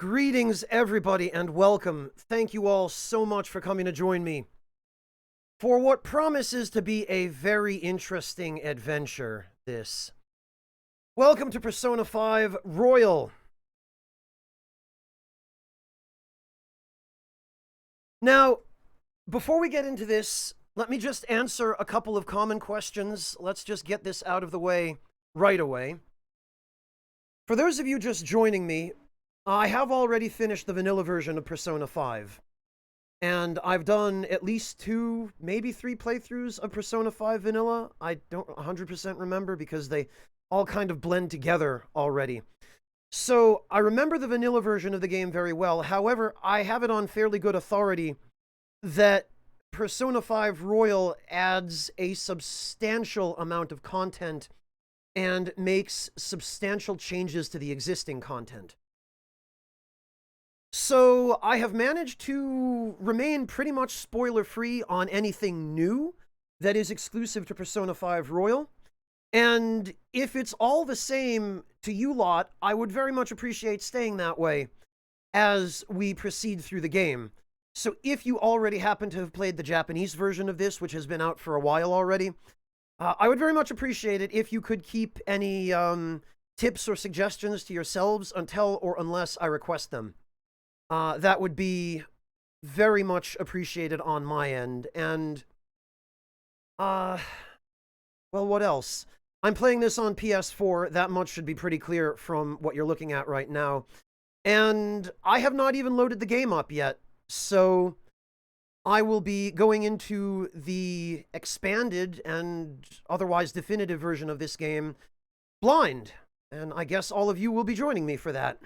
Greetings, everybody, and welcome. Thank you all so much for coming to join me for what promises to be a very interesting adventure. Welcome to Persona 5 Royal. Now, before we get into this, let me just answer a couple of common questions. Let's just get this out of the way right away. For those of you just joining me, I have already finished the vanilla version of Persona 5. And I've done at least 2, maybe 3 playthroughs of Persona 5 Vanilla. I don't 100% remember because they all kind of blend together already. So I remember the vanilla version of the game very well. However, I have it on fairly good authority that Persona 5 Royal adds a substantial amount of content and makes substantial changes to the existing content. So I have managed to remain pretty much spoiler-free on anything new that is exclusive to Persona 5 Royal. And if it's all the same to you lot, I would very much appreciate staying that way as we proceed through the game. So if you already happen to have played the Japanese version of this, which has been out for a while already, I would very much appreciate it if you could keep any tips or suggestions to yourselves until or unless I request them. That would be very much appreciated on my end. And, well, what else? I'm playing this on PS4. That much should be pretty clear from what you're looking at right now. And I have not even loaded the game up yet. So I will be going into the expanded and otherwise definitive version of this game blind. And I guess all of you will be joining me for that.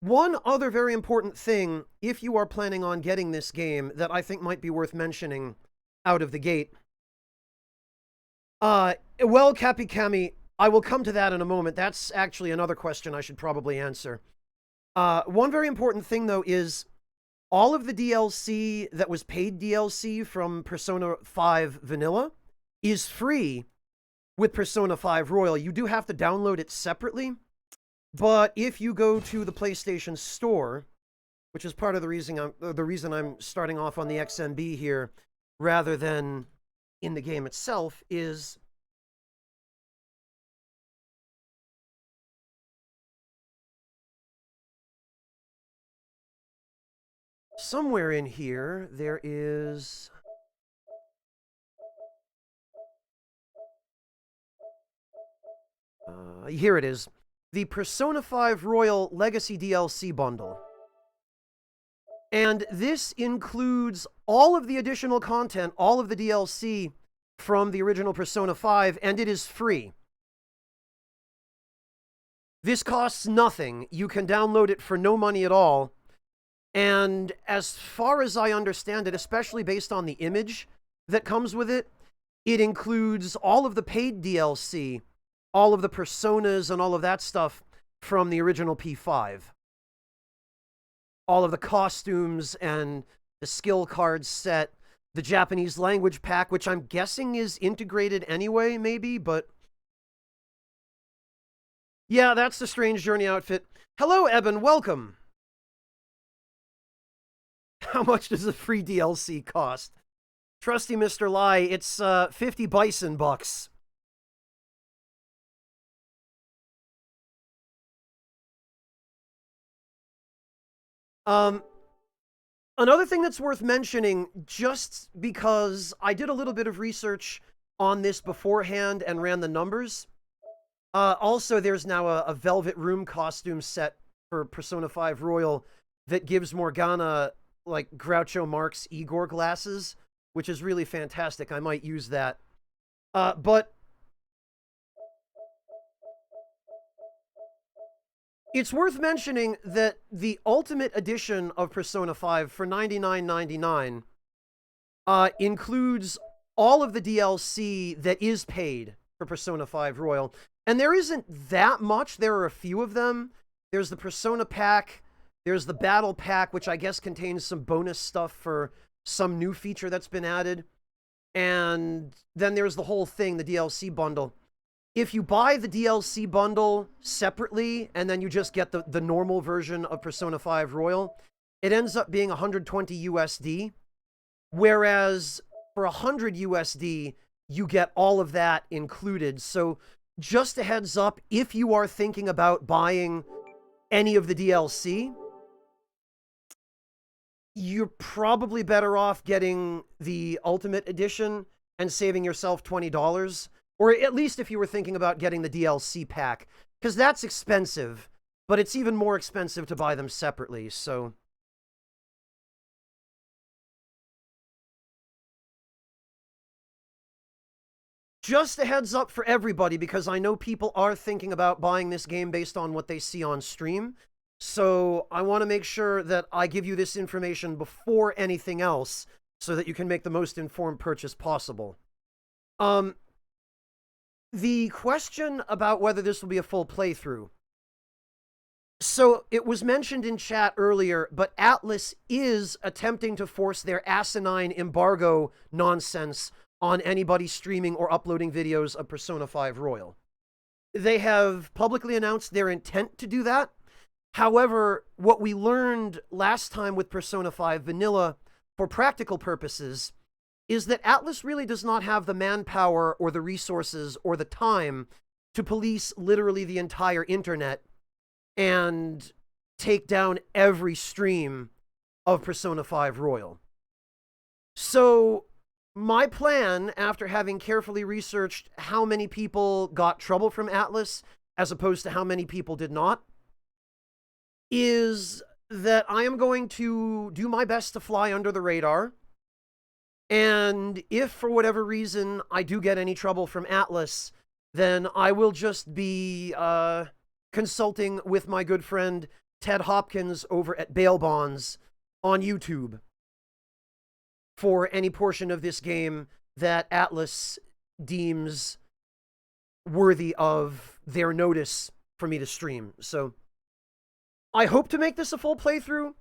One other very important thing, if you are planning on getting this game, that I think might be worth mentioning out of the gate. Well, Cappy Cammy, I will come to that in a moment. That's actually another question I should probably answer. One very important thing, though, is all of the DLC that was paid DLC from Persona 5 Vanilla is free with Persona 5 Royal. You do have to download it separately. But if you go to the PlayStation Store, which is part of the reason I'm starting off on the XMB here, rather than in the game itself, is somewhere in here there is here it is. The Persona 5 Royal Legacy DLC bundle. And this includes all of the additional content, all of the DLC from the original Persona 5, and it is free. This costs nothing. You can download it for no money at all. And as far as I understand it, especially based on the image that comes with it, it includes all of the paid DLC, all of the personas and all of that stuff from the original P5. All of the costumes and the skill card set, the Japanese language pack, which I'm guessing is integrated anyway, maybe, but... yeah, that's the Strange Journey outfit. Hello, Eben, welcome! How much does the free DLC cost? Trusty Mr. Lie, it's 50 bison bucks. Another thing that's worth mentioning, just because I did a little bit of research on this beforehand and ran the numbers. Also, there's now a Velvet Room costume set for Persona 5 Royal that gives Morgana, like, Groucho Marx Igor glasses, which is really fantastic. I might use that. But it's worth mentioning that the Ultimate Edition of Persona 5 for $99.99 includes all of the DLC that is paid for Persona 5 Royal. And there isn't that much. There are a few of them. There's the Persona Pack. There's the Battle Pack, which I guess contains some bonus stuff for some new feature that's been added. And then there's the whole thing, the DLC bundle. if you buy the DLC bundle separately and then you just get the normal version of Persona 5 Royal, it ends up being 120 USD. Whereas for 100 USD, you get all of that included. So just a heads up, if you are thinking about buying any of the DLC, you're probably better off getting the Ultimate Edition and saving yourself $20. Or at least if you were thinking about getting the DLC pack, because that's expensive, but it's even more expensive to buy them separately, so... Just a heads up for everybody, because I know people are thinking about buying this game based on what they see on stream. So I want to make sure that I give you this information before anything else, so that you can make the most informed purchase possible. The question about whether this will be a full playthrough. So it was mentioned in chat earlier, but Atlus is attempting to force their asinine embargo nonsense on anybody streaming or uploading videos of Persona 5 Royal. They have publicly announced their intent to do that. However, what we learned last time with Persona 5 Vanilla, for practical purposes, is that Atlus really does not have the manpower or the resources or the time to police literally the entire internet and take down every stream of Persona 5 Royal. So my plan, after having carefully researched how many people got trouble from Atlus as opposed to how many people did not, is that I am going to do my best to fly under the radar. And if, for whatever reason, I do get any trouble from Atlus, then I will just be consulting with my good friend Ted Hopkins over at Bail Bonds on YouTube for any portion of this game that Atlus deems worthy of their notice for me to stream. So I hope to make this a full playthrough,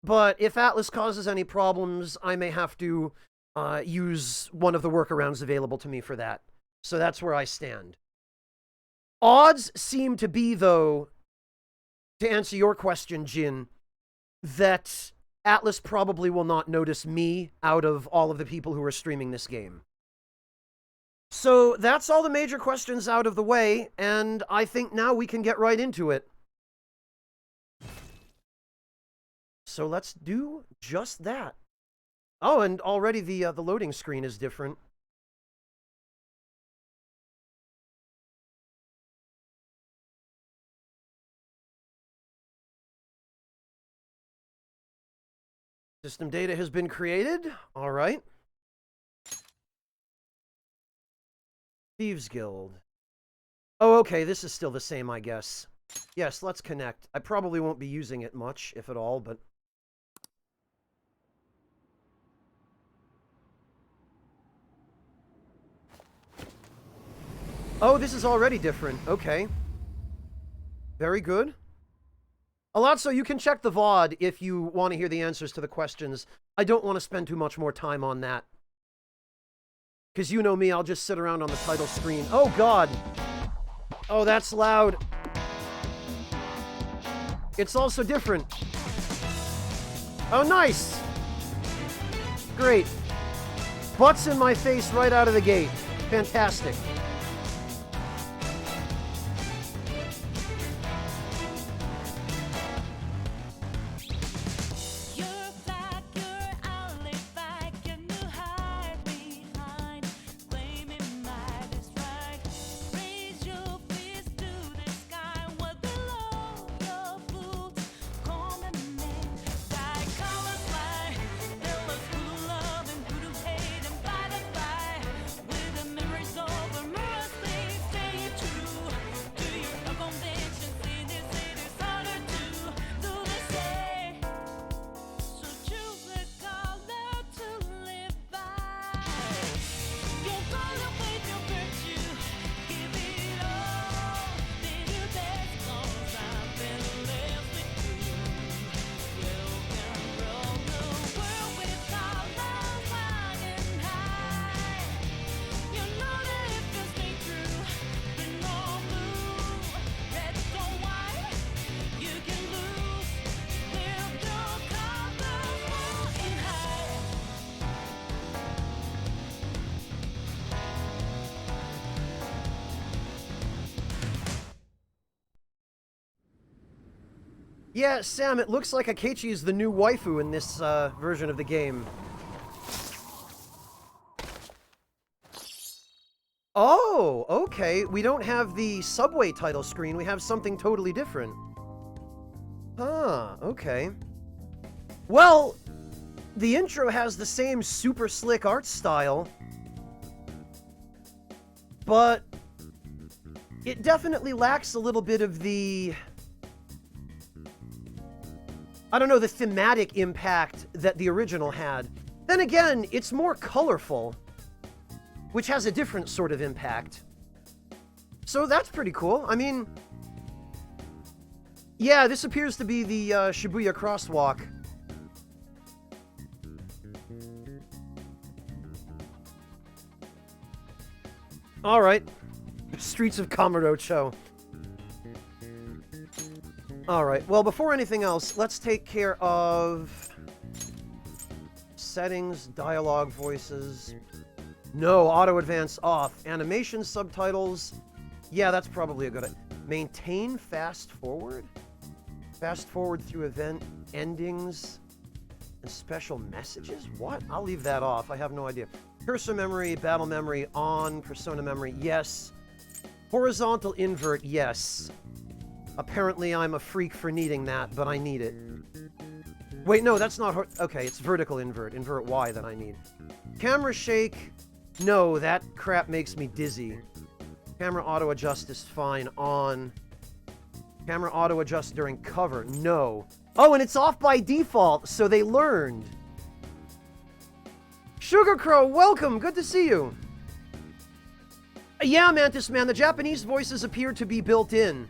but if Atlus causes any problems, I may have to use one of the workarounds available to me for that. So that's where I stand. Odds seem to be, though, to answer your question, Jin, that Atlus probably will not notice me out of all of the people who are streaming this game. So that's all the major questions out of the way, and I think now we can get right into it. So let's do just that. Oh, and already the loading screen is different. System data has been created. All right. Thieves Guild. Oh, okay, this is still the same, I guess. Yes, let's connect. I probably won't be using it much, if at all, but... Oh, this is already different. Okay. Very good. Alonso, you can check the VOD if you want to hear the answers to the questions. I don't want to spend too much more time on that. Because you know me, I'll just sit around on the title screen. Oh, God. Oh, that's loud. It's also different. Oh, nice. Great. Butts in my face right out of the gate. Fantastic. Over Yeah, Sam, it looks like Akechi is the new waifu in this version of the game. Oh, okay. We don't have the Subway title screen. We have something totally different. Huh, okay. Well, the intro has the same super slick art style, but it definitely lacks a little bit of the, I don't know, the thematic impact that the original had. Then again, it's more colorful, which has a different sort of impact. So that's pretty cool. I mean, yeah, this appears to be the Shibuya crosswalk. All right. Streets of Kamurocho. All right. Well, before anything else, let's take care of settings, dialogue voices. No, auto advance off. Animation subtitles. Yeah, that's probably a good idea. Maintain fast forward. Fast forward through event endings and special messages. What? I'll leave that off. I have no idea. Cursor memory, battle memory on, persona memory, yes. Horizontal invert, yes. Apparently I'm a freak for needing that, but I need it. Wait, no, that's not... Okay, it's vertical invert. Invert Y that I need. Camera shake. No, that crap makes me dizzy. Camera auto adjust is fine. On. Camera auto adjust during cover. No. Oh, and it's off by default, so they learned. Sugar Crow, welcome! Good to see you! Yeah, Mantis Man, the Japanese voices appear to be built in.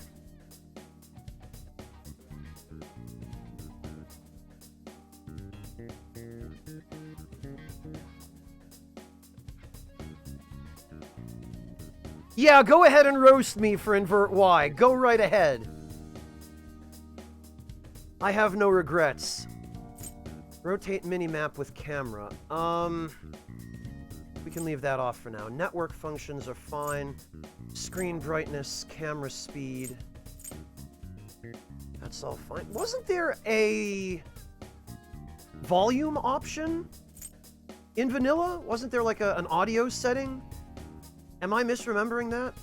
Yeah, go ahead and roast me for Invert Y. Go right ahead. I have no regrets. Rotate minimap with camera. We can leave that off for now. Network functions are fine. Screen brightness, camera speed. That's all fine. Wasn't there a volume option in vanilla? Wasn't there like an audio setting? Am I misremembering that?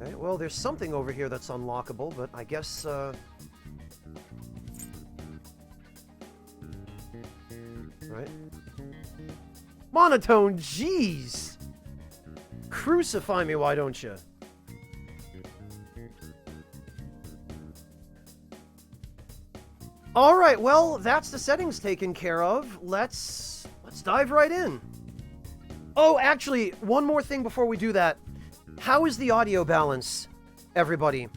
Okay, well, there's something over here that's unlockable, but I guess, right? Monotone, jeez! Crucify me, why don't you? All right, well, that's the settings taken care of. Let's dive right in. Oh, actually, one more thing before we do that. How is the audio balance, everybody?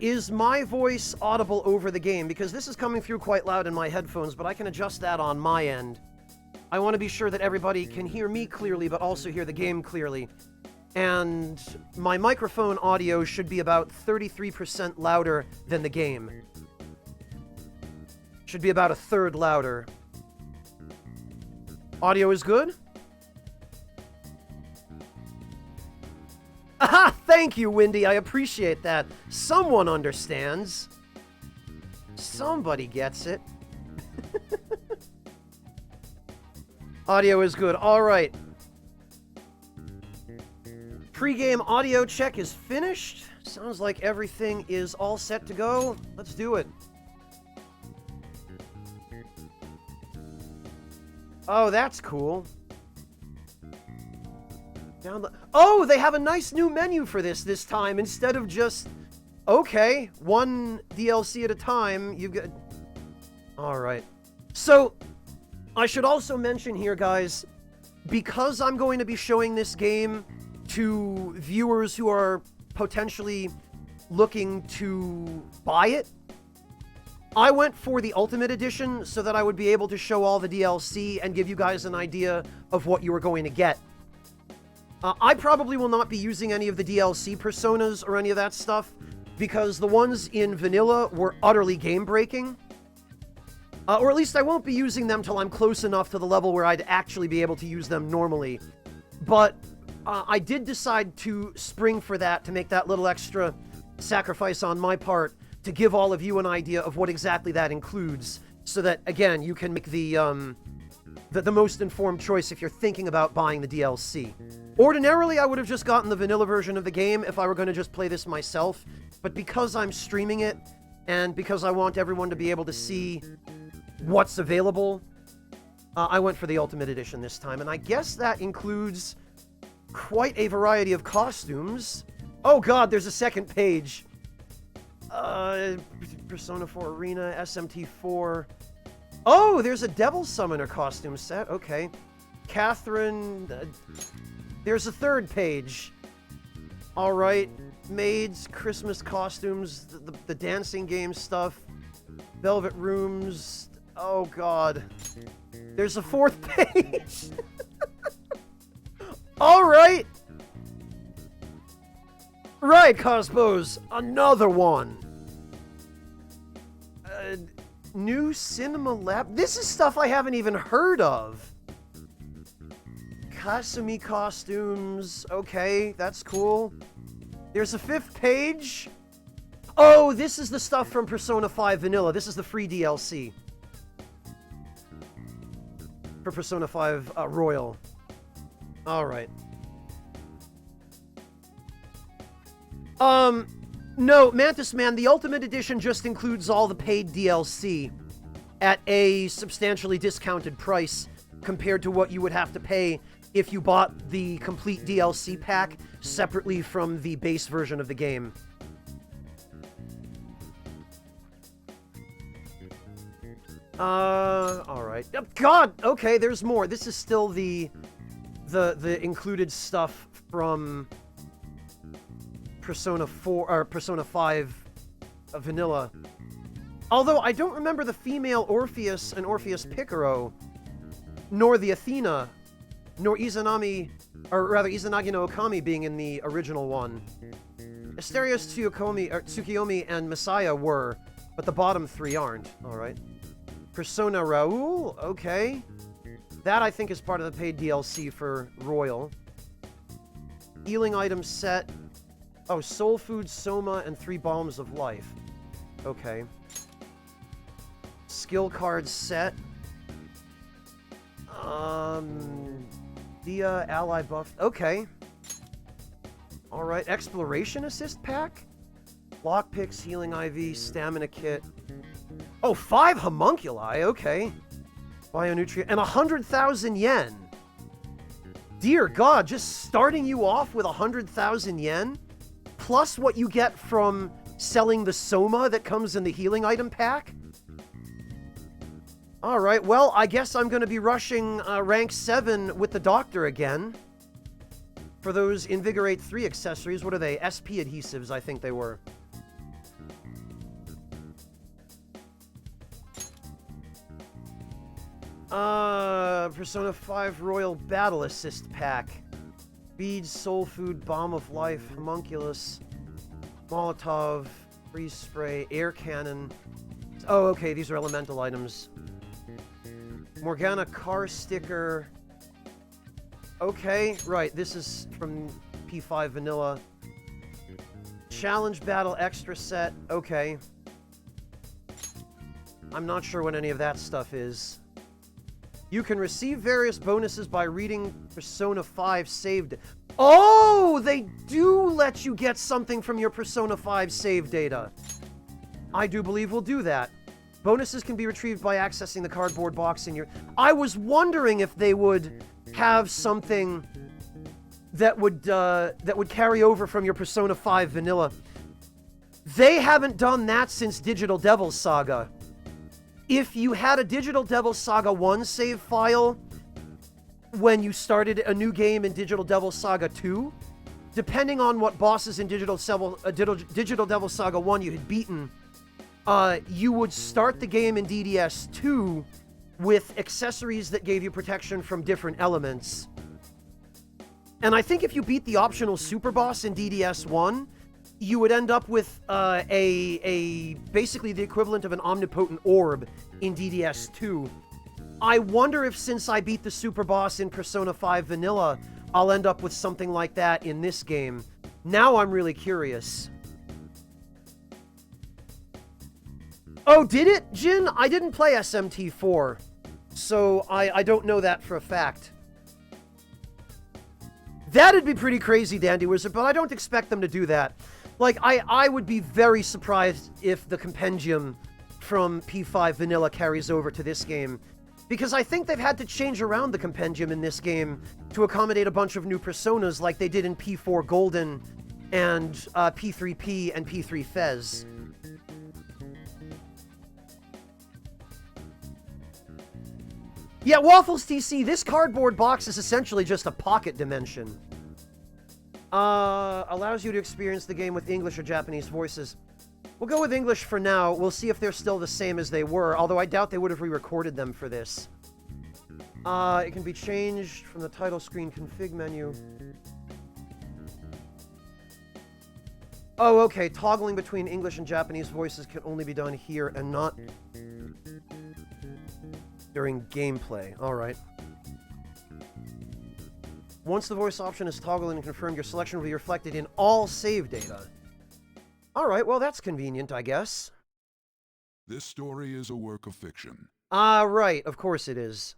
Is my voice audible over the game? Because this is coming through quite loud in my headphones, but I can adjust that on my end. I want to be sure that everybody can hear me clearly, but also hear the game clearly. And my microphone audio should be about 33% louder than the game. Should be about a third louder. Audio is good? Aha! Thank you, Windy. I appreciate that. Someone understands. Somebody gets it. Audio is good. All right. Pre-game audio check is finished. Sounds like everything is all set to go. Let's do it. Oh, that's cool. Oh, they have a nice new menu for this time instead of just, okay, one DLC at a time. You get. All right. So, I should also mention here, guys, because I'm going to be showing this game to viewers who are potentially looking to buy it, I went for the Ultimate Edition so that I would be able to show all the DLC and give you guys an idea of what you were going to get. I probably will not be using any of the DLC personas or any of that stuff because the ones in vanilla were utterly game-breaking. Or at least I won't be using them till I'm close enough to the level where I'd actually be able to use them normally. But I did decide to spring for that, to make that little extra sacrifice on my part, to give all of you an idea of what exactly that includes, so that, again, you can make the most informed choice if you're thinking about buying the DLC. Ordinarily, I would have just gotten the vanilla version of the game if I were going to just play this myself, but because I'm streaming it, and because I want everyone to be able to see what's available, I went for the Ultimate Edition this time, and I guess that includes quite a variety of costumes. Oh god, there's a second page. Persona 4 Arena, SMT4. Oh, there's a Devil Summoner costume set. Okay. Catherine. There's a third page. Alright. Maids, Christmas costumes, the dancing game stuff, Velvet Rooms. Oh god. There's a fourth page. Alright. Right, Cosmos. Another one. New Cinema Lab. This is stuff I haven't even heard of. Kasumi costumes. Okay, that's cool. There's a fifth page. Oh, this is the stuff from Persona 5 Vanilla. This is the free DLC. For Persona 5 Royal. Alright. No, Mantis Man, the Ultimate Edition just includes all the paid DLC at a substantially discounted price compared to what you would have to pay if you bought the complete DLC pack separately from the base version of the game. Alright. God! Okay, there's more. This is still the included stuff from Persona 4, or Persona 5 Vanilla. Although, I don't remember the female Orpheus and Orpheus Picaro, nor the Athena, nor Izanami, or rather Izanagi no Okami being in the original one. Asterios Tsukiyomi and Messiah were, but the bottom three aren't. Alright. Persona Raoul, okay. That, I think, is part of the paid DLC for Royal. Healing item set. Oh, Soul Food, Soma, and 3 Balms of Life. Okay. Skill card set. Dia, ally buff. Okay. Alright, Exploration Assist pack? Lockpicks, Healing IV, Stamina Kit. Oh, 5 Homunculi, okay. Bionutrient, and 100,000 yen. Dear God, just starting you off with 100,000 yen? Plus what you get from selling the Soma that comes in the healing item pack? Alright, well, I guess I'm going to be rushing rank 7 with the Doctor again. For those Invigorate 3 accessories, what are they? SP adhesives, I think they were. Persona 5 Royal Battle Assist Pack. Beads, Soul Food, Bomb of Life, Homunculus, Molotov, Freeze Spray, Air Cannon. Oh, okay, these are elemental items. Morgana Car Sticker. Okay, right, this is from P5 Vanilla. Challenge Battle Extra Set. Okay. I'm not sure what any of that stuff is. You can receive various bonuses by reading Persona 5 saved. Oh, they do let you get something from your Persona 5 save data. I do believe we'll do that. Bonuses can be retrieved by accessing the cardboard box in your... I was wondering if they would have something that would carry over from your Persona 5 Vanilla. They haven't done that since Digital Devil Saga. If you had a Digital Devil Saga 1 save file when you started a new game in Digital Devil Saga 2, depending on what bosses in Digital Devil Saga 1 you had beaten, you would start the game in DDS 2 with accessories that gave you protection from different elements. And I think if you beat the optional super boss in DDS 1, you would end up with basically the equivalent of an omnipotent orb in DDS 2. I wonder if since I beat the super boss in Persona 5 Vanilla, I'll end up with something like that in this game. Now I'm really curious. Oh, did it, Jin? I didn't play SMT4, so I don't know that for a fact. That'd be pretty crazy, Dandy Wizard, but I don't expect them to do that. Like, I would be very surprised if the compendium from P5 Vanilla carries over to this game, because I think they've had to change around the compendium in this game to accommodate a bunch of new personas like they did in P4 Golden and P3P and P3 Fez. Yeah, Waffles TC, this cardboard box is essentially just a pocket dimension. Allows you to experience the game with English or Japanese voices. We'll go with English for now. We'll see if they're still the same as they were, although I doubt they would have re-recorded them for this. It can be changed from the title screen config menu. Oh, okay. Toggling between English and Japanese voices can only be done here and not during gameplay. Alright. Once the voice option is toggled and confirmed, your selection will be reflected in all save data. Alright, well that's convenient, I guess. This story is a work of fiction. Right, of course it is.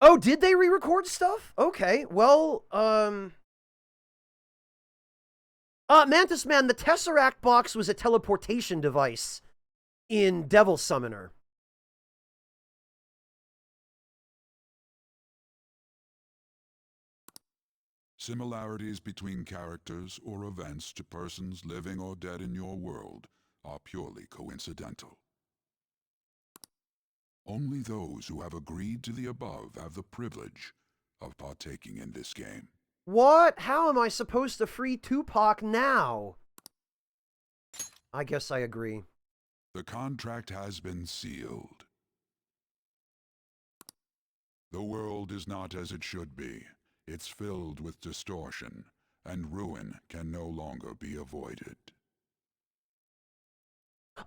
Oh, did they re-record stuff? Okay, well, Mantis Man, the Tesseract box was a teleportation device in Devil Summoner. Similarities between characters or events to persons living or dead in your world are purely coincidental. Only those who have agreed to the above have the privilege of partaking in this game. What? How am I supposed to free Tupac now? I guess I agree. The contract has been sealed. The world is not as it should be. It's filled with distortion, and ruin can no longer be avoided.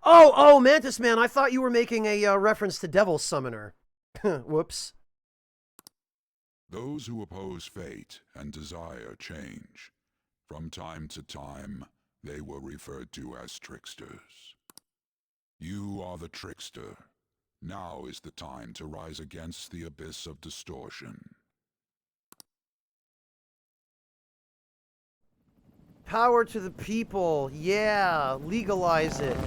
Oh, Mantis Man, I thought you were making a reference to Devil Summoner. Whoops. Those who oppose fate and desire change. From time to time, they were referred to as tricksters. You are the trickster. Now is the time to rise against the abyss of distortion. Power to the people. Yeah, legalize it.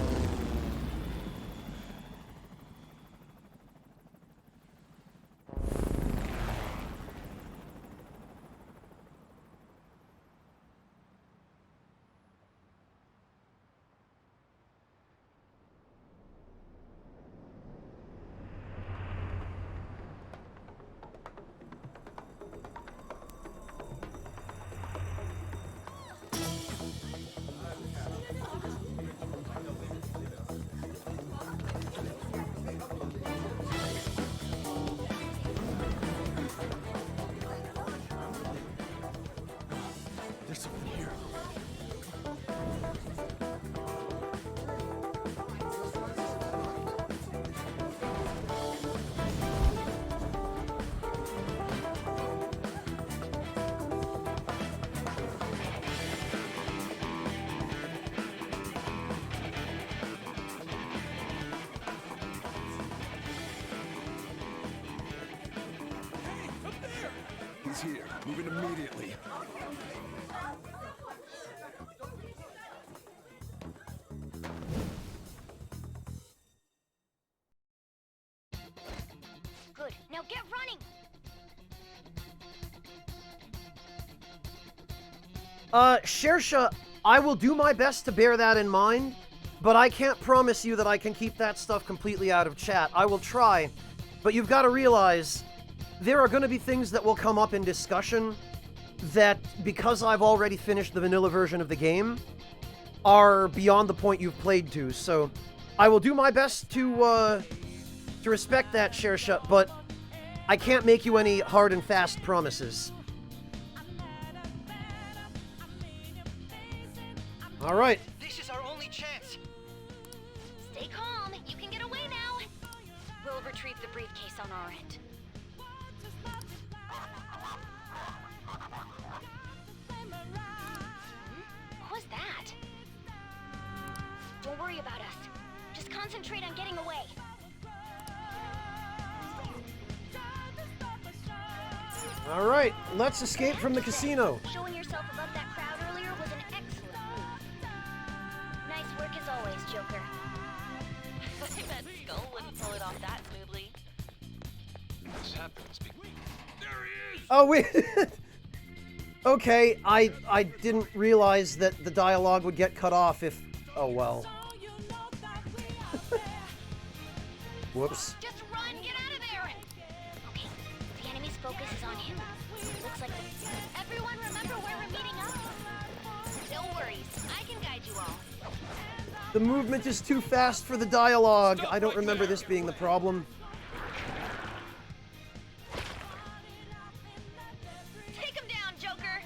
There's something here. Hey, up there! He's here. Moving immediately. Good. Now get running! Shersha, I will do my best to bear that in mind, but I can't promise you that I can keep that stuff completely out of chat. I will try, but you've got to realize there are going to be things that will come up in discussion that, because I've already finished the vanilla version of the game, are beyond the point you've played to, so I will do my best to respect that, Shersha, but I can't make you any hard and fast promises. All right. This is our only chance. Stay calm. You can get away now. We'll retrieve the briefcase on our end. worry about us. Just concentrate on getting away. All right, let's escape from the casino. Showing yourself above that crowd earlier was an excellent move. Nice work as always, Joker. I bet Skull wouldn't pull it off that smoothly. This happens because... There he is! Oh, wait. Okay, I didn't realize that the dialogue would get cut off if... Oh, well. Whoops. Just run! Get out of there! Okay, the enemy's focus is on him. Looks like... Everyone remember where we're meeting up? No worries, I can guide you all. The movement is too fast for the dialogue. I don't remember this being the problem. Take him down, Joker!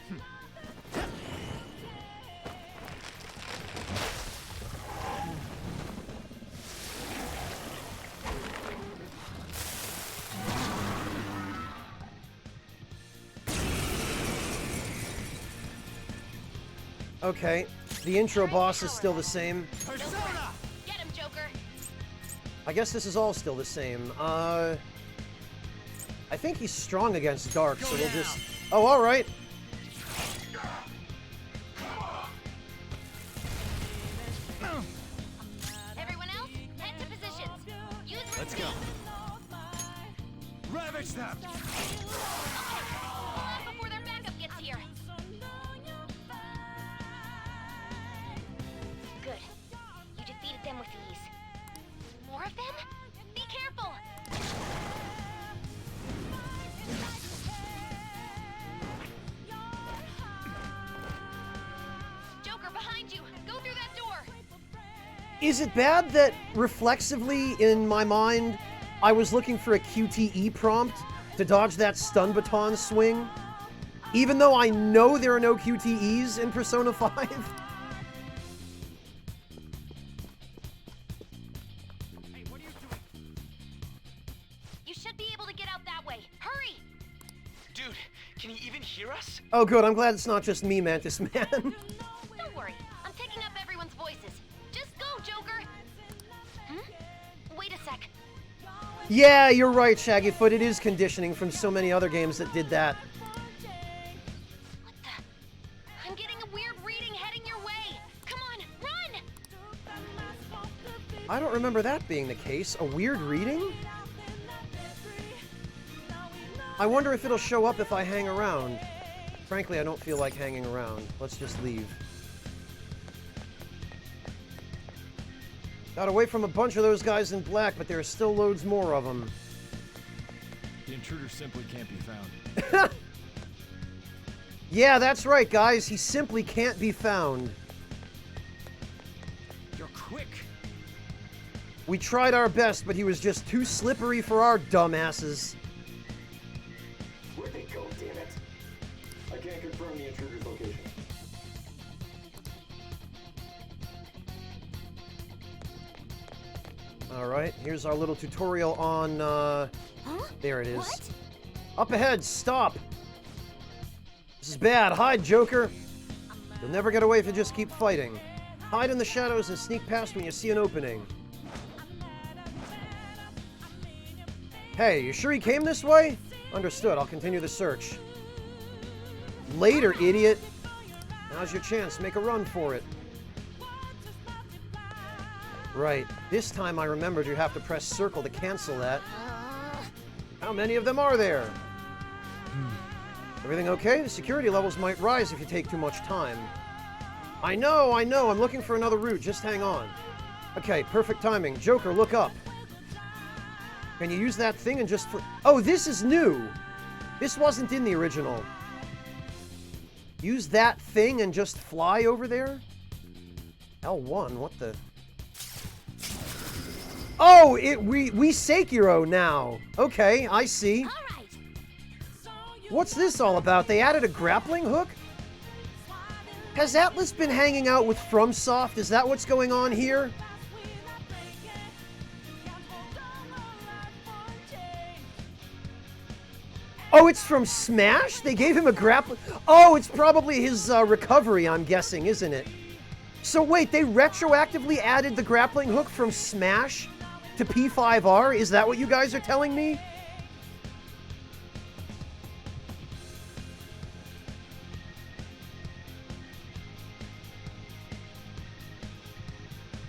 Okay, the intro boss is still the same. Persona! Get him, Joker! I guess this is all still the same. I think he's strong against Dark, so we'll just... Oh, alright. Everyone else, head to positions. Use Let's go. Ravage them! Hold on before their backup gets here. Good. You defeated them with ease. More of them? Be careful! Joker, behind you! Go through that door! Is it bad that reflexively in my mind I was looking for a QTE prompt to dodge that stun baton swing? Even though I know there are no QTEs in Persona 5? You should be able to get out that way. Hurry! Dude, can he even hear us? Oh good, I'm glad it's not just me, Mantis Man. Don't worry. I'm taking up everyone's voices. Just go, Joker! Wait a sec. Yeah, you're right, Shaggyfoot. It is conditioning from so many other games that did that. What the? I'm getting a weird reading heading your way. Come on, run! I don't remember that being the case. A weird reading? I wonder if it'll show up if I hang around. Frankly, I don't feel like hanging around. Let's just leave. Got away from a bunch of those guys in black, but there are still loads more of them. The intruder simply can't be found. Yeah, that's right, guys. He simply can't be found. You're quick! We tried our best, but he was just too slippery for our dumbasses. Where'd they go, damn it? I can't confirm the intruder's location. Alright, here's our little tutorial on, there it is. What? Up ahead, stop! This is bad. Hide, Joker! You'll never get away if you just keep fighting. Hide in the shadows and sneak past when you see an opening. Hey, you sure he came this way? Understood, I'll continue the search. Later, idiot! Now's your chance, make a run for it. Right, this time I remembered you have to press circle to cancel that. How many of them are there? Everything okay? The security levels might rise if you take too much time. I know, I'm looking for another route, just hang on. Okay, perfect timing. Joker, look up. Can you use that thing and just... Oh, this is new! This wasn't in the original. Use that thing and just fly over there? L1, what the... Oh, we Sekiro now. Okay, I see. All right. What's this all about? They added a grappling hook? Has Atlas been hanging out with FromSoft? Is that what's going on here? Oh, it's from Smash? They gave him a grappling... Oh, it's probably his recovery, I'm guessing, isn't it? So wait, they retroactively added the grappling hook from Smash to P5R? Is that what you guys are telling me?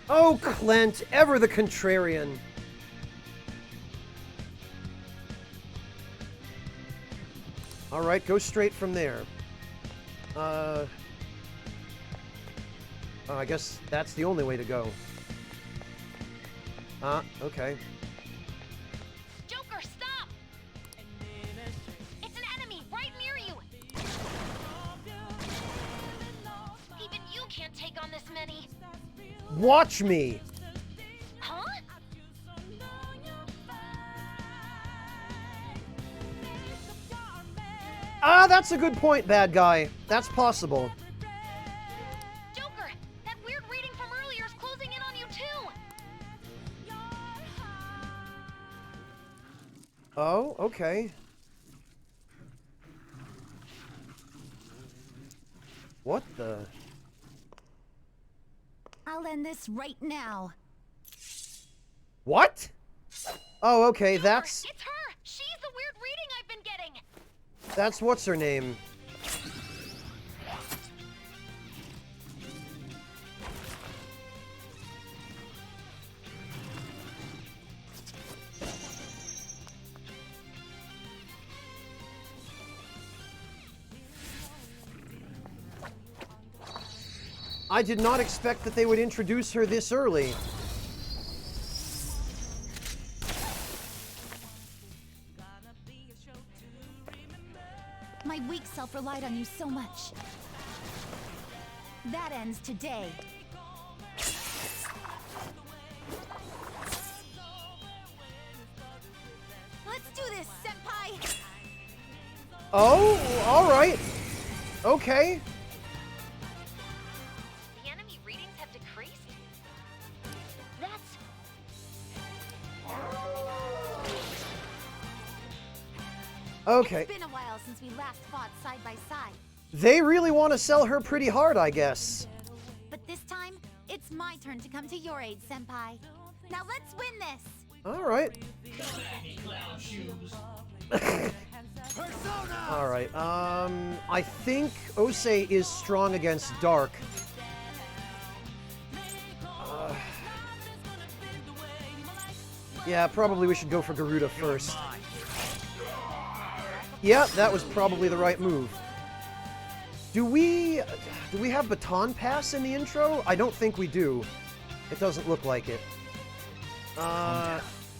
Oh, Clint, ever the contrarian. All right, go straight from there. I guess that's the only way to go. Okay. Joker, stop! It's an enemy right near you! Even you can't take on this many. Watch me! Huh? Ah, that's a good point, bad guy. That's possible. Joker, that weird reading from earlier is closing in on you too! Oh, okay. What the? I'll end this right now. What? Oh, okay, that's... It's her! She's the weird reading I've been getting! That's what's her name. I did not expect that they would introduce her this early. My weak self relied on you so much. That ends today. Let's do this, Senpai! Oh, all right. Okay. The enemy readings have decreased? That's... Okay. It's been a while since we last fought side by side. They really want to sell her pretty hard, I guess. But this time, it's my turn to come to your aid, Senpai. Now let's win this! All right. All right. I think Ose is strong against Dark. Yeah, probably we should go for Garuda first. Yeah, that was probably the right move. Do we have Baton Pass in the intro? I don't think we do. It doesn't look like it.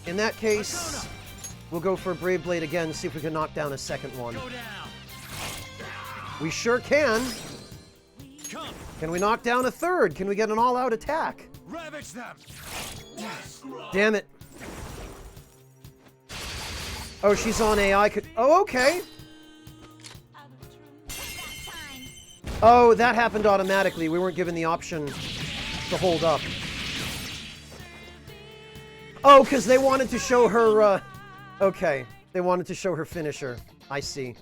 In that case, we'll go for Brave Blade again, see if we can knock down a second one. We sure can. Can we knock down a third? Can we get an all-out attack? Ravage them! Damn it. Oh, she's on AI. Oh, okay. Oh, that happened automatically. We weren't given the option to hold up. Oh, because they wanted to show her, okay. They wanted to show her finisher. I see.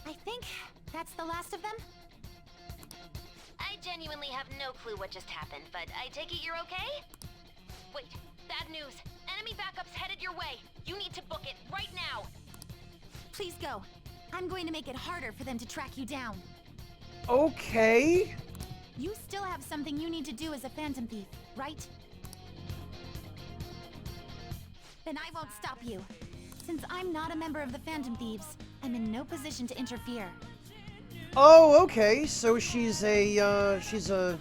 I think that's the last of them? I genuinely have no clue what just happened, but I take it you're okay? Wait, bad news. Enemy backup's headed your way. You need to book it right now. Please go. I'm going to make it harder for them to track you down. Okay. You still have something you need to do as a Phantom Thief, right? Then I won't stop you. Since I'm not a member of the Phantom Thieves, I'm in no position to interfere. Oh, okay. So she's a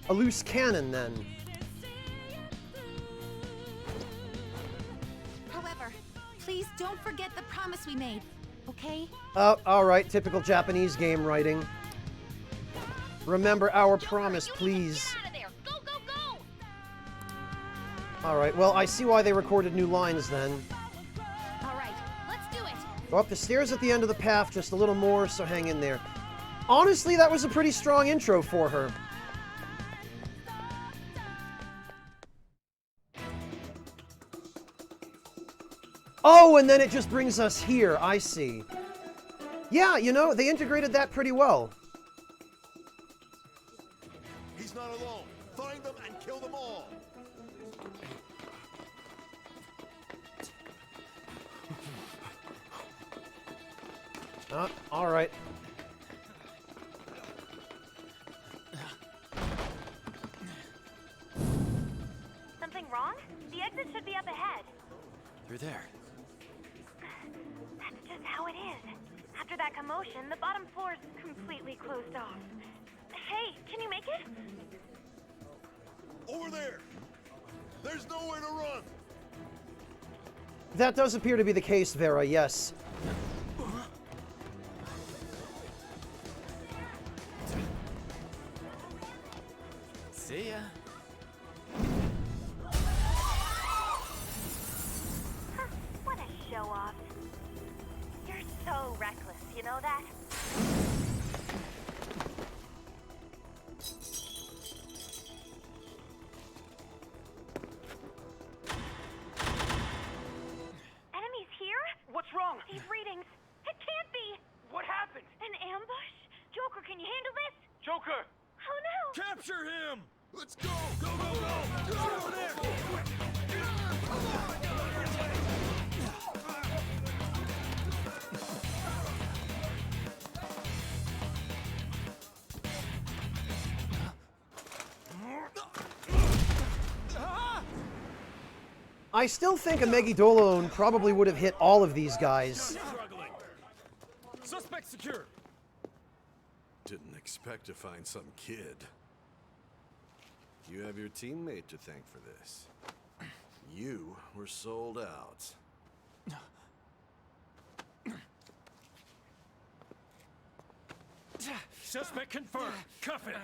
loose cannon then. However, please don't forget the promise we made, okay? All right. Typical Japanese game writing. Remember our promise, You please. Get out of there. Go, go, go! All right. Well, I see why they recorded new lines then. All right, let's do it. Go up the stairs at the end of the path just a little more, so hang in there. Honestly, that was a pretty strong intro for her. Oh, and then it just brings us here. I see. Yeah, you know, they integrated that pretty well. All right. Something wrong? The exit should be up ahead. They're there. That's just how it is. After that commotion, the bottom floor's completely closed off. Hey, can you make it? Over there! There's nowhere to run! That does appear to be the case, Vera, yes. See ya. Huh, what a show-off. You're so reckless, you know that? Enemies here? What's wrong? These readings. It can't be! What happened? An ambush? Joker, can you handle this? Joker! Oh no! Capture him! Let's go! Go, go, go! Get over there! I still think a Megidolone probably would have hit all of these guys. Struggling. Suspect secure. Didn't expect to find some kid. You have your teammate to thank for this. You were sold out. Suspect confirmed. Cuff it.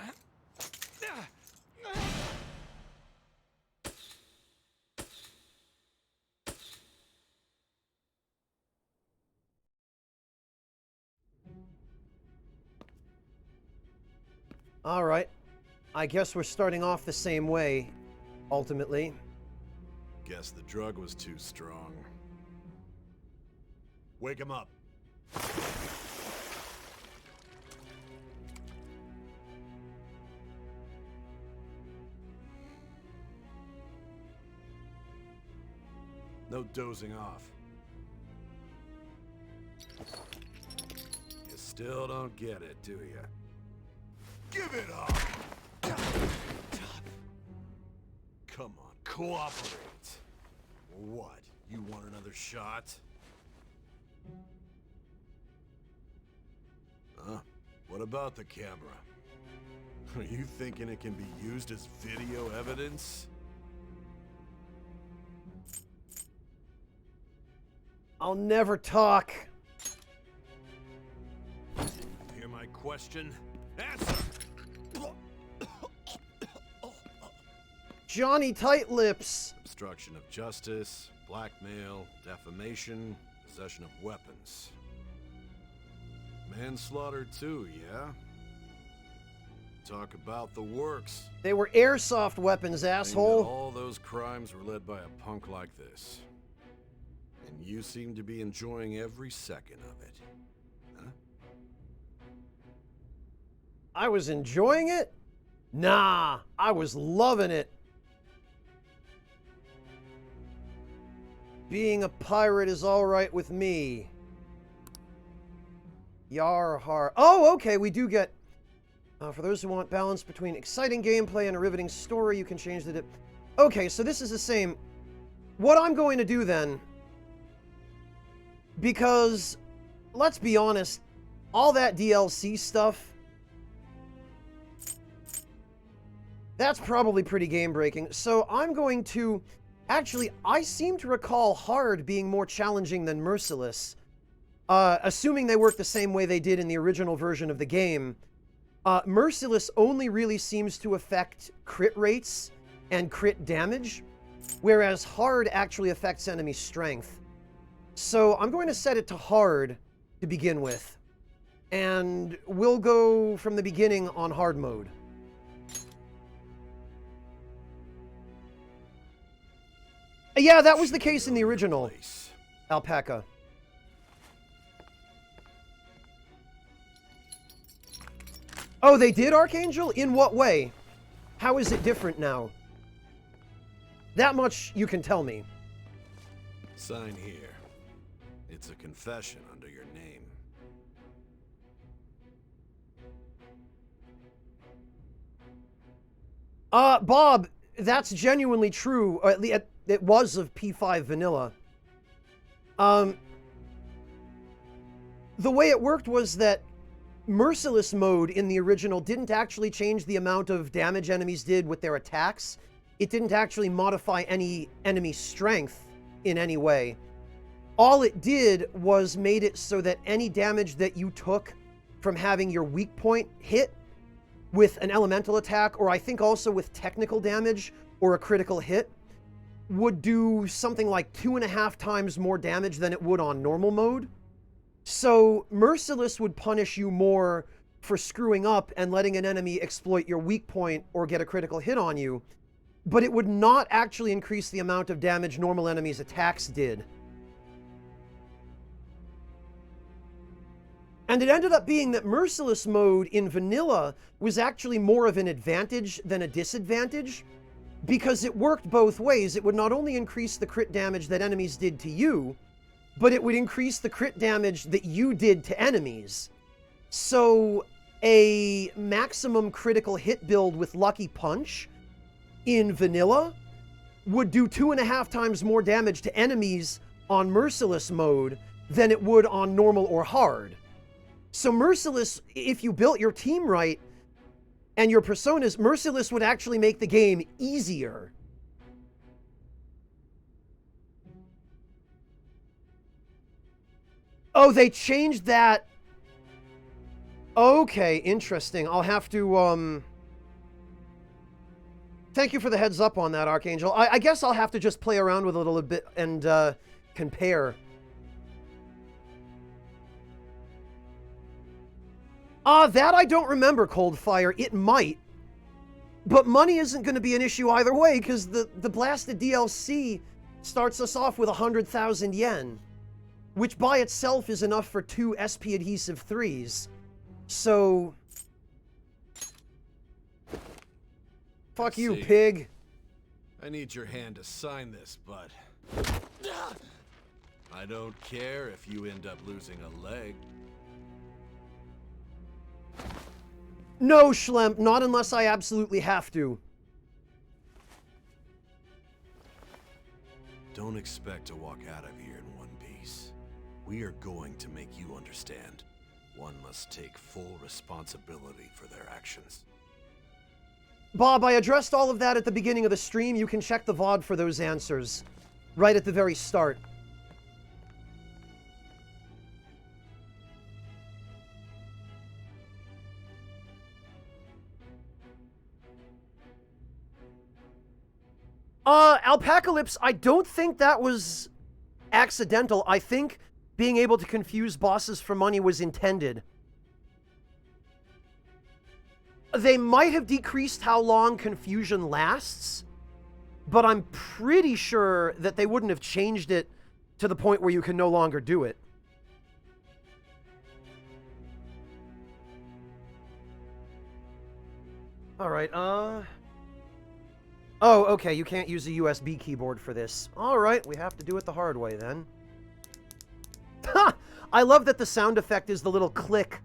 All right. I guess we're starting off the same way, ultimately. Guess the drug was too strong. Wake him up. No dozing off. You still don't get it, do you? Give it up! Come on, cooperate. What? You want another shot? Huh? What about the camera? Are you thinking it can be used as video evidence? I'll never talk. Hear my question? Answer! Johnny Tight Lips. Obstruction of justice, blackmail, defamation, possession of weapons. Manslaughter too, yeah? Talk about the works. They were airsoft weapons, Saying that asshole. all those crimes were led by a punk like this. And you seem to be enjoying every second of it. Huh? I was enjoying it? Nah, I was loving it. Being a pirate is all right with me. Yar har. Oh, okay, we do get... for those who want balance between exciting gameplay and a riveting story, you can change the... Okay, so this is the same. What I'm going to do then... Because, let's be honest, all that DLC stuff... That's probably pretty game-breaking. So I'm going to... Actually, I seem to recall Hard being more challenging than Merciless. Assuming they work the same way they did in the original version of the game. Merciless only really seems to affect crit rates and crit damage, whereas Hard actually affects enemy strength. So I'm going to set it to Hard to begin with. And we'll go from the beginning on Hard mode. Yeah, that was the case in the original Alpaca. Oh, they did, Archangel? In what way? How is it different now? That much you can tell me. Sign here. It's a confession under your name. Bob, that's genuinely true. Or at least it was of P5 vanilla. The way it worked was that Merciless mode in the original didn't actually change the amount of damage enemies did with their attacks. It didn't actually modify any enemy strength in any way. All it did was made it so that any damage that you took from having your weak point hit with an elemental attack, or I think also with technical damage or a critical hit, would do something like 2.5 times more damage than it would on normal mode. So Merciless would punish you more for screwing up and letting an enemy exploit your weak point or get a critical hit on you, but it would not actually increase the amount of damage normal enemies' attacks did. And it ended up being that Merciless mode in vanilla was actually more of an advantage than a disadvantage, because it worked both ways. It would not only increase the crit damage that enemies did to you, but it would increase the crit damage that you did to enemies. So a maximum critical hit build with Lucky Punch in vanilla would do 2.5 times more damage to enemies on Merciless mode than it would on normal or hard. So Merciless, if you built your team right and your personas, Merciless would actually make the game easier. Oh, they changed that. Okay, interesting. I'll have to, Thank you for the heads up on that, Archangel. I guess I'll have to just play around with it a little bit and, compare. That I don't remember, Coldfire. It might. But money isn't going to be an issue either way, because the blasted DLC starts us off with 100,000 yen, which by itself is enough for 2 SP Adhesive 3s. So... fuck you, See. pig. I need your hand to sign this, bud. I don't care if you end up losing a leg. No, Schlemp, not unless I absolutely have to. Don't expect to walk out of here in one piece. We are going to make you understand. One must take full responsibility for their actions. Bob, I addressed all of that at the beginning of the stream. You can check the VOD for those answers. Right at the very start. Alpacalypse, I don't think that was accidental. I think being able to confuse bosses for money was intended. They might have decreased how long confusion lasts, but I'm pretty sure that they wouldn't have changed it to the point where you can no longer do it. Alright, oh, okay, you can't use a USB keyboard for this. Alright, we have to do it the hard way then. Ha! I love that the sound effect is the little click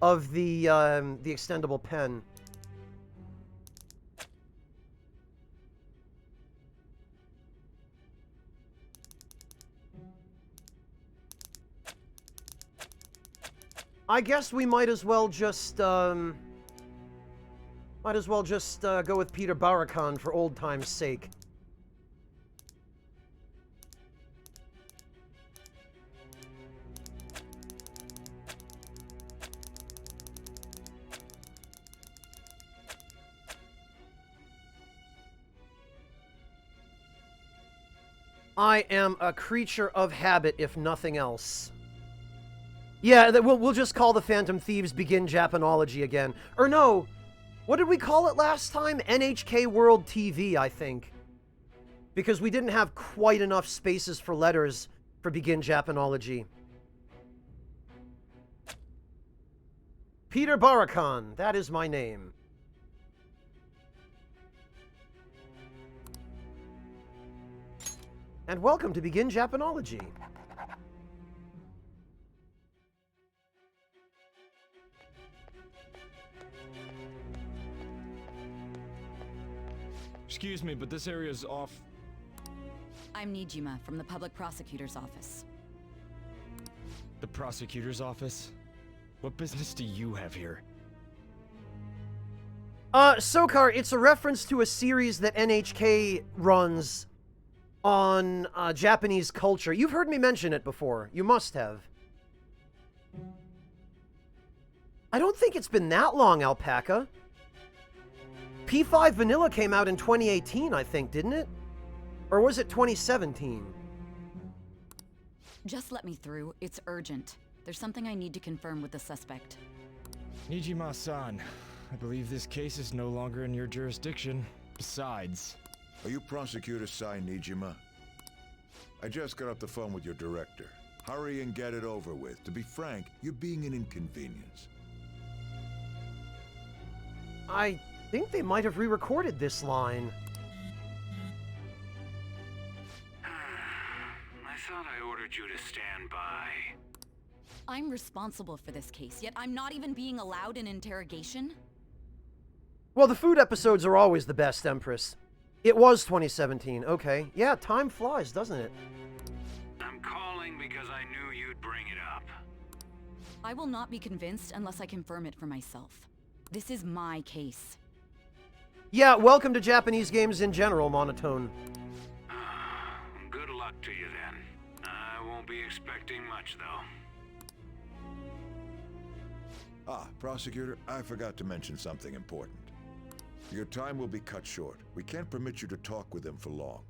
of the extendable pen. I guess we might as well just, go with Peter Barakan for old time's sake. I am a creature of habit, if nothing else. Yeah, we'll just call the Phantom Thieves Begin Japanology again. Or no, what did we call it last time? NHK World TV, I think. Because we didn't have quite enough spaces for letters for Begin Japanology. Peter Barakan, that is my name. And welcome to Begin Japanology. Excuse me, but this area's off. I'm Nijima from the Public Prosecutor's Office. The prosecutor's office? What business do you have here? Sokar, it's a reference to a series that NHK runs on Japanese culture. You've heard me mention it before. You must have. I don't think it's been that long, Alpaca. P5 Vanilla came out in 2018, I think, didn't it? Or was it 2017? Just let me through. It's urgent. There's something I need to confirm with the suspect. Nijima-san, I believe this case is no longer in your jurisdiction. Besides... Are you Prosecutor Sai Nijima? I just got off the phone with your director. Hurry and get it over with. To be frank, you're being an inconvenience. I think they might have re-recorded this line. I thought I ordered you to stand by. I'm responsible for this case, yet I'm not even being allowed an interrogation? Well, the food episodes are always the best, Empress. It was 2017, okay. Yeah, time flies, doesn't it? I'm calling because I knew you'd bring it up. I will not be convinced unless I confirm it for myself. This is my case. Yeah, welcome to Japanese games in general, Monotone. Good luck to you then. I won't be expecting much, though. Ah, Prosecutor, I forgot to mention something important. Your time will be cut short. We can't permit you to talk with him for long.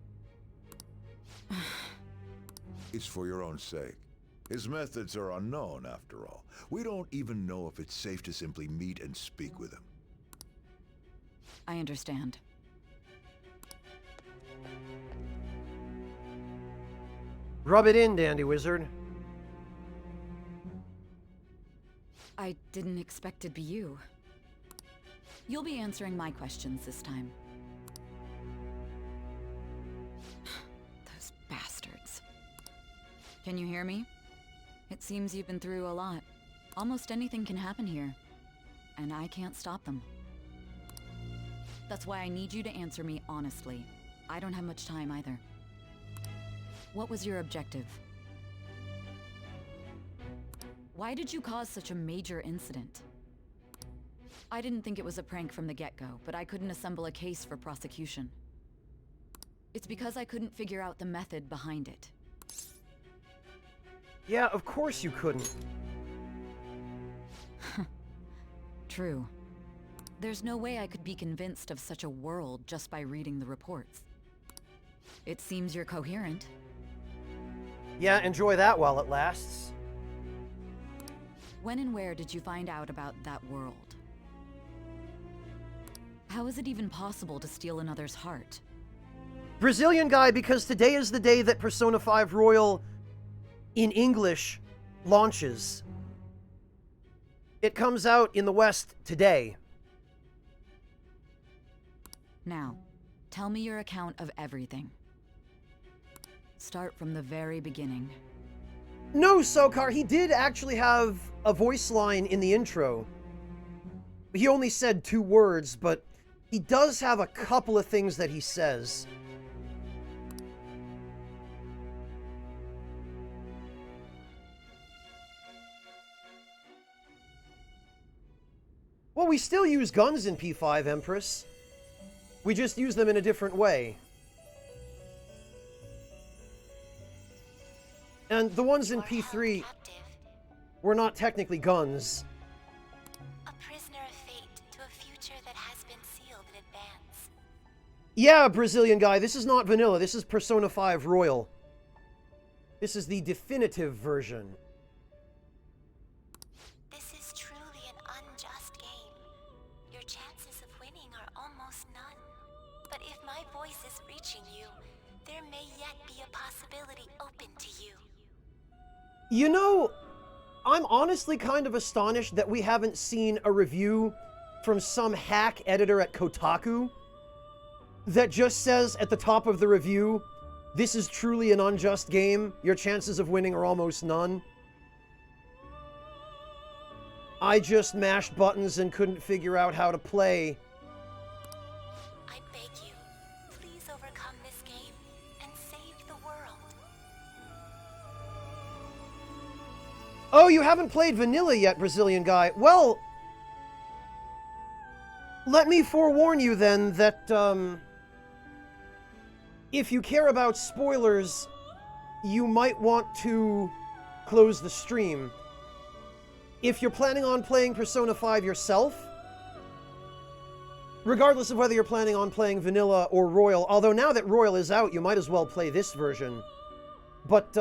It's for your own sake. His methods are unknown, after all. We don't even know if it's safe to simply meet and speak with him. I understand. Rub it in, Dandy Wizard. I didn't expect it'd be you. You'll be answering my questions this time. Those bastards. Can you hear me? It seems you've been through a lot. Almost anything can happen here, and I can't stop them. That's why I need you to answer me honestly. I don't have much time either. What was your objective? Why did you cause such a major incident? I didn't think it was a prank from the get-go, but I couldn't assemble a case for prosecution. It's because I couldn't figure out the method behind it. Yeah, of course you couldn't. True. There's no way I could be convinced of such a world just by reading the reports. It seems you're coherent. Yeah, enjoy that while it lasts. When and where did you find out about that world? How is it even possible to steal another's heart? Brazilian guy, because today is the day that Persona 5 Royal in English launches. It comes out in the West today. Now, tell me your account of everything. Start from the very beginning. No, Sokar, he did actually have a voice line in the intro. He only said 2 words, but he does have a couple of things that he says. Well, we still use guns in P5, Empress. We just use them in a different way. And the ones in P3 were not technically guns. A prisoner of fate to a future that has been sealed in advance. Yeah, Brazilian guy, this is not vanilla. This is Persona 5 Royal. This is the definitive version. This is truly an unjust game. Your chances of winning are almost none. But if my voice is reaching you, there may yet be a possibility open to you. You know, I'm honestly kind of astonished that we haven't seen a review from some hack editor at Kotaku that just says at the top of the review, "This is truly an unjust game. Your chances of winning are almost none." I just mashed buttons and couldn't figure out how to play. I beg you, Oh, you haven't played vanilla yet, Brazilian guy. Well, let me forewarn you then that, if you care about spoilers, you might want to close the stream. If you're planning on playing Persona 5 yourself, regardless of whether you're planning on playing vanilla or Royal, although now that Royal is out, you might as well play this version. But,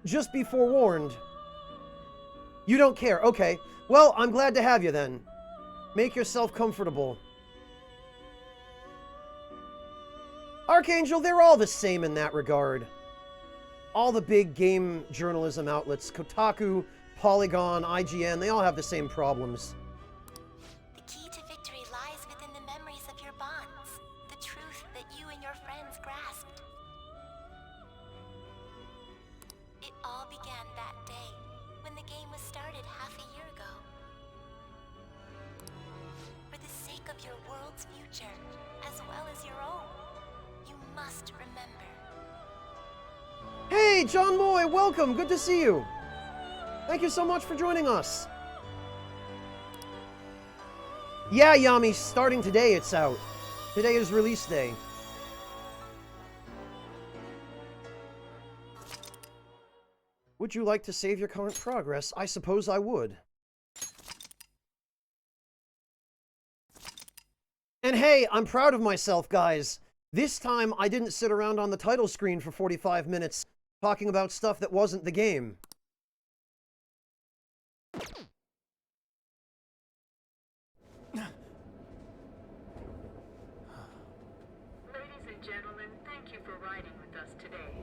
just be forewarned. You don't care. Okay. Well, I'm glad to have you then. Make yourself comfortable. Archangel, they're all the same in that regard. All the big game journalism outlets, Kotaku, Polygon, IGN, they all have the same problems. The key to victory lies within the memories of your bonds, the truth that you and your friends grasped. It all began that day, when the game was started half a year ago. For the sake of your world's future, as well as your own, you must remember. Hey, John Moy, welcome. Good to see you. Thank you so much for joining us. Yeah, Yami, starting today it's out. Today is release day. Would you like to save your current progress? I suppose I would. And hey, I'm proud of myself, guys. This time, I didn't sit around on the title screen for 45 minutes talking about stuff that wasn't the game. Ladies and gentlemen, thank you for riding with us today.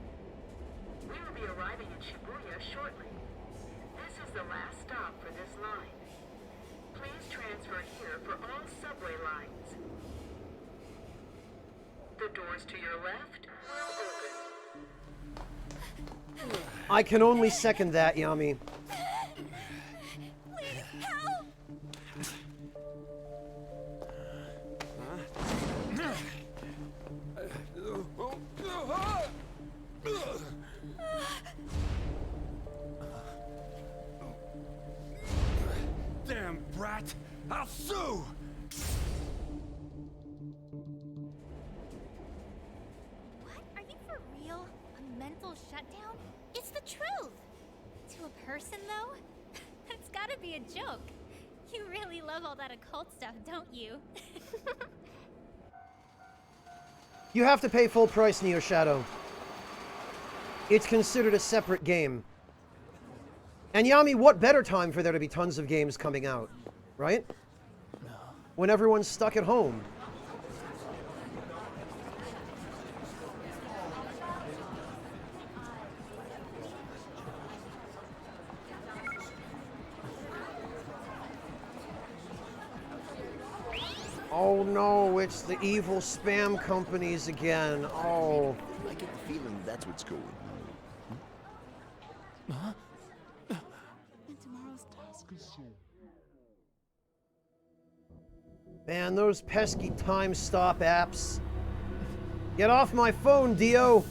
We will be arriving in Shibuya shortly. This is the last stop for this line. Please transfer here for all subway lines. The doors to your left will open. I can only second that, Yami. Damn brat! I'll sue! What? Are you for real? A mental shutdown? It's the truth! To a person, though? That's gotta be a joke. You really love all that occult stuff, don't you? You have to pay full price, Neo Shadow. It's considered a separate game. And Yami, what better time for there to be tons of games coming out, right? When everyone's stuck at home. Oh no, it's the evil spam companies again. Oh. I get the feeling that's what's going on. Huh? Man, those pesky time stop apps. Get off my phone, Dio!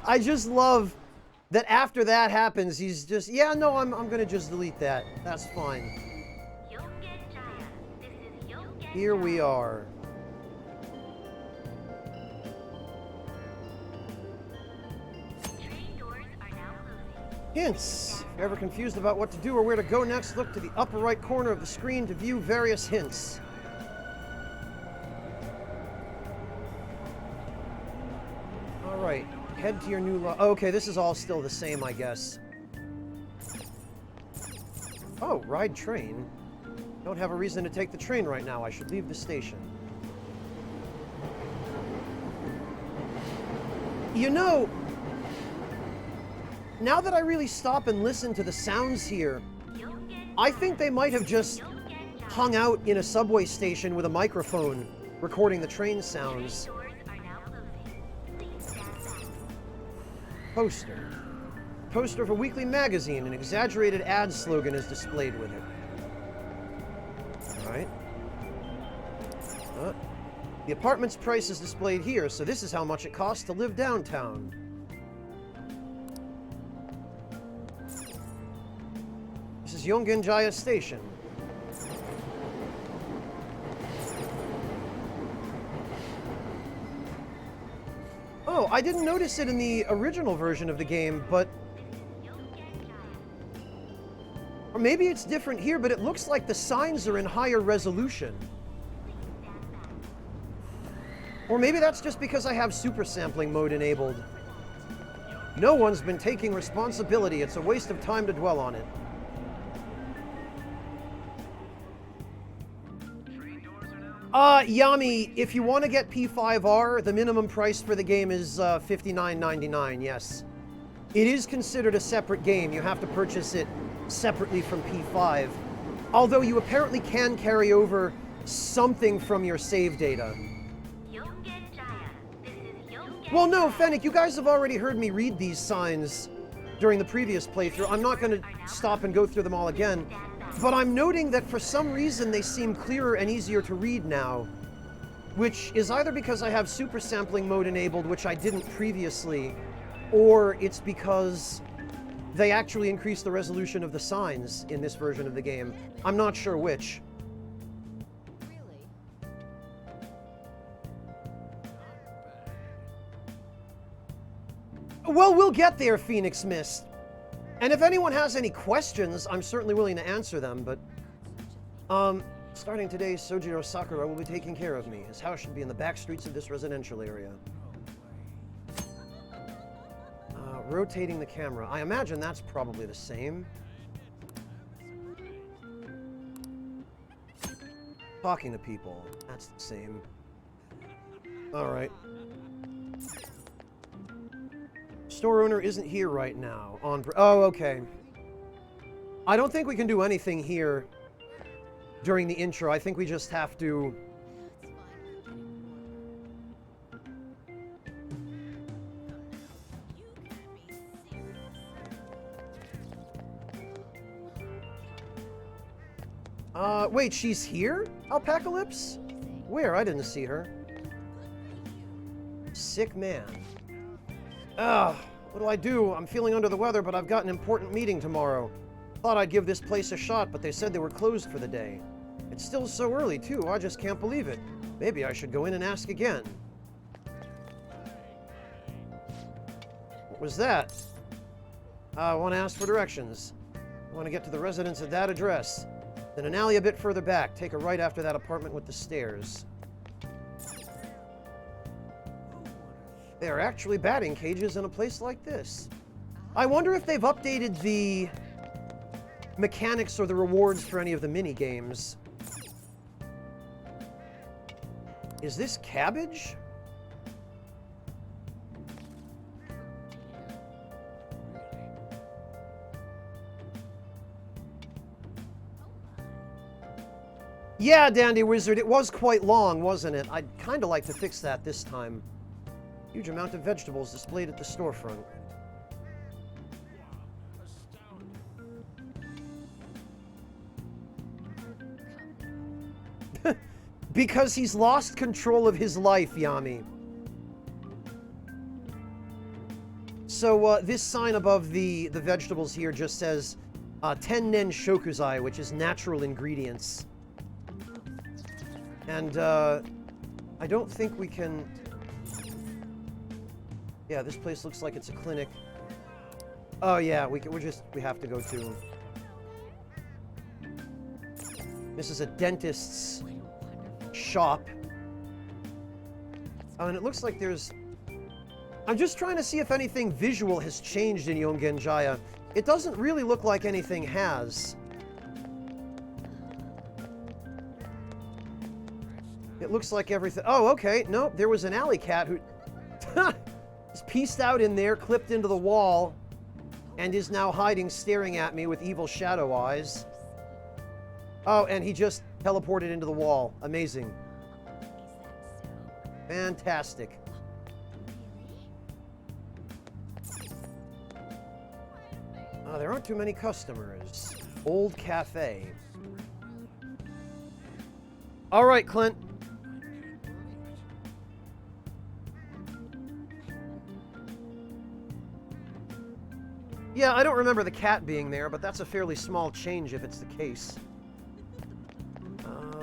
I just love that after that happens, he's just, yeah, no, I'm gonna just delete that. That's fine. Here we are. Hints. If you're ever confused about what to do or where to go next, look to the upper right corner of the screen to view various hints. All right. Head to your new okay, this is all still the same, I guess. Oh, ride train. Don't have a reason to take the train right now. I should leave the station. You know, now that I really stop and listen to the sounds here, I think they might have just hung out in a subway station with a microphone, recording the train sounds. Poster. Poster of a weekly magazine. An exaggerated ad slogan is displayed with it. Alright. The apartment's price is displayed here, so this is how much it costs to live downtown. This is Yongen Jaya Station. Oh, I didn't notice it in the original version of the game, but... Or maybe it's different here, but it looks like the signs are in higher resolution. Or maybe that's just because I have super sampling mode enabled. No one's been taking responsibility. It's a waste of time to dwell on it. Yami, if you want to get P5R, the minimum price for the game is $59.99, yes. It is considered a separate game. You have to purchase it separately from P5. Although you apparently can carry over something from your save data. Well, no, Fennec, you guys have already heard me read these signs during the previous playthrough. I'm not going to stop and go through them all again. But I'm noting that for some reason they seem clearer and easier to read now, which is either because I have super sampling mode enabled, which I didn't previously, or it's because they actually increased the resolution of the signs in this version of the game. I'm not sure which. Well, we'll get there, Phoenix Mist. And if anyone has any questions, I'm certainly willing to answer them, but... starting today, Sojiro Sakura will be taking care of me. His house should be in the back streets of this residential area. Rotating the camera. I imagine that's probably the same. Talking to people. That's the same. Alright. Store owner isn't here right now. Oh, okay. I don't think we can do anything here during the intro. I think we just have to... wait, she's here? Alpacalypse? Where? I didn't see her. Sick man. Ugh, what do I do? I'm feeling under the weather, but I've got an important meeting tomorrow. Thought I'd give this place a shot, but they said they were closed for the day. It's still so early, too. I just can't believe it. Maybe I should go in and ask again. What was that? I want to ask for directions. I want to get to the residence at that address. Then an alley a bit further back. Take a right after that apartment with the stairs. There are actually batting cages in a place like this. I wonder if they've updated the mechanics or the rewards for any of the mini-games. Is this cabbage? Yeah, Dandy Wizard, it was quite long, wasn't it? I'd kind of like to fix that this time. Huge amount of vegetables displayed at the storefront. Because he's lost control of his life, Yami. So, this sign above the vegetables here just says, Tennen Shokuzai, which is natural ingredients. And, I don't think we can... Yeah, this place looks like it's a clinic. Oh yeah, we have to go to... This is a dentist's shop. Oh, and it looks like there's... I'm just trying to see if anything visual has changed in Yongen Jaya. It doesn't really look like anything has. It looks like everything... Oh, okay. Nope, there was an alley cat who... was pieced out in there, clipped into the wall. and is now hiding, staring at me with evil shadow eyes. Oh, and he just teleported into the wall. Amazing. Fantastic. There aren't too many customers. Old cafe. All right, Clint. Yeah, I don't remember the cat being there, but that's a fairly small change if it's the case.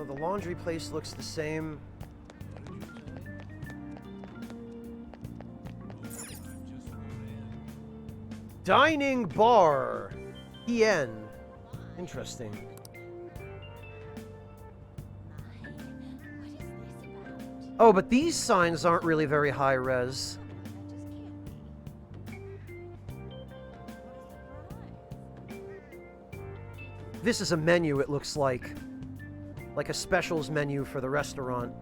The laundry place looks the same. Dining bar. PN. Interesting. Oh, but these signs aren't really very high res. This is a menu, it looks like. Like a specials menu for the restaurant.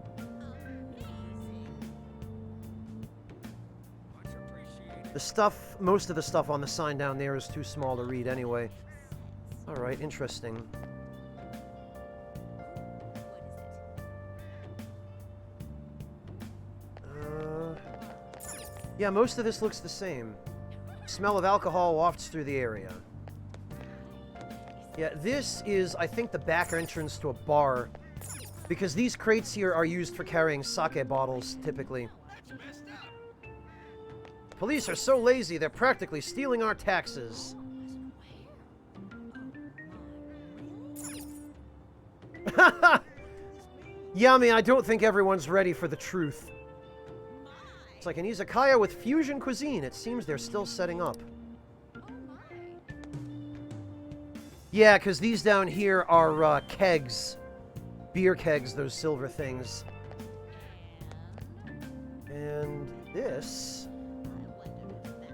The stuff, most of the stuff on the sign down there is too small to read anyway. Alright, interesting. Yeah, most of this looks the same. Smell of alcohol wafts through the area. Yeah, this is, I think, the back entrance to a bar. Because these crates here are used for carrying sake bottles, typically. Police are so lazy, they're practically stealing our taxes. Yummy, I don't think everyone's ready for the truth. It's like an izakaya with fusion cuisine. It seems they're still setting up. Yeah, because these down here are kegs. Beer kegs, those silver things. And this...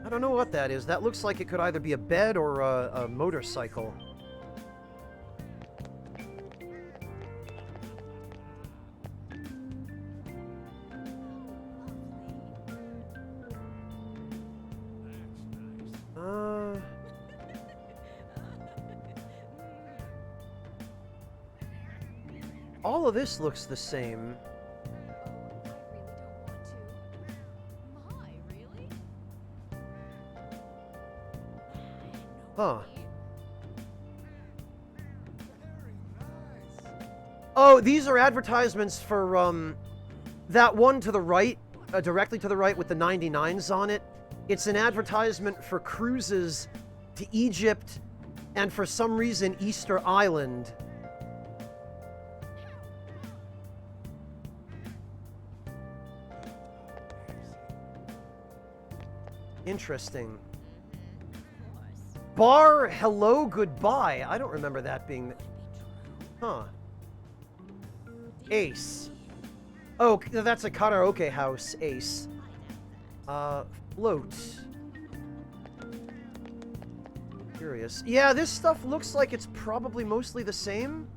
I don't know what that is. That looks like it could either be a bed or a motorcycle. All of this looks the same. Huh. Oh, these are advertisements for, that one to the right, directly to the right with the 99s on it. It's an advertisement for cruises to Egypt and for some reason Easter Island. Interesting. Bar hello goodbye. I don't remember that being... Huh. Ace. Oh, that's a karaoke house, Ace. Float. Curious. Yeah, this stuff looks like it's probably mostly the same.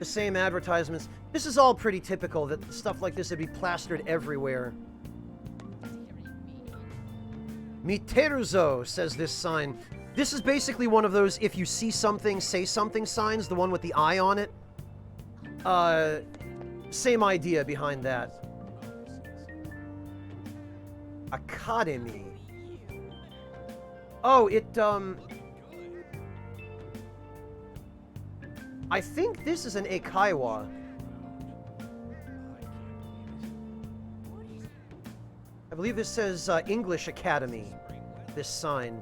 The same advertisements. This is all pretty typical, that stuff like this would be plastered everywhere. Miteruzo, says this sign. This is basically one of those if you see something, say something signs, the one with the eye on it. Same idea behind that. Academy. Oh, it, I think this is an eikaiwa. I believe this says English Academy, this sign.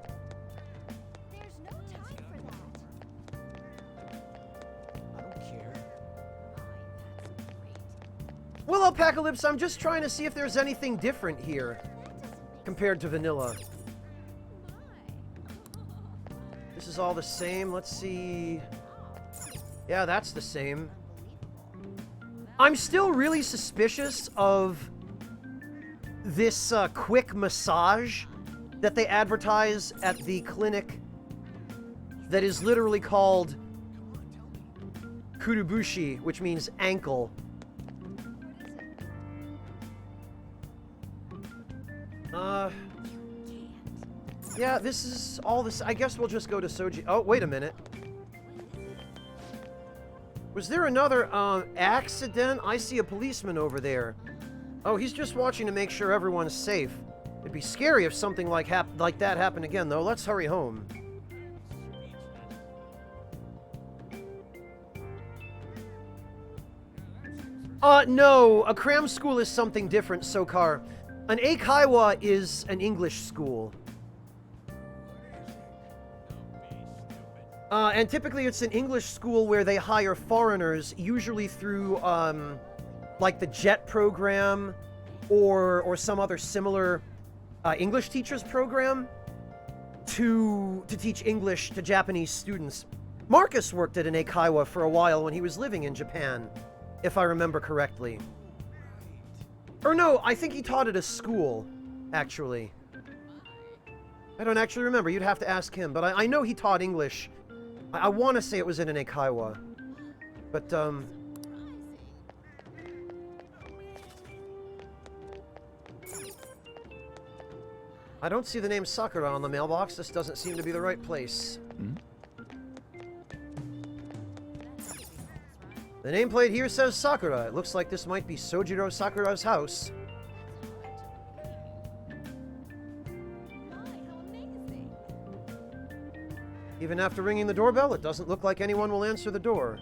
I don't care. Well, Apocalypse, I'm just trying to see if there's anything different here compared to vanilla. This is all the same. Let's see. Yeah, that's the same. I'm still really suspicious of this quick massage that they advertise at the clinic that is literally called Kurubushi, which means ankle. Yeah, this is all this. I guess we'll just go to Soji. Oh, wait a minute. Was there another accident? I see a policeman over there. Oh, he's just watching to make sure everyone's safe. It'd be scary if something like that happened again, though. Let's hurry home. No, a cram school is something different, Sokar. An Eikaiwa is an English school. And typically it's an English school where they hire foreigners, usually through, like the JET program or some other similar English teachers program to teach English to Japanese students. Marcus worked at an Eikaiwa for a while when he was living in Japan, if I remember correctly. Or no, I think he taught at a school, actually. I don't actually remember. You'd have to ask him, but I know he taught English. I want to say it was in an Eikaiwa. But, I don't see the name Sakura on the mailbox. This doesn't seem to be the right place. The nameplate here says Sakura. It looks like this might be Sojiro Sakura's house. Even after ringing the doorbell, it doesn't look like anyone will answer the door.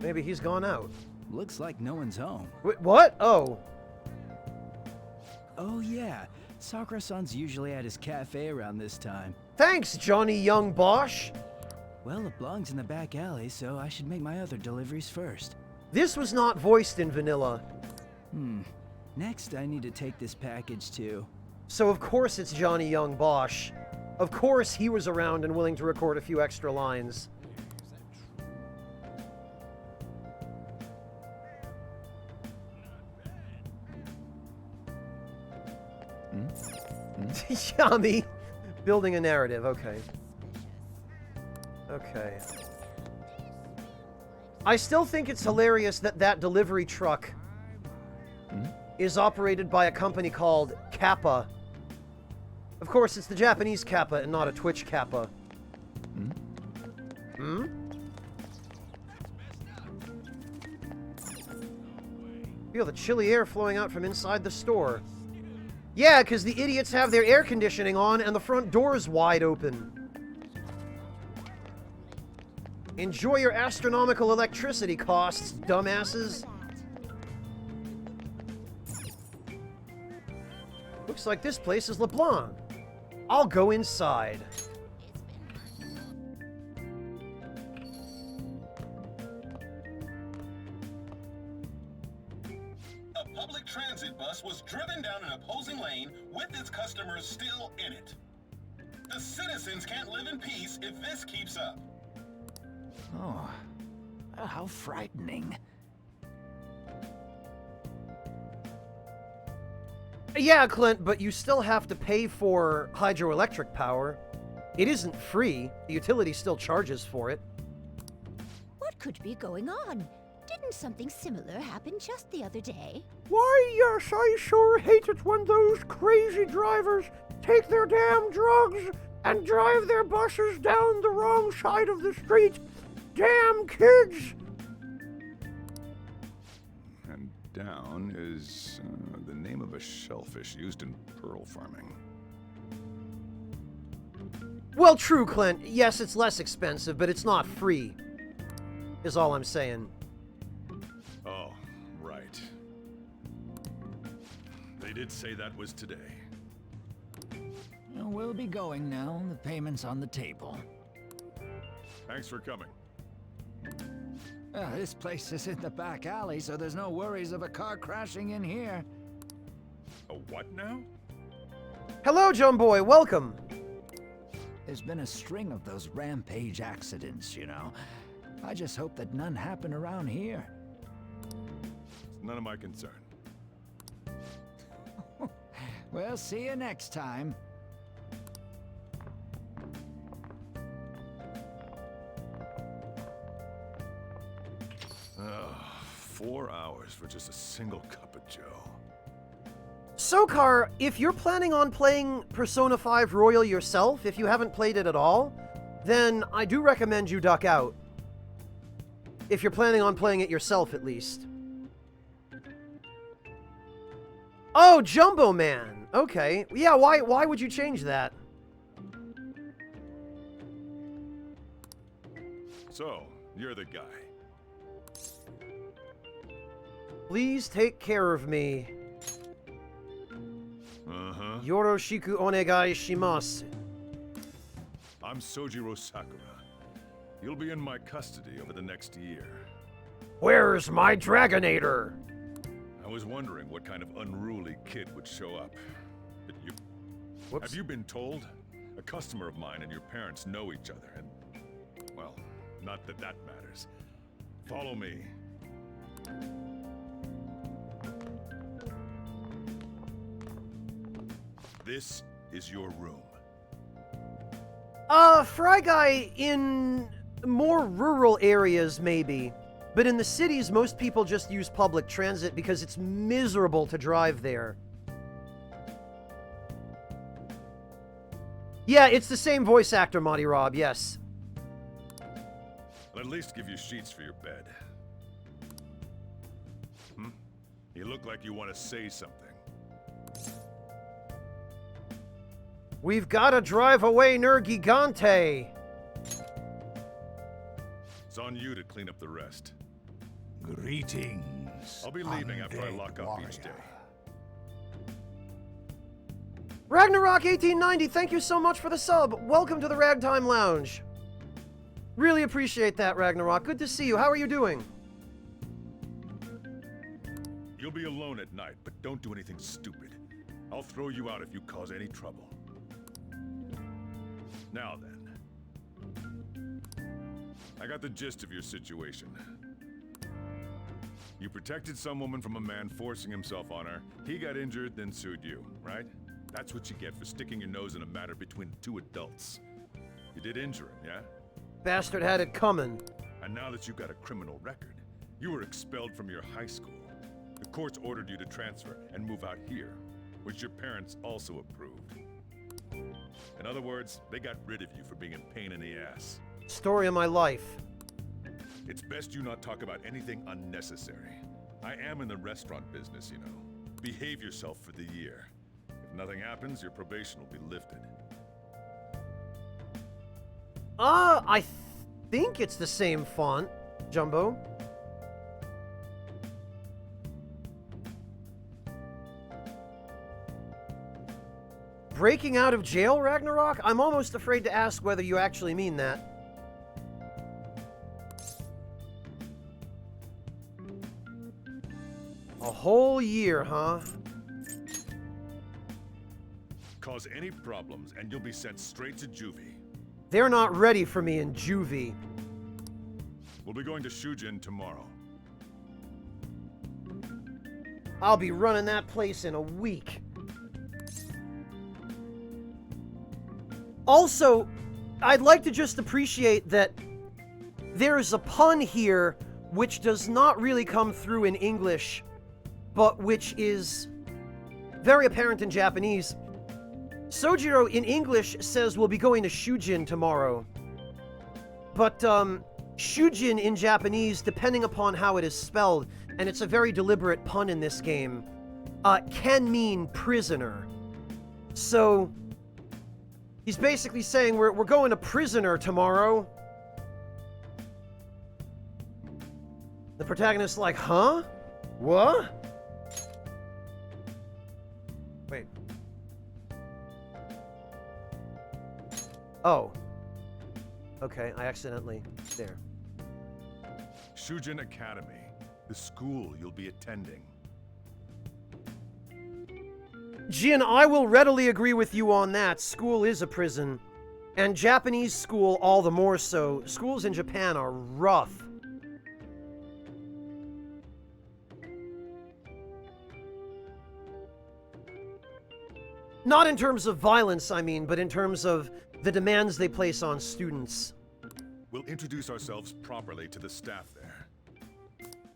Maybe he's gone out. Looks like no one's home. Wait, what? Oh. Oh yeah, Sakura-san's usually at his cafe around this time. Thanks, Johnny Young Bosch. Well, it belongs in the back alley, so I should make my other deliveries first. This was not voiced in vanilla. Next, I need to take this package to... So of course it's Johnny Young Bosch. Of course he was around and willing to record a few extra lines. Yummy. Building a narrative, okay. Okay. I still think it's hilarious that that delivery truck is operated by a company called Kappa. Of course, it's the Japanese Kappa and not a Twitch Kappa. Feel the chilly air flowing out from inside the store. Yeah, because the idiots have their air conditioning on and the front door's wide open. Enjoy your astronomical electricity costs, dumbasses. Looks like this place is LeBlanc. I'll go inside. A public transit bus was driven down an opposing lane with its customers still in it. The citizens can't live in peace if this keeps up. Oh, how frightening. Yeah, Clint, but you still have to pay for hydroelectric power. It isn't free. The utility still charges for it. What could be going on? Didn't something similar happen just the other day? Why, yes, I sure hate it when those crazy drivers take their damn drugs and drive their buses down the wrong side of the street. Damn kids! And down is the name of a shellfish used in pearl farming. Well, true, Clint. Yes, it's less expensive, but it's not free. Is all I'm saying. Oh, right. They did say that was today. We'll be going now. The payment's on the table. Thanks for coming. This place is in the back alley, so there's no worries of a car crashing in here. A what now? Hello, Jumboy. Welcome. There's been a string of those rampage accidents, you know. I just hope that none happen around here. It's none of my concern. We'll see you next time. 4 hours for just a single cup of joe. Sokar, if you're planning on playing Persona 5 Royal yourself, if you haven't played it at all, then I do recommend you duck out. If you're planning on playing it yourself, at least. Oh, Jumbo Man. Okay. Yeah, why would you change that? So, you're the guy. Please take care of me. Uh-huh. Yoroshiku onegai shimasu. I'm Sojiro Sakura. You'll be in my custody over the next year. Where's my Dragonator? I was wondering what kind of unruly kid would show up. But you... Whoops. Have you been told? A customer of mine and your parents know each other, and... Well, not that that matters. Follow me. This is your room. Fry Guy, in more rural areas, maybe. But in the cities, most people just use public transit because it's miserable to drive there. Yeah, it's the same voice actor, Monty Rob, yes. I'll at least give you sheets for your bed. You look like you want to say something. We've got to drive away Nergigante. It's on you to clean up the rest. Greetings. I'll be leaving after I lock up each day. Ragnarok 1890, thank you so much for the sub. Welcome to the Ragtime Lounge. Really appreciate that, Ragnarok. Good to see you. How are you doing? You'll be alone at night, but don't do anything stupid. I'll throw you out if you cause any trouble. Now then. I got the gist of your situation. You protected some woman from a man forcing himself on her. He got injured, then sued you, right? That's what you get for sticking your nose in a matter between two adults. You did injure him, yeah? Bastard had it coming. And now that you've got a criminal record, you were expelled from your high school. The courts ordered you to transfer and move out here, which your parents also approved. In other words, they got rid of you for being a pain in the ass. Story of my life. It's best you not talk about anything unnecessary. I am in the restaurant business, you know. Behave yourself for the year. If nothing happens, your probation will be lifted. I think it's the same font, Jumbo. Breaking out of jail, Ragnarok? I'm almost afraid to ask whether you actually mean that. A whole year, huh? Cause any problems and you'll be sent straight to juvie. They're not ready for me in juvie. We'll be going to Shujin tomorrow. I'll be running that place in a week. Also, I'd like to just appreciate that there is a pun here which does not really come through in English, but which is very apparent in Japanese. Sojiro in English says we'll be going to Shujin tomorrow. But Shujin in Japanese, depending upon how it is spelled, and it's a very deliberate pun in this game, can mean prisoner. So he's basically saying we're going to prisoner tomorrow. The protagonist's like, huh? What? Wait. Oh. Okay, I accidentally... There. Shujin Academy, the school you'll be attending. Jin, I will readily agree with you on that. School is a prison. And Japanese school all the more so. Schools in Japan are rough. Not in terms of violence, I mean, but in terms of the demands they place on students. We'll introduce ourselves properly to the staff there.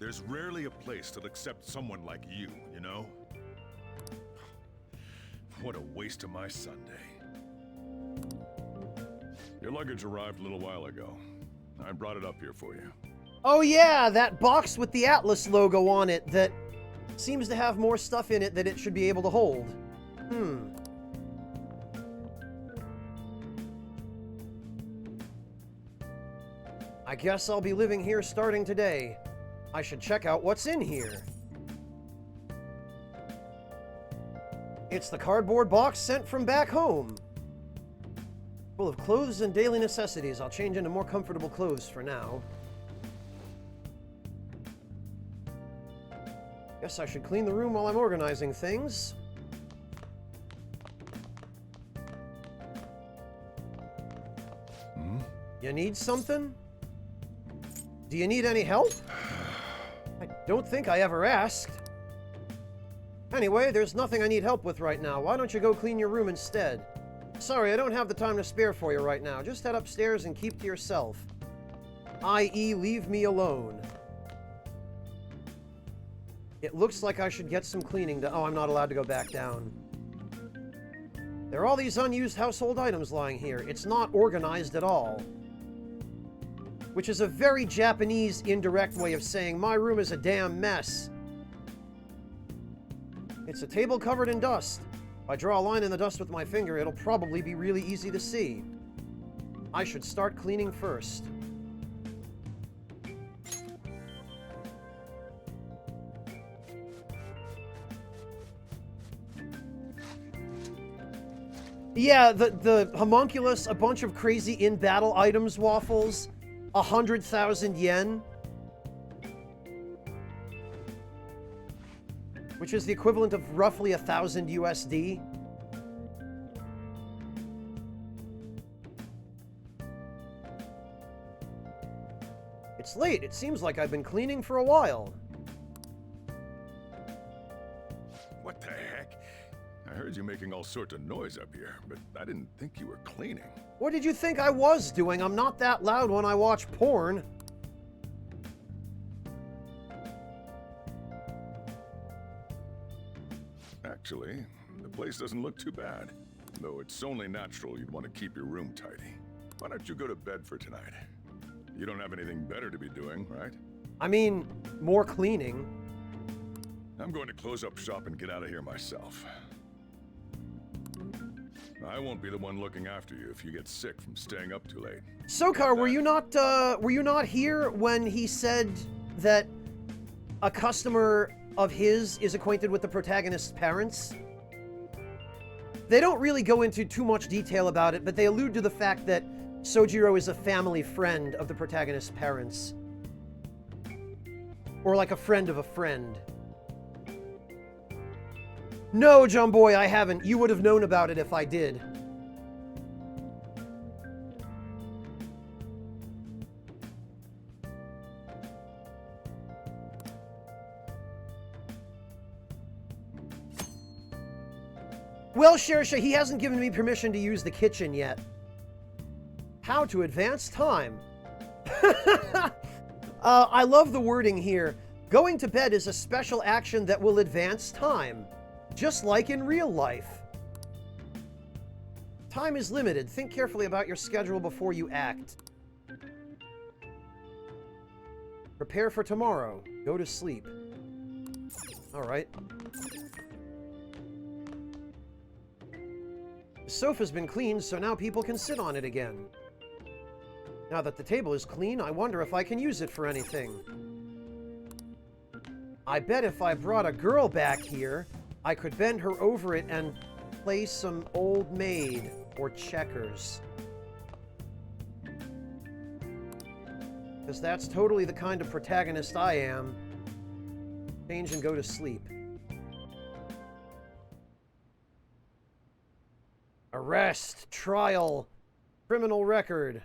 There's rarely a place that'll accept someone like you, you know? What a waste of my Sunday. Your luggage arrived a little while ago. I brought it up here for you. Oh yeah, that box with the Atlas logo on it that seems to have more stuff in it that it should be able to hold. I guess I'll be living here starting today. I should check out what's in here. It's the cardboard box sent from back home. Full of clothes and daily necessities. I'll change into more comfortable clothes for now. Guess I should clean the room while I'm organizing things. You need something? Do you need any help? I don't think I ever asked. Anyway, there's nothing I need help with right now. Why don't you go clean your room instead? Sorry, I don't have the time to spare for you right now. Just head upstairs and keep to yourself. I.e., leave me alone. It looks like I should get some cleaning done. Oh, I'm not allowed to go back down. There are all these unused household items lying here. It's not organized at all. Which is a very Japanese indirect way of saying my room is a damn mess. It's a table covered in dust. If I draw a line in the dust with my finger, it'll probably be really easy to see. I should start cleaning first. Yeah, the homunculus, a bunch of crazy in-battle items waffles, 100,000 yen. Which is the equivalent of roughly 1,000 USD. It's late. It seems like I've been cleaning for a while. What the heck? I heard you making all sorts of noise up here, but I didn't think you were cleaning. What did you think I was doing? I'm not that loud when I watch porn. Actually, the place doesn't look too bad. Though it's only natural you'd want to keep your room tidy. Why don't you go to bed for tonight? You don't have anything better to be doing, right? I mean, more cleaning. I'm going to close up shop and get out of here myself. I won't be the one looking after you if you get sick from staying up too late. Sokar, were you not here when he said that a customer of his is acquainted with the protagonist's parents? They don't really go into too much detail about it, but they allude to the fact that Sojiro is a family friend of the protagonist's parents. Or like a friend of a friend. No, Jumboy, I haven't. You would have known about it if I did. Well, Shersha, he hasn't given me permission to use the kitchen yet. How to advance time. I love the wording here. Going to bed is a special action that will advance time. Just like in real life. Time is limited. Think carefully about your schedule before you act. Prepare for tomorrow. Go to sleep. Alright. The sofa's been cleaned, so now people can sit on it again. Now that the table is clean, I wonder if I can use it for anything. I bet if I brought a girl back here, I could bend her over it and play some Old Maid or checkers. Because that's totally the kind of protagonist I am. Change and go to sleep. Arrest, trial, criminal record.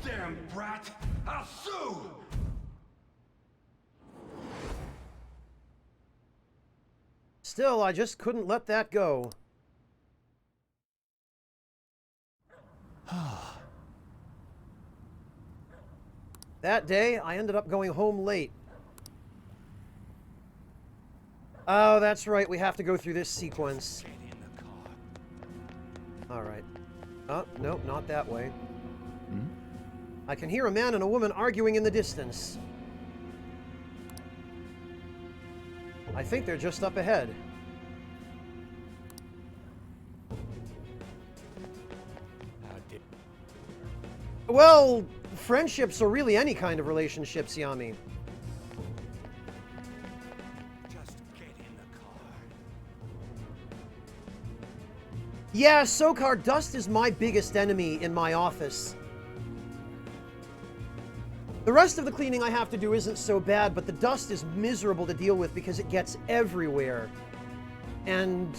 Damn brat! I'll sue! Still, I just couldn't let that go. That day, I ended up going home late. Oh, that's right. We have to go through this sequence. Alright. Oh, nope, not that way. I can hear a man and a woman arguing in the distance. I think they're just up ahead. Well, friendships are really any kind of relationships, Yami. Just get in the car. Yeah, Sokar, dust is my biggest enemy in my office. The rest of the cleaning I have to do isn't so bad, but the dust is miserable to deal with because it gets everywhere. And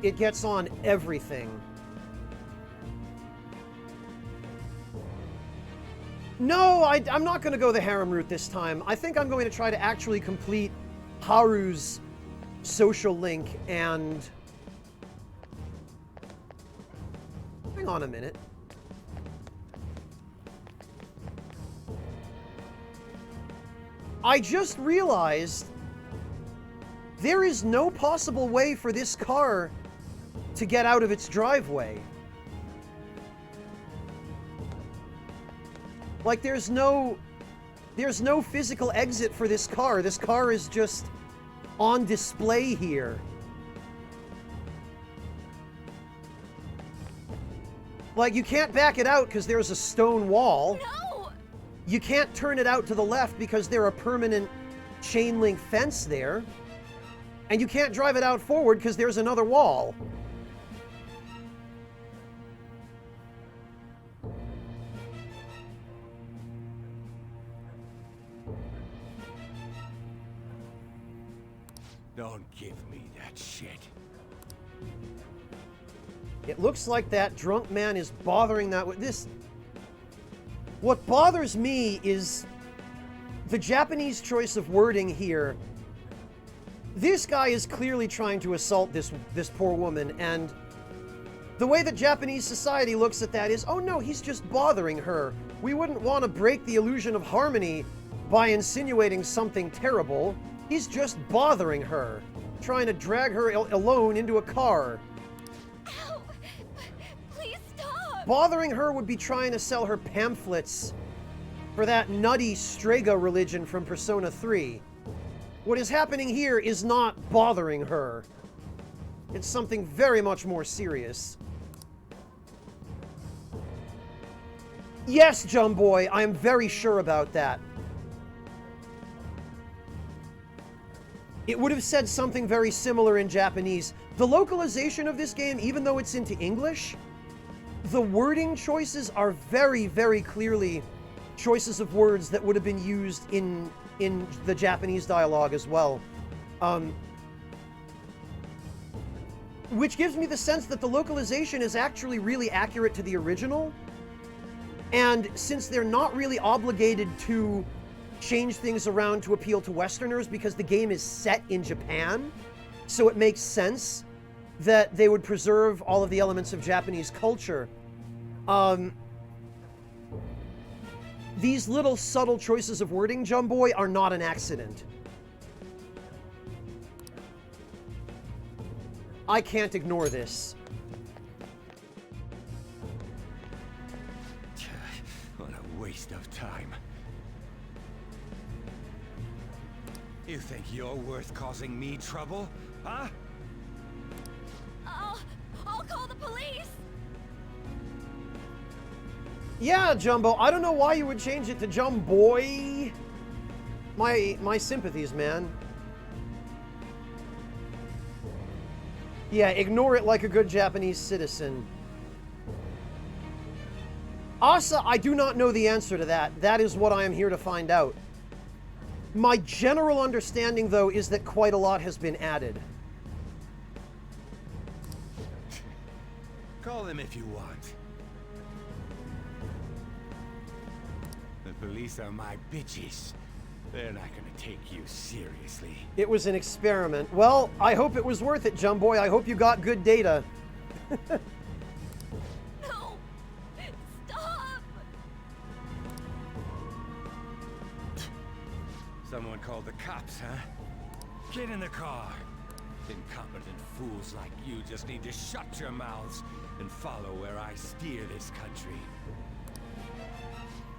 it gets on everything. No, I'm not going to go the harem route this time. I think I'm going to try to actually complete Haru's social link and... Hang on a minute. I just realized there is no possible way for this car to get out of its driveway. Like, there's no physical exit for this car. This car is just on display here. Like, you can't back it out because there's a stone wall. No! You can't turn it out to the left because there's a permanent chain link fence there. And you can't drive it out forward because there's another wall. Don't give me that shit. It looks like that drunk man is bothering that with this. What bothers me is the Japanese choice of wording here. This guy is clearly trying to assault this poor woman, and the way that Japanese society looks at that is, oh no, he's just bothering her. We wouldn't want to break the illusion of harmony by insinuating something terrible. He's just bothering her, trying to drag her alone into a car. Ow! Please stop! Bothering her would be trying to sell her pamphlets for that nutty Strega religion from Persona 3. What is happening here is not bothering her. It's something very much more serious. Yes, Jumboy, I am very sure about that. It would have said something very similar in Japanese. The localization of this game, even though it's into English, the wording choices are very, very clearly choices of words that would have been used in the Japanese dialogue as well. Which gives me the sense that the localization is actually really accurate to the original. And since they're not really obligated to change things around to appeal to Westerners because the game is set in Japan, so it makes sense that they would preserve all of the elements of Japanese culture. These little subtle choices of wording, Jumboy, are not an accident. I can't ignore this. What a waste of time. You think you're worth causing me trouble, huh? I'll call the police! Yeah, Jumbo, I don't know why you would change it to Jumboy. My sympathies, man. Yeah, ignore it like a good Japanese citizen. Asa, I do not know the answer to that. That is what I am here to find out. My general understanding, though, is that quite a lot has been added. Call them if you want. The police are my bitches. They're not gonna take you seriously. It was an experiment. Well, I hope it was worth it, Jumboy. I hope you got good data. No! Stop! Someone called the cops, huh? Get in the car. Incompetent fools like you just need to shut your mouths and follow where I steer this country.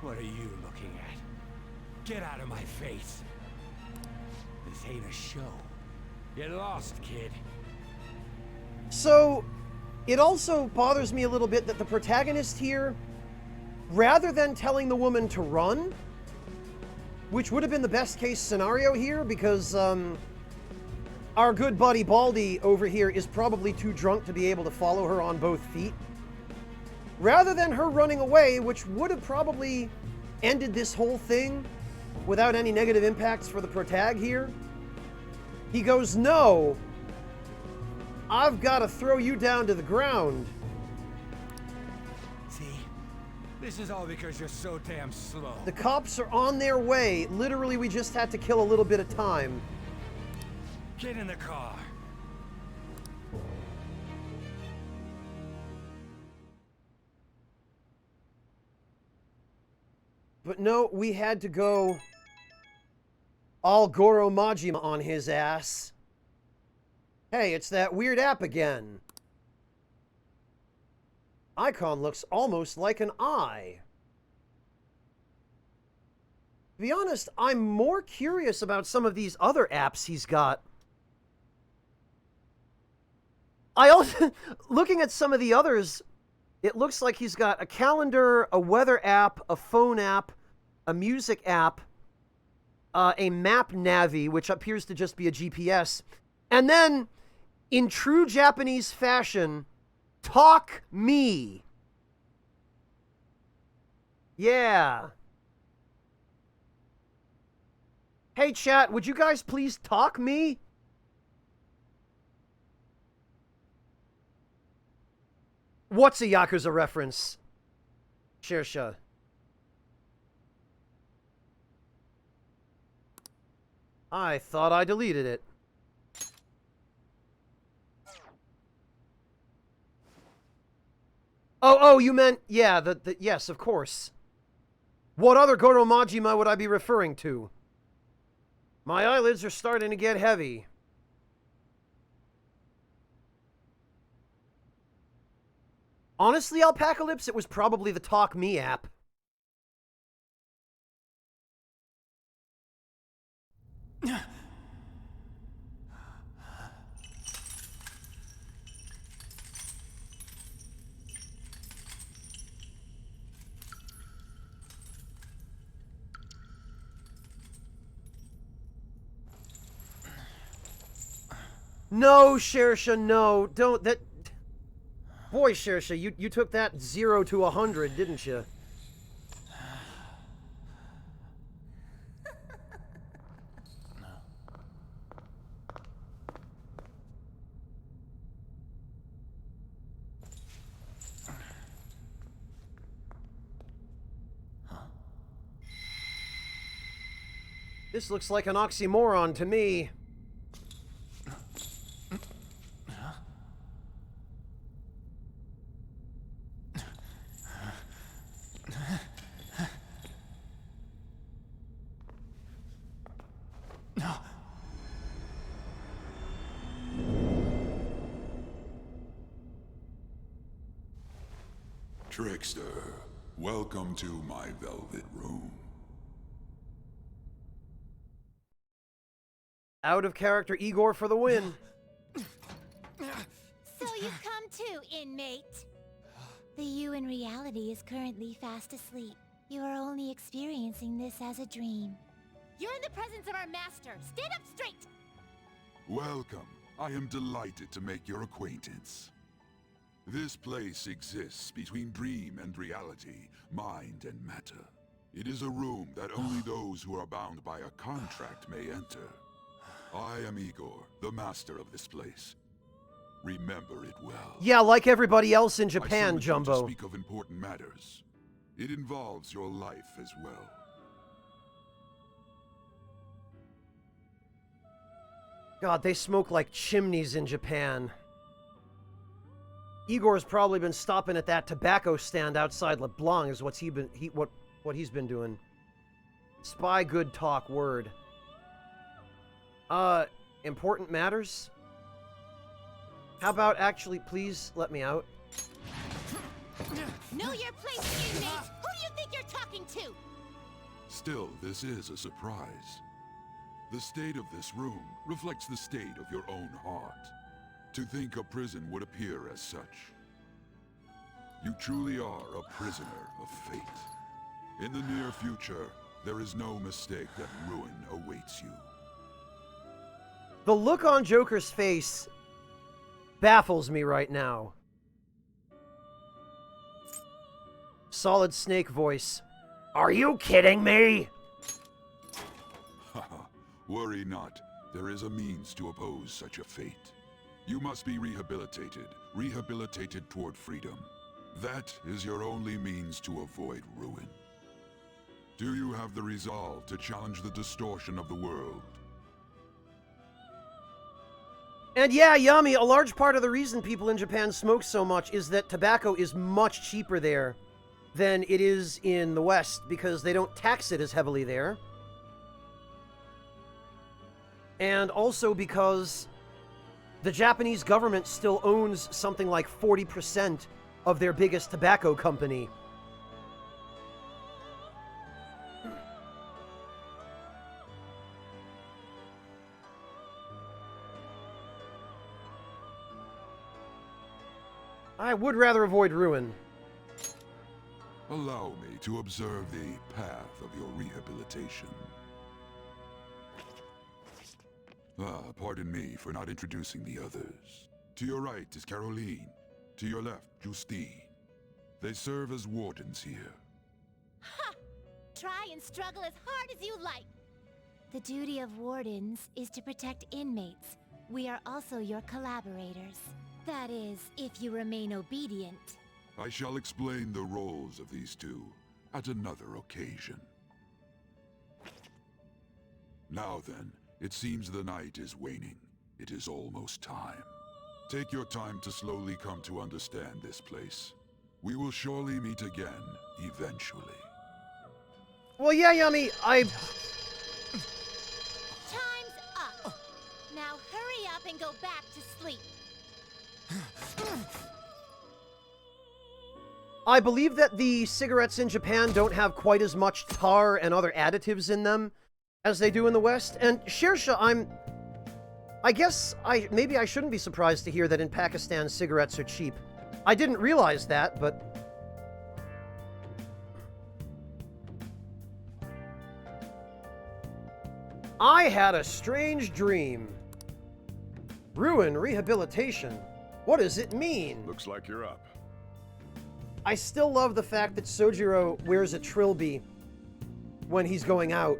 What are you looking at? Get out of my face. This ain't a show. Get lost, kid. So, it also bothers me a little bit that the protagonist here, rather than telling the woman to run, which would have been the best case scenario here, because our good buddy Baldy over here is probably too drunk to be able to follow her on both feet. Rather than her running away, which would have probably ended this whole thing without any negative impacts for the protag here, he goes, no, I've got to throw you down to the ground. See? This is all because you're so damn slow. The cops are on their way. Literally, we just had to kill a little bit of time. Get in the car. But no, we had to go all Goro Majima on his ass. Hey, it's that weird app again. Icon looks almost like an eye. To be honest, I'm more curious about some of these other apps he's got. I also, looking at some of the others, it looks like he's got a calendar, a weather app, a phone app, a music app, a map navi, which appears to just be a GPS, and then, in true Japanese fashion, Talk Me. Yeah. Hey chat, would you guys please talk me? What's a Yakuza reference? Shersha. I thought I deleted it. Oh, you meant, yeah, yes, of course. What other Goro Majima would I be referring to? My eyelids are starting to get heavy. Honestly, Alpacalypse, it was probably the Talk Me app. No, Shersha, no. Don't, that... Boy, Shersha, you took that 0 to 100, didn't you? This looks like an oxymoron to me. Trickster, welcome to my velvet room. Out of character Igor for the win. So you've come too, inmate. The you in reality is currently fast asleep. You are only experiencing this as a dream. You're in the presence of our master. Stand up straight! Welcome. I am delighted to make your acquaintance. This place exists between dream and reality, mind and matter. It is a room that only those who are bound by a contract may enter. I am Igor, the master of this place. Remember it well. Yeah, like everybody else in Japan, I Jumbo. to speak of important matters. It involves your life as well. God, they smoke like chimneys in Japan. Igor's probably been stopping at that tobacco stand outside LeBlanc is what he's been doing. Spy good talk word. Important matters? How about actually please let me out? Know your place, inmate! Who do you think you're talking to? Still, this is a surprise. The state of this room reflects the state of your own heart. To think a prison would appear as such. You truly are a prisoner of fate. In the near future, there is no mistake that ruin awaits you. The look on Joker's face baffles me right now. Solid Snake voice. Are you kidding me? Haha, worry not. There is a means to oppose such a fate. You must be rehabilitated toward freedom. That is your only means to avoid ruin. Do you have the resolve to challenge the distortion of the world? And yeah, Yami, a large part of the reason people in Japan smoke so much is that tobacco is much cheaper there than it is in the West because they don't tax it as heavily there. And also because the Japanese government still owns something like 40% of their biggest tobacco company. I would rather avoid ruin. Allow me to observe the path of your rehabilitation. Pardon me for not introducing the others. To your right is Caroline. To your left, Justine. They serve as wardens here. Ha! Try and struggle as hard as you like. The duty of wardens is to protect inmates. We are also your collaborators. That is, if you remain obedient. I shall explain the roles of these two at another occasion. Now then, it seems the night is waning. It is almost time. Take your time to slowly come to understand this place. We will surely meet again, eventually. Well, yeah, Yami, Time's up. Now hurry up and go back to sleep. I believe that the cigarettes in Japan don't have quite as much tar and other additives in them as they do in the West. And Shersha, I guess maybe I shouldn't be surprised to hear that in Pakistan cigarettes are cheap. I didn't realize that, but I had a strange dream. Ruin rehabilitation. What does it mean? Looks like you're up. I still love the fact that Sojiro wears a trilby when he's going out.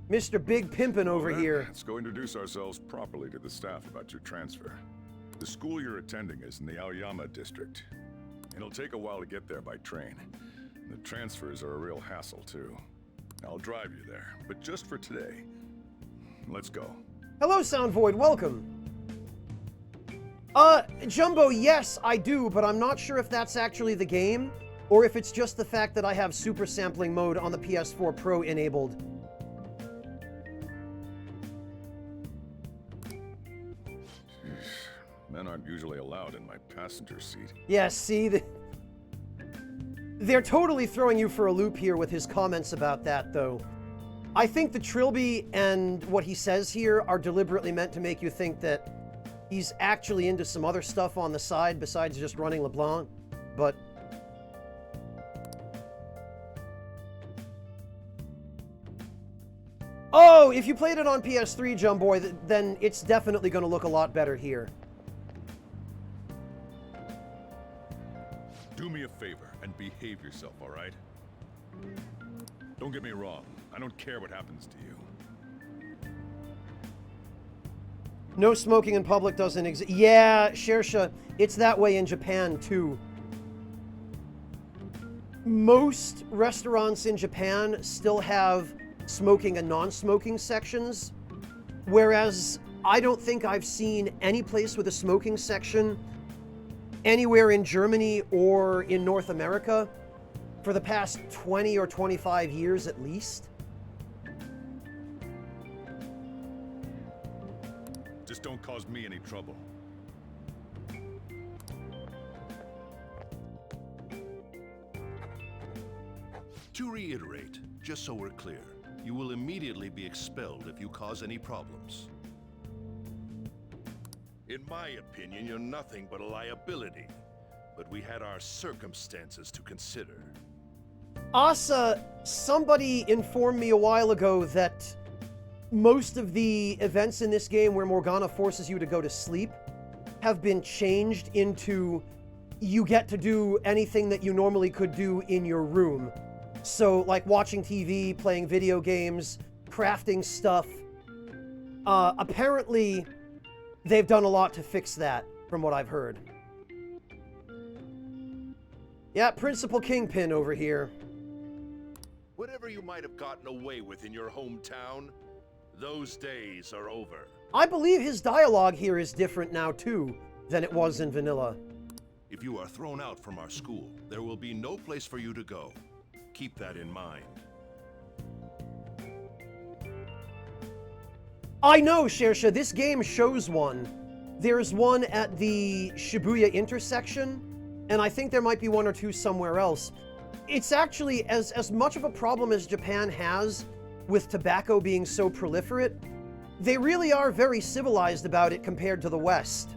Mr. Big Pimpin' over here. Let's go introduce ourselves properly to the staff about your transfer. The school you're attending is in the Aoyama district. It'll take a while to get there by train. The transfers are a real hassle, too. I'll drive you there, but just for today. Let's go. Hello, Sound Void. Welcome. Jumbo, yes, I do, but I'm not sure if that's actually the game, or if it's just the fact that I have super sampling mode on the PS4 Pro enabled. Men aren't usually allowed in my passenger seat. Yeah, see, they're totally throwing you for a loop here with his comments about that, though. I think the trilby and what he says here are deliberately meant to make you think that he's actually into some other stuff on the side besides just running LeBlanc, but... Oh, if you played it on PS3, Jumboy, then it's definitely going to look a lot better here. Do me a favor and behave yourself, all right? Don't get me wrong. I don't care what happens to you. No smoking in public doesn't exist. Yeah, Shersha, it's that way in Japan, too. Most restaurants in Japan still have smoking and non-smoking sections, whereas I don't think I've seen any place with a smoking section anywhere in Germany or in North America for the past 20 or 25 years at least. Just don't cause me any trouble. To reiterate, just so we're clear, you will immediately be expelled if you cause any problems. In my opinion, you're nothing but a liability. But we had our circumstances to consider. Asa, somebody informed me a while ago that most of the events in this game where Morgana forces you to go to sleep have been changed into you get to do anything that you normally could do in your room. So, like watching TV, playing video games, crafting stuff. Apparently, they've done a lot to fix that, from what I've heard. Yeah, Principal Kingpin over here. Whatever you might have gotten away with in your hometown, those days are over. I believe his dialogue here is different now, too, than it was in vanilla. If you are thrown out from our school, there will be no place for you to go. Keep that in mind. I know, Shersha, this game shows one. There's one at the Shibuya intersection, and I think there might be one or two somewhere else. It's actually, as much of a problem as Japan has with tobacco being so proliferate, they really are very civilized about it compared to the West.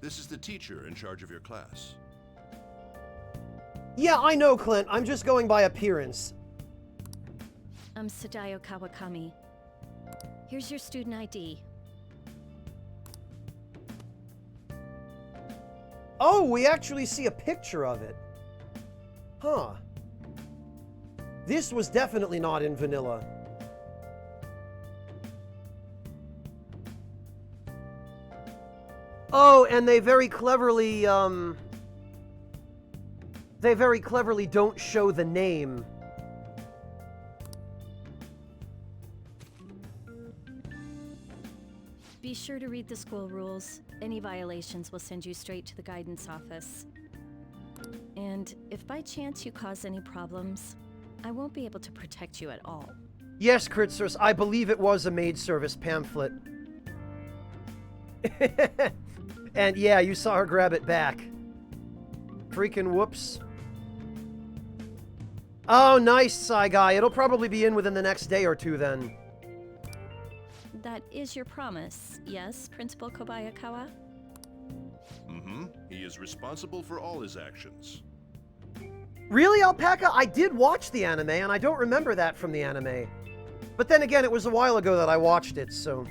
This is the teacher in charge of your class. Yeah, I know, Clint. I'm just going by appearance. I'm Sadayo Kawakami. Here's your student ID. Oh, we actually see a picture of it. Huh. This was definitely not in vanilla. Oh, and they very cleverly don't show the name. Be sure to read the school rules. Any violations will send you straight to the guidance office. And if by chance you cause any problems, I won't be able to protect you at all. Yes, Kritzers, I believe it was a maid service pamphlet. And yeah, you saw her grab it back. Freaking whoops. Oh, nice, Psy Guy. It'll probably be in within the next day or two then. That is your promise, yes, Principal Kobayakawa? Mm-hmm. He is responsible for all his actions. Really, Alpaca? I did watch the anime, and I don't remember that from the anime. But then again, it was a while ago that I watched it, so...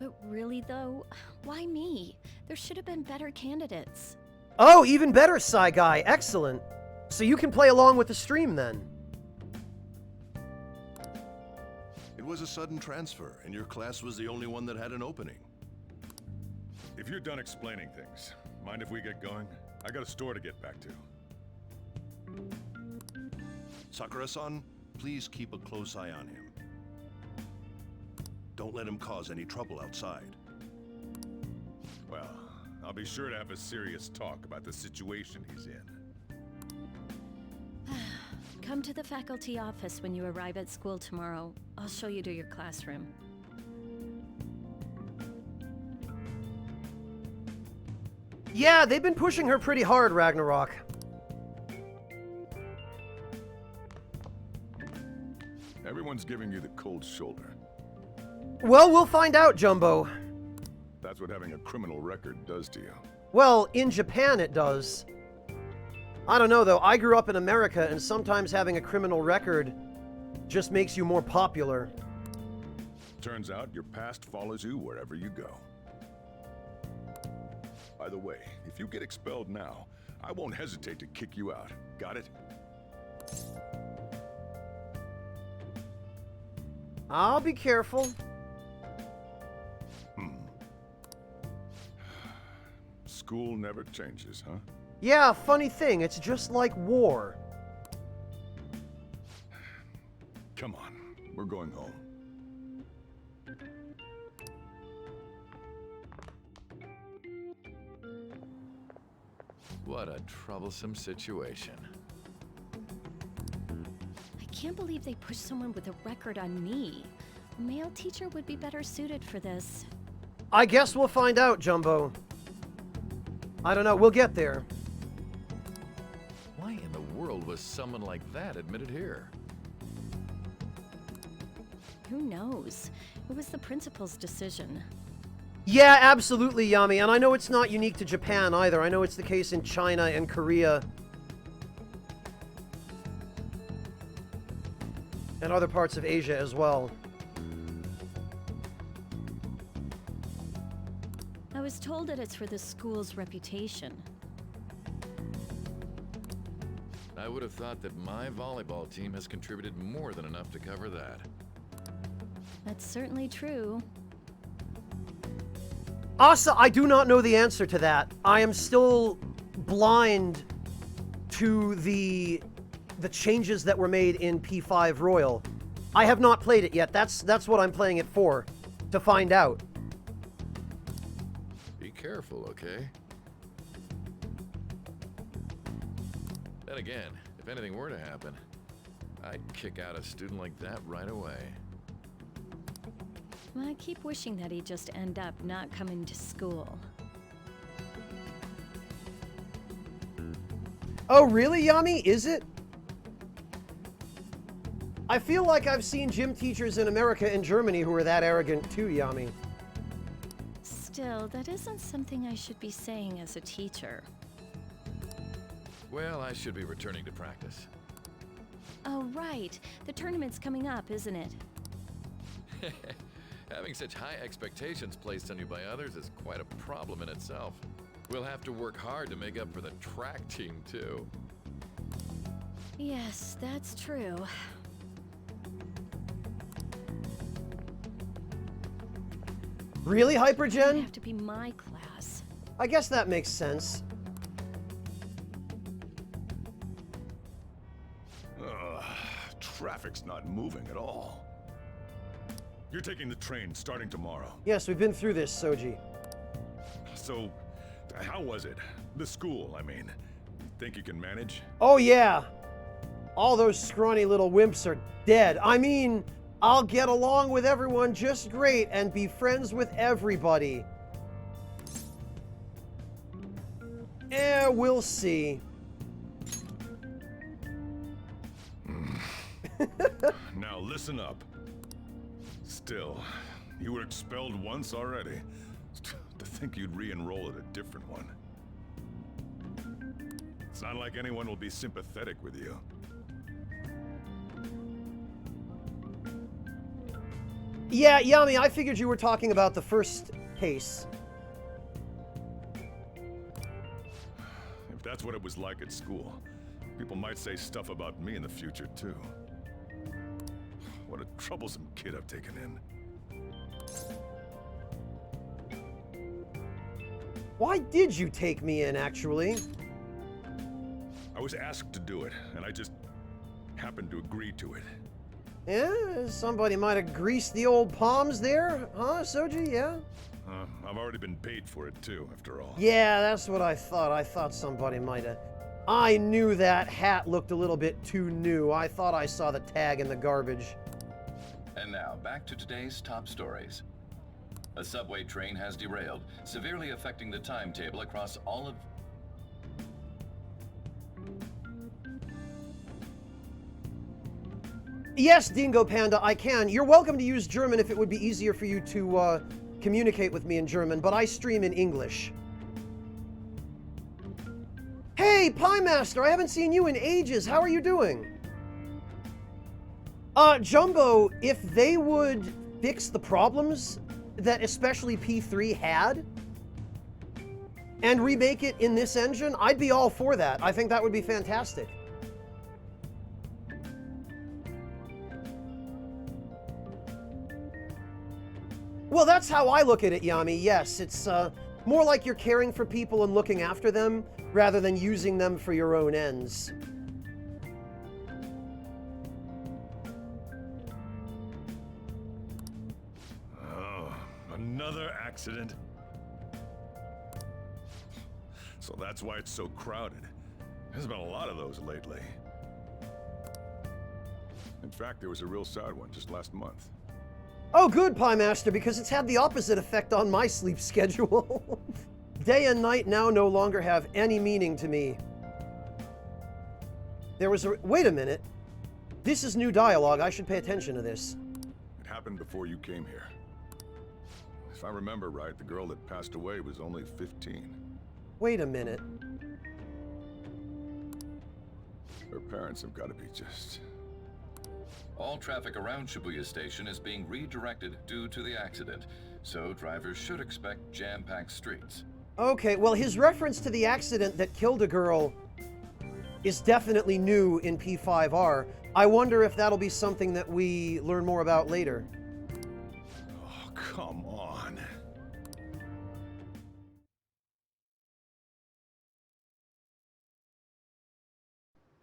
But really, though, why me? There should have been better candidates. Oh, even better, Psy Guy. Excellent. So you can play along with the stream, then. It was a sudden transfer, and your class was the only one that had an opening. If you're done explaining things, mind if we get going? I got a store to get back to. Sakura-san, please keep a close eye on him. Don't let him cause any trouble outside. Well, I'll be sure to have a serious talk about the situation he's in. Come to the faculty office when you arrive at school tomorrow. I'll show you to your classroom. Yeah, they've been pushing her pretty hard, Ragnarok. Everyone's giving you the cold shoulder. Well, we'll find out, Jumbo. That's what having a criminal record does to you. Well, in Japan it does. I don't know, though. I grew up in America, and sometimes having a criminal record just makes you more popular. Turns out your past follows you wherever you go. By the way, if you get expelled now, I won't hesitate to kick you out. Got it? I'll be careful. School never changes, huh? Yeah, funny thing, it's just like war. We're going home. What a troublesome situation. I can't believe they pushed someone with a record on me. A male teacher would be better suited for this. I guess we'll find out, Jumbo. I don't know. We'll get there. Why in the world was someone like that admitted here? Who knows? It was the principal's decision. Yeah, absolutely, Yami. And I know it's not unique to Japan either. I know it's the case in China and Korea. And other parts of Asia as well. I was told that it's for the school's reputation. I would have thought that my volleyball team has contributed more than enough to cover that. That's certainly true. Asa, I do not know the answer to that. I am still blind to the changes that were made in P5 Royal. I have not played it yet. That's what I'm playing it for, to find out. Be careful, okay? Then again, if anything were to happen, I'd kick out a student like that right away. I keep wishing that he'd just end up not coming to school. Oh, really, Yami? Is it? I feel like I've seen gym teachers in America and Germany who are that arrogant too, Yami. Still, that isn't something I should be saying as a teacher. Well, I should be returning to practice. Oh, right. The tournament's coming up, isn't it? Having such high expectations placed on you by others is quite a problem in itself. We'll have to work hard to make up for the track team, too. Yes, that's true. Really, It'd Hypergen? have to be my class. I guess that makes sense. Ugh, traffic's not moving at all. You're taking the train starting tomorrow. Yes, we've been through this, Soji. So, how was it? The school, I mean. Think you can manage? Oh, yeah. All those scrawny little wimps are dead. I mean, I'll get along with everyone just great and be friends with everybody. We'll see. Now listen up. Still, you were expelled once already. To think you'd re-enroll at a different one. It's not like anyone will be sympathetic with you. Yeah, Yami, I figured you were talking about the first case. If that's what it was like at school, people might say stuff about me in the future, too. What a troublesome kid I've taken in. Why did you take me in, actually? I was asked to do it, and I just happened to agree to it. Yeah, somebody might have greased the old palms there, huh, Soji? Yeah? I've already been paid for it, too, after all. Yeah, that's what I thought. I thought somebody might have. I knew that hat looked a little bit too new. I thought I saw the tag in the garbage. And now, back to today's top stories. A subway train has derailed, severely affecting the timetable across all of... Yes, Dingo Panda, I can. You're welcome to use German if it would be easier for you to communicate with me in German, but I stream in English. Hey, Pie Master, I haven't seen you in ages. How are you doing? Jumbo, if they would fix the problems that especially P3 had and remake it in this engine, I'd be all for that. I think that would be fantastic. Well, that's how I look at it, Yami. Yes, it's more like you're caring for people and looking after them rather than using them for your own ends. Another accident? So that's why it's so crowded. There's been a lot of those lately. In fact, there was a real sad one just last month. Oh, good, Pie Master, because it's had the opposite effect on my sleep schedule. Day and night now no longer have any meaning to me. There was a... Wait a minute. This is new dialogue. I should pay attention to this. It happened before you came here. If I remember right, the girl that passed away was only 15. Wait a minute. Her parents have got to be just... All traffic around Shibuya Station is being redirected due to the accident, so drivers should expect jam-packed streets. Okay, well, his reference to the accident that killed a girl is definitely new in P5R. I wonder if that'll be something that we learn more about later. Oh, come on.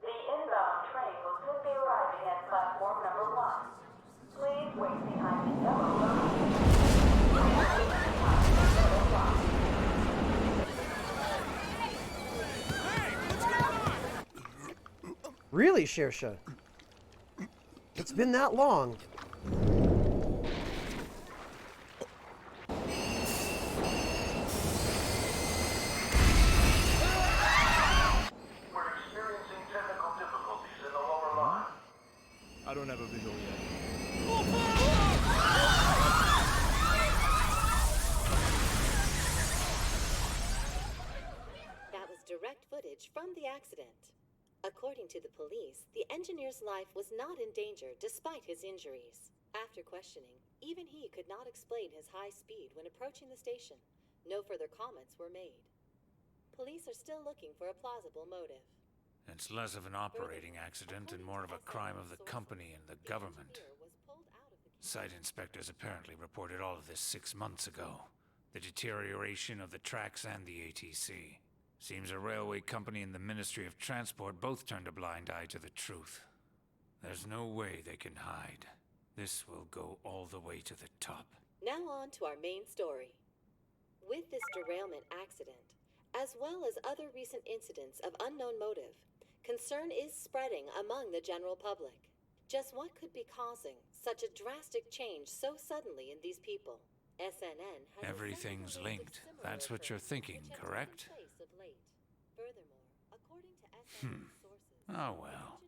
The inbound train will soon be arriving at platform number 1. Please wait behind the yellow line. Really, Shersha? It's been that long. I don't have a visual yet. That was direct footage from the accident. According to the police, the engineer's life was not in danger despite his injuries. After questioning, even he could not explain his high speed when approaching the station. No further comments were made. Police are still looking for a plausible motive. It's less of an operating accident and more of a crime of the company and the government. Site inspectors apparently reported all of this 6 months ago. The deterioration of the tracks and the ATC. Seems a railway company and the Ministry of Transport both turned a blind eye to the truth. There's no way they can hide. This will go all the way to the top. Now on to our main story. With this derailment accident, as well as other recent incidents of unknown motive, concern is spreading among the general public. Just what could be causing such a drastic change so suddenly in these people? SNN has Everything's linked. That's what you're thinking, correct? Oh well.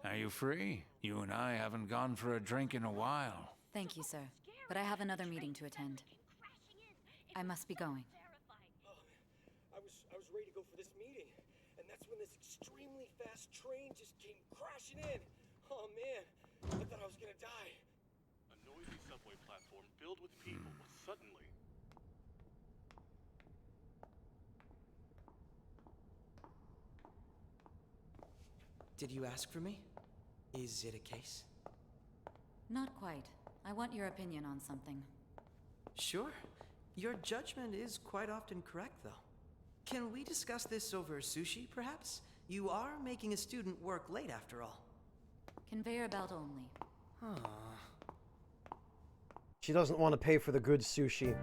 Are you free? You and I haven't gone for a drink in a while. Thank you, sir. But I have another meeting to attend. I must be going. I was ready to go for this meeting, and that's when this extremely fast train just came crashing in. Oh man, I thought I was gonna die. A noisy subway platform filled with people was suddenly... Did you ask for me? Is it a case? Not quite. I want your opinion on something. Sure. Your judgment is quite often correct, though. Can we discuss this over sushi, perhaps? You are making a student work late, after all. Conveyor belt only. She doesn't want to pay for the good sushi.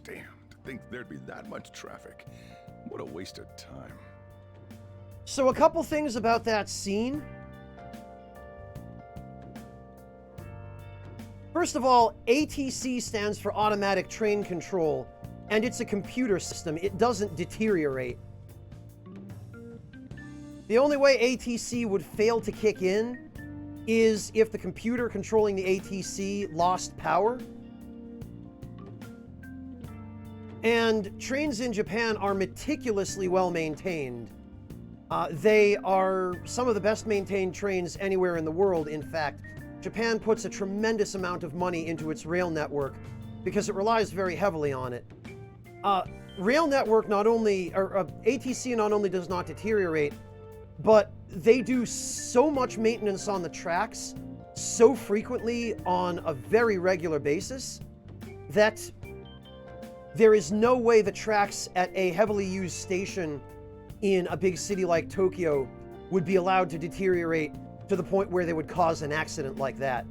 Damn, to think there'd be that much traffic. What a waste of time. So a couple things about that scene. First of all, ATC stands for Automatic Train Control, and it's a computer system. It doesn't deteriorate. The only way ATC would fail to kick in is if the computer controlling the ATC lost power. And trains in Japan are meticulously well maintained. They are some of the best maintained trains anywhere in the world, in fact. Japan puts a tremendous amount of money into its rail network because it relies very heavily on it. Rail network ATC not only does not deteriorate, but they do so much maintenance on the tracks so frequently on a very regular basis that there is no way the tracks at a heavily used station in a big city like Tokyo would be allowed to deteriorate to the point where they would cause an accident like that.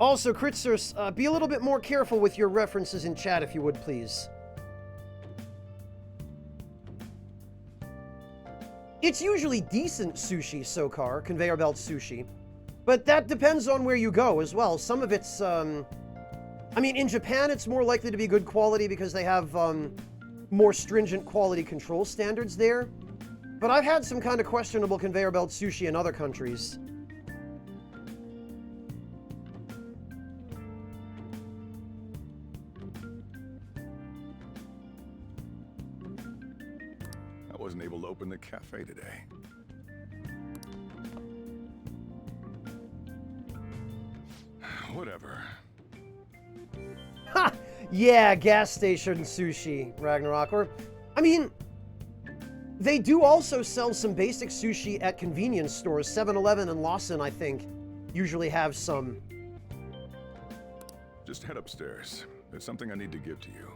Also, Kritzers, be a little bit more careful with your references in chat if you would, please. It's usually decent sushi, Sokar, conveyor belt sushi. But that depends on where you go as well. Some of it's, I mean, in Japan, it's more likely to be good quality because they have, more stringent quality control standards there. But I've had some kind of questionable conveyor belt sushi in other countries. I wasn't able to open the cafe today. Whatever. Ha! Yeah, gas station sushi, Ragnarok. Or, I mean, they do also sell some basic sushi at convenience stores. 7-Eleven and Lawson, I think, usually have some. Just head upstairs. There's something I need to give to you.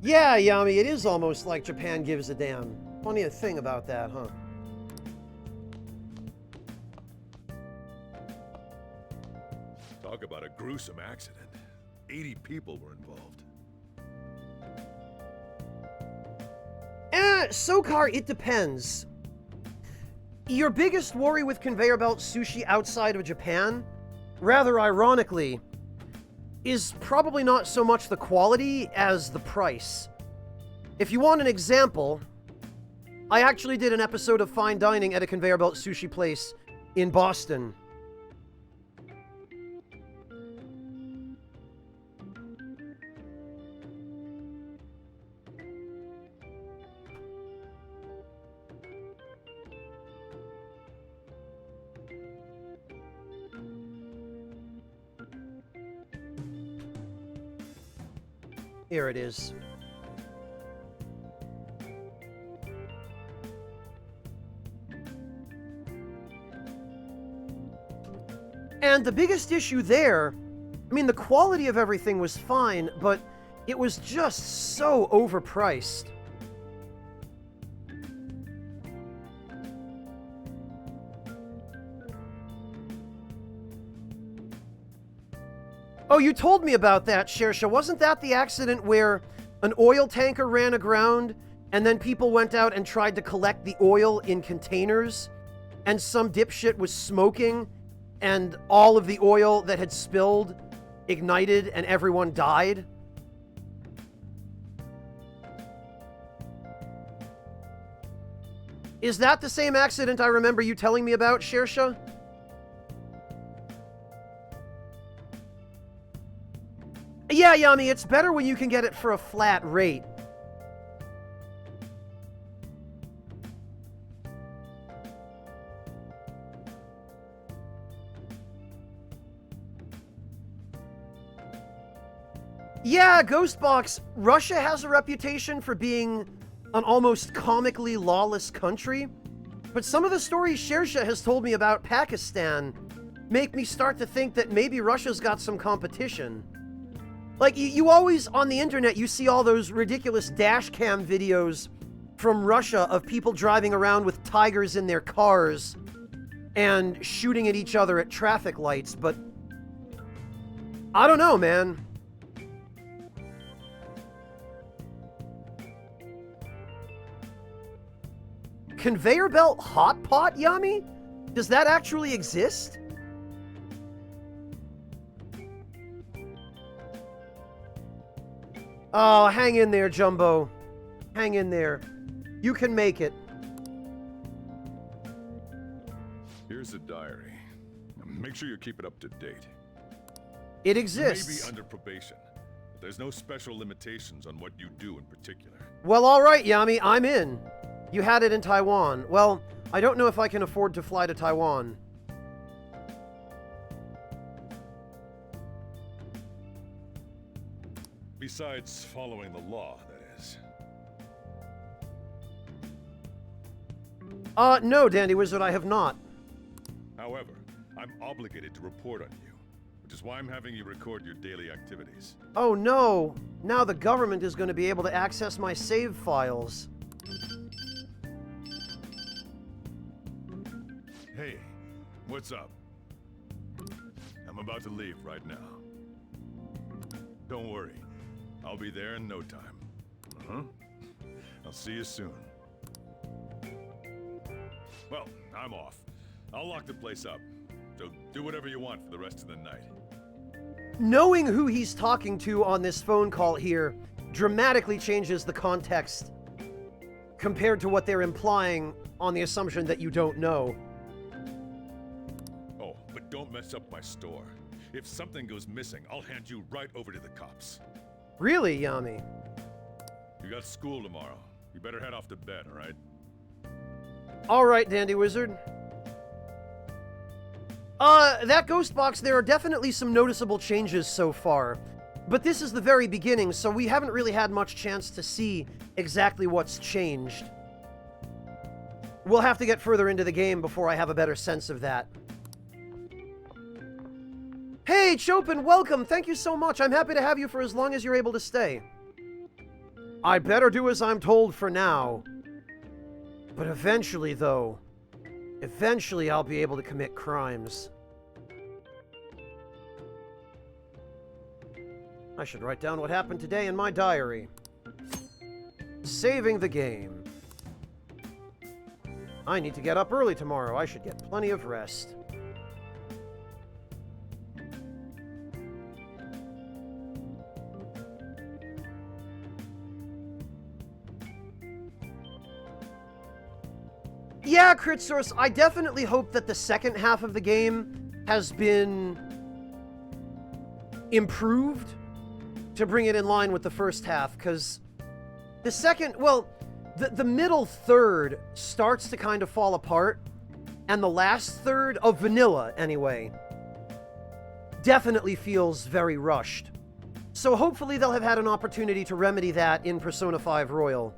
Yeah, Yami, it is almost like Japan gives a damn. Funny a thing about that, huh? Talk about a gruesome accident. 80 people were involved. Sokar, it depends. Your biggest worry with conveyor belt sushi outside of Japan, rather ironically, is probably not so much the quality as the price. If you want an example, I actually did an episode of Fine Dining at a conveyor belt sushi place in Boston. Here it is. And the biggest issue there, I mean, the quality of everything was fine, but it was just so overpriced. Oh, you told me about that, Shersha. Wasn't that the accident where an oil tanker ran aground and then people went out and tried to collect the oil in containers and some dipshit was smoking and all of the oil that had spilled ignited and everyone died? Is that the same accident I remember you telling me about, Shersha? Yeah, Yami, it's better when you can get it for a flat rate. Yeah, Ghostbox, Russia has a reputation for being an almost comically lawless country, but some of the stories Shersha has told me about Pakistan make me start to think that maybe Russia's got some competition. Like, you always, on the internet, you see all those ridiculous dash cam videos from Russia of people driving around with tigers in their cars and shooting at each other at traffic lights, but I don't know, man. Conveyor belt hot pot, Yami? Does that actually exist? Oh, hang in there, Jumbo. Hang in there. You can make it. Here's a diary. Make sure you keep it up to date. It exists. You may be under probation, but there's no special limitations on what you do in particular. Well, all right, Yami, I'm in. You had it in Taiwan. Well, I don't know if I can afford to fly to Taiwan. Besides following the law, that is. No, Dandy Wizard, I have not. However, I'm obligated to report on you. which is why I'm having you record your daily activities. Oh no! Now the government is going to be able to access my save files. Hey, what's up? I'm about to leave right now. Don't worry, I'll be there in no time. I'll see you soon. Well, I'm off. I'll lock the place up, so do whatever you want for the rest of the night. Knowing who he's talking to on this phone call here dramatically changes the context compared to what they're implying on the assumption that you don't know. Oh, but don't mess up my store. If something goes missing, I'll hand you right over to the cops. Really, Yami? You got school tomorrow. You better head off to bed, all right? All right, Dandy Wizard. That ghost box, there are definitely some noticeable changes so far. But this is the very beginning, so we haven't really had much chance to see exactly what's changed. We'll have to get further into the game before I have a better sense of that. Hey, Chopin, welcome! Thank you so much. I'm happy to have you for as long as you're able to stay. I better do as I'm told for now. But eventually, though, eventually I'll be able to commit crimes. I should write down what happened today in my diary. Saving the game. I need to get up early tomorrow. I should get plenty of rest. Yeah, Crit Source, I definitely hope that the second half of the game has been improved to bring it in line with the first half, because the second, well, the middle third starts to kind of fall apart, and the last third, of vanilla anyway, definitely feels very rushed. So hopefully they'll have had an opportunity to remedy that in Persona 5 Royal.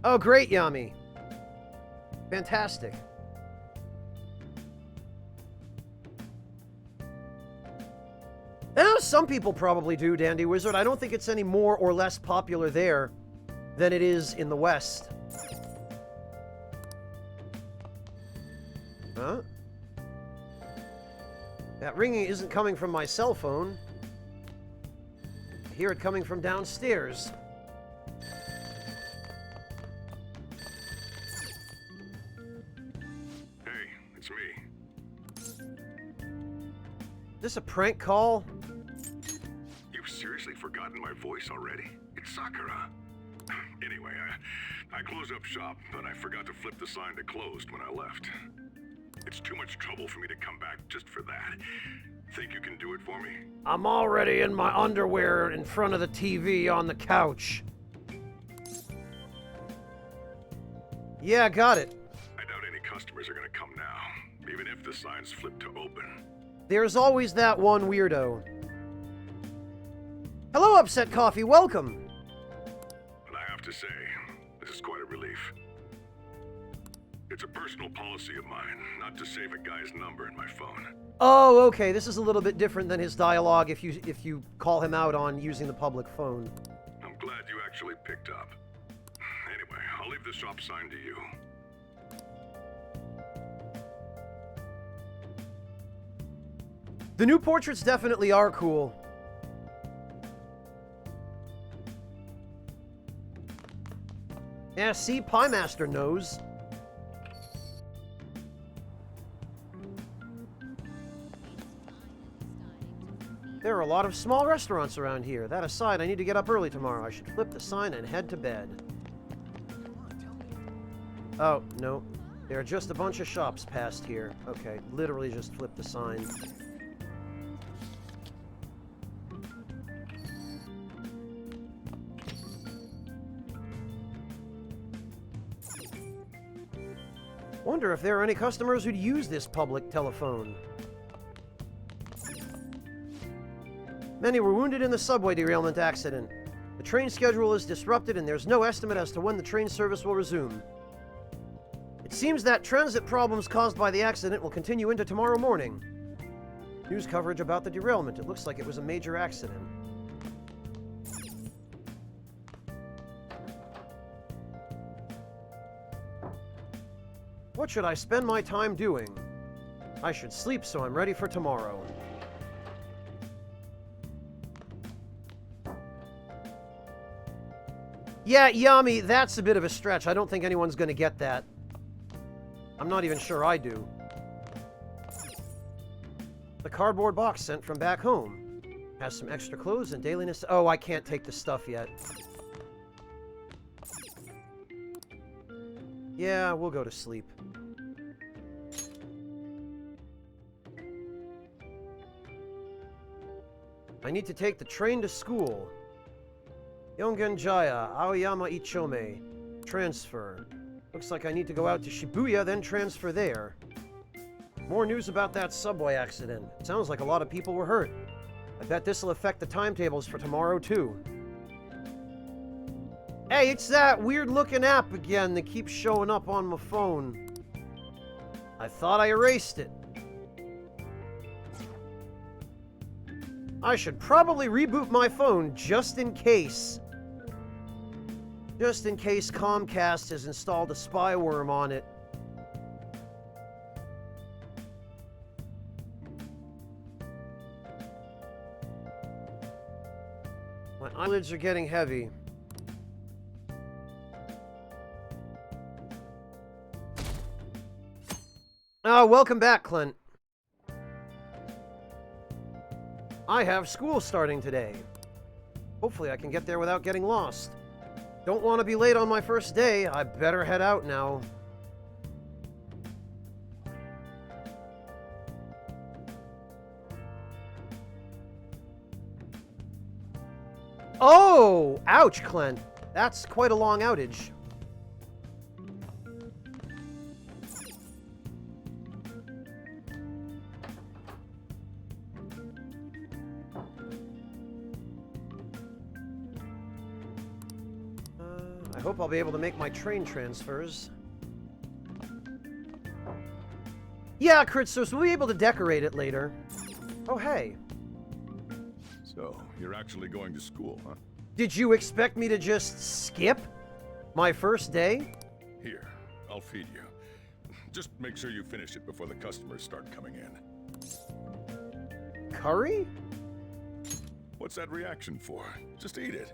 Oh, great, Yami. Fantastic. Some people probably do, Dandy Wizard. I don't think it's any more or less popular there than it is in the West. Huh? That ringing isn't coming from my cell phone. I hear it coming from downstairs. Hey, it's me. Is this a prank call? You've seriously forgotten my voice already? It's Sakura. Anyway, I closed up shop, but I forgot to flip the sign to closed when I left. It's too much trouble for me to come back just for that. Think you can do it for me? I'm already in my underwear in front of the TV on the couch. Yeah, got it. I doubt any customers are gonna come now, even if the sign's flipped to open. There's always that one weirdo. Hello, Upset Coffee, welcome! But I have to say, this is quite a relief. It's a personal policy of mine, not to save a guy's number in my phone. Oh, okay, this is a little bit different than his dialogue if you call him out on using the public phone. I'm glad you actually picked up. Anyway, I'll leave the shop sign to you. The new portraits definitely are cool. Yeah, see, Pie Master knows. There are a lot of small restaurants around here. That aside, I need to get up early tomorrow. I should flip the sign and head to bed. Oh, no. There are just a bunch of shops past here. Okay, literally just flip the sign. Wonder if there are any customers who'd use this public telephone. Many were wounded in the subway derailment accident. The train schedule is disrupted and there's no estimate as to when the train service will resume. It seems that transit problems caused by the accident will continue into tomorrow morning. News coverage about the derailment. It looks like it was a major accident. What should I spend my time doing? I should sleep so I'm ready for tomorrow. Yeah, Yami, that's a bit of a stretch. I don't think anyone's going to get that. I'm not even sure I do. The cardboard box sent from back home. Has some extra clothes and dailiness. Oh, I can't take the stuff yet. Yeah, we'll go to sleep. I need to take the train to school. Yongenjaya, Aoyama Ichome. Transfer. Looks like I need to go out to Shibuya, then transfer there. More news about that subway accident. Sounds like a lot of people were hurt. I bet this will affect the timetables for tomorrow, too. Hey, it's that weird-looking app again that keeps showing up on my phone. I thought I erased it. I should probably reboot my phone just in case. Just in case Comcast has installed a spyware on it. My eyelids are getting heavy. Oh, welcome back, Clint. I have school starting today. Hopefully I can get there without getting lost. Don't want to be late on my first day. I better head out now. Oh! Ouch, Clint. That's quite a long outage. I hope I'll be able to make my train transfers. Yeah, Kritsos, we'll be able to decorate it later. Oh, hey. So, you're actually going to school, huh? Did you expect me to just skip my first day? Here, I'll feed you. Just make sure you finish it before the customers start coming in. Curry? What's that reaction for? Just eat it.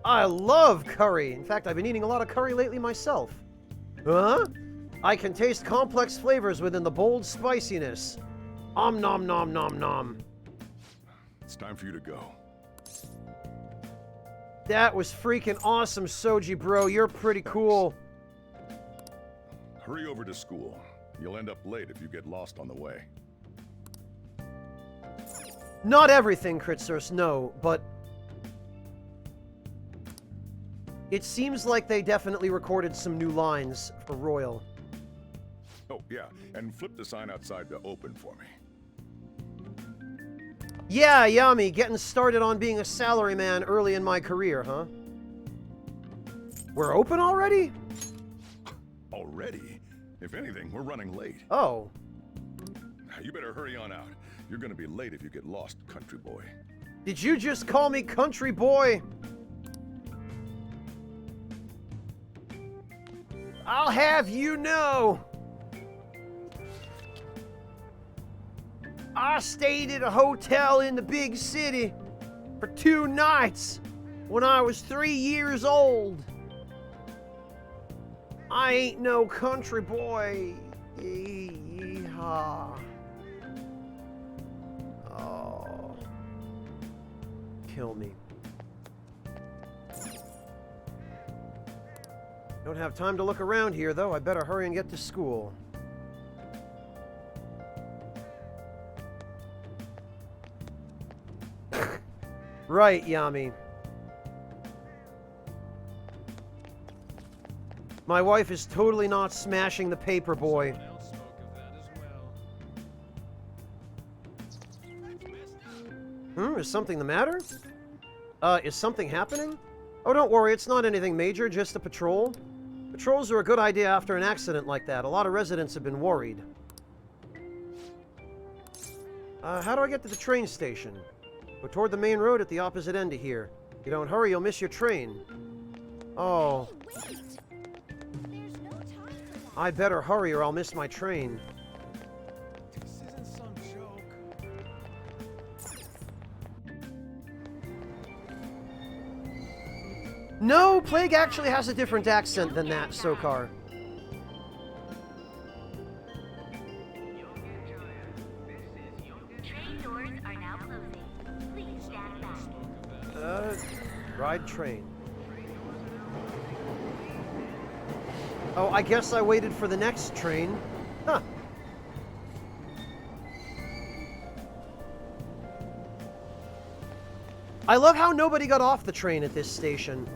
I love curry. In fact, I've been eating a lot of curry lately myself. Huh? I can taste complex flavors within the bold spiciness. Om nom nom nom nom. It's time for you to go. That was freaking awesome, Soji bro. You're pretty cool. Hurry over to school. You'll end up late if you get lost on the way. Not everything, Kritsos, no, but it seems like they definitely recorded some new lines for Royal. Oh, yeah, and flip the sign outside to open for me. Yeah, Yami, getting started on being a salaryman early in my career, huh? We're open already? Already? If anything, we're running late. Oh. You better hurry on out. You're gonna be late if you get lost, country boy. Did you just call me country boy? I'll have you know, I stayed at a hotel in the big city for 2 nights when I was 3 years old. I ain't no country boy. Yeehaw. Oh. Kill me. Don't have time to look around here, though. I better hurry and get to school. Right, Yami. My wife is totally not smashing the paper boy. Is something the matter? Is something happening? Oh, don't worry, it's not anything major, just a patrol. Patrols are a good idea after an accident like that. A lot of residents have been worried. How do I get to the train station? Go toward the main road at the opposite end of here. If you don't hurry, you'll miss your train. Oh. I better hurry or I'll miss my train. This isn't some joke. No, Plague actually has a different accent than that, Sokar. Train doors are now closing. Please stand back. Ride train. Oh, I guess I waited for the next train. Huh. I love how nobody got off the train at this station.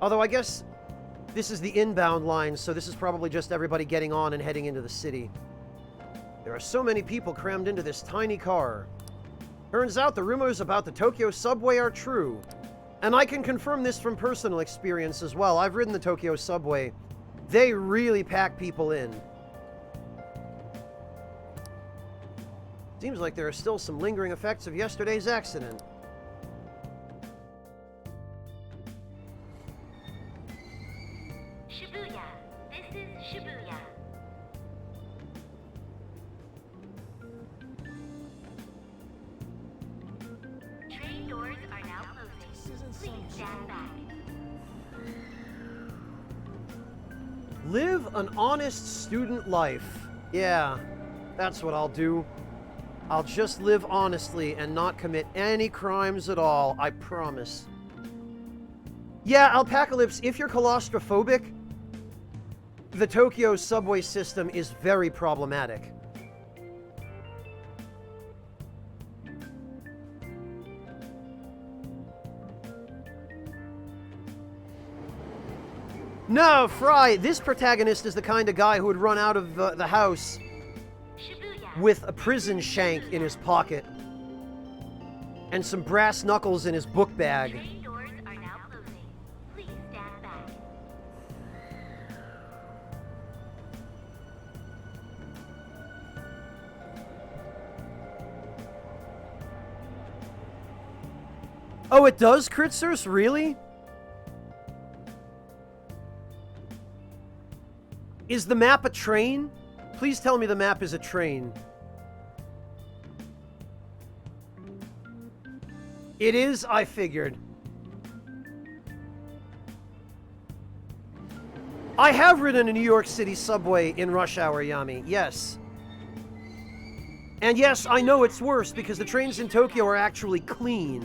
Although I guess this is the inbound line, so this is probably just everybody getting on and heading into the city. There are so many people crammed into this tiny car. Turns out the rumors about the Tokyo subway are true. And I can confirm this from personal experience as well. I've ridden the Tokyo subway. They really pack people in. Seems like there are still some lingering effects of yesterday's accident. Shibuya. This is Shibuya. Train doors are now closing. Please stand back. Live an honest student life. Yeah, that's what I'll do. I'll just live honestly and not commit any crimes at all, I promise. Yeah, Alpacalypse, if you're claustrophobic, the Tokyo subway system is very problematic. No, Fry, this protagonist is the kind of guy who would run out of the house with a prison shank in his pocket and some brass knuckles in his book bag. Train doors are now closing. Please stand back. Oh, it does, Kritzers? Really? Is the map a train? Please tell me the map is a train. It is, I figured. I have ridden a New York City subway in rush hour, Yami, yes. And yes, I know it's worse because the trains in Tokyo are actually clean.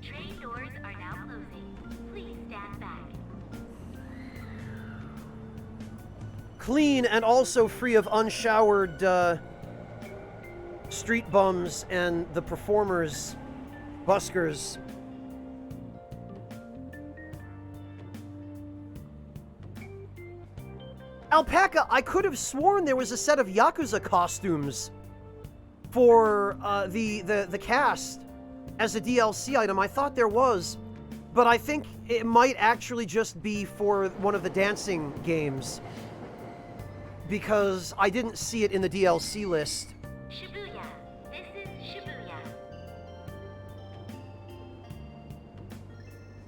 Train doors are now closing. Please stand back. Clean and also free of unshowered street bums and the performers, buskers. Alpaca, I could have sworn there was a set of Yakuza costumes for the cast as a DLC item. I thought there was, but I think it might actually just be for one of the dancing games because I didn't see it in the DLC list. Shibuya. This is Shibuya.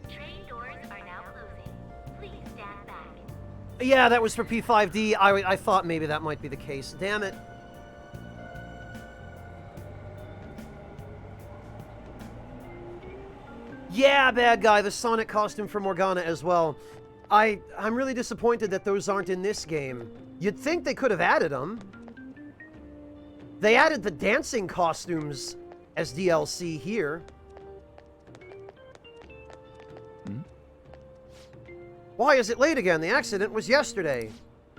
Train doors are now closing. Please stand back. Yeah, that was for P5D. I thought maybe that might be the case. Damn it. Yeah, bad guy. The Sonic costume for Morgana as well. I'm really disappointed that those aren't in this game. You'd think they could have added them. They added the dancing costumes as DLC here. Why is it late again? The accident was yesterday.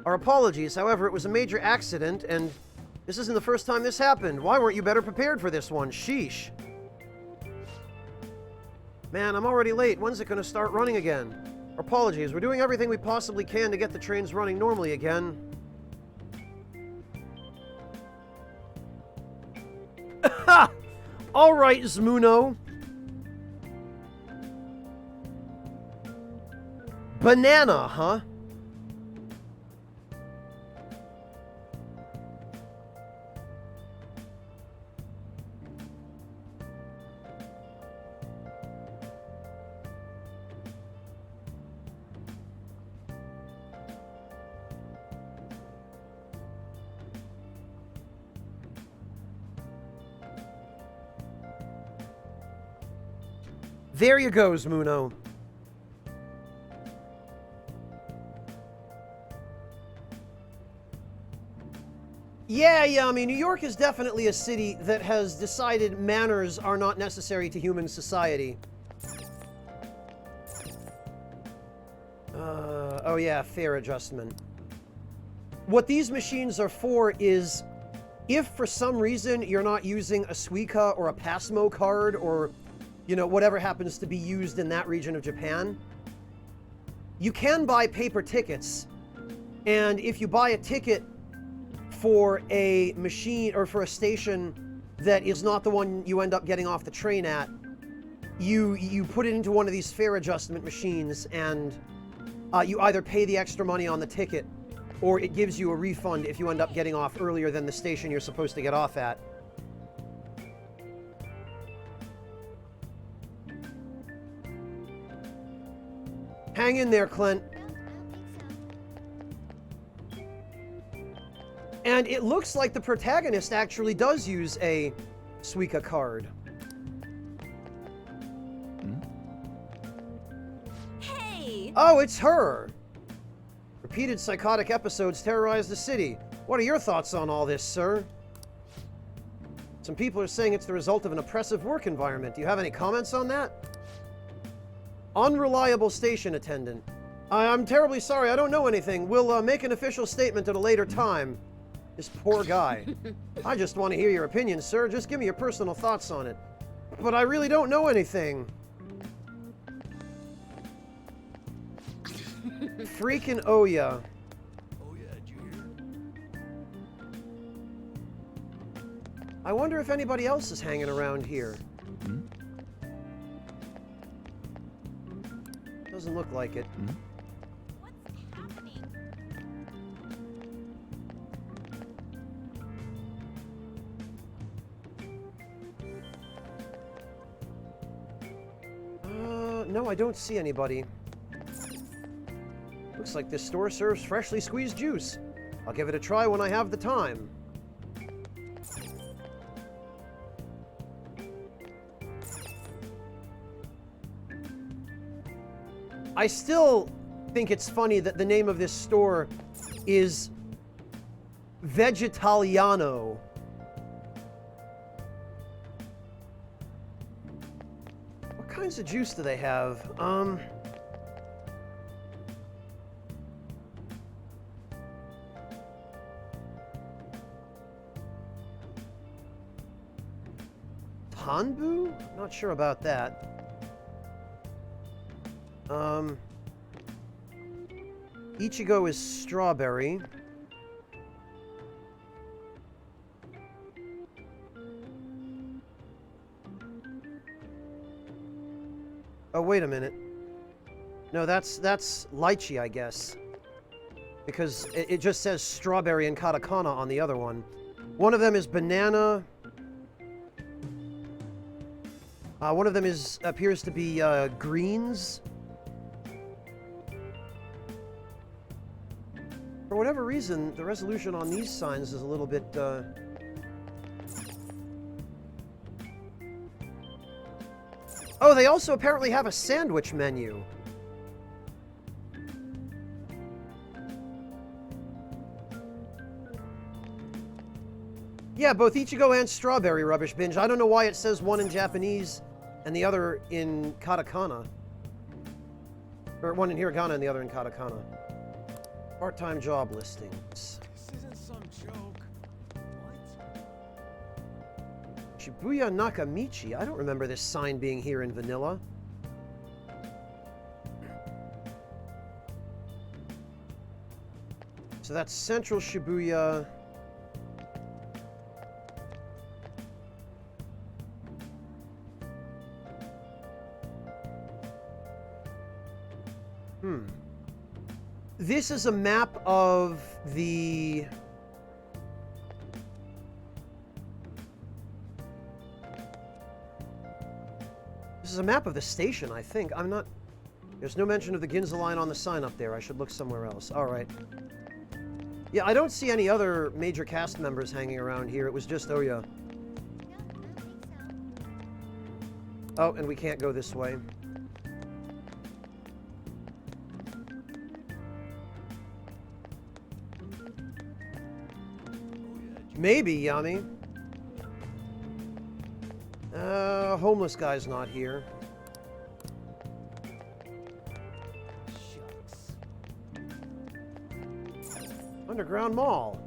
Our apologies, however, it was a major accident, and this isn't the first time this happened. Why weren't you better prepared for this one? Sheesh. Man, I'm already late. When's it going to start running again? Our apologies, we're doing everything we possibly can to get the trains running normally again. Alright, Zmuno. Banana, huh? There you goes, Muno. Yeah, I mean, New York is definitely a city that has decided manners are not necessary to human society. Oh yeah, fare adjustment. What these machines are for is, if for some reason you're not using a Suica or a Passmo card or, you know, whatever happens to be used in that region of Japan, you can buy paper tickets. And if you buy a ticket for a machine or for a station that is not the one you end up getting off the train at, you put it into one of these fare adjustment machines, and you either pay the extra money on the ticket or it gives you a refund if you end up getting off earlier than the station you're supposed to get off at. Hang in there, Clint. And it looks like the protagonist actually does use a Suica card. Hey! Oh, it's her! Repeated psychotic episodes terrorize the city. What are your thoughts on all this, sir? Some people are saying it's the result of an oppressive work environment. Do you have any comments on that? Unreliable station attendant. I'm terribly sorry, I don't know anything. We'll make an official statement at a later time. This poor guy. I just want to hear your opinion, sir. Just give me your personal thoughts on it. But I really don't know anything. Freaking Oya. I wonder if anybody else is hanging around here. Doesn't look like it. No, I don't see anybody. Looks like this store serves freshly squeezed juice. I'll give it a try when I have the time. I still think it's funny that the name of this store is Vegetaliano. What kinds of juice do they have? Hanbu? Not sure about that. Ichigo is strawberry. Oh, wait a minute. No, that's lychee, I guess. Because it just says strawberry and katakana on the other one. One of them is banana. One of them appears to be greens. For whatever reason, the resolution on these signs is a little bit, Oh, they also apparently have a sandwich menu. Yeah, both Ichigo and Strawberry, Rubbish Binge. I don't know why it says one in Japanese and the other in katakana. Or one in hiragana and the other in katakana. Part-time job listings. This isn't some joke. Shibuya Nakamichi. I don't remember this sign being here in vanilla. So that's Central Shibuya. This is a map of the... This is a map of the station, I think. I'm not... There's no mention of the Ginza line on the sign up there. I should look somewhere else. All right. Yeah, I don't see any other major cast members hanging around here. It was just Oya. Oh, and we can't go this way. Maybe, Yami. Homeless guy's not here. Underground Mall.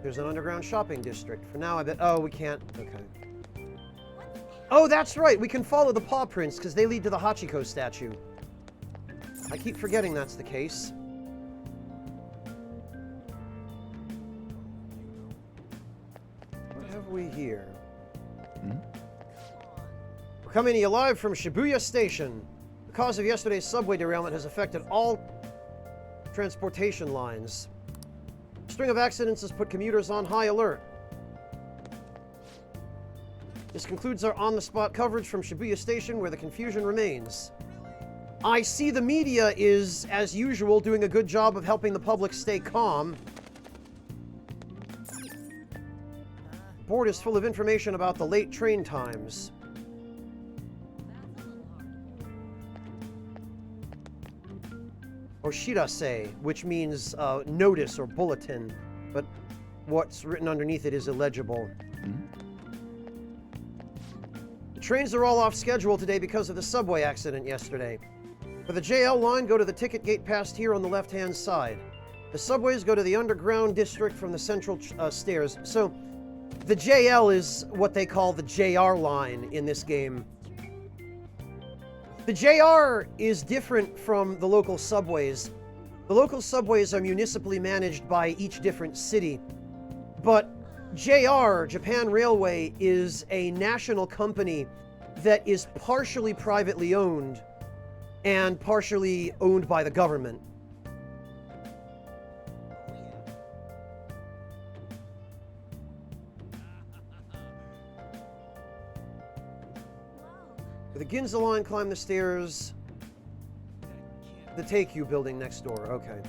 There's an underground shopping district. For now, I bet... Oh, we can't... Okay. Oh, that's right! We can follow the paw prints, because they lead to the Hachiko statue. I keep forgetting that's the case. What have we here? We're coming to you live from Shibuya Station. The cause of yesterday's subway derailment has affected all transportation lines. A string of accidents has put commuters on high alert. This concludes our on-the-spot coverage from Shibuya Station, where the confusion remains. I see the media is, as usual, doing a good job of helping the public stay calm. Board is full of information about the late train times. Oshirase, which means notice or bulletin, but what's written underneath it is illegible. The trains are all off schedule today because of the subway accident yesterday. For the JL line, go to the ticket gate past here on the left-hand side. The subways go to the underground district from the central stairs. So, the JL is what they call the JR line in this game. The JR is different from the local subways. The local subways are municipally managed by each different city. But JR, Japan Railway, is a national company that is partially privately owned and partially owned by the government. The Ginza line climb the stairs. The Take-You building next door. Okay.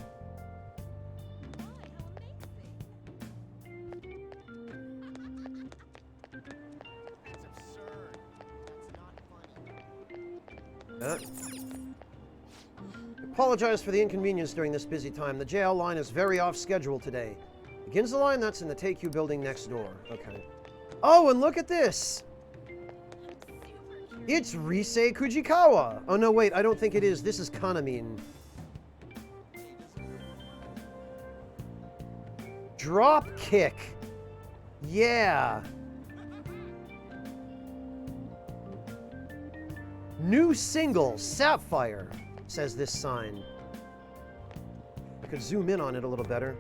Apologize for the inconvenience during this busy time. The JL line is very off schedule today. The Ginza line, that's in the Take-You building next door. Okay. Oh, and look at this! It's Risei Kujikawa! Oh no, wait, I don't think it is. This is Kanamin. Drop kick! Yeah! New single, Sapphire, says this sign. I could zoom in on it a little better.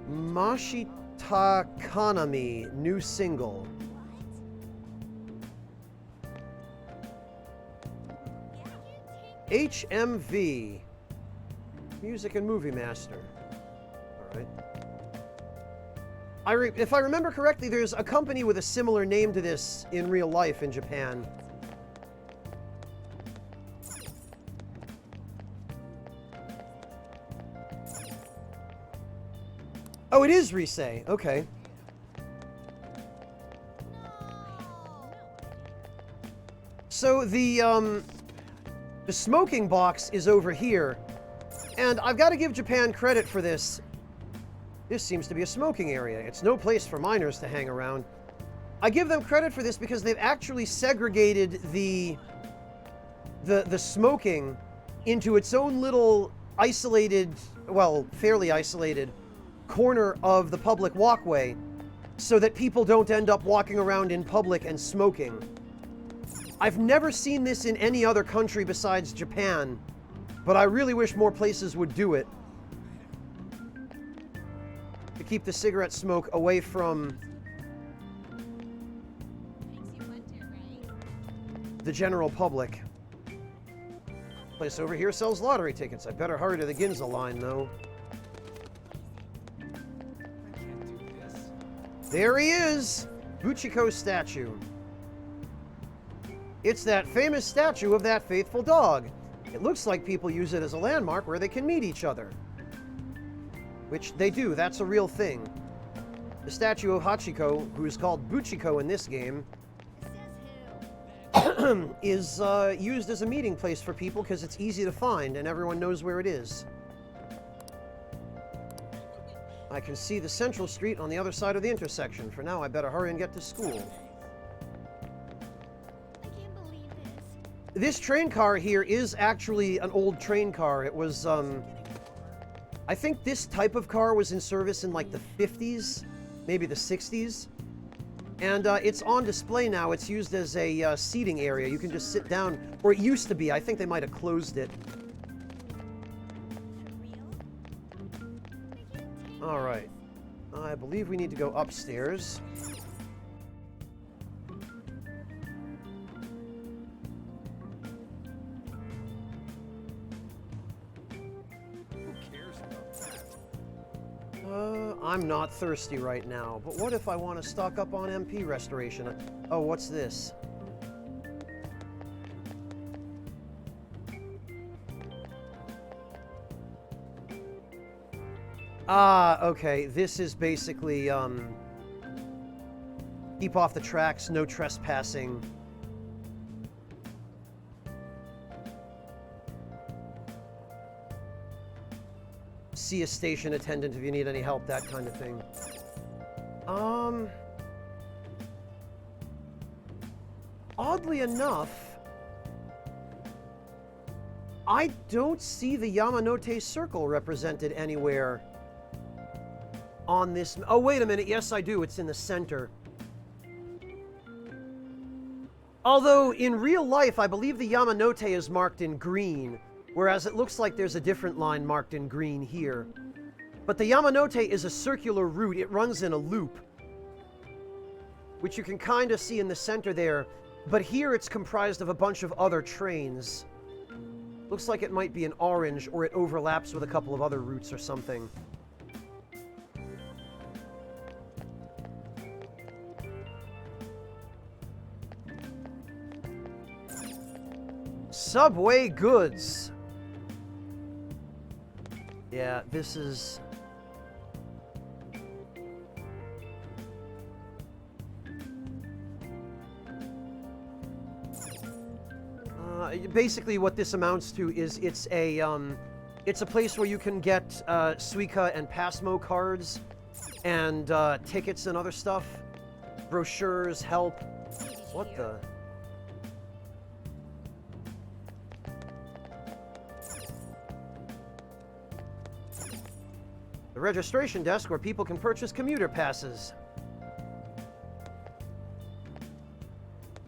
Mashita Kanami, new single. HMV, Music and Movie Master. All right. If I remember correctly, there's a company with a similar name to this in real life in Japan. Oh, it is Risei. Okay. So the smoking box is over here, and I've got to give Japan credit for this. This seems to be a smoking area. It's no place for minors to hang around. I give them credit for this because they've actually segregated the smoking into its own little isolated, well, fairly isolated corner of the public walkway so that people don't end up walking around in public and smoking. I've never seen this in any other country besides Japan, but I really wish more places would do it to keep the cigarette smoke away from the general public. Place over here sells lottery tickets. I better hurry to the Ginza line, though. There he is! Buchiko statue. It's that famous statue of that faithful dog. It looks like people use it as a landmark where they can meet each other. Which they do, that's a real thing. The statue of Hachiko, who is called Buchiko in this game, is used as a meeting place for people because it's easy to find and everyone knows where it is. I can see the Central Street on the other side of the intersection. For now, I better hurry and get to school. This train car here is actually an old train car. It was, I think this type of car was in service in like the 50s, maybe the 60s. And it's on display now. It's used as a seating area. You can just sit down, or it used to be. I think they might have closed it. All right. I believe we need to go upstairs. I'm not thirsty right now, but what if I want to stock up on MP restoration? Oh, what's this? Ah, okay. This is basically, keep off the tracks, no trespassing. See a station attendant if you need any help, that kind of thing. Oddly enough, I don't see the Yamanote Circle represented anywhere on this. Oh, wait a minute. Yes, I do. It's in the center. Although, in real life, I believe the Yamanote is marked in green, whereas it looks like there's a different line marked in green here. But the Yamanote is a circular route. It runs in a loop, which you can kind of see in the center there. But here it's comprised of a bunch of other trains. Looks like it might be an orange, or it overlaps with a couple of other routes or something. Subway goods. Yeah, this is... basically what this amounts to is it's a place where you can get Suica and Passmo cards and tickets and other stuff. Brochures, help. What the... The registration desk where people can purchase commuter passes.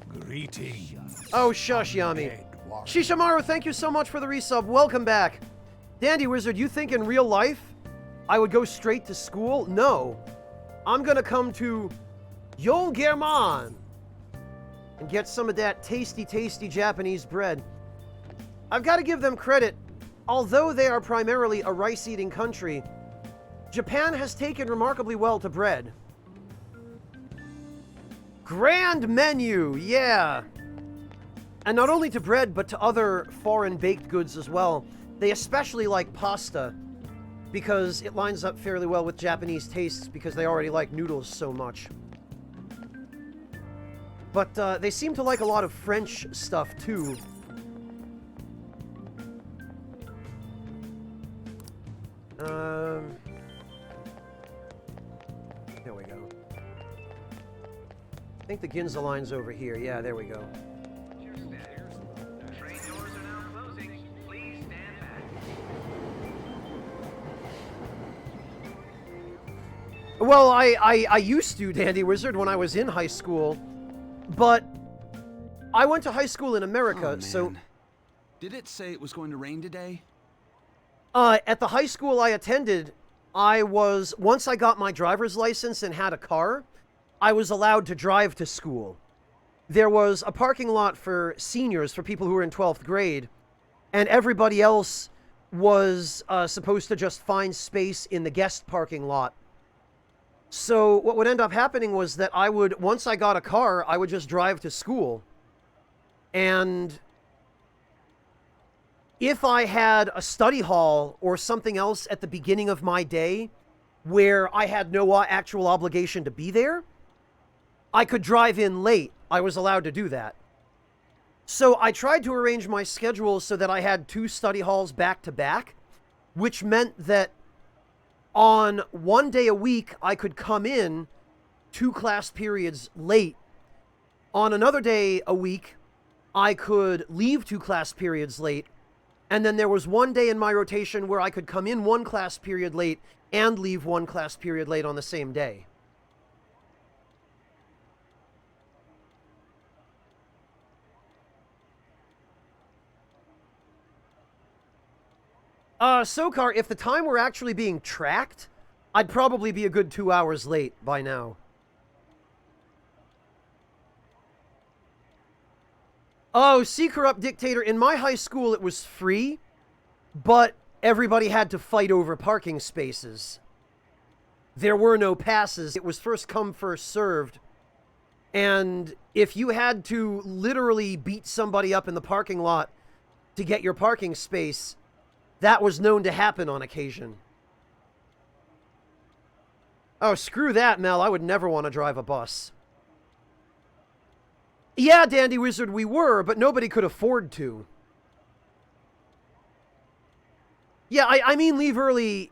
Greetings. Oh, shush, Yami. Shishamaru, thank you so much for the resub. Welcome back. Dandy Wizard, you think in real life I would go straight to school? No. I'm gonna come to Yol German and get some of that tasty, tasty Japanese bread. I've got to give them credit. Although they are primarily a rice-eating country, Japan has taken remarkably well to bread. Grand menu, yeah. And not only to bread, but to other foreign baked goods as well. They especially like pasta, because it lines up fairly well with Japanese tastes, because they already like noodles so much. But they seem to like a lot of French stuff, too. There we go. I think the Ginza line's over here. Yeah, there we go. Train doors are now closing. Please stand back. Well, I used to, Dandy Wizard, when I was in high school, but I went to high school in America, so... Did it say it was going to rain today? At the high school I attended, once I got my driver's license and had a car, I was allowed to drive to school. There was a parking lot for seniors, for people who were in 12th grade, and everybody else was supposed to just find space in the guest parking lot. So what would end up happening was that once I got a car, I would just drive to school. And if I had a study hall or something else at the beginning of my day where I had no actual obligation to be there, I could drive in late. I was allowed to do that. So I tried to arrange my schedule so that I had 2 study halls back to back, which meant that on one day a week, I could come in 2 class periods late. On another day a week, I could leave 2 class periods late. And then there was one day in my rotation where I could come in 1 class period late and leave 1 class period late on the same day. Sokar, if the time were actually being tracked, I'd probably be a good 2 hours late by now. Oh, see, Corrupt Dictator, in my high school it was free, but everybody had to fight over parking spaces. There were no passes. It was first come, first served. And if you had to literally beat somebody up in the parking lot to get your parking space, that was known to happen on occasion. Oh, screw that, Mel. I would never want to drive a bus. Yeah, Dandy Wizard, we were, but nobody could afford to. Yeah, I mean leave early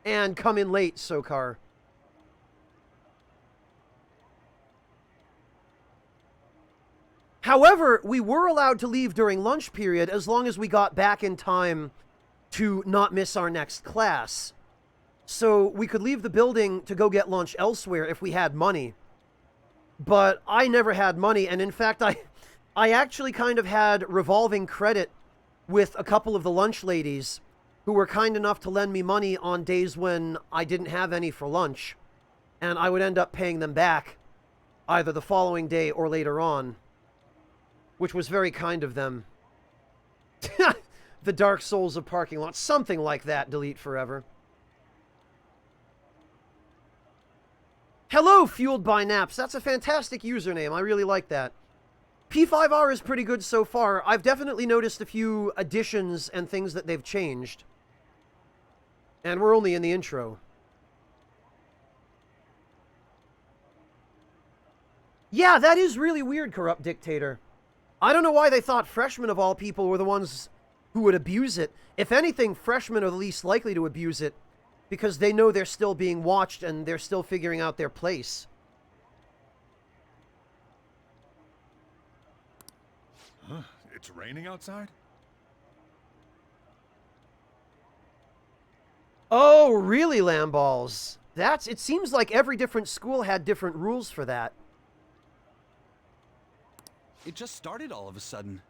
and come in late, Sokar. However, we were allowed to leave during lunch period as long as we got back in time to not miss our next class. So we could leave the building to go get lunch elsewhere if we had money. But I never had money, and in fact, I actually kind of had revolving credit with a couple of the lunch ladies who were kind enough to lend me money on days when I didn't have any for lunch. And I would end up paying them back either the following day or later on, which was very kind of them. The Dark Souls of parking lots. Something like that, delete forever. Hello, Fueled by Naps. That's a fantastic username. I really like that. P5R is pretty good so far. I've definitely noticed a few additions and things that they've changed. And we're only in the intro. Yeah, that is really weird, Corrupt Dictator. I don't know why they thought freshmen of all people were the ones who would abuse it. If anything, freshmen are the least likely to abuse it because they know they're still being watched and they're still figuring out their place. Huh? It's raining outside? Oh, really, Lamballs? It seems like every different school had different rules for that. It just started all of a sudden.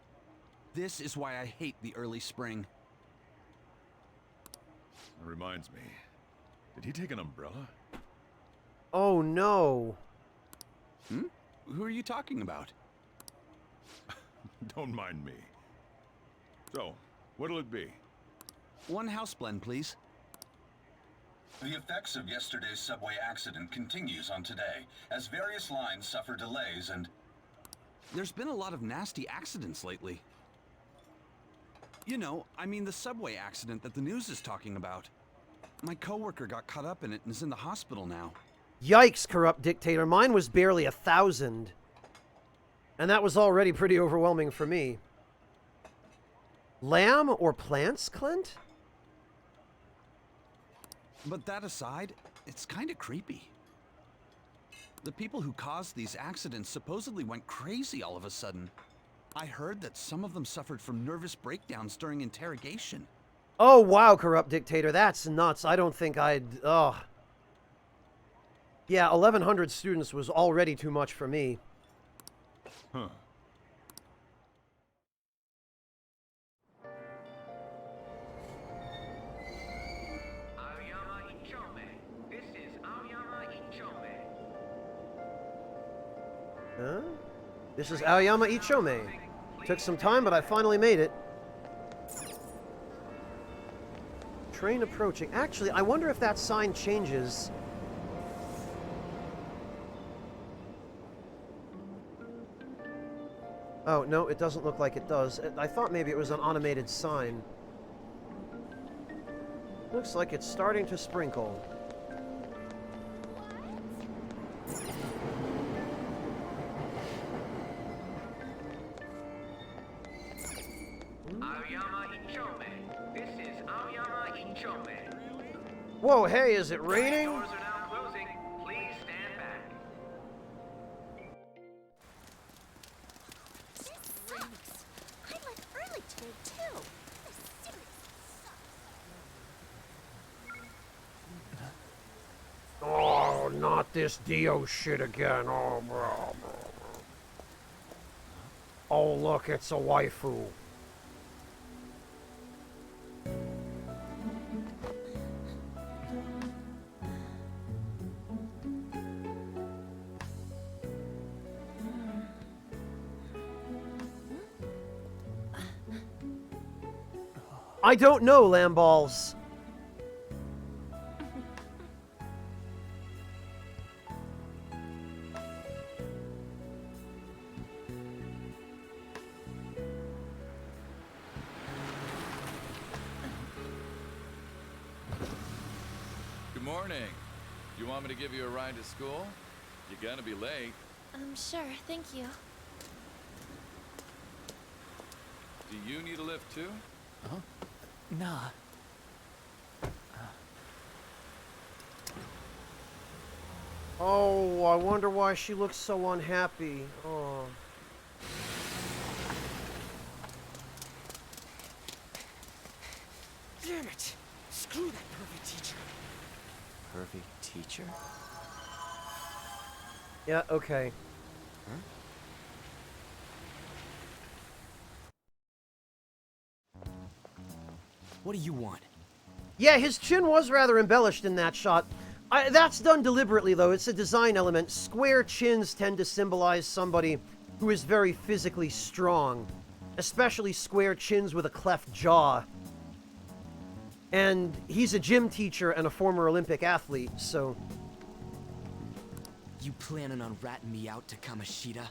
This is why I hate the early spring. That reminds me. Did he take an umbrella? Oh, no. Hmm? Who are you talking about? Don't mind me. So, what'll it be? 1 house blend, please. The effects of yesterday's subway accident continues on today, as various lines suffer delays and... There's been a lot of nasty accidents lately. You know, I mean the subway accident that the news is talking about. My coworker got caught up in it and is in the hospital now. Yikes, Corrupt Dictator. Mine was barely 1,000. And that was already pretty overwhelming for me. Lamb or plants, Clint? But that aside, it's kind of creepy. The people who caused these accidents supposedly went crazy all of a sudden. I heard that some of them suffered from nervous breakdowns during interrogation. Oh, wow, Corrupt Dictator. That's nuts. I don't think I'd... Oh. Yeah, 1,100 students was already too much for me. Huh. Aoyama Ichome. This is Aoyama Ichome. Huh? This is Aoyama Ichome. Took some time, but I finally made it. Train approaching. Actually, I wonder if that sign changes. Oh, no, it doesn't look like it does. I thought maybe it was an automated sign. Looks like it's starting to sprinkle. Aoyama Ichome. This is Aoyama Ichome. Whoa, hey, is it raining? Doors are now closing. Please stand back. This sucks. I left early today, too. This seriously sucks. Oh, not this Dio shit again. Oh, bro. Oh, look, it's a waifu. I don't know, Lamballs. Good morning. You want me to give you a ride to school? You're gonna be late. Sure, thank you. Do you need a lift too? Huh? Nah. Oh, I wonder why she looks so unhappy. Oh. Damn it! Screw that perfect teacher. Perfect teacher? Yeah, okay. Huh? What do you want? Yeah, his chin was rather embellished in that shot. That's done deliberately, though. It's a design element. Square chins tend to symbolize somebody who is very physically strong, especially square chins with a cleft jaw. And he's a gym teacher and a former Olympic athlete, so... You planning on ratting me out to Kamoshida?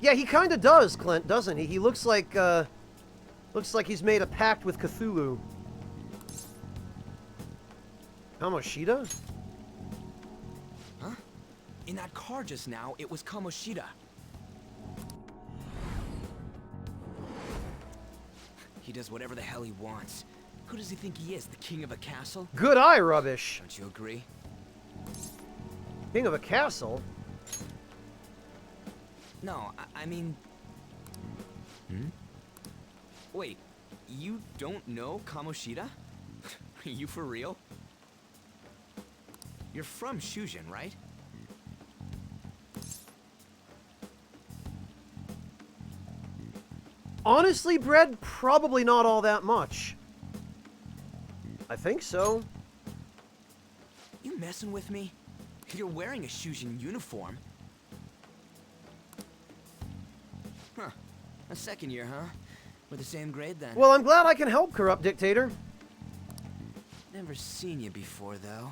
Yeah, he kinda does, Clint, doesn't he? He looks like he's made a pact with Cthulhu. Kamoshida? Huh? In that car just now, it was Kamoshida. He does whatever the hell he wants. Who does he think he is, the king of a castle? Good eye, rubbish. Don't you agree? King of a castle? No, I mean... Hmm? Wait, you don't know Kamoshida? Are you for real? You're from Shujin, right? Honestly, Bread, probably not all that much. I think so. You messing with me? You're wearing a Shujin uniform. Huh. A second year, huh? We're the same grade then. Well, I'm glad I can help, Corrupt Dictator. Never seen you before, though.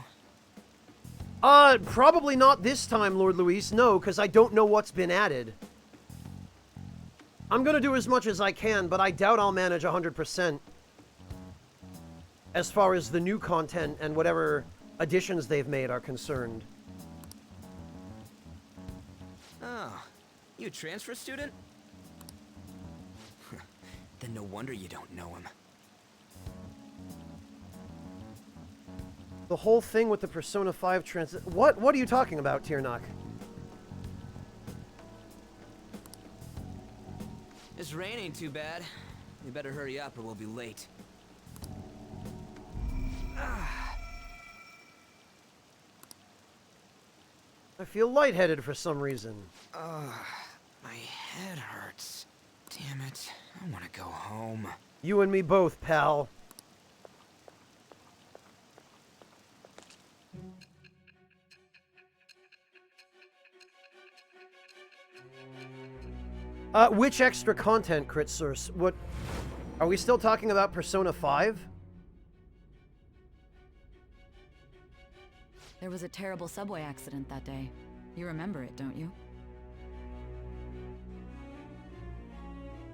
Probably not this time, Lord Luis. No, because I don't know what's been added. I'm gonna do as much as I can, but I doubt I'll manage 100%. As far as the new content and whatever additions they've made are concerned. Oh, you a transfer student? Then no wonder you don't know him. The whole thing with the Persona 5 What are you talking about, Tiernok? This rain ain't too bad. We better hurry up or we'll be late. I feel lightheaded for some reason. My head hurts. Damn it. I want to go home. You and me both, pal. Which extra content, Crit Source? What? Are we still talking about Persona 5? There was a terrible subway accident that day. You remember it, don't you?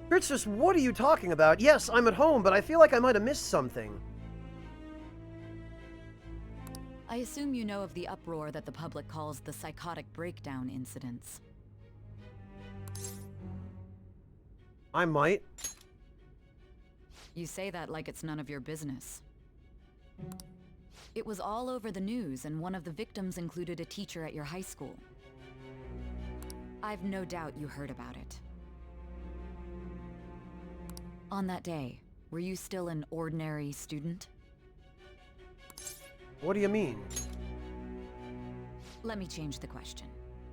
Crit Source, what are you talking about? Yes, I'm at home, but I feel like I might have missed something. I assume you know of the uproar that the public calls the psychotic breakdown incidents. I might. You say that like it's none of your business. It was all over the news, and one of the victims included a teacher at your high school. I've no doubt you heard about it. On that day, were you still an ordinary student? What do you mean? Let me change the question.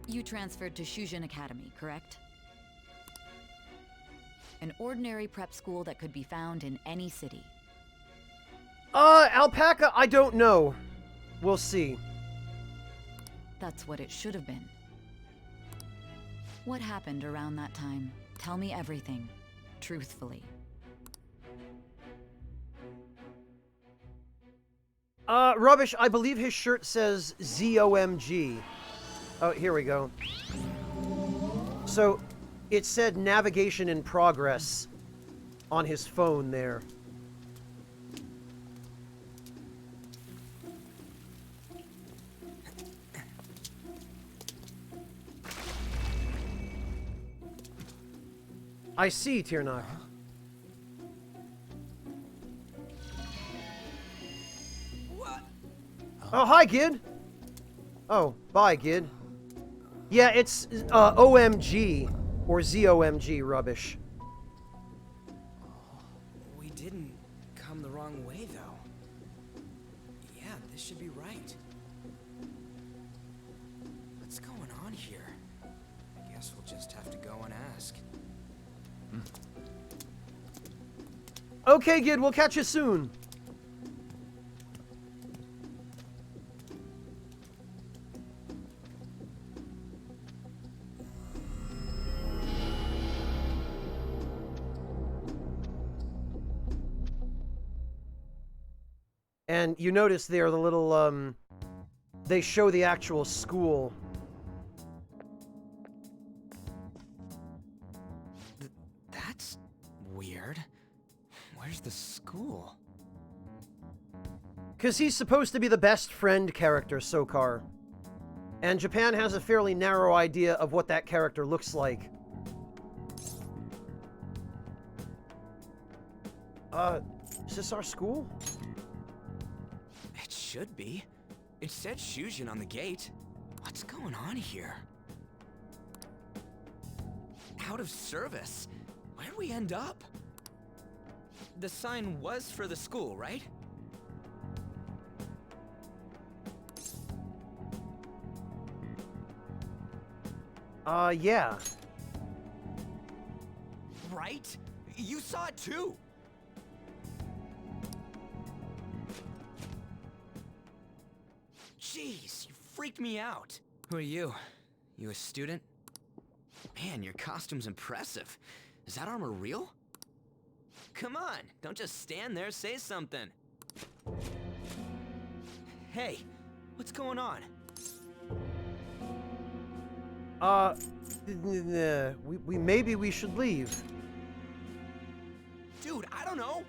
You transferred to Shujin Academy, correct? An ordinary prep school that could be found in any city. Alpaca, I don't know. We'll see. That's what it should have been. What happened around that time? Tell me everything, truthfully. Rubbish, I believe his shirt says ZOMG. Oh, here we go. So, it said navigation in progress on his phone there. I see, Tirnak. Oh, hi, Gid. Oh, bye, Gid. Yeah, it's OMG or ZOMG, Rubbish. We didn't come the wrong way, though. Yeah, this should be right. What's going on here? I guess we'll just have to go and ask. Okay, Gid, we'll catch you soon. And you notice there the little, they show the actual school. That's weird. Where's the school? Because he's supposed to be the best friend character, Sokar. And Japan has a fairly narrow idea of what that character looks like. Is this our school? It should be. It said Shujin on the gate. What's going on here? Out of service? Where'd we end up? The sign was for the school, right? Yeah. Right? You saw it too! Jeez, you freaked me out. Who are you? You a student? Man, your costume's impressive. Is that armor real? Come on, don't just stand there, say something. Hey, what's going on? Maybe we should leave. Dude, I don't know.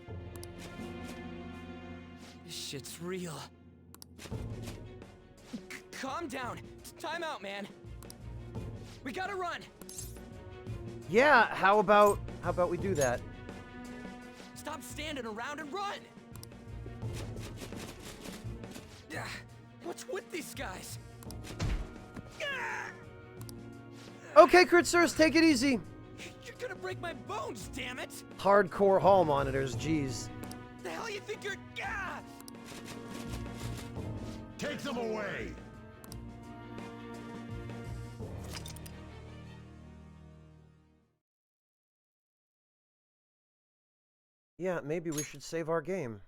This shit's real. Calm down. Time out, man. We gotta run. Yeah, how about we do that? Stop standing around and run. What's with these guys? Okay, Kritzers, take it easy. You're gonna break my bones, damn it! Hardcore hall monitors, jeez. The hell you think you're? Take them away! Yeah, maybe we should save our game.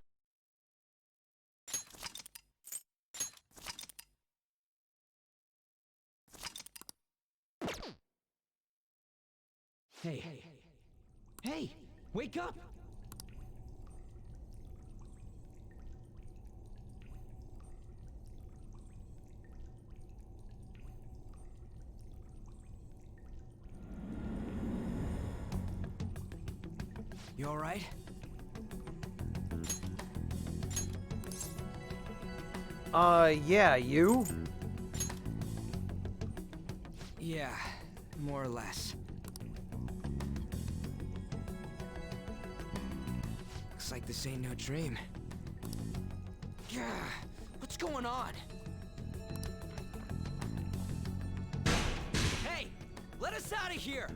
Hey, wake up! You all right? Yeah, you? Yeah, more or less. Looks like this ain't no dream. Yeah, what's going on? Hey, let us out of here!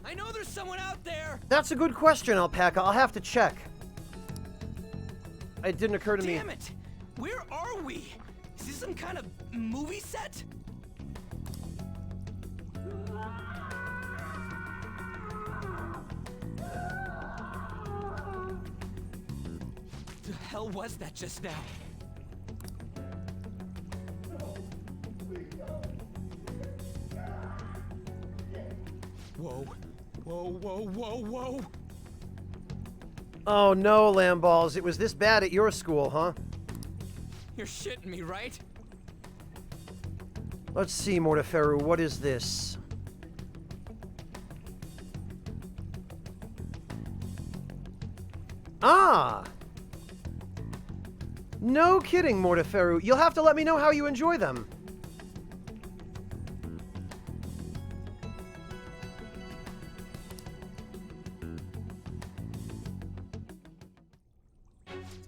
I know there's someone out there! That's a good question, Alpaca. I'll have to check. It didn't occur to me. Damn it! Where are we? Is this some kind of movie set? The hell was that just now? Whoa. Whoa, whoa, whoa, whoa! Oh no, Lamballs. It was this bad at your school, huh? You're shitting me, right? Let's see, Morteferu. What is this? Ah! No kidding, Morteferu. You'll have to let me know how you enjoy them.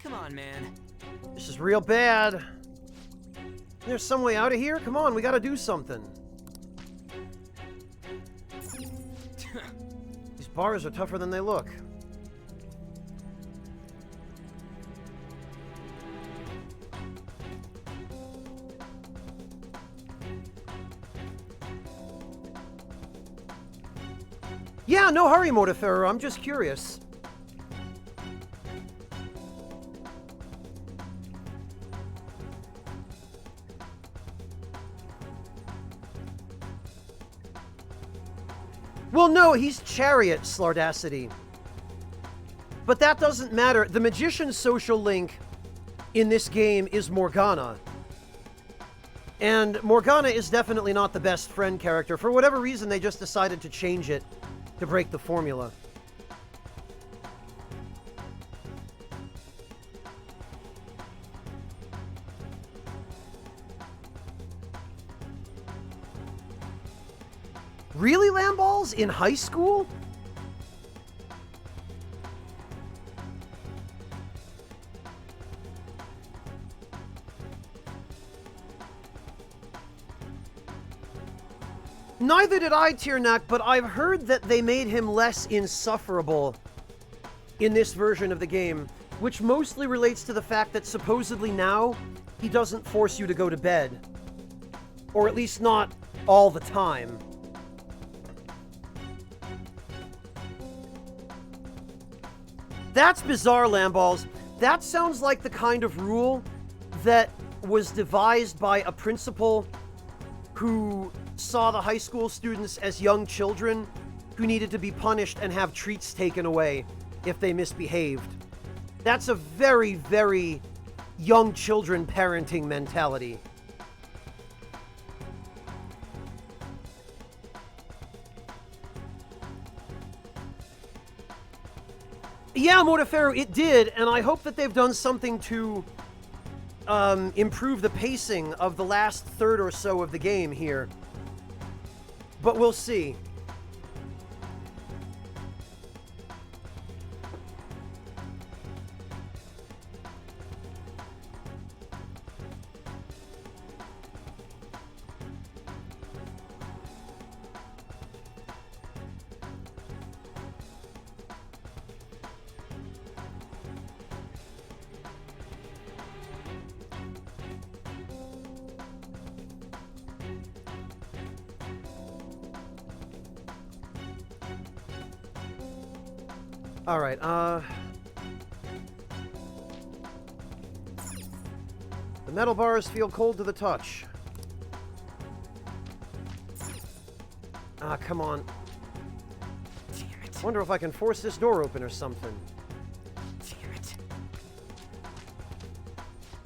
Come on, man. This is real bad. There's some way out of here? Come on, we gotta do something. These bars are tougher than they look. Yeah, no hurry, Morteferu. I'm just curious. Well, no, he's Chariot, Slardacity. But that doesn't matter. The Magician's social link in this game is Morgana. And Morgana is definitely not the best friend character. For whatever reason, they just decided to change it to break the formula. Really, Lamballs? In high school? Neither did I, Tiernak, but I've heard that they made him less insufferable in this version of the game, which mostly relates to the fact that supposedly now he doesn't force you to go to bed. Or at least not all the time. That's bizarre, Lamballs. That sounds like the kind of rule that was devised by a principal who saw the high school students as young children who needed to be punished and have treats taken away if they misbehaved. That's a very, very young children parenting mentality. Yeah, Morteferu, it did, and I hope that they've done something to improve the pacing of the last third or so of the game here. But we'll see. Alright, the metal bars feel cold to the touch. Ah, come on. Damn it. Wonder if I can force this door open or something. Damn it.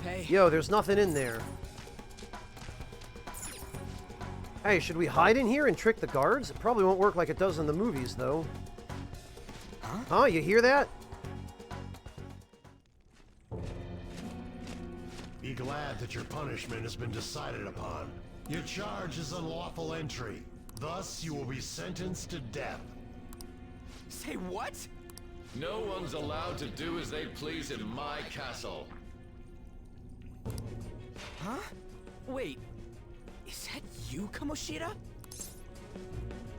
Hey. Yo, there's nothing in there. Hey, should we hide in here and trick the guards? It probably won't work like it does in the movies, though. Huh? You hear that? Be glad that your punishment has been decided upon. Your charge is unlawful entry. Thus, you will be sentenced to death. Say what? No one's allowed to do as they please in my castle. Huh? Wait, is that you, Kamoshida?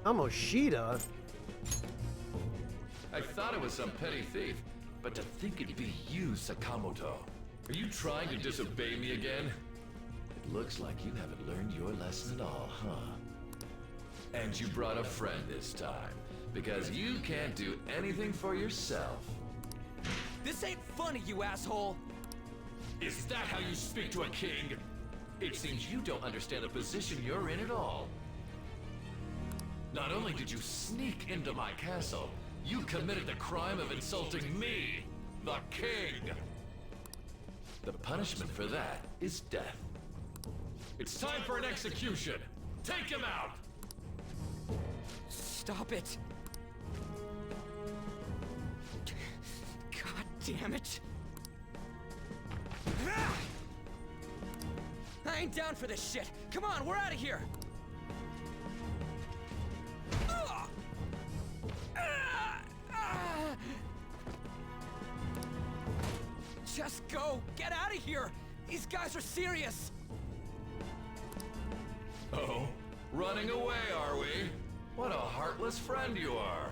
Kamoshida? I thought it was some petty thief, but to think it'd be you, Sakamoto. Are you trying to disobey me again? It looks like you haven't learned your lesson at all, huh? And you brought a friend this time, because you can't do anything for yourself. This ain't funny, you asshole! Is that how you speak to a king? It seems you don't understand the position you're in at all. Not only did you sneak into my castle, you committed the crime of insulting me, the king. The punishment for that is death. It's time for an execution. Take him out! Stop it! God damn it! I ain't down for this shit! Come on, we're out of here! Just go! Get out of here! These guys are serious! Oh? Running away, are we? What a heartless friend you are.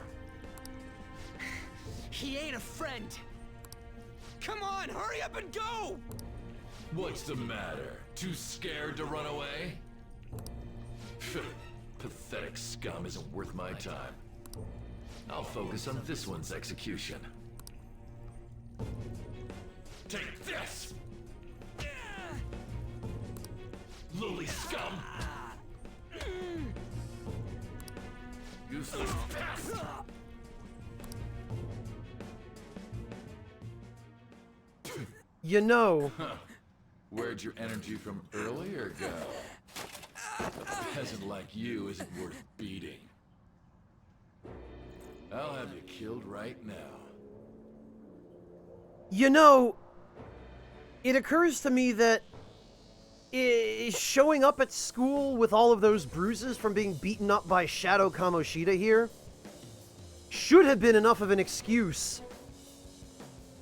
He ain't a friend! Come on, hurry up and go! What's the matter? Too scared to run away? Pathetic scum isn't worth my time. I'll focus on this one's execution. Take this! Lowly scum! Useless pest! You know... Where'd your energy from earlier go? A peasant like you isn't worth beating. I'll have you killed right now. You know, it occurs to me that showing up at school with all of those bruises from being beaten up by Shadow Kamoshida here should have been enough of an excuse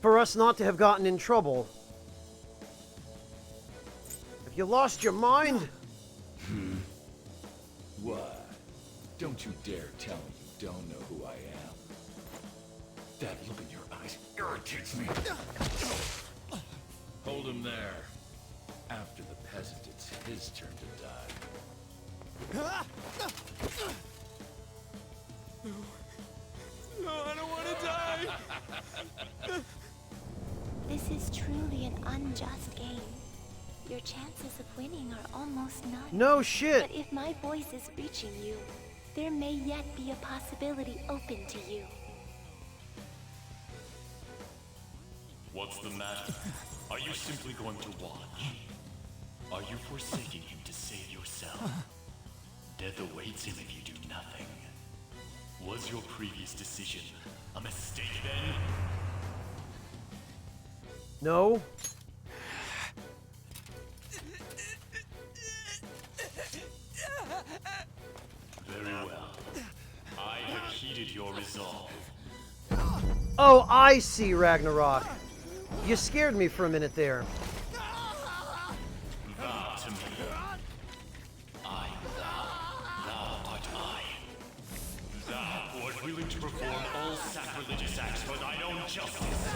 for us not to have gotten in trouble. Have you lost your mind? What? Don't you dare tell me you don't know who I am. That look in your eyes irritates me. Hold him there. After the peasant, it's his turn to die. No, I don't want to die! This is truly an unjust game. Your chances of winning are almost none. No shit. But if my voice is reaching you, there may yet be a possibility open to you. What's the matter? Are you simply going to watch? Are you forsaking him to save yourself? Death awaits him if you do nothing. Was your previous decision a mistake then? No. Very well. I have heeded your resolve. Oh, I see, Ragnarok. You scared me for a minute there. Vow to me. I am thou. Thou art I. Thou who art willing to perform all sacrilegious acts for thine own justice.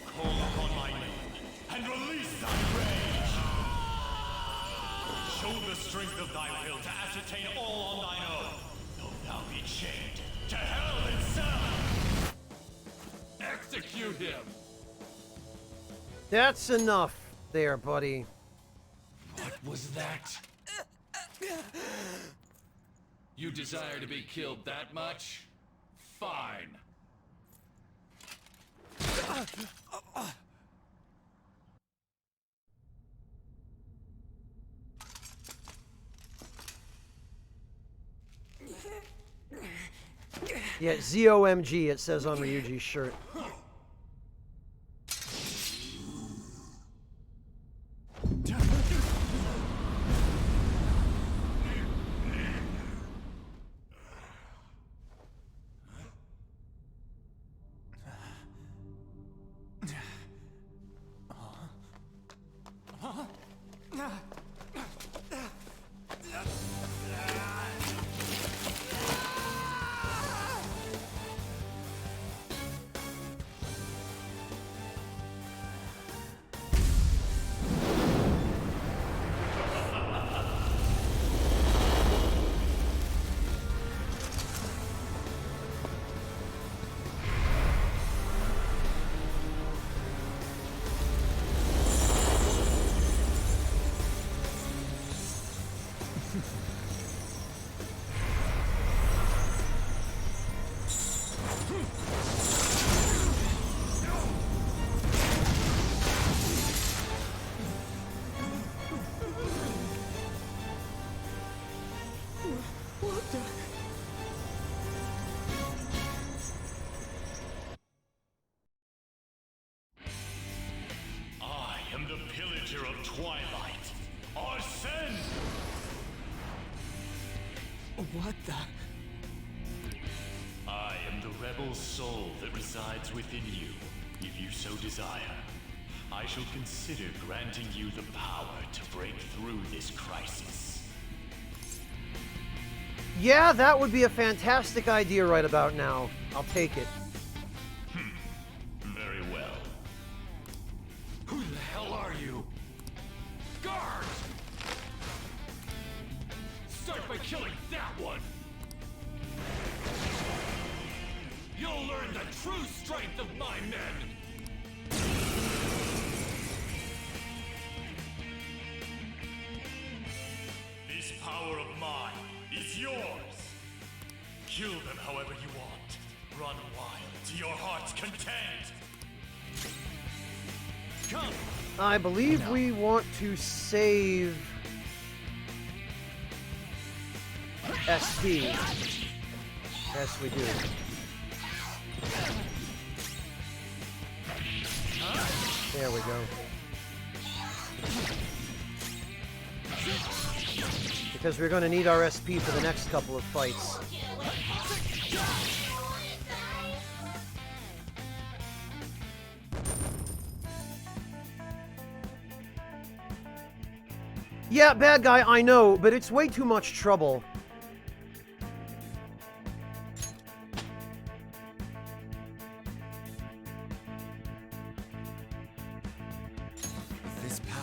Call upon my name and release thy rage. Show the strength of thy will to ascertain all on thine own, though thou be chained to hell itself. Execute him! That's enough there, buddy. What was that? You desire to be killed that much? Fine. Yeah, ZOMG, it says on Ryuji's shirt. Twilight. Arsene! What the? I am the rebel soul that resides within you. If you so desire, I shall consider granting you the power to break through this crisis. Yeah, that would be a fantastic idea right about now. I'll take it. Very well. Who the hell are you? Guards! Start by killing that one! You'll learn the true strength of my men! This power of mine is yours. Kill them however you want. Run wild to your heart's content. Come. I believe we want to save SD. Yes, we do. There we go. Because we're going to need our SP for the next couple of fights. Yeah, bad guy, I know, but it's way too much trouble. This power.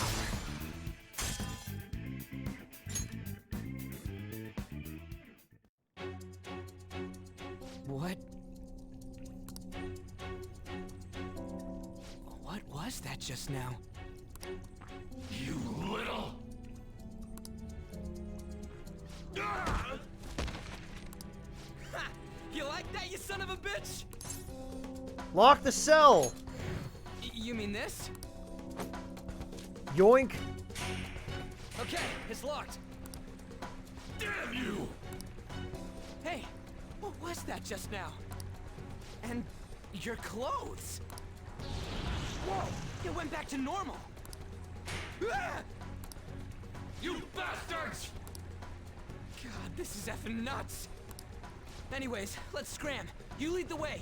What? What was that just now? You little... Ha! You like that, you son of a bitch? Lock the cell! You mean this? Yoink. Okay, it's locked. Damn you! Hey, what was that just now? And your clothes? Whoa, it went back to normal. Ah! You bastards! God, this is effing nuts. Anyways, let's scram. You lead the way.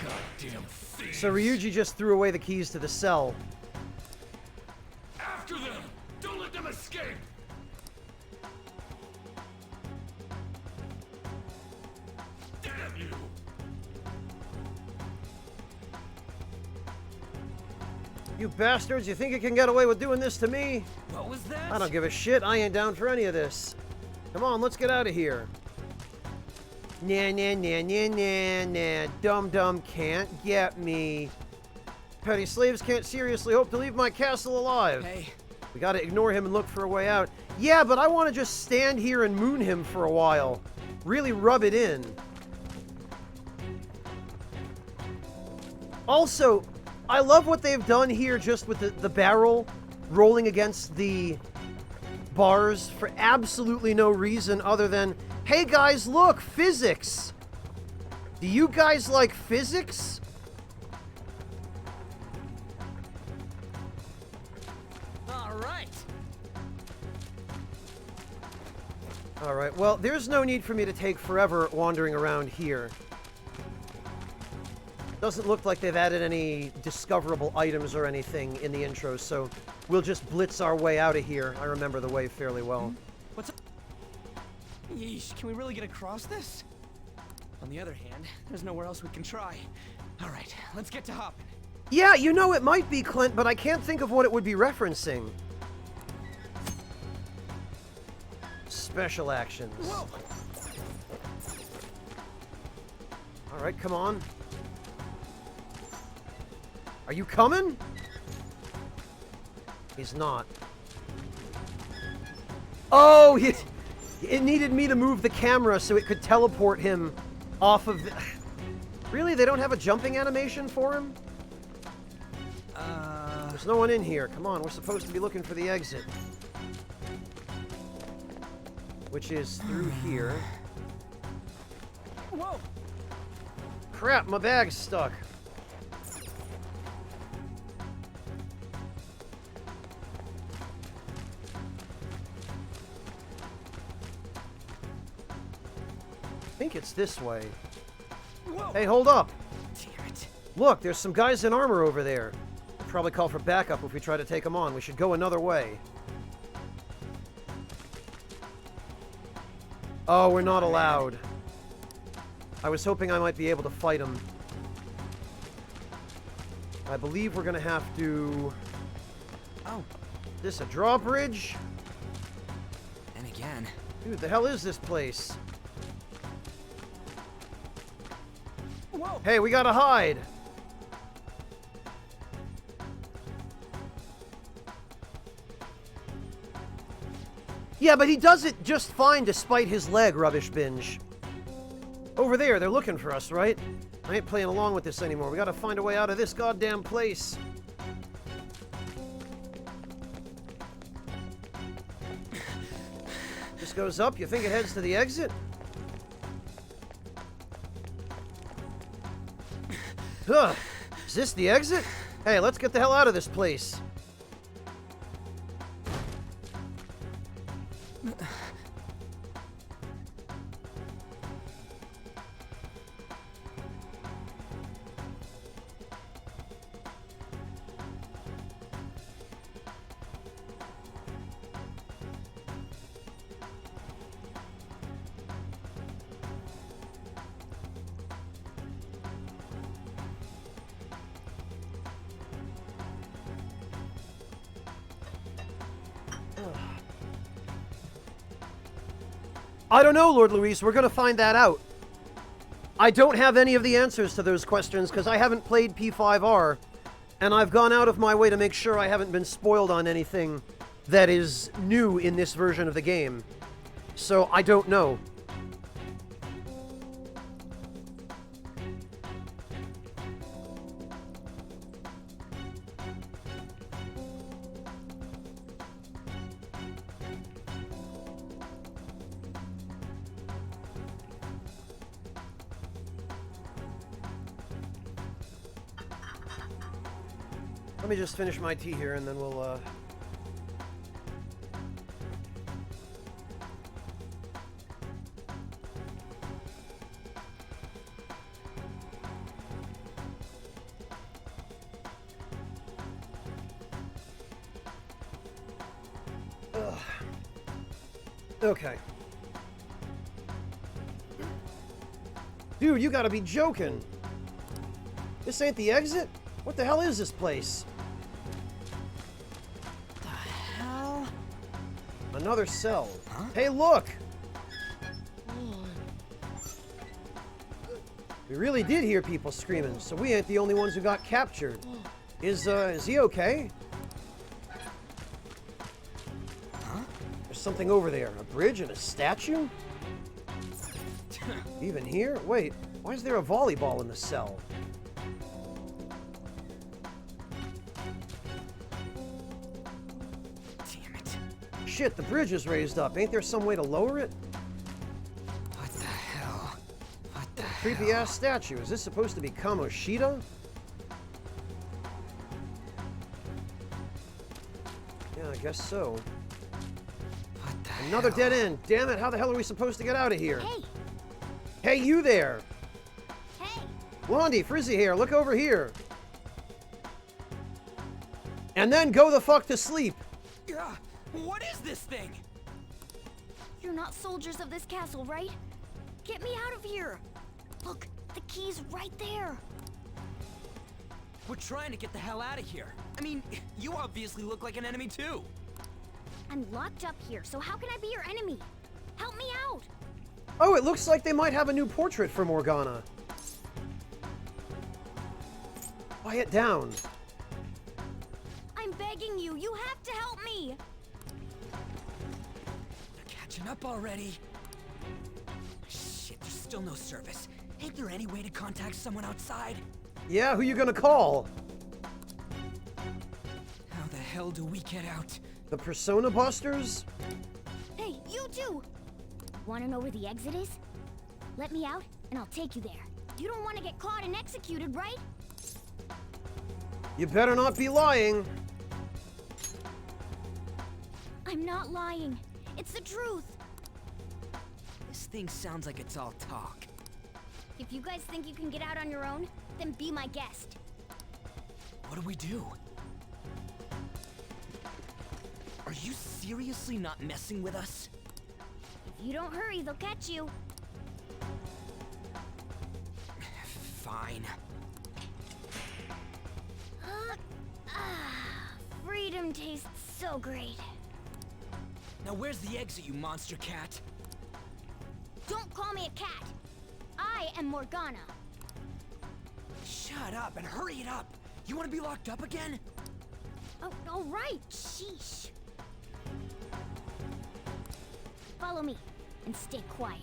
Goddamn thieves! So Ryuji just threw away the keys to the cell. After them! Don't let them escape! Damn you! You bastards, you think you can get away with doing this to me? What was that? I don't give a shit. I ain't down for any of this. Come on, let's get out of here. Nah, nah, nah, nah, nah, nah. Dum-dum can't get me. Petty slaves can't seriously hope to leave my castle alive. Hey. We gotta ignore him and look for a way out. Yeah, but I want to just stand here and moon him for a while. Really rub it in. Also, I love what they've done here just with the barrel rolling against the bars for absolutely no reason other than, hey guys, look, physics. Do you guys like physics? All right. All right, well, there's no need for me to take forever wandering around here. Doesn't look like they've added any discoverable items or anything in the intro, so we'll just blitz our way out of here. I remember the way fairly well. What's up? Yeesh, can we really get across this? On the other hand, there's nowhere else we can try. All right, let's get to hopping. Yeah, you know it might be, Clint, but I can't think of what it would be referencing. Special actions. Whoa! All right, come on. Are you coming? He's not. Oh, it needed me to move the camera so it could teleport him off of the... Really? They don't have a jumping animation for him? There's no one in here. Come on, we're supposed to be looking for the exit. Which is through here. Whoa! Crap, my bag's stuck. this way. Hey, hold up! Damn it. Look, there's some guys in armor over there. We'll probably call for backup if we try to take them on. We should go another way. Oh, we're not allowed. I was hoping I might be able to fight them. I believe we're gonna have to... Oh. This a drawbridge? And again. Dude, the hell is this place? Whoa. Hey, we gotta hide! Yeah, but he does it just fine despite his leg, Rubbish Binge. Over there, they're looking for us, right? I ain't playing along with this anymore. We gotta find a way out of this goddamn place. This goes up. You think it heads to the exit? Huh. Is this the exit? Hey, let's get the hell out of this place. I don't know, Lord Luis. We're gonna find that out. I don't have any of the answers to those questions because I haven't played P5R, and I've gone out of my way to make sure I haven't been spoiled on anything that is new in this version of the game. So I don't know. Let me just finish my tea here and then we'll, Okay. Dude, you gotta be joking. This ain't the exit? What the hell is this place? The hell? Another cell. Huh? Hey, look! We really did hear people screaming, so we ain't the only ones who got captured. Is he okay? Huh? There's something over there. A bridge and a statue? Even here? Wait, why is there a volleyball in the cell? Damn it. Shit, the bridge is raised up. Ain't there some way to lower it? What the hell? What the Creepy hell? ass statue. Is this supposed to be Kamoshida? Yeah, I guess so. What the Another hell? dead end. Damn it, how the hell are we supposed to get out of here? Hey! Hey, you there! Hey! Blondie, Frizzy hair, look over here. And then go the fuck to sleep. Yeah. What is this thing? You're not soldiers of this castle, right? Get me out of here! Look, the key's right there! We're trying to get the hell out of here. I mean, you obviously look like an enemy too. I'm locked up here, so how can I be your enemy? Help me out! Oh, it looks like they might have a new portrait for Morgana. Quiet down. I'm begging you, you have to help me! They're catching up already. Shit, there's still no service. Ain't there any way to contact someone outside? Yeah, who you gonna call? How the hell do we get out? The Persona Busters? Hey, you too! Wanna know where the exit is? Let me out, and I'll take you there. You don't want to get caught and executed, right? You better not be lying. I'm not lying. It's the truth. This thing sounds like it's all talk. you guys think you can get out on your own, then be my guest. What do we do? Are you seriously not messing with us? If you don't hurry, they'll catch you. Fine. Freedom tastes so great. Now where's the exit, you monster cat? Don't call me a cat. I am Morgana. Shut up and hurry it up! You want to be locked up again? Oh, all right. Sheesh. Follow me and stay quiet.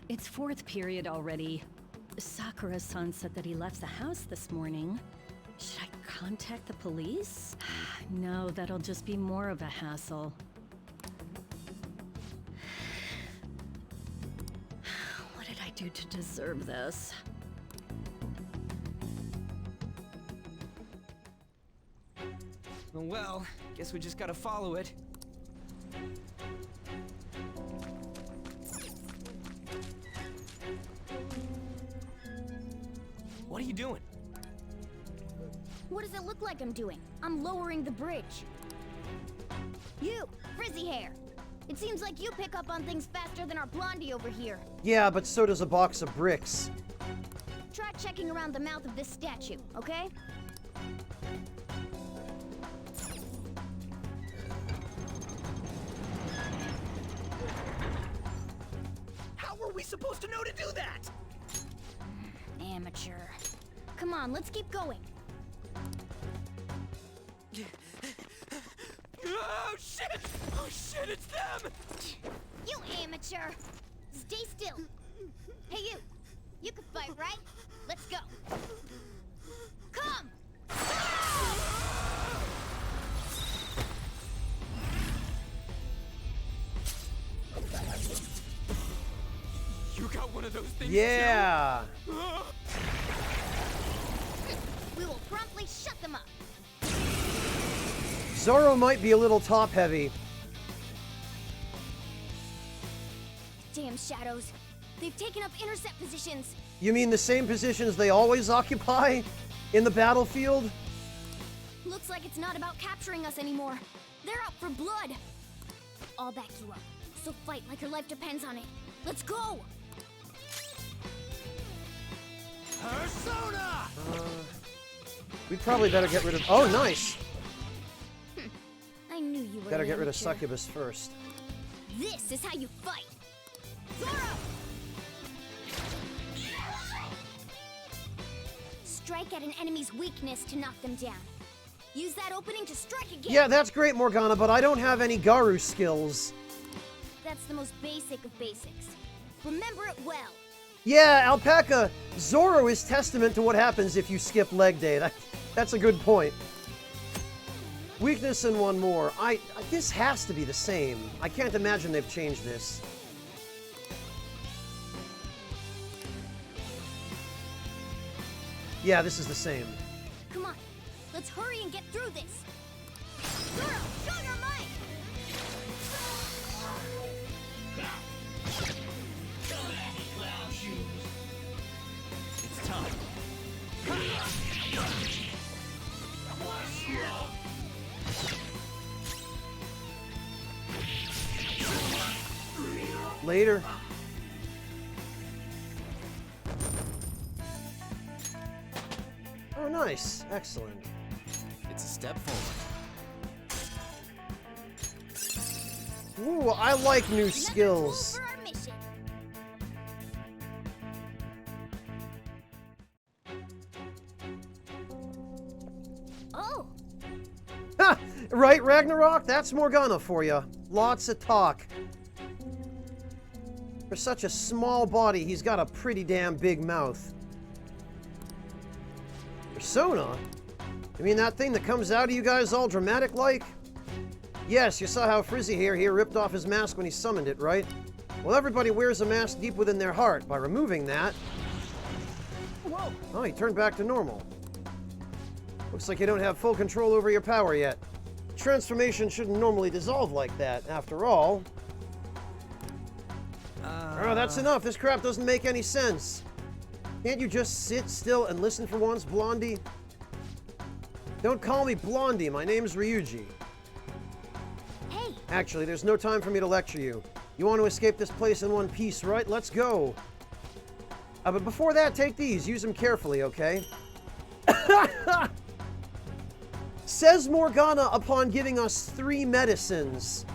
It's fourth period already. Sakura-san said that he left the house this morning. Should I contact the police? No, that'll just be more of a hassle. What did I do to deserve this? Well, guess we just gotta follow it. What are you doing? What does it look like I'm doing? I'm lowering the bridge. You, frizzy hair. It seems like you pick up on things faster than our blondie over here. Yeah, but so does a box of bricks. Try checking around the mouth of this statue, okay? How were we supposed to know to do that? Amateur. Come on, let's keep going. Oh shit! Oh shit, it's them! You amateur! Stay still. Hey you! You can fight, right? Let's go. Come! You got one of those things Yeah! too? We will promptly shut them up. Zoro might be a little top-heavy. Damn shadows. They've taken up intercept positions. You mean the same positions they always occupy in the battlefield? Looks like it's not about capturing us anymore. They're out for blood. I'll back you up. So fight like your life depends on it. Let's go! Persona! We probably better get rid of... Oh, nice! I knew you were Better an get rid of amateur. Succubus first. This is how you fight. Zoro! Strike at an enemy's weakness to knock them down. Use that opening to strike again. Yeah, that's great, Morgana, but I don't have any Garu skills. That's the most basic of basics. Remember it well. Yeah, Alpaca, Zoro is testament to what happens if you skip leg day. That's a good point. Weakness and one more. This has to be the same. I can't imagine they've changed this. Yeah, this is the same. Come on, let's hurry and get through this. Zoro, show your might! It's time. Later. Oh, nice. Excellent. It's a step forward. Ooh, I like new skills. For our mission. Oh, Ha! Right, Ragnarok? That's Morgana for you. Lots of talk. For such a small body, he's got a pretty damn big mouth. Persona? You mean that thing that comes out of you guys all dramatic-like? Yes, you saw how Frizzy Hair here ripped off his mask when he summoned it, right? Well, everybody wears a mask deep within their heart. By removing that... Whoa! Oh, he turned back to normal. Looks like you don't have full control over your power yet. transformation shouldn't normally dissolve like that, after all. Oh, that's enough. This crap doesn't make any sense. Can't you just sit still and listen for once, Blondie? Don't call me Blondie. My name's Ryuji. Hey! Actually, there's no time for me to lecture you. You want to escape this place in one piece, right? Let's go. But before that, take these. Use them carefully, okay? Says Morgana upon giving us 3 medicines.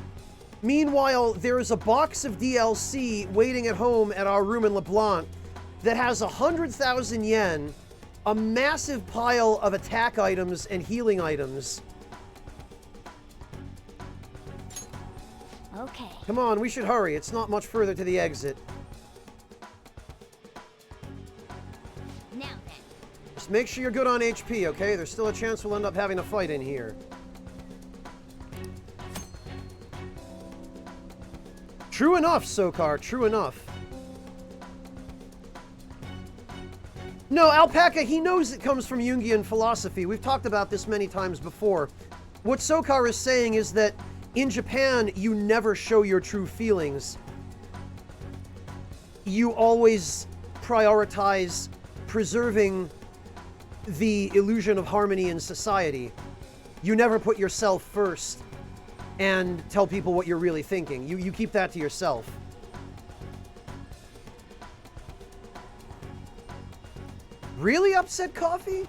Meanwhile, there is a box of DLC waiting at home at our room in LeBlanc that has 100,000 yen, a massive pile of attack items and healing items. Okay. Come on, we should hurry. It's not much further to the exit. Now then. Just make sure you're good on HP, okay? There's still a chance we'll end up having a fight in here. True enough, Sokar, true enough. No, Alpaca, he knows it comes from Jungian philosophy. We've talked about this many times before. What Sokar is saying is that in Japan, you never show your true feelings. You always prioritize preserving the illusion of harmony in society. You never put yourself first and tell people what you're really thinking. You keep that to yourself. Really upset coffee?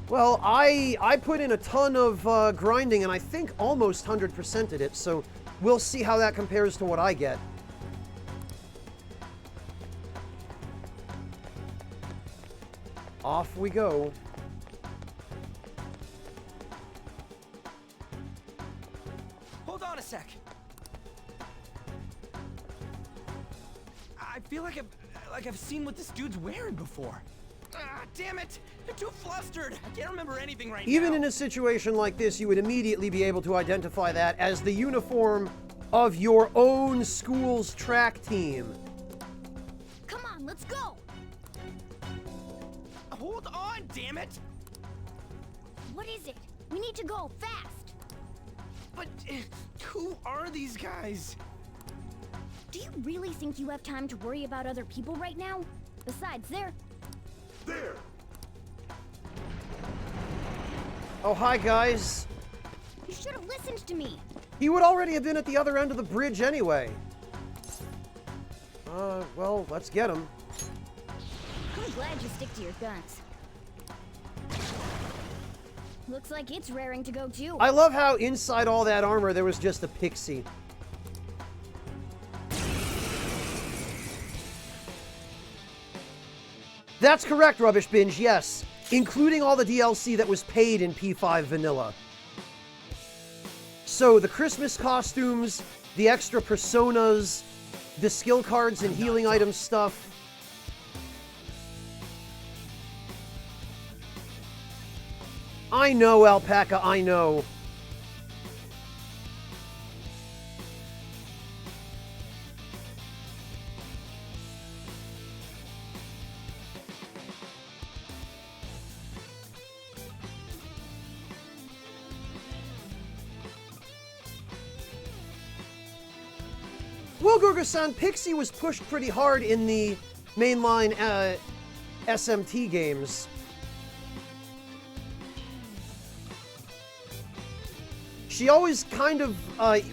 Well, I put in a ton of grinding and I think almost 100%ed it, so we'll see how that compares to what I get. Off we go. Hold on a sec. I feel like I've seen what this dude's wearing before. Ah, damn it! I'm too flustered. I can't remember anything right now. Even in a situation like this, you would immediately be able to identify that as the uniform of your own school's track team. Come on, let's go! Hold on, damn it! What is it? We need to go, fast! But who are these guys? Do you really think you have time to worry about other people right now? Besides, they're... There! Oh, hi, guys. You should have listened to me. He would already have been at the other end of the bridge anyway. Well, let's get him. I'm glad you stick to your guns. Looks like it's raring to go, too. I love how inside all that armor there was just a pixie. That's correct, Rubbish Binge, yes. Including all the DLC that was paid in P5 Vanilla. So, the Christmas costumes, the extra personas, the skill cards and healing item stuff. I know, Alpaca, I know. Well, Gurgu-san, Pixie was pushed pretty hard in the mainline SMT games. She always kind of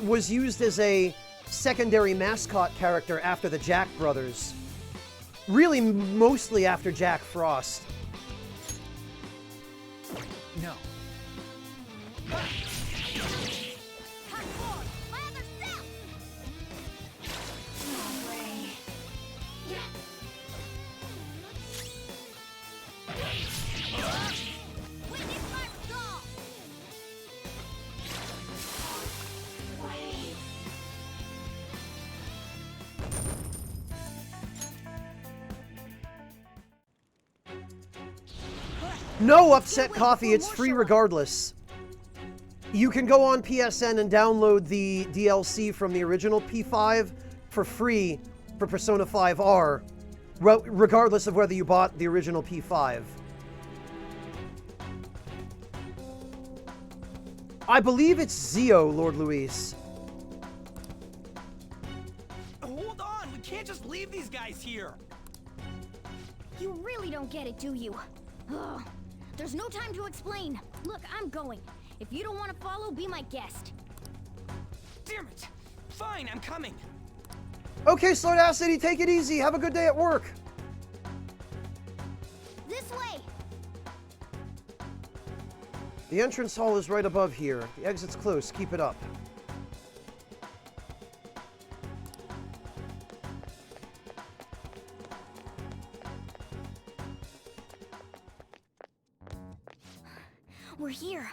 was used as a secondary mascot character after the Jack brothers. Really, mostly after Jack Frost. No. No, Upset Coffee, it's free regardless. You can go on PSN and download the DLC from the original P5 for free for Persona 5R, regardless of whether you bought the original P5. I believe it's Zio, Lord Luis. Hold on, we can't just leave these guys here. You really don't get it, do you? Ugh. There's no time to explain. Look, I'm going. If you don't want to follow, be my guest. Damn it! Fine, I'm coming. Okay, Slardacity, take it easy. Have a good day at work. This way! The entrance hall is right above here. The exit's close. Keep it up. We're here.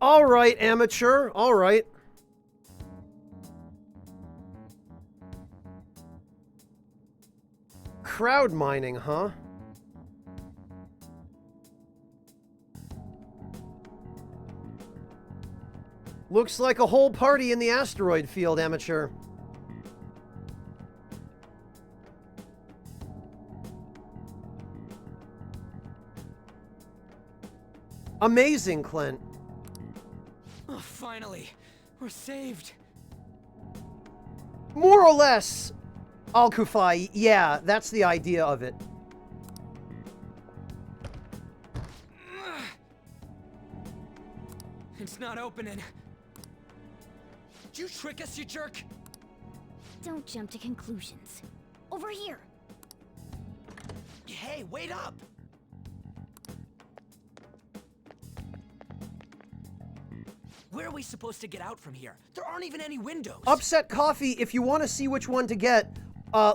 All right, amateur. All right. Crowd mining, huh? Looks like a whole party in the asteroid field, amateur. Amazing, Clint. Oh, finally, we're saved. More or less, Al-Kufai, yeah, that's the idea of it. It's not opening. Did you trick us, you jerk? Don't jump to conclusions. Over here. Hey, wait up! Where are we supposed to get out from here? There aren't even any windows. Upset Coffee, if you want to see which one to get,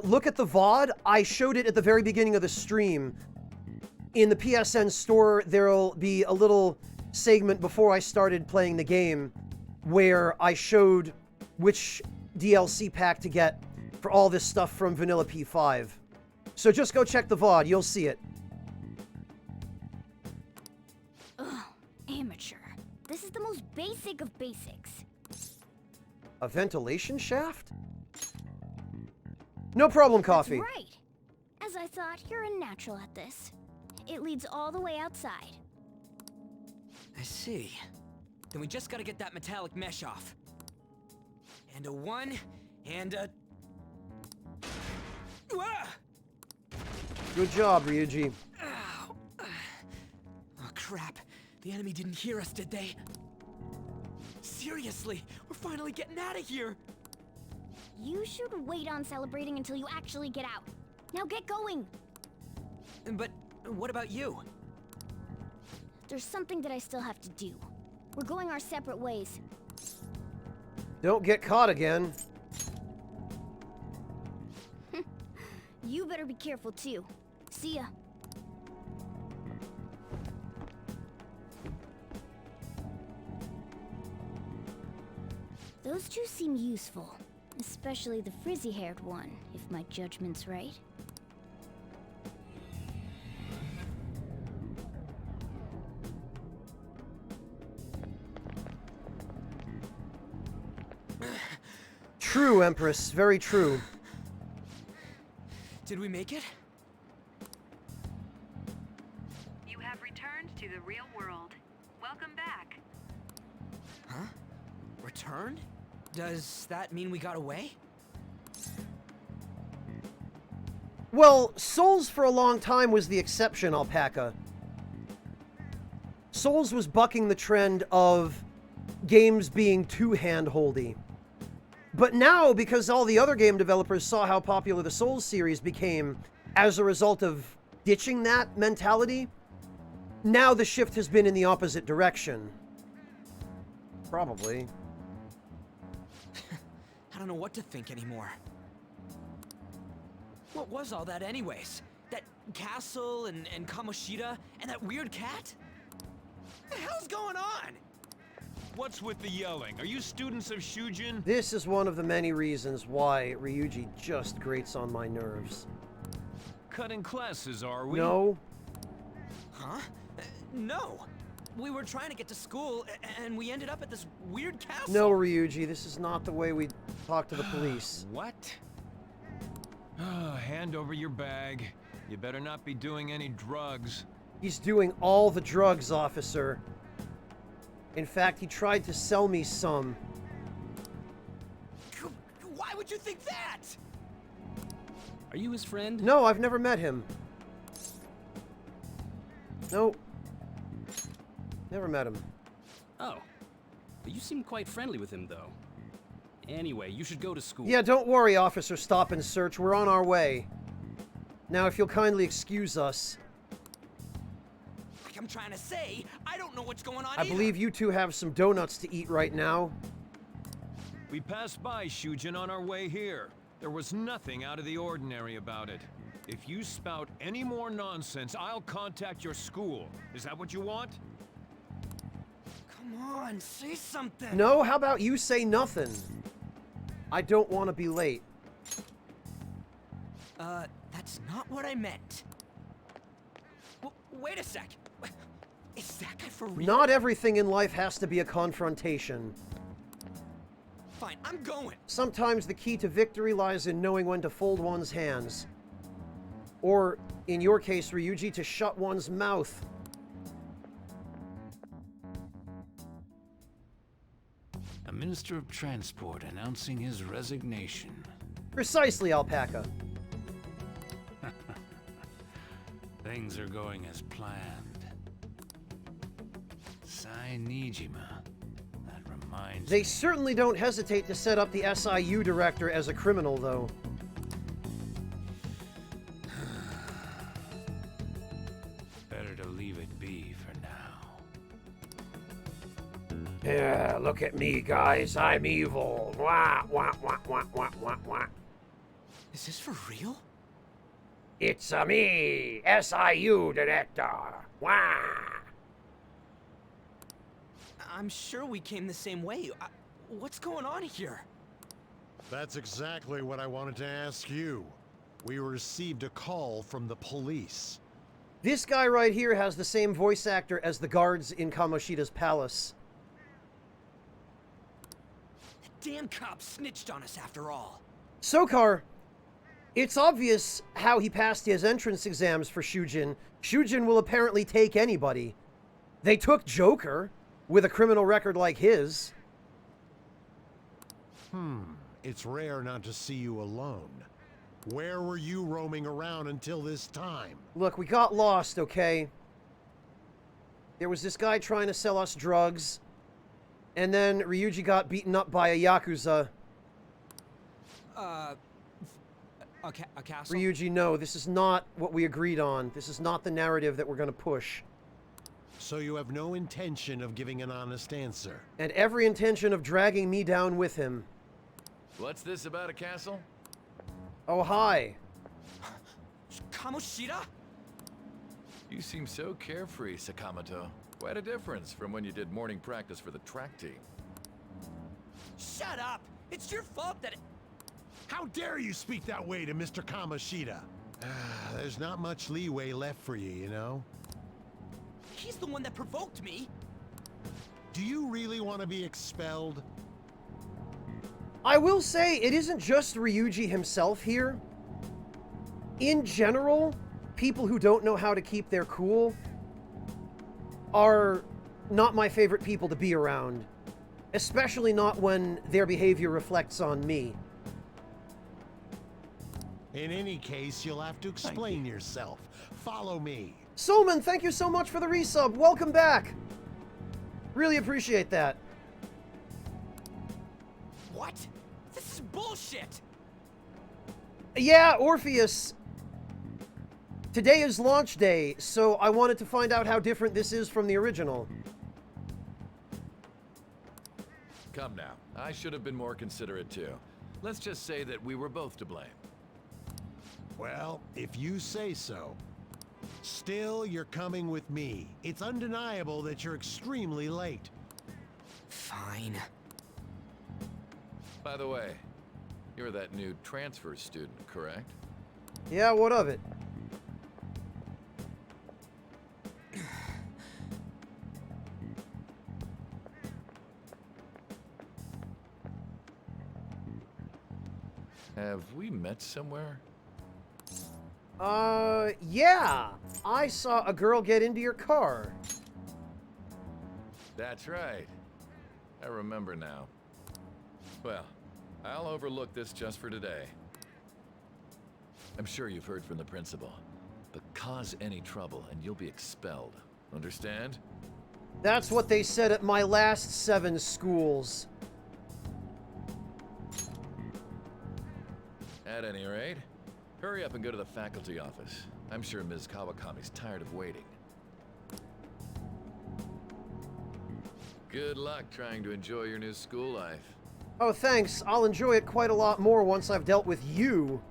look at the VOD. I showed it at the very beginning of the stream. In the PSN store, there'll be a little segment before I started playing the game where I showed which DLC pack to get for all this stuff from Vanilla P5. So just go check the VOD, you'll see it. Ugh, amateur. This is the most basic of basics. A ventilation shaft? No problem, Coffee. That's right. As I thought, you're a natural at this. It leads all the way outside. I see. Then we just gotta get that metallic mesh off. And a 1, and a... Ah! Good job, Ryuji. Ow. Oh, crap. The enemy didn't hear us, did they? Seriously, we're finally getting out of here. You should wait on celebrating until you actually get out. Now get going. But what about you? There's something that I still have to do. We're going our separate ways. Don't get caught again. You better be careful too. See ya. Those two seem useful. Especially the frizzy-haired one, if my judgment's right. True, Empress. Very true. Did we make it? You have returned to the real world. Welcome back. Huh? Returned? Does that mean we got away? Well, Souls for a long time was the exception, Alpaca. Souls was bucking the trend of games being too hand-holdy. But now, because all the other game developers saw how popular the Souls series became as a result of ditching that mentality, now the shift has been in the opposite direction. Probably. I don't know what to think anymore. What was all that anyways? That castle and Kamoshida and that weird cat? What the hell's going on? What's with the yelling? Are you students of Shujin? This is one of the many reasons why Ryuji just grates on my nerves. Cutting classes, are we? No. Huh? No. We were trying to get to school, and we ended up at this weird castle. No, Ryuji, this is not the way we talk to the police. What? Hand over your bag. You better not be doing any drugs. He's doing all the drugs, officer. In fact, he tried to sell me some. Why would you think that? Are you his friend? No, I've never met him. Nope. Never met him. Oh. But you seem quite friendly with him, though. Anyway, you should go to school. Yeah, don't worry, Officer Stop and Search. We're on our way. Now, if you'll kindly excuse us. Like I'm trying to say, I don't know what's going on I believe you two have some donuts to eat right now. We passed by Shujin on our way here. There was nothing out of the ordinary about it. If you spout any more nonsense, I'll contact your school. Is that what you want? Come on, say something. No, how about you say nothing? I don't want to be late. That's not what I meant. Wait a sec. Is that guy for real? Not everything in life has to be a confrontation. Fine, I'm going. Sometimes the key to victory lies in knowing when to fold one's hands. Or, in your case, Ryuji, to shut one's mouth. A Minister of Transport announcing his resignation. Precisely, Alpaca. Things are going as planned. Sai Nijima. That reminds They me. certainly don't hesitate to set up the SIU director as a criminal, though. Better to leave it be for now. Yeah, look at me, guys. I'm evil. Wah, wah, wah, wah, wah, wah, wah. Is this for real? It's me, SIU director. Wah. I'm sure we came the same way. What's going on here? That's exactly what I wanted to ask you. We received a call from the police. This guy right here has the same voice actor as the guards in Kamoshida's palace. The damn cop snitched on us after all. Sokar, it's obvious how he passed his entrance exams for Shujin. Shujin will apparently take anybody. They took Joker, with a criminal record like his. It's rare not to see you alone. Where were you roaming around until this time? Look, we got lost, okay? There was this guy trying to sell us drugs, and then Ryuji got beaten up by a Yakuza. A castle? Ryuji, no, this is not what we agreed on. This is not the narrative that we're gonna push. So you have no intention of giving an honest answer? And every intention of dragging me down with him. What's this about a castle? Oh, hi. Kamoshida? You seem so carefree, Sakamoto. Quite a difference from when you did morning practice for the track team. Shut up! It's your fault that How dare you speak that way to Mr. Kamoshida? There's not much leeway left for you, you know? He's the one that provoked me. Do you really want to be expelled? I will say, it isn't just Ryuji himself here. In general, people who don't know how to keep their cool are not my favorite people to be around. Especially not when their behavior reflects on me. In any case, you'll have to explain yourself. Follow me. Solman, thank you so much for the resub. Welcome back. Really appreciate that. What? This is bullshit! Yeah, Orpheus. Today is launch day, so I wanted to find out how different this is from the original. Come now. I should have been more considerate too. Let's just say that we were both to blame. Well, if you say so. Still, you're coming with me. It's undeniable that you're extremely late. Fine. By the way, you're that new transfer student, correct? Yeah, what of it? Have we met somewhere? Yeah. I saw a girl get into your car. That's right. I remember now. Well, I'll overlook this just for today. I'm sure you've heard from the principal, but cause any trouble and you'll be expelled. Understand? That's what they said at my last 7 schools. At any rate, hurry up and go to the faculty office. I'm sure Ms. Kawakami's tired of waiting. Good luck trying to enjoy your new school life. Oh, thanks. I'll enjoy it quite a lot more once I've dealt with you.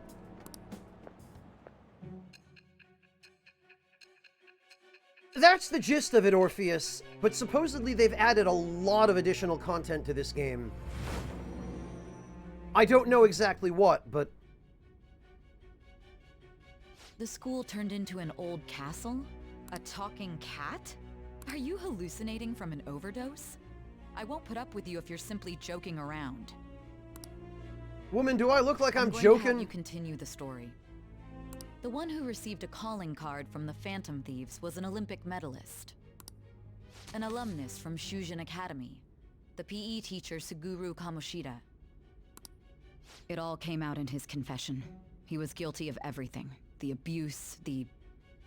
That's the gist of it, Orpheus. But supposedly they've added a lot of additional content to this game. I don't know exactly what, but... The school turned into an old castle? A talking cat? Are you hallucinating from an overdose? I won't put up with you if you're simply joking around. Woman, do I look like I'm going joking? To have you continue the story. The one who received a calling card from the Phantom Thieves was an Olympic medalist. An alumnus from Shujin Academy. The PE teacher Suguru Kamoshida. It all came out in his confession. He was guilty of everything. The abuse, the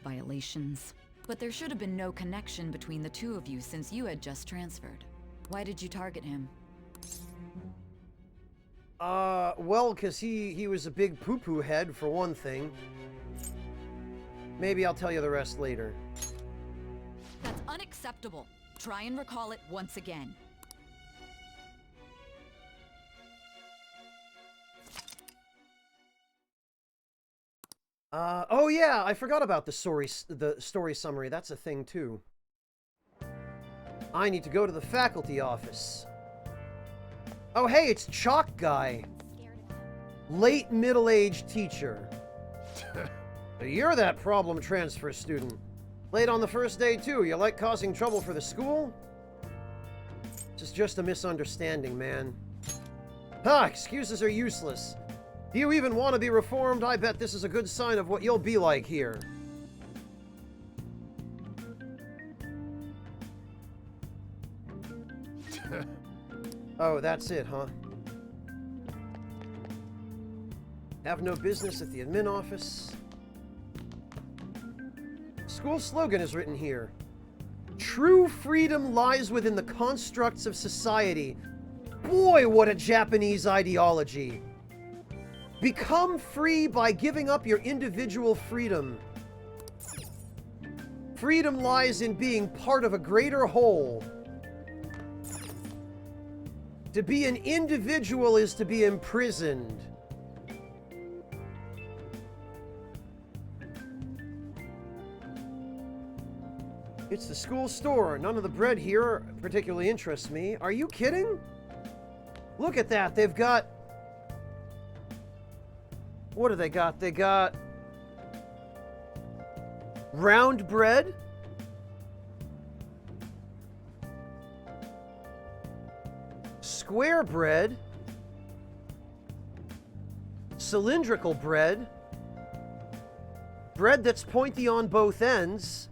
violations. But there should have been no connection between the two of you since you had just transferred. Why did you target him? Well, because he was a big poo-poo head, for one thing. Maybe I'll tell you the rest later. That's unacceptable. Try and recall it once again. Oh yeah, I forgot about the story summary. That's a thing, too. I need to go to the faculty office. Oh hey, it's Chalk Guy. Late middle-aged teacher. You're that problem transfer student. Late on the first day, too. You like causing trouble for the school? This is just a misunderstanding, man. Excuses are useless. Do you even want to be reformed? I bet this is a good sign of what you'll be like here. Oh, that's it, huh? Have no business at the admin office. School slogan is written here. True freedom lies within the constructs of society. Boy, what a Japanese ideology. Become free by giving up your individual freedom. Freedom lies in being part of a greater whole. To be an individual is to be imprisoned. It's the school store. None of the bread here particularly interests me. Are you kidding? Look at that. They've got... What do they got? They got... round bread. Square bread. Cylindrical bread. Bread that's pointy on both ends.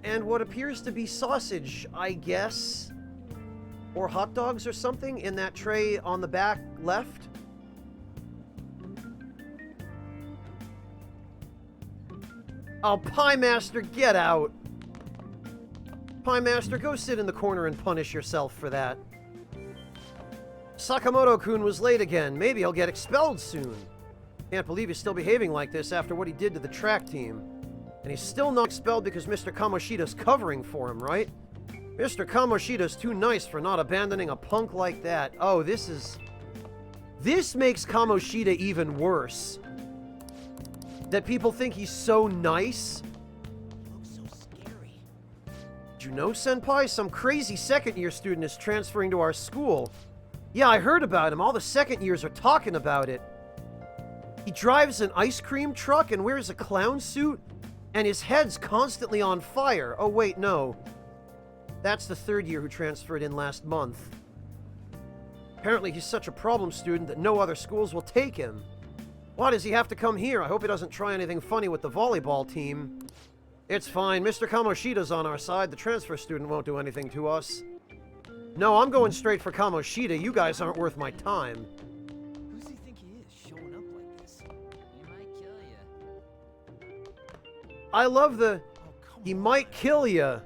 And what appears to be sausage, I guess. Or hot dogs or something in that tray on the back left. Oh, Pie Master, get out. Pie Master, go sit in the corner and punish yourself for that. Sakamoto-kun was late again. Maybe he'll get expelled soon. Can't believe he's still behaving like this after what he did to the track team. And he's still not expelled because Mr. Kamoshida's covering for him, right? Mr. Kamoshida's too nice for not abandoning a punk like that. Oh, this makes Kamoshida even worse. That people think he's so nice. He looks so scary. Did you know, Senpai? Some crazy second-year student is transferring to our school. Yeah, I heard about him. All the second years are talking about it. He drives an ice cream truck and wears a clown suit, and his head's constantly on fire. Oh, wait, no. That's the third year who transferred in last month. Apparently he's such a problem student that no other schools will take him. Why does he have to come here? I hope he doesn't try anything funny with the volleyball team. It's fine. Mr. Kamoshida's on our side. The transfer student won't do anything to us. No, I'm going straight for Kamoshida. You guys aren't worth my time. Who does he think he is, showing up like this? He might kill you. I love the... he might kill ya.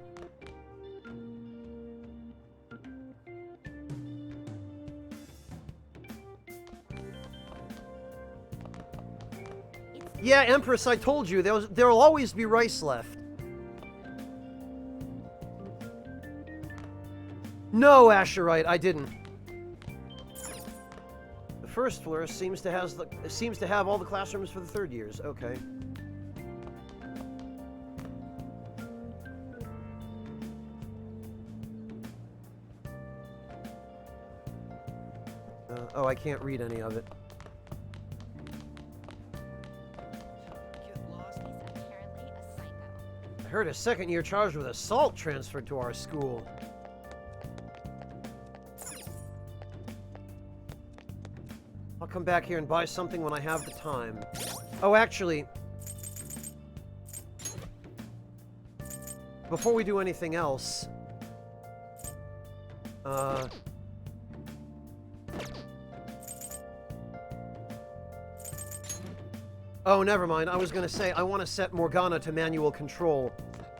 Yeah, Empress, I told you, there'll always be rice left. No, Asherite, I didn't. The first floor seems to have all the classrooms for the third years. Okay. Oh, I can't read any of it. I heard a second year charged with assault transferred to our school. I'll come back here and buy something when I have the time. Oh, actually, before we do anything else, oh, never mind. I was gonna say, I want to set Morgana to manual control,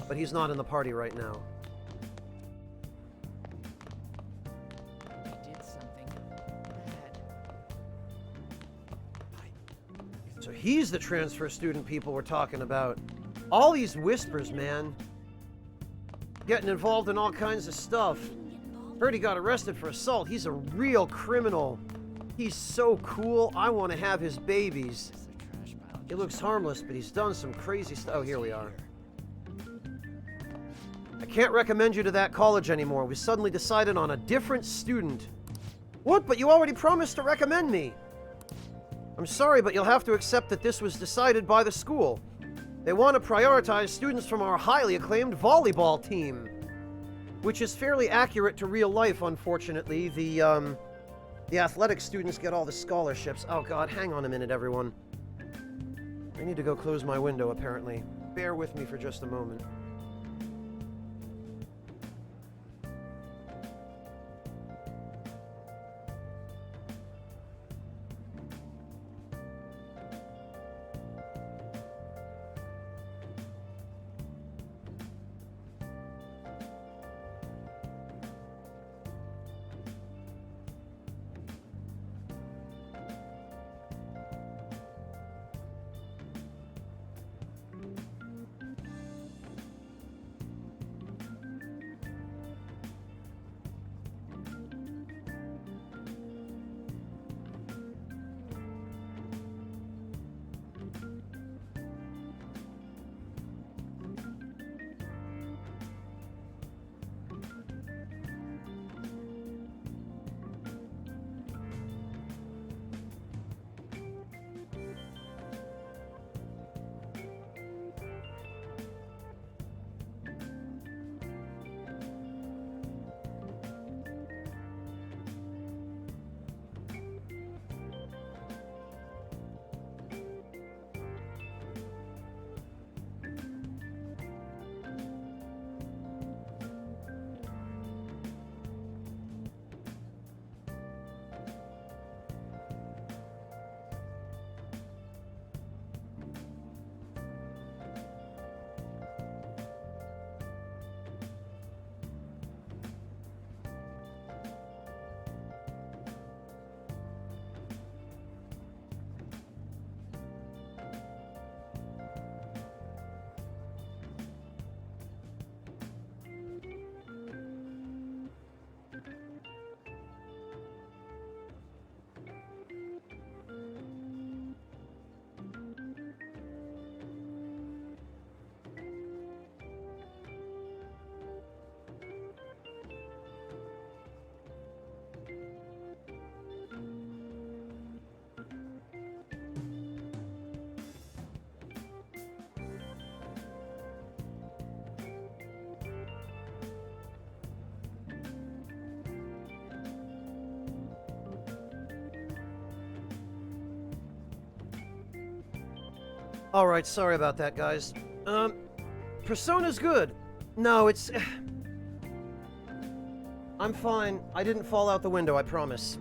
but he's not in the party right now. He did something bad. So he's the transfer student people were talking about. All these whispers, man. Getting involved in all kinds of stuff. Heard he got arrested for assault. He's a real criminal. He's so cool. I want to have his babies. He looks harmless, but he's done some crazy stuff. Oh, here we are. I can't recommend you to that college anymore. We suddenly decided on a different student. What? But you already promised to recommend me. I'm sorry, but you'll have to accept that this was decided by the school. They want to prioritize students from our highly acclaimed volleyball team. Which is fairly accurate to real life, unfortunately. The athletic students get all the scholarships. Oh god, hang on a minute, everyone. I need to go close my window, apparently. Bear with me for just a moment. Alright, sorry about that, guys. Persona's good. No, it's... I'm fine. I didn't fall out the window, I promise.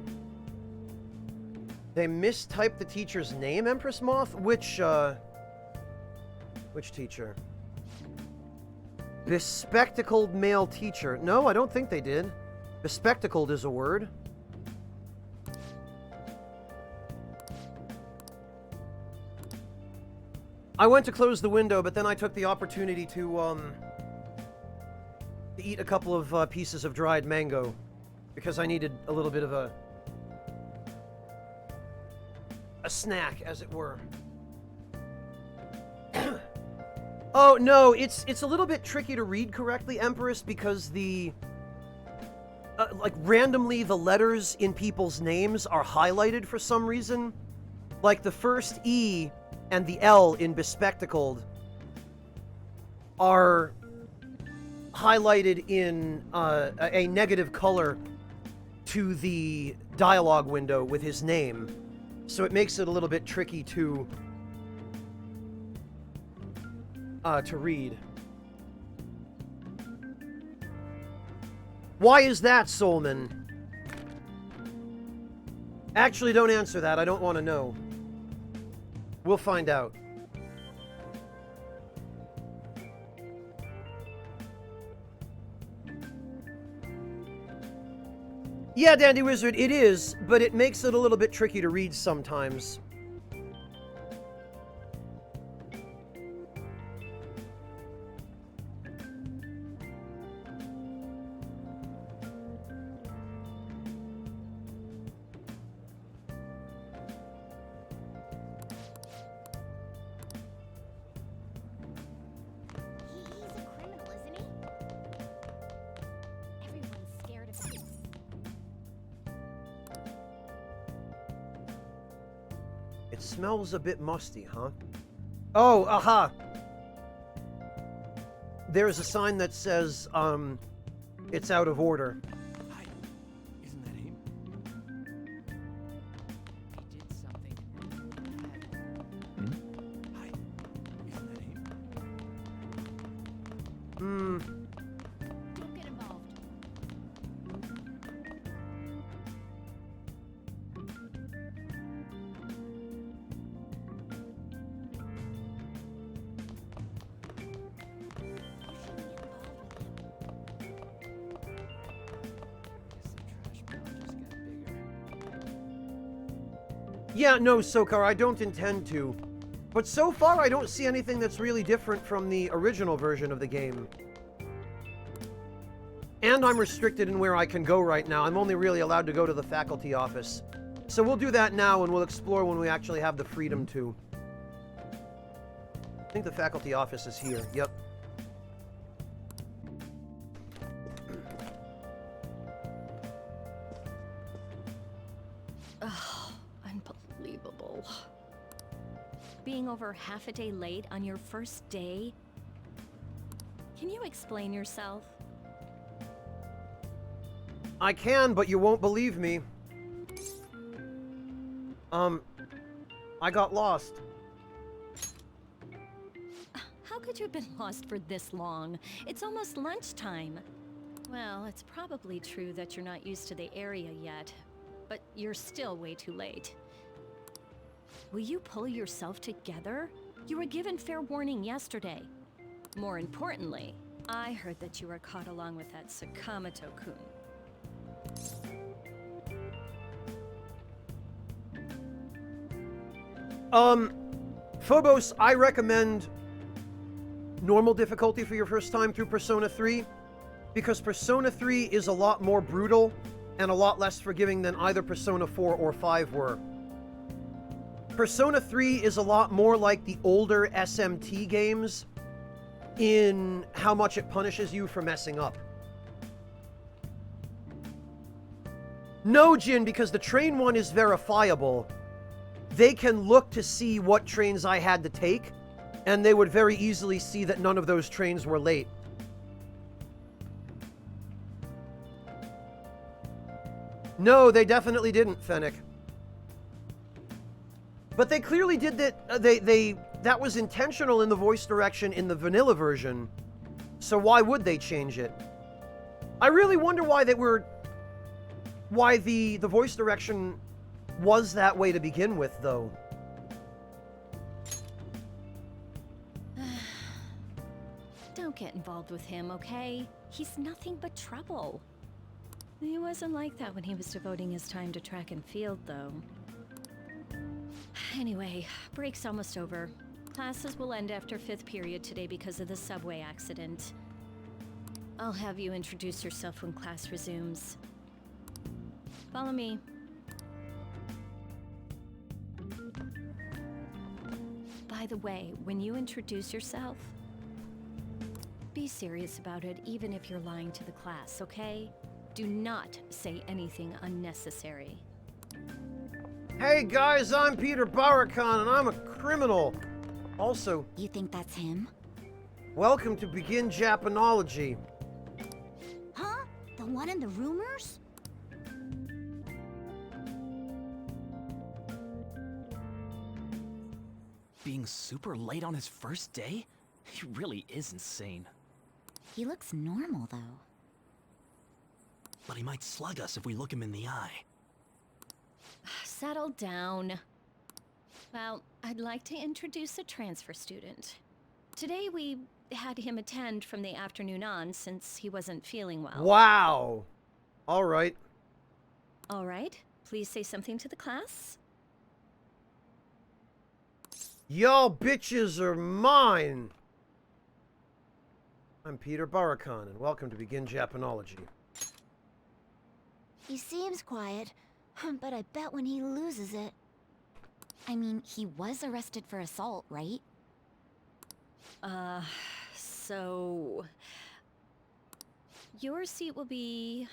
They mistyped the teacher's name, Empress Moth? Which teacher? Bespectacled male teacher. No, I don't think they did. Bespectacled is a word. I went to close the window, but then I took the opportunity to eat a couple of pieces of dried mango because I needed a little bit of a snack, as it were. Oh, no, it's a little bit tricky to read correctly, Empress, because the... like, randomly, the letters in people's names are highlighted for some reason. Like, the first E and the L in bespectacled are highlighted in a negative color to the dialogue window with his name. So it makes it a little bit tricky to read. Why is that, Soulman? Actually, don't answer that. I don't want to know. We'll find out. Yeah, Dandy Wizard, it is, but it makes it a little bit tricky to read sometimes. Smells a bit musty, huh? Oh, aha! There's a sign that says, it's out of order. Hi. Isn't that him? He did something bad. Hi. Isn't that him? Don't get involved. Yeah, no, Sokar, I don't intend to. But so far, I don't see anything that's really different from the original version of the game. And I'm restricted in where I can go right now. I'm only really allowed to go to the faculty office. So we'll do that now, and we'll explore when we actually have the freedom to. I think the faculty office is here. Yep. Unbelievable. Being over half a day late on your first day? Can you explain yourself? I can, but you won't believe me. I got lost. How could you have been lost for this long? It's almost lunchtime. Well, it's probably true that you're not used to the area yet, but you're still way too late. Will you pull yourself together? You were given fair warning yesterday. More importantly, I heard that you were caught along with that Sakamoto-kun. Phobos, I recommend normal difficulty for your first time through Persona 3, because Persona 3 is a lot more brutal and a lot less forgiving than either Persona 4 or 5 were. Persona 3 is a lot more like the older SMT games in how much it punishes you for messing up. No, Jin, because the train one is verifiable. They can look to see what trains I had to take, and they would very easily see that none of those trains were late. No, they definitely didn't, Fennec. But they clearly did that. They that was intentional in the voice direction in the vanilla version, so why would they change it? I really wonder why the voice direction was that way to begin with, though. Don't get involved with him, okay? He's nothing but trouble. He wasn't like that when he was devoting his time to track and field, though. Anyway, break's almost over. Classes will end after 5th period today because of the subway accident. I'll have you introduce yourself when class resumes. Follow me. By the way, when you introduce yourself, be serious about it, even if you're lying to the class, okay? Do not say anything unnecessary. Hey guys, I'm Peter Barakan, and I'm a criminal. Also... You think that's him? Welcome to Begin Japanology. Huh? The one in the rumors? Being super late on his first day? He really is insane. He looks normal, though. But he might slug us if we look him in the eye. Settle down. Well, I'd like to introduce a transfer student. Today we had him attend from the afternoon on since he wasn't feeling well. Wow. All right. All right. Please say something to the class. Y'all bitches are mine. I'm Peter Barakan, and welcome to Begin Japanology. He seems quiet, but I bet when he loses it... I mean, he was arrested for assault, right? So... Your seat will be...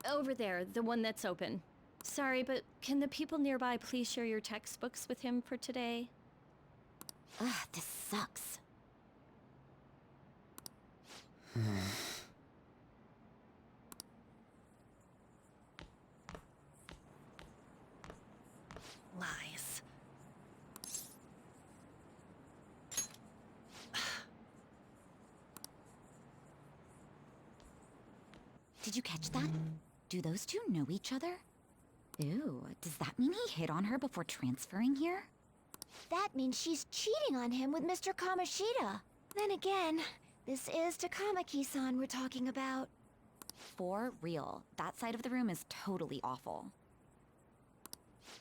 Over there, the one that's open. Sorry, but can the people nearby please share your textbooks with him for today? Ugh, this sucks. Lies. Did you catch that? Do those two know each other? Ew, does that mean he hit on her before transferring here? That means she's cheating on him with Mr. Kamoshida. Then again, this is Takamaki-san we're talking about. For real, that side of the room is totally awful.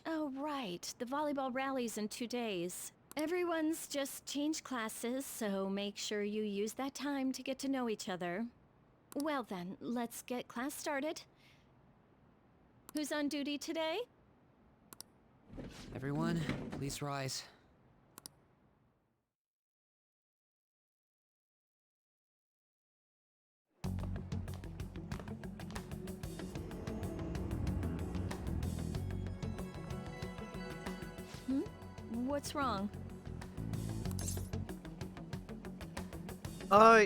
Oh, right. The volleyball rally's in 2 days. Everyone's just changed classes, so make sure you use that time to get to know each other. Well then, let's get class started. Who's on duty today? Everyone, please rise. What's wrong?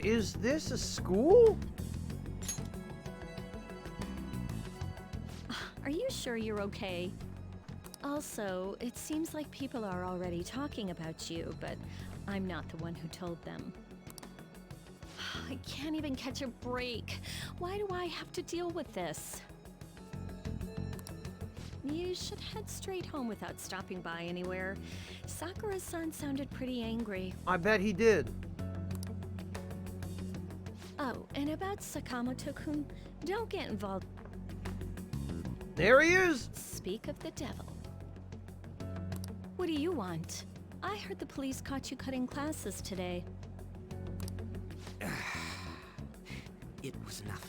Is this a school? Are you sure you're okay? Also, it seems like people are already talking about you, but I'm not the one who told them. I can't even catch a break. Why do I have to deal with this? You should head straight home without stopping by anywhere. Sakura-san sounded pretty angry. I bet he did. Oh, and about Sakamoto-kun, don't get involved. There he is! Speak of the devil. What do you want? I heard the police caught you cutting classes today. It was nothing.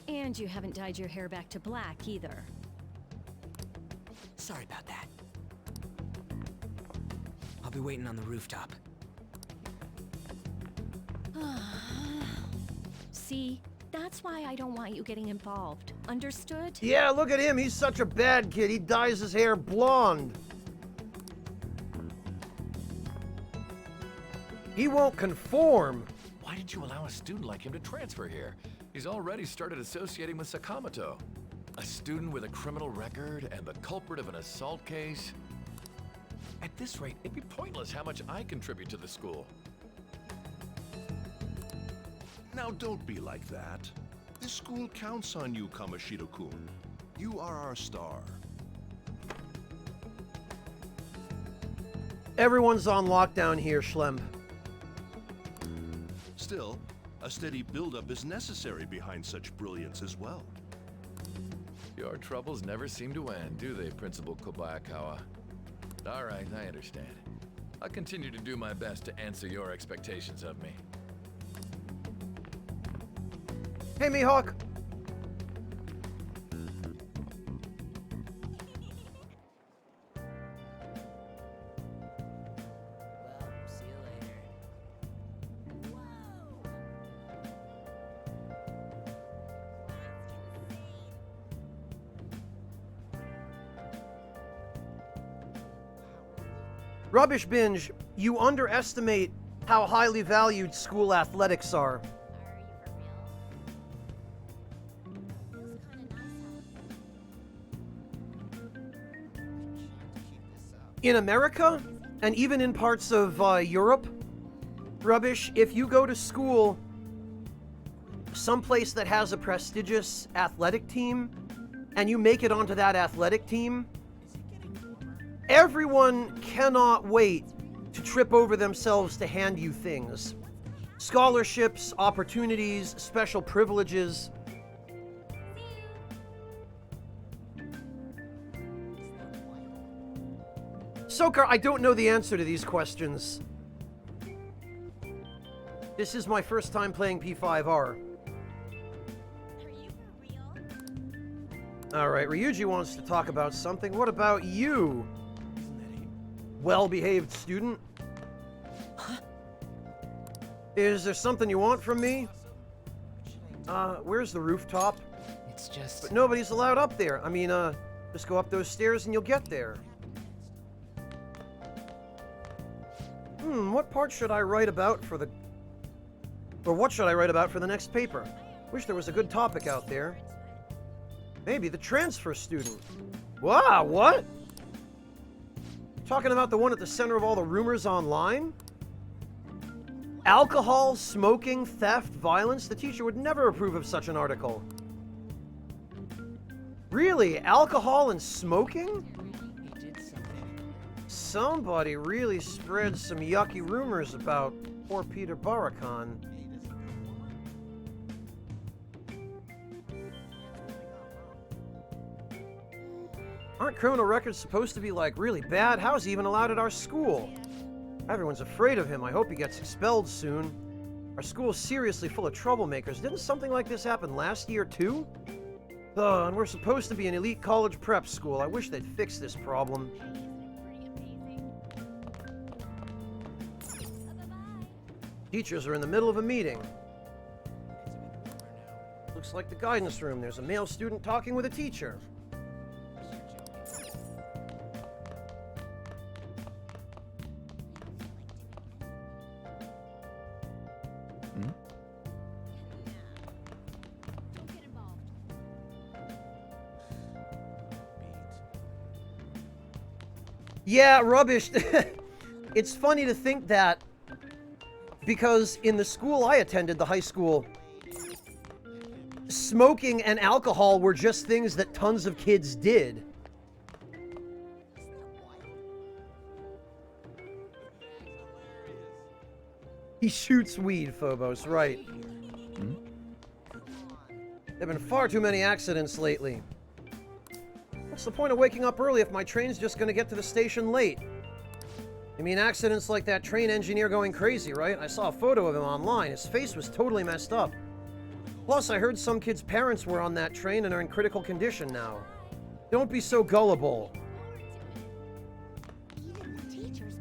And you haven't dyed your hair back to black, either. Sorry about that. I'll be waiting on the rooftop. See? That's why I don't want you getting involved. Understood? Yeah, look at him. He's such a bad kid. He dyes his hair blonde. He won't conform. Why did you allow a student like him to transfer here? He's already started associating with Sakamoto. A student with a criminal record and the culprit of an assault case? At this rate, it'd be pointless how much I contribute to the school. Now don't be like that. This school counts on you, Kamoshida-kun. You are our star. Everyone's on lockdown here, Schlem. Still, a steady buildup is necessary behind such brilliance as well. Your troubles never seem to end, do they, Principal Kobayakawa? All right, I understand. I'll continue to do my best to answer your expectations of me. Hey, Mihawk. Rubbish Binge, you underestimate how highly valued school athletics are. In America, and even in parts of Europe, Rubbish, if you go to school someplace that has a prestigious athletic team, and you make it onto that athletic team, everyone cannot wait to trip over themselves to hand you things. Scholarships, opportunities, special privileges. Sokar, I don't know the answer to these questions. This is my first time playing P5R. Alright, Ryuji wants to talk about something. What about you? Well-behaved student? Is there something you want from me? Where's the rooftop? It's just... But nobody's allowed up there. I mean, just go up those stairs and you'll get there. What part should I write about for the... Or what should I write about for the next paper? Wish there was a good topic out there. Maybe the transfer student. Wow, what? Talking about the one at the center of all the rumors online? Alcohol, smoking, theft, violence? The teacher would never approve of such an article. Really? Alcohol and smoking? Somebody really spread some yucky rumors about poor Peter Barakan. Aren't criminal records supposed to be, like, really bad? How is he even allowed at our school? Everyone's afraid of him. I hope he gets expelled soon. Our school's seriously full of troublemakers. Didn't something like this happen last year, too? And we're supposed to be an elite college prep school. I wish they'd fix this problem. Teachers are in the middle of a meeting. Looks like the guidance room. There's a male student talking with a teacher. Yeah, Rubbish. It's funny to think that, because in the school I attended, the high school, smoking and alcohol were just things that tons of kids did. He shoots weed, Phobos, right. There have been far too many accidents lately. What's the point of waking up early if my train's just gonna get to the station late? I mean, accidents like that train engineer going crazy, right? I saw a photo of him online. His face was totally messed up. Plus, I heard some kids' parents were on that train and are in critical condition now. Don't be so gullible.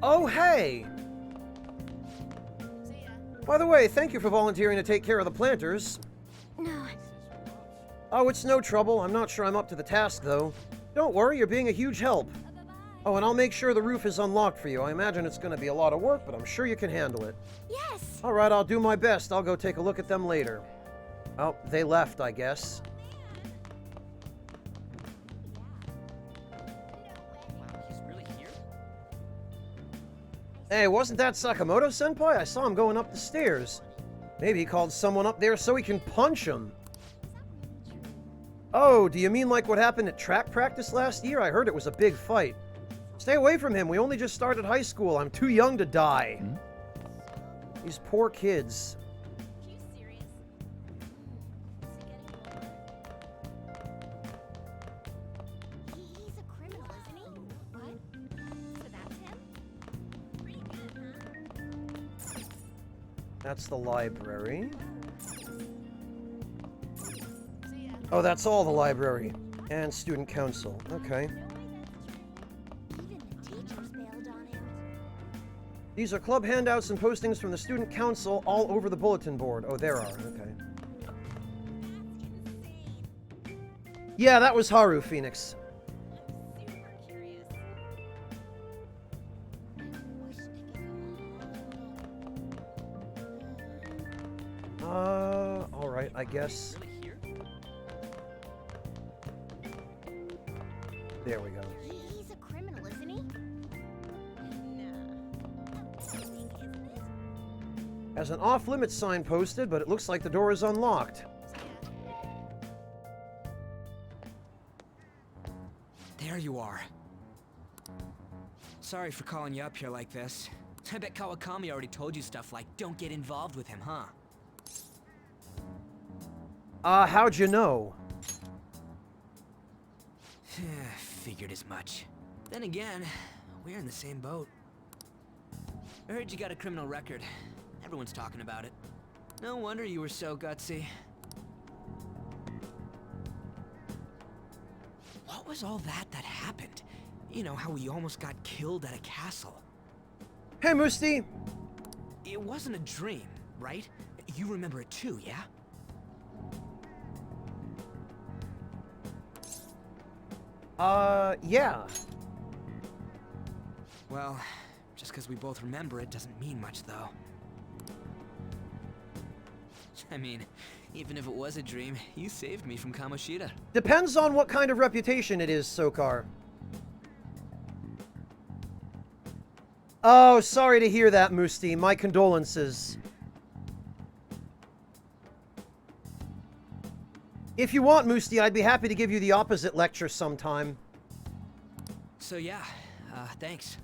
Oh, hey! By the way, thank you for volunteering to take care of the planters. No. Oh, it's no trouble. I'm not sure I'm up to the task, though. Don't worry, you're being a huge help. Oh, and I'll make sure the roof is unlocked for you. I imagine it's going to be a lot of work, but I'm sure you can handle it. Yes! All right, I'll do my best. I'll go take a look at them later. Oh, they left, I guess. Hey, wasn't that Sakamoto-senpai? I saw him going up the stairs. Maybe he called someone up there so he can punch him. Oh, do you mean like what happened at track practice last year? I heard it was a big fight. Stay away from him. We only just started high school. I'm too young to die. These poor kids. He's a criminal, isn't he? What? So that's him? Pretty good, huh? That's the library. Oh, that's all the library. And student council. Okay. These are club handouts and postings from the student council all over the bulletin board. Oh, there are. Okay. Yeah, that was Haru, Phoenix. Alright, I guess. There we go. He's a criminal, isn't he? Has an off-limits sign posted, but it looks like the door is unlocked. There you are. Sorry for calling you up here like this. I bet Kawakami already told you stuff like, don't get involved with him, huh? How'd you know? Figured as much. Then again, we're in the same boat. I heard you got a criminal record. Everyone's talking about it. No wonder you were so gutsy. What was all that happened? You know, how we almost got killed at a castle. Hey, Musti! It wasn't a dream, right? You remember it too, yeah? Yeah. Well, just because we both remember it doesn't mean much, though. I mean, even if it was a dream, you saved me from Kamoshida. Depends on what kind of reputation it is, Sokar. Oh, sorry to hear that, Musti. My condolences. If you want, Musti, I'd be happy to give you the opposite lecture sometime. So yeah, thanks.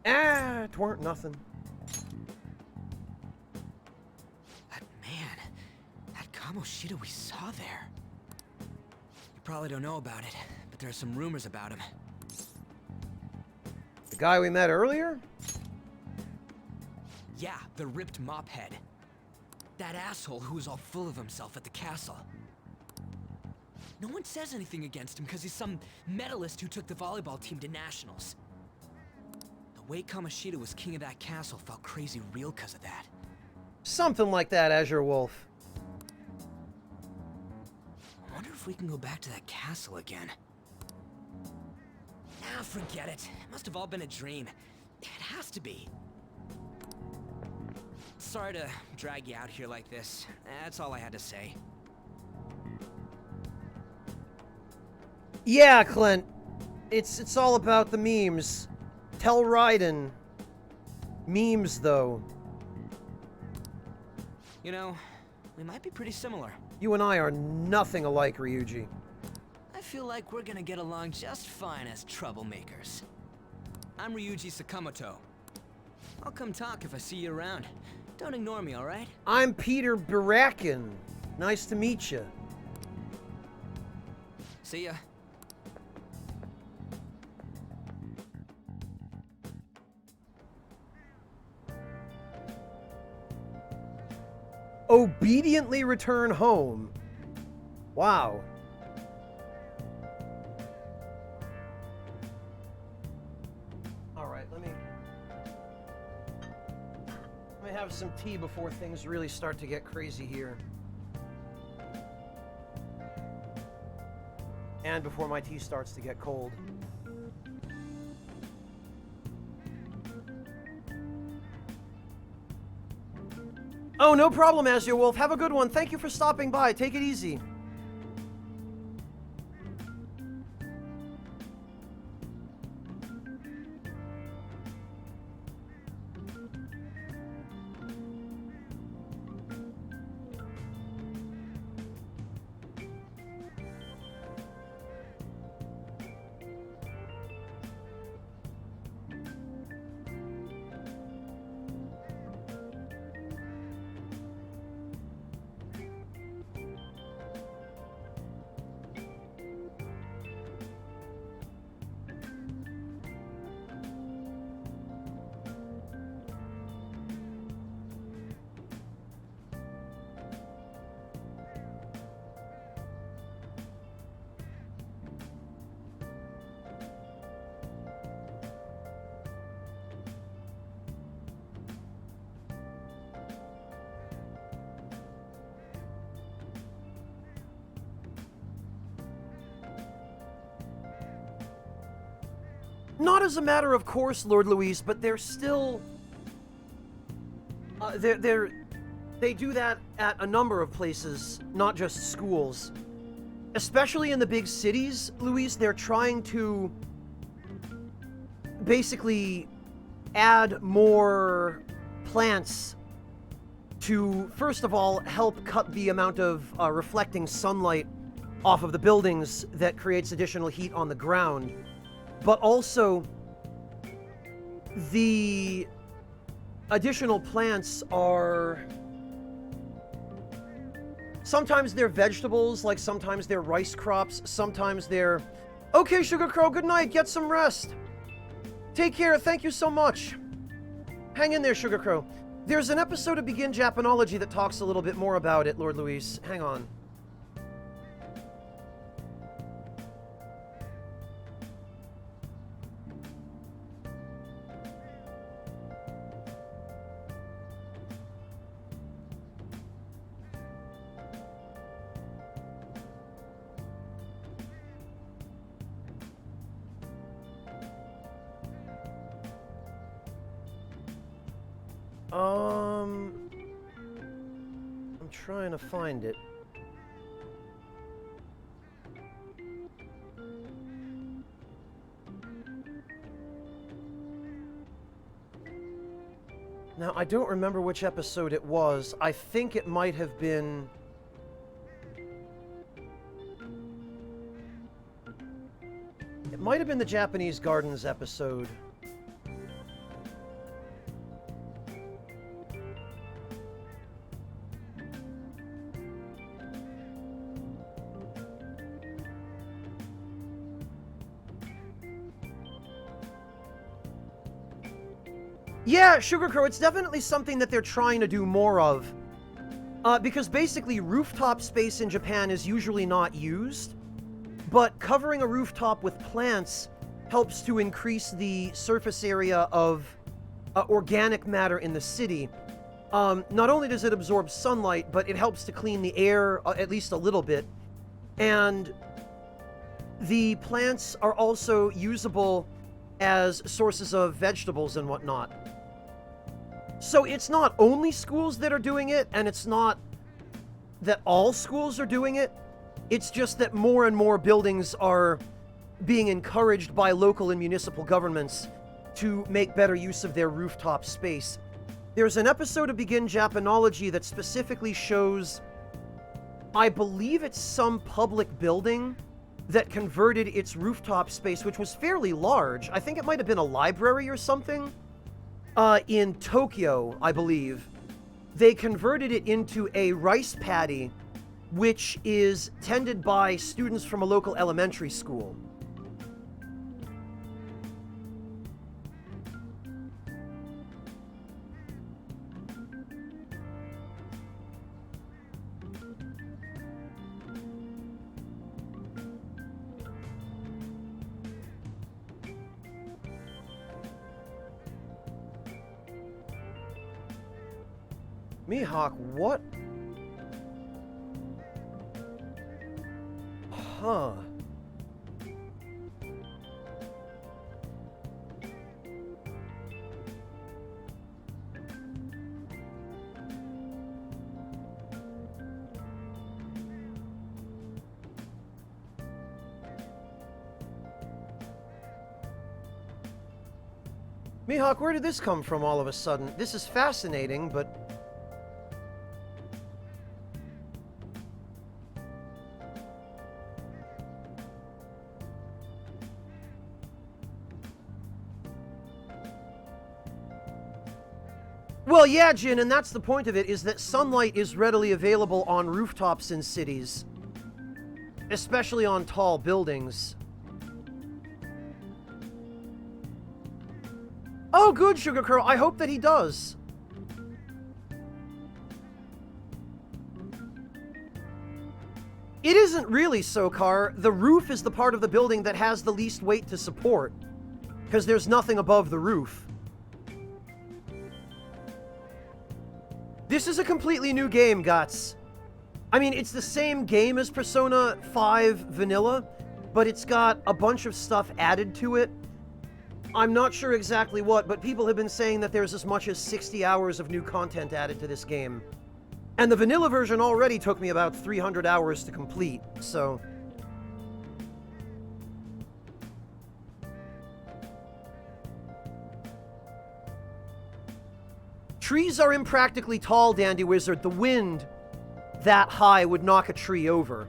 It weren't nothing. That man, that Kamoshida we saw there. You probably don't know about it, but there are some rumors about him. The guy we met earlier? Yeah, the ripped mop head. That asshole who was all full of himself at the castle. No one says anything against him because he's some medalist who took the volleyball team to nationals. The way Kamoshida was king of that castle felt crazy real because of that. Something like that, Azure Wolf. I wonder if we can go back to that castle again. Nah, forget it. It must have all been a dream. It has to be. Sorry to drag you out here like this. That's all I had to say. Yeah, Clint. It's all about the memes. Tell Raiden. Memes, though. You know, we might be pretty similar. You and I are nothing alike, Ryuji. I feel like we're gonna get along just fine as troublemakers. I'm Ryuji Sakamoto. I'll come talk if I see you around. Don't ignore me, alright? I'm Peter Barakin. Nice to meet you. See ya. Obediently return home. Wow. Alright, let me have some tea before things really start to get crazy here. And before my tea starts to get cold. Oh, no problem, Azure Wolf. Have a good one. Thank you for stopping by. Take it easy. not as a matter of course, Lord Luis, but they're still... they do that at a number of places, not just schools. Especially in the big cities, Luis, they're trying to basically add more plants to, first of all, help cut the amount of reflecting sunlight off of the buildings that creates additional heat on the ground. But also, the additional plants are... sometimes they're vegetables, like sometimes they're rice crops, sometimes they're... Okay, Sugar Crow, good night, get some rest. Take care, thank you so much. Hang in there, Sugar Crow. There's an episode of Begin Japanology that talks a little bit more about it, Lord Luis. Hang on. I'm trying to find it. Now, I don't remember which episode it was. I think it might have been... It might have been the Japanese Gardens episode. Yeah, Sugar Crow, it's definitely something that they're trying to do more of. Because basically, rooftop space in Japan is usually not used, but covering a rooftop with plants helps to increase the surface area of organic matter in the city. Not only does it absorb sunlight, but it helps to clean the air at least a little bit. And the plants are also usable as sources of vegetables and whatnot. So it's not only schools that are doing it, and it's not that all schools are doing it. It's just that more and more buildings are being encouraged by local and municipal governments to make better use of their rooftop space. There's an episode of Begin Japanology that specifically shows, I believe it's some public building that converted its rooftop space, which was fairly large. I think it might have been a library or something. In Tokyo, I believe. They converted it into a rice paddy, which is tended by students from a local elementary school. Mihawk, what? Huh. Mihawk, where did this come from all of a sudden? This is fascinating, but... Well, yeah, Jin, and that's the point of it, is that sunlight is readily available on rooftops in cities. Especially on tall buildings. Oh, good, Sugar Crow. I hope that he does. It isn't really, Sokar. The roof is the part of the building that has the least weight to support. Because there's nothing above the roof. This is a completely new game, Guts. I mean, it's the same game as Persona 5 Vanilla, but it's got a bunch of stuff added to it. I'm not sure exactly what, but people have been saying that there's as much as 60 hours of new content added to this game. And the vanilla version already took me about 300 hours to complete, so... Trees are impractically tall, Dandy Wizard. The wind that high would knock a tree over.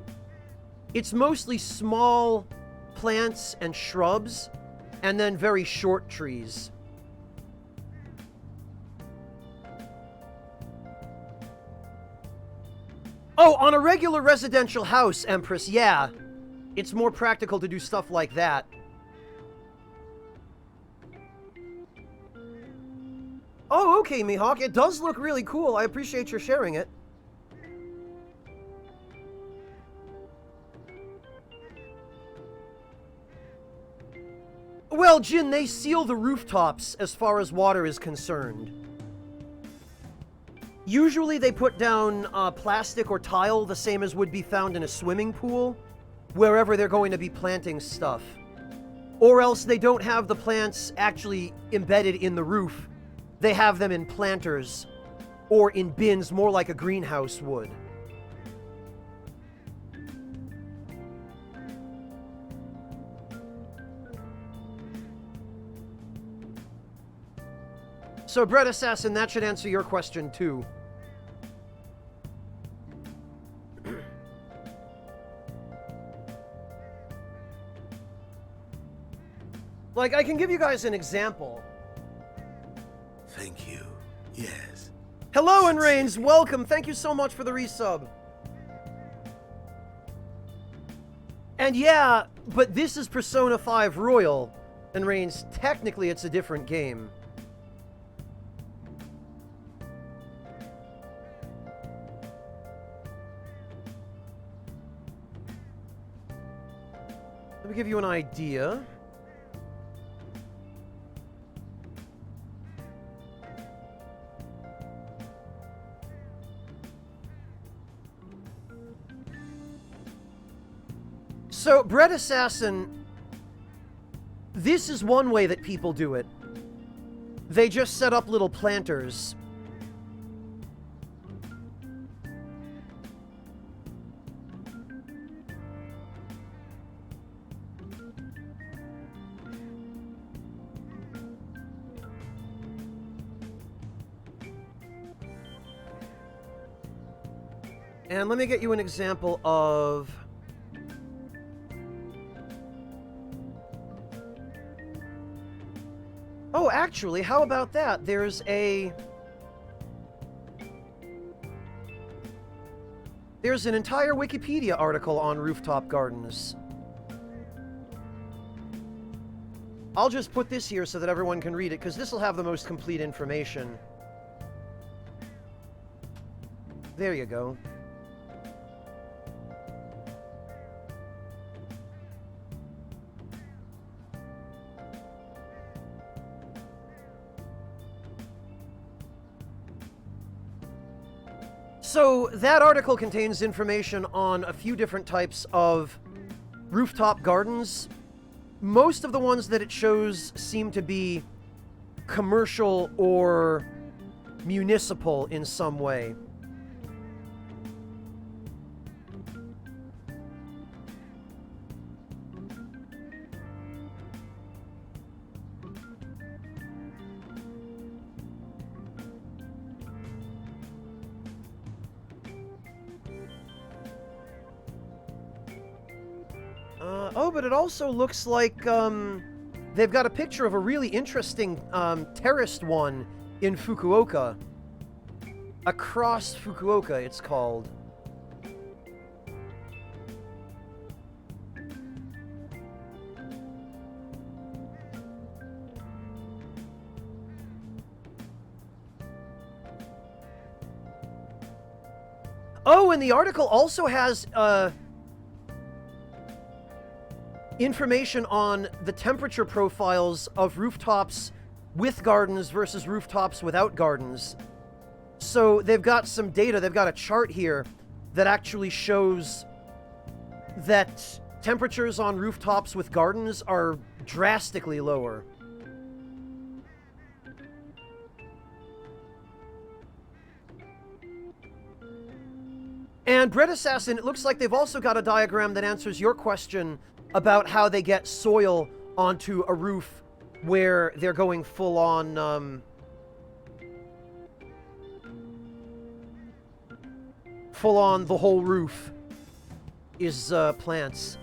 It's mostly small plants and shrubs, and then very short trees. Oh, on a regular residential house, Empress, yeah. It's more practical to do stuff like that. Oh, okay, Mihawk. It does look really cool. I appreciate your sharing it. Well, Jin, they seal the rooftops as far as water is concerned. Usually they put down plastic or tile, the same as would be found in a swimming pool, wherever they're going to be planting stuff. Or else they don't have the plants actually embedded in the roof. They have them in planters, or in bins, more like a greenhouse would. So, Bread Assassin, that should answer your question, too. Like, I can give you guys an example. Thank you. Yes. Hello, and Reigns, welcome. Thank you so much for the resub. And yeah, but this is Persona 5 Royal, and Reigns, technically it's a different game. Let me give you an idea. So, Bread Assassin, this is one way that people do it. They just set up little planters. And let me get you an example of... Oh, actually, how about that? There's an entire Wikipedia article on rooftop gardens. I'll just put this here so that everyone can read it, because this will have the most complete information. There you go. So, that article contains information on a few different types of rooftop gardens. Most of the ones that it shows seem to be commercial or municipal in some way. Oh, but it also looks like, they've got a picture of a really interesting, terraced one in Fukuoka. Across Fukuoka, it's called. Oh, and the article also has, information on the temperature profiles of rooftops with gardens versus rooftops without gardens. So they've got some data, they've got a chart here that actually shows that temperatures on rooftops with gardens are drastically lower. And Bread Assassin, it looks like they've also got a diagram that answers your question about how they get soil onto a roof where they're going full on, full on the whole roof is plants.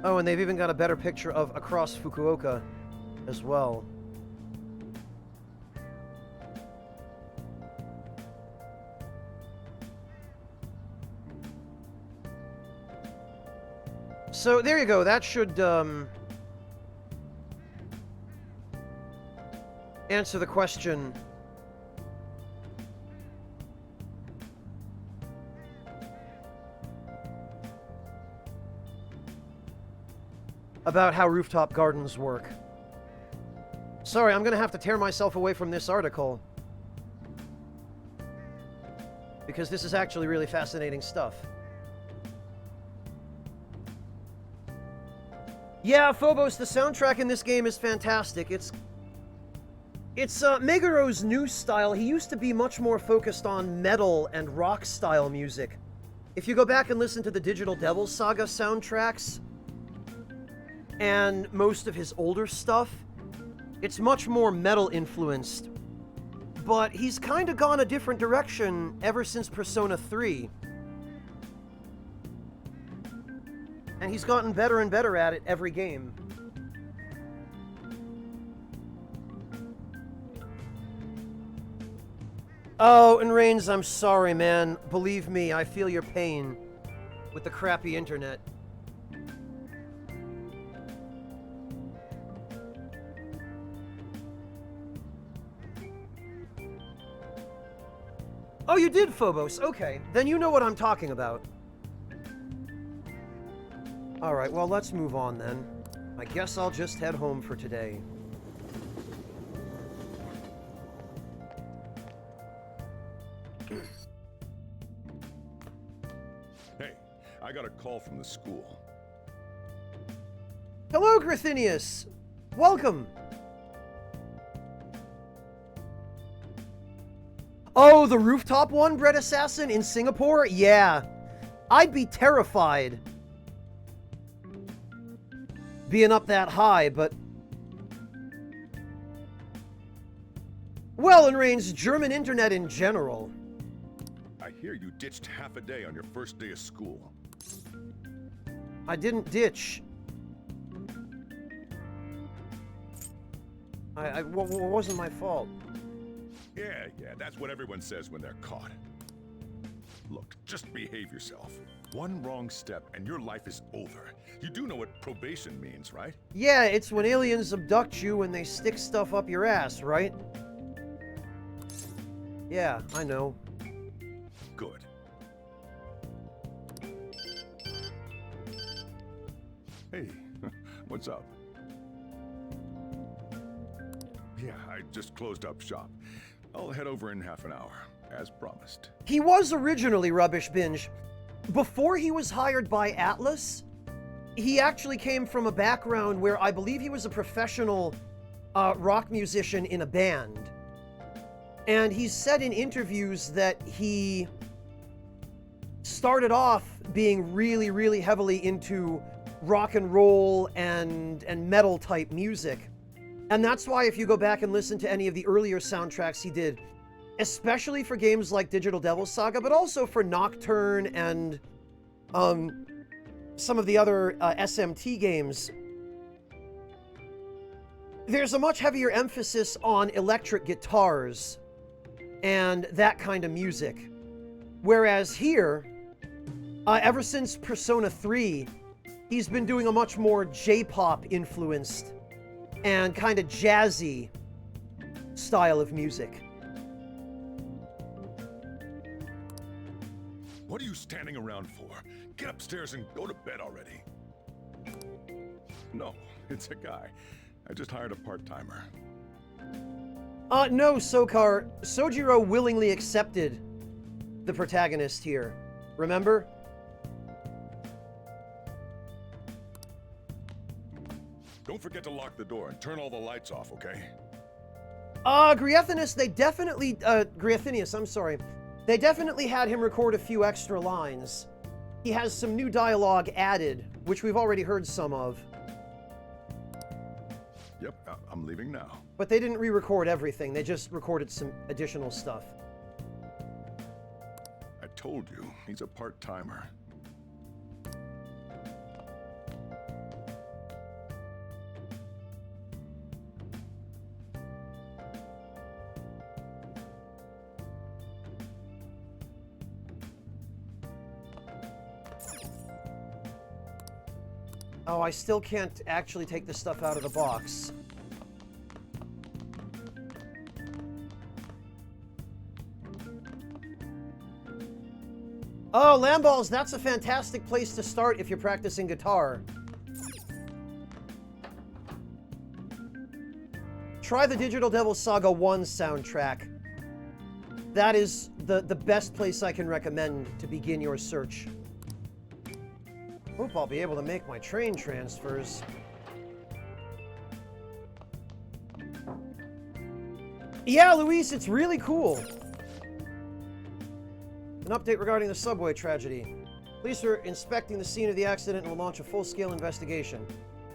Oh, and they've even got a better picture of across Fukuoka as well. So there you go. That should answer the question. About how rooftop gardens work. Sorry, I'm gonna have to tear myself away from this article. Because this is actually really fascinating stuff. Yeah, Phobos, the soundtrack in this game is fantastic. It's Megaro's new style. He used to be much more focused on metal and rock style music. If you go back and listen to the Digital Devil Saga soundtracks, and most of his older stuff, it's much more metal influenced. But he's kind of gone a different direction ever since Persona 3. And he's gotten better and better at it every game. Oh, and Reigns, I'm sorry, man. Believe me, I feel your pain with the crappy internet. Oh, you did, Phobos. Okay, then you know what I'm talking about. Alright, well, let's move on then. I guess I'll just head home for today. Hey, I got a call from the school. Hello, Grithinius! Welcome! Oh, the rooftop one, Bread Assassin, in Singapore? Yeah. I'd be terrified being up that high, but... Well, in Reigns, German internet in general. I hear you ditched half a day on your first day of school. I didn't ditch. It wasn't my fault. Yeah, that's what everyone says when they're caught. Look, just behave yourself. One wrong step and your life is over. You do know what probation means, right? Yeah, it's when aliens abduct you and they stick stuff up your ass, right? Yeah, I know. Good. Hey, what's up? Yeah, I just closed up shop. I'll head over in half an hour, as promised. He was originally Rubbish Binge. Before he was hired by Atlas, he actually came from a background where I believe he was a professional rock musician in a band. And he's said in interviews that he started off being really, really heavily into rock and roll and metal type music. And that's why if you go back and listen to any of the earlier soundtracks he did, especially for games like Digital Devil Saga, but also for Nocturne and some of the other SMT games, there's a much heavier emphasis on electric guitars and that kind of music. Whereas here, ever since Persona 3, he's been doing a much more J-pop influenced and kind of jazzy style of music. What are you standing around for? Get upstairs and go to bed already. No, it's a guy. I just hired a part-timer. No, Sokar. Sojiro willingly accepted the protagonist here. Remember? Don't forget to lock the door and turn all the lights off, okay? Griethinius, Griethinius, I'm sorry. They definitely had him record a few extra lines. He has some new dialogue added, which we've already heard some of. Yep, I'm leaving now. But they didn't re-record everything. They just recorded some additional stuff. I told you, he's a part-timer. Oh, I still can't actually take this stuff out of the box. Oh, Lamballs, that's a fantastic place to start if you're practicing guitar. Try the Digital Devil Saga 1 soundtrack. That is the best place I can recommend to begin your search. Hope I'll be able to make my train transfers. Yeah, Luis, it's really cool. An update regarding the subway tragedy. Police are inspecting the scene of the accident and will launch a full-scale investigation.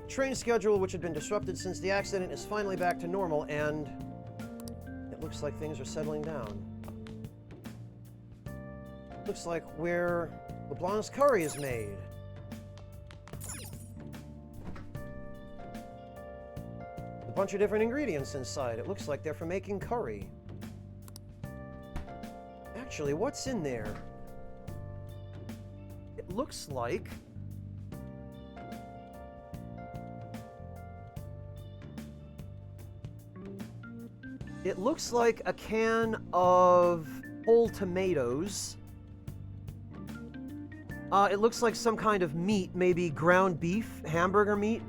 The train schedule, which had been disrupted since the accident, is finally back to normal, and it looks like things are settling down. Looks like where LeBlanc's curry is made. A bunch of different ingredients inside. It looks like they're for making curry. Actually, what's in there? It looks like... It looks like a can of whole tomatoes. It looks like some kind of meat, maybe ground beef, hamburger meat.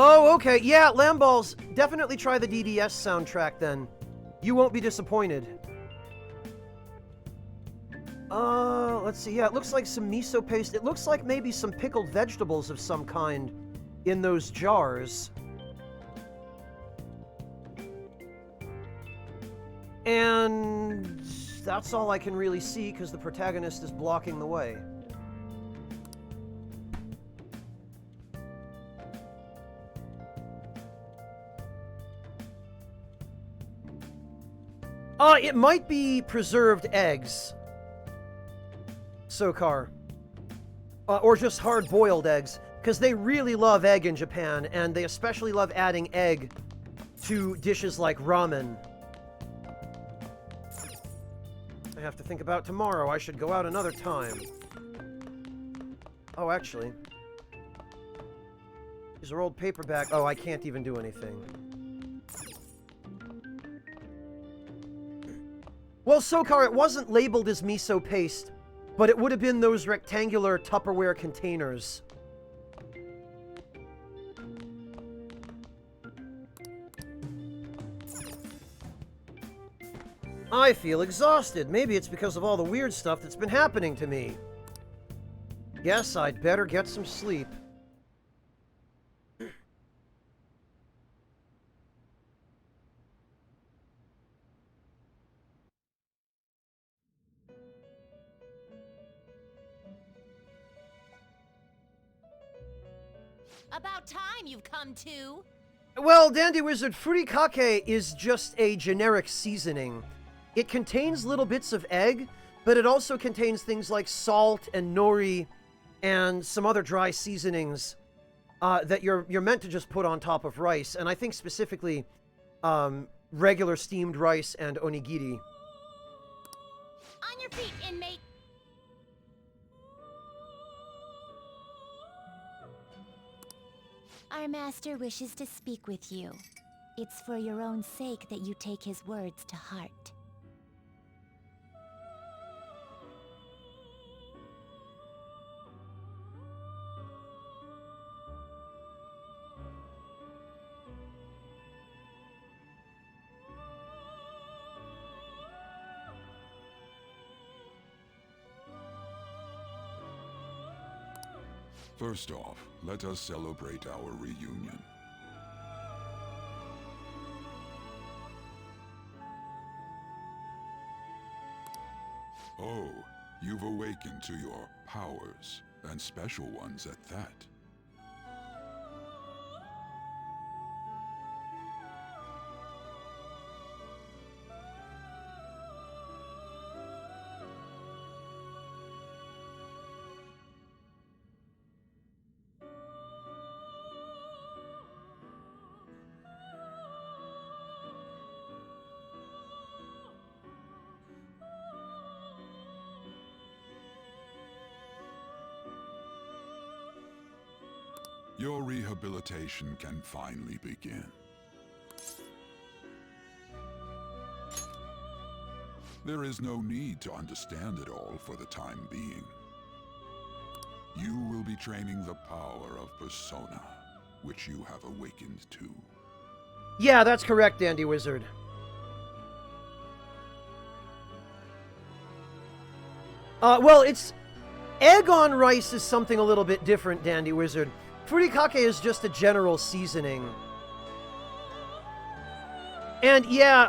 Oh, okay. Yeah, Lamballs, definitely try the DDS soundtrack then. You won't be disappointed. Let's see. Yeah, it looks like some miso paste. It looks like maybe some pickled vegetables of some kind in those jars. And that's all I can really see because the protagonist is blocking the way. It might be preserved eggs. Sokar. Or just hard-boiled eggs. Because they really love egg in Japan, and they especially love adding egg to dishes like ramen. I have to think about tomorrow. I should go out another time. Oh, actually. These are old paperback. Oh, I can't even do anything. Well, Sokar, it wasn't labeled as miso paste, but it would have been those rectangular Tupperware containers. I feel exhausted. Maybe it's because of all the weird stuff that's been happening to me. Guess I'd better get some sleep. About time you've come to. Well, Dandy Wizard, furikake is just a generic seasoning. It contains little bits of egg, but it also contains things like salt and nori and some other dry seasonings that you're meant to just put on top of rice. And I think specifically regular steamed rice and onigiri. On your feet, inmate. Our master wishes to speak with you. It's for your own sake that you take his words to heart. First off, let us celebrate our reunion. Oh, you've awakened to your powers, and special ones at that. Your rehabilitation can finally begin. There is no need to understand it all for the time being. You will be training the power of Persona, which you have awakened to. Yeah, that's correct, Dandy Wizard. Well, it's... Egg on rice is something a little bit different, Dandy Wizard. Furikake is just a general seasoning. And yeah,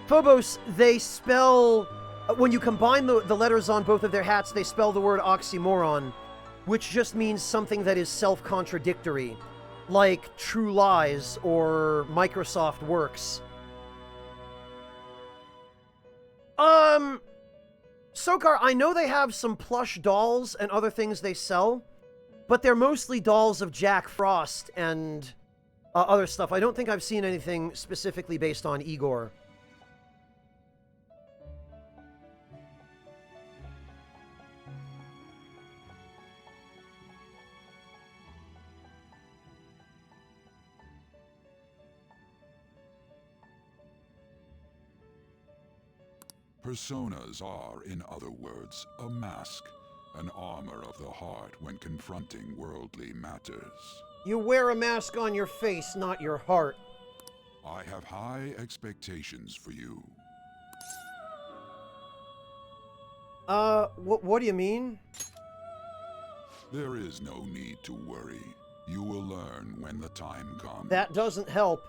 Phobos, they spell... When you combine the letters on both of their hats, they spell the word oxymoron, which just means something that is self-contradictory, like True Lies or Microsoft Works. Sokar, I know they have some plush dolls and other things they sell, but they're mostly dolls of Jack Frost and other stuff. I don't think I've seen anything specifically based on Igor. Personas are, in other words, a mask, an armor of the heart when confronting worldly matters. You wear a mask on your face, not your heart. I have high expectations for you. What do you mean? There is no need to worry. You will learn when the time comes. That doesn't help.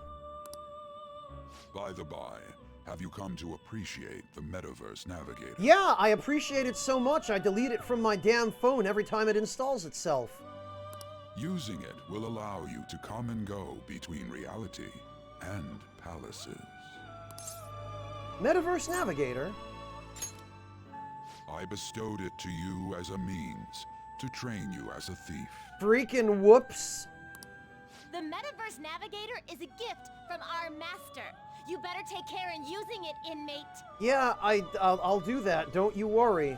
By the by, have you come to appreciate the Metaverse Navigator? Yeah, I appreciate it so much I delete it from my damn phone every time it installs itself. Using it will allow you to come and go between reality and palaces. Metaverse Navigator? I bestowed it to you as a means to train you as a thief. Freaking whoops. The Metaverse Navigator is a gift from our master. You better take care in using it, inmate. Yeah, I'll do that. Don't you worry.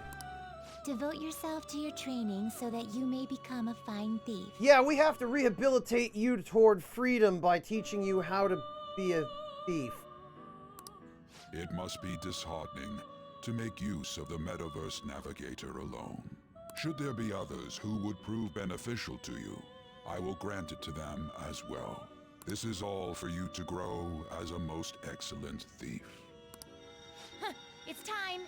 Devote yourself to your training so that you may become a fine thief. Yeah, we have to rehabilitate you toward freedom by teaching you how to be a thief. It must be disheartening to make use of the Metaverse Navigator alone. Should there be others who would prove beneficial to you, I will grant it to them as well. This is all for you to grow as a most excellent thief. It's time.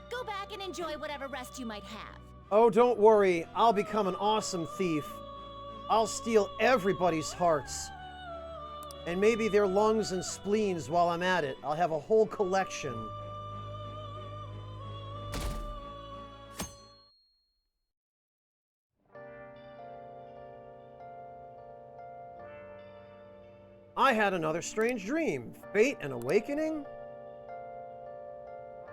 Go back and enjoy whatever rest you might have. Oh, don't worry. I'll become an awesome thief. I'll steal everybody's hearts. And maybe their lungs and spleens while I'm at it. I'll have a whole collection. I had another strange dream. Fate and awakening?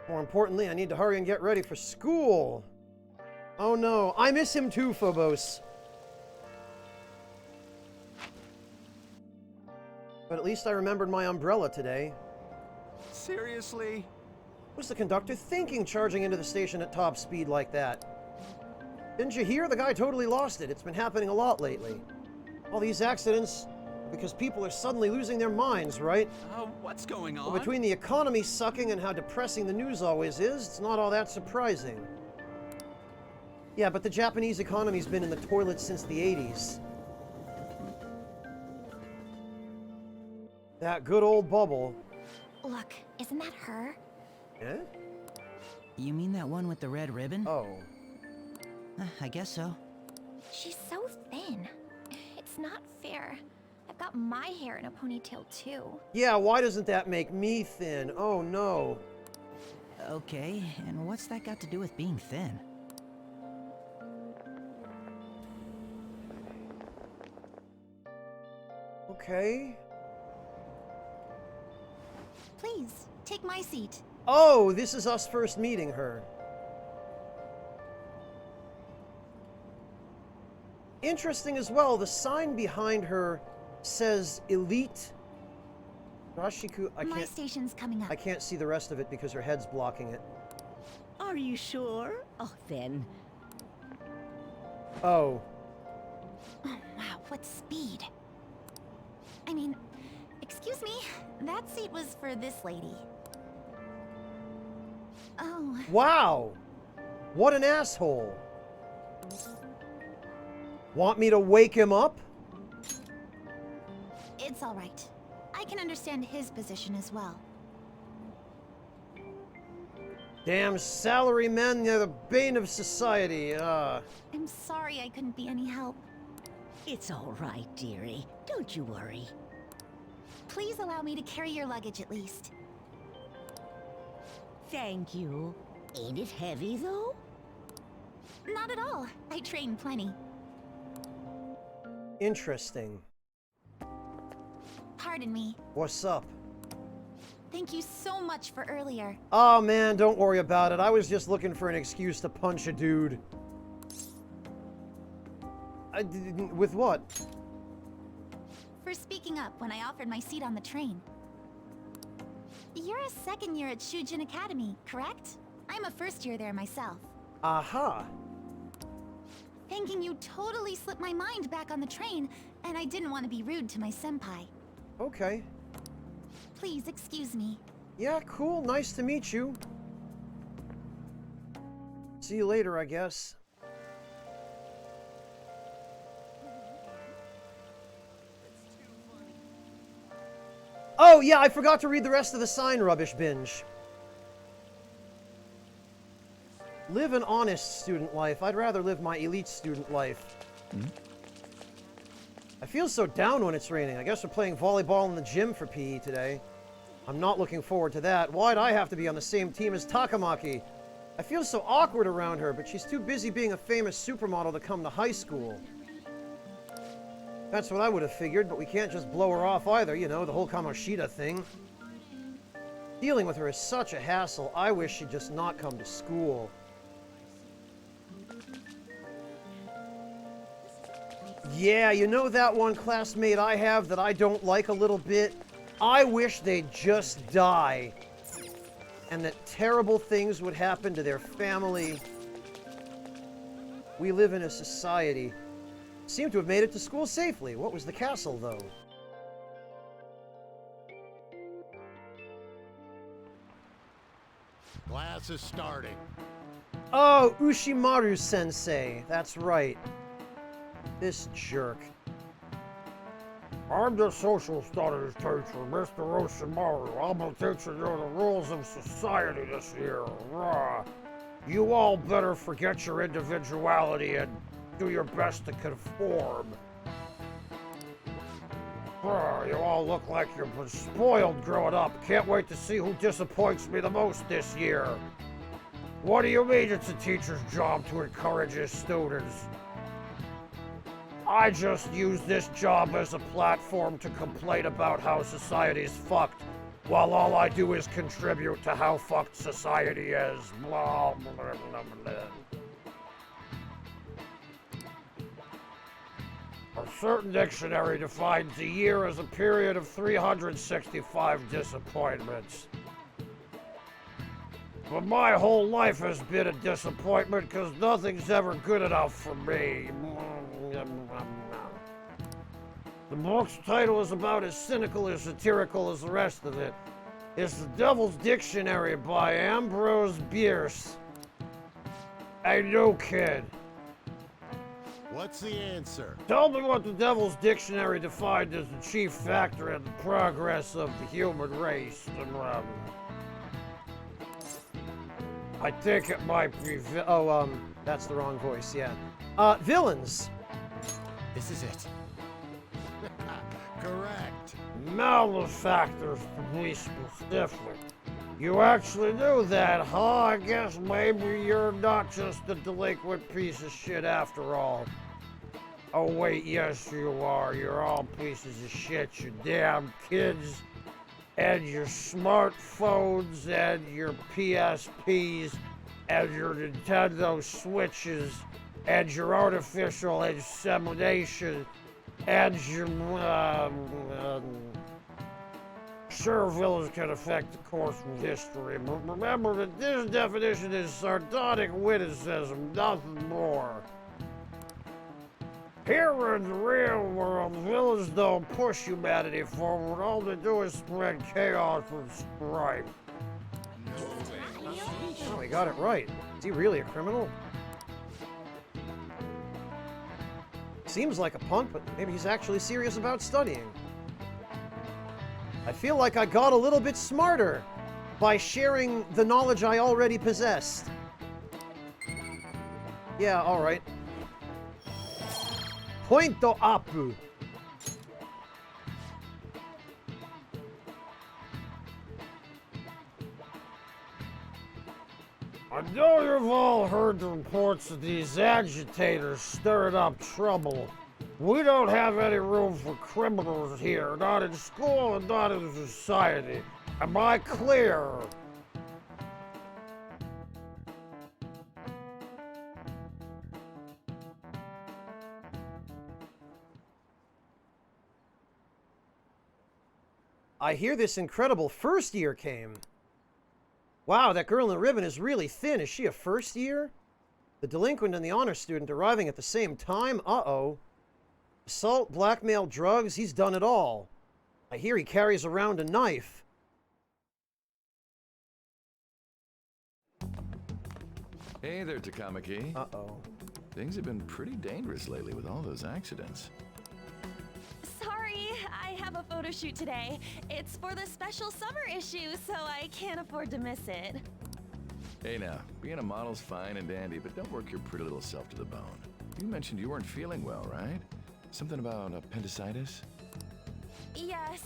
More importantly, I need to hurry and get ready for school. Oh no, I miss him too, Phobos. But at least I remembered my umbrella today. Seriously? What was the conductor thinking charging into the station at top speed like that? Didn't you hear? The guy totally lost it. It's been happening a lot lately. All these accidents... because people are suddenly losing their minds, right? What's going on? Well, between the economy sucking and how depressing the news always is, it's not all that surprising. Yeah, but the Japanese economy's been in the toilet since the 80s. That good old bubble. Look, isn't that her? Eh? You mean that one with the red ribbon? Oh. I guess so. She's so thin. It's not fair. I've got my hair in a ponytail too. Yeah, why doesn't that make me thin? Oh no. Okay, and what's that got to do with being thin? Okay. Please, take my seat. Oh, this is us first meeting her. Interesting as well, the sign behind her says Elite Rashiku. My station's coming up. I can't see the rest of it because her head's blocking it. Are you sure? Oh, then. Oh. Oh, wow, what speed. I mean, excuse me, that seat was for this lady. Oh. Wow! What an asshole. Want me to wake him up? It's all right. I can understand his position as well. Damn salary men, they're the bane of society. I'm sorry I couldn't be any help. It's all right, dearie. Don't you worry. Please allow me to carry your luggage at least. Thank you. Ain't it heavy, though? Not at all. I train plenty. Interesting. Pardon me. What's up? Thank you so much for earlier. Oh man, don't worry about it. I was just looking for an excuse to punch a dude. With what? For speaking up when I offered my seat on the train. You're a second year at Shujin Academy, correct? I'm a first year there myself. Aha. Thinking you totally slipped my mind back on the train, and I didn't want to be rude to my senpai. Okay. Please excuse me. Yeah, cool. Nice to meet you. See you later, I guess. Oh, yeah, I forgot to read the rest of the sign, Rubbish Binge. Live an honest student life. I'd rather live my elite student life. I feel so down when it's raining. I guess we're playing volleyball in the gym for PE today. I'm not looking forward to that. Why'd I have to be on the same team as Takamaki? I feel so awkward around her, but she's too busy being a famous supermodel to come to high school. That's what I would have figured, but we can't just blow her off either, you know, the whole Kamoshida thing. Dealing with her is such a hassle. I wish she'd just not come to school. Yeah, you know that one classmate I have that I don't like a little bit? I wish they'd just die. And that terrible things would happen to their family. We live in a society. Seem to have made it to school safely. What was the castle, though? Class is starting. Oh, Ushimaru-sensei. That's right. This jerk. I'm the social studies teacher, Mr. Oshimaru. I'll be teaching you the rules of society this year. Rah. You all better forget your individuality and do your best to conform. You all look like you've been spoiled growing up. Can't wait to see who disappoints me the most this year. What do you mean it's a teacher's job to encourage his students? I just use this job as a platform to complain about how society's fucked, while all I do is contribute to how fucked society is. Blah, blah, blah, blah. A certain dictionary defines a year as a period of 365 disappointments. But my whole life has been a disappointment because nothing's ever good enough for me. The book's title is about as cynical and satirical as the rest of it. It's The Devil's Dictionary by Ambrose Bierce. Hey, no kid. What's the answer? Tell me what the Devil's Dictionary defined as the chief factor in the progress of the human race. I think it might be... that's the wrong voice, yeah. Villains. This is it. Correct. Malefactors, police different. You actually knew that, huh? I guess maybe you're not just a delinquent piece of shit after all. Oh wait, yes you are. You're all pieces of shit, you damn kids. And your smartphones, and your PSPs, and your Nintendo Switches, and your artificial insemination, and your, sure, villains can affect the course of history, but remember that this definition is sardonic witticism, nothing more. Here in the real world, villains don't push humanity forward. All they do is spread chaos and strife. Oh, he got it right. Is he really a criminal? Seems like a punk, but maybe he's actually serious about studying. I feel like I got a little bit smarter by sharing the knowledge I already possessed. Yeah, alright. Pointo Apu. I know you've all heard the reports of these agitators stirring up trouble. We don't have any room for criminals here, not in school and not in society. Am I clear? I hear this incredible first year came. Wow, that girl in the ribbon is really thin. Is she a first year? The delinquent and the honor student arriving at the same time? Uh-oh. Assault, blackmail, drugs, he's done it all. I hear he carries around a knife. Hey there, Takamaki. Uh-oh. Things have been pretty dangerous lately with all those accidents. Sorry, I have a photo shoot today. It's for the special summer issue, so I can't afford to miss it. Hey now, being a model's fine and dandy, but don't work your pretty little self to the bone. You mentioned you weren't feeling well, right? Something about appendicitis? Yes,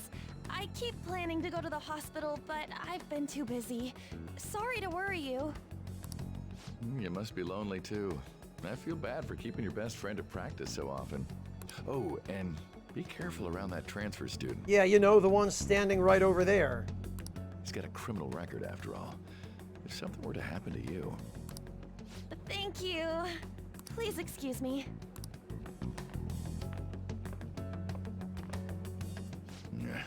I keep planning to go to the hospital, but I've been too busy. Sorry to worry you. You must be lonely too. I feel bad for keeping your best friend at practice so often. Oh, and be careful around that transfer student. Yeah, you know, the one standing right over there. He's got a criminal record after all. If something were to happen to you... Thank you. Please excuse me. Yeah.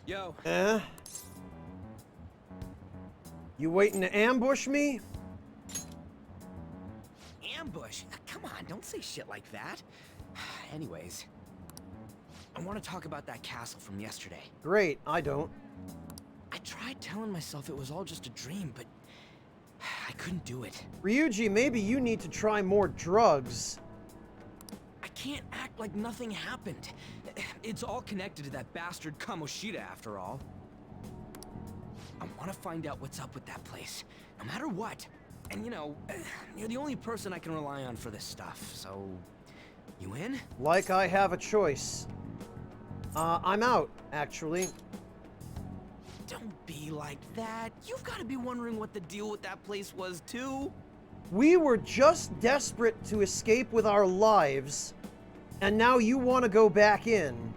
Yo. You waiting to ambush me? Ambush? Come on, don't say shit like that. Anyways, I want to talk about that castle from yesterday. Great, I don't. I tried telling myself it was all just a dream, but I couldn't do it. Ryuji, maybe you need to try more drugs. I can't act like nothing happened. It's all connected to that bastard Kamoshida after all. I want to find out what's up with that place, no matter what. And you know, you're the only person I can rely on for this stuff, so... You in? Like I have a choice. I'm out, actually. Don't be like that. You've got to be wondering what the deal with that place was, too. We were just desperate to escape with our lives, and now you want to go back in.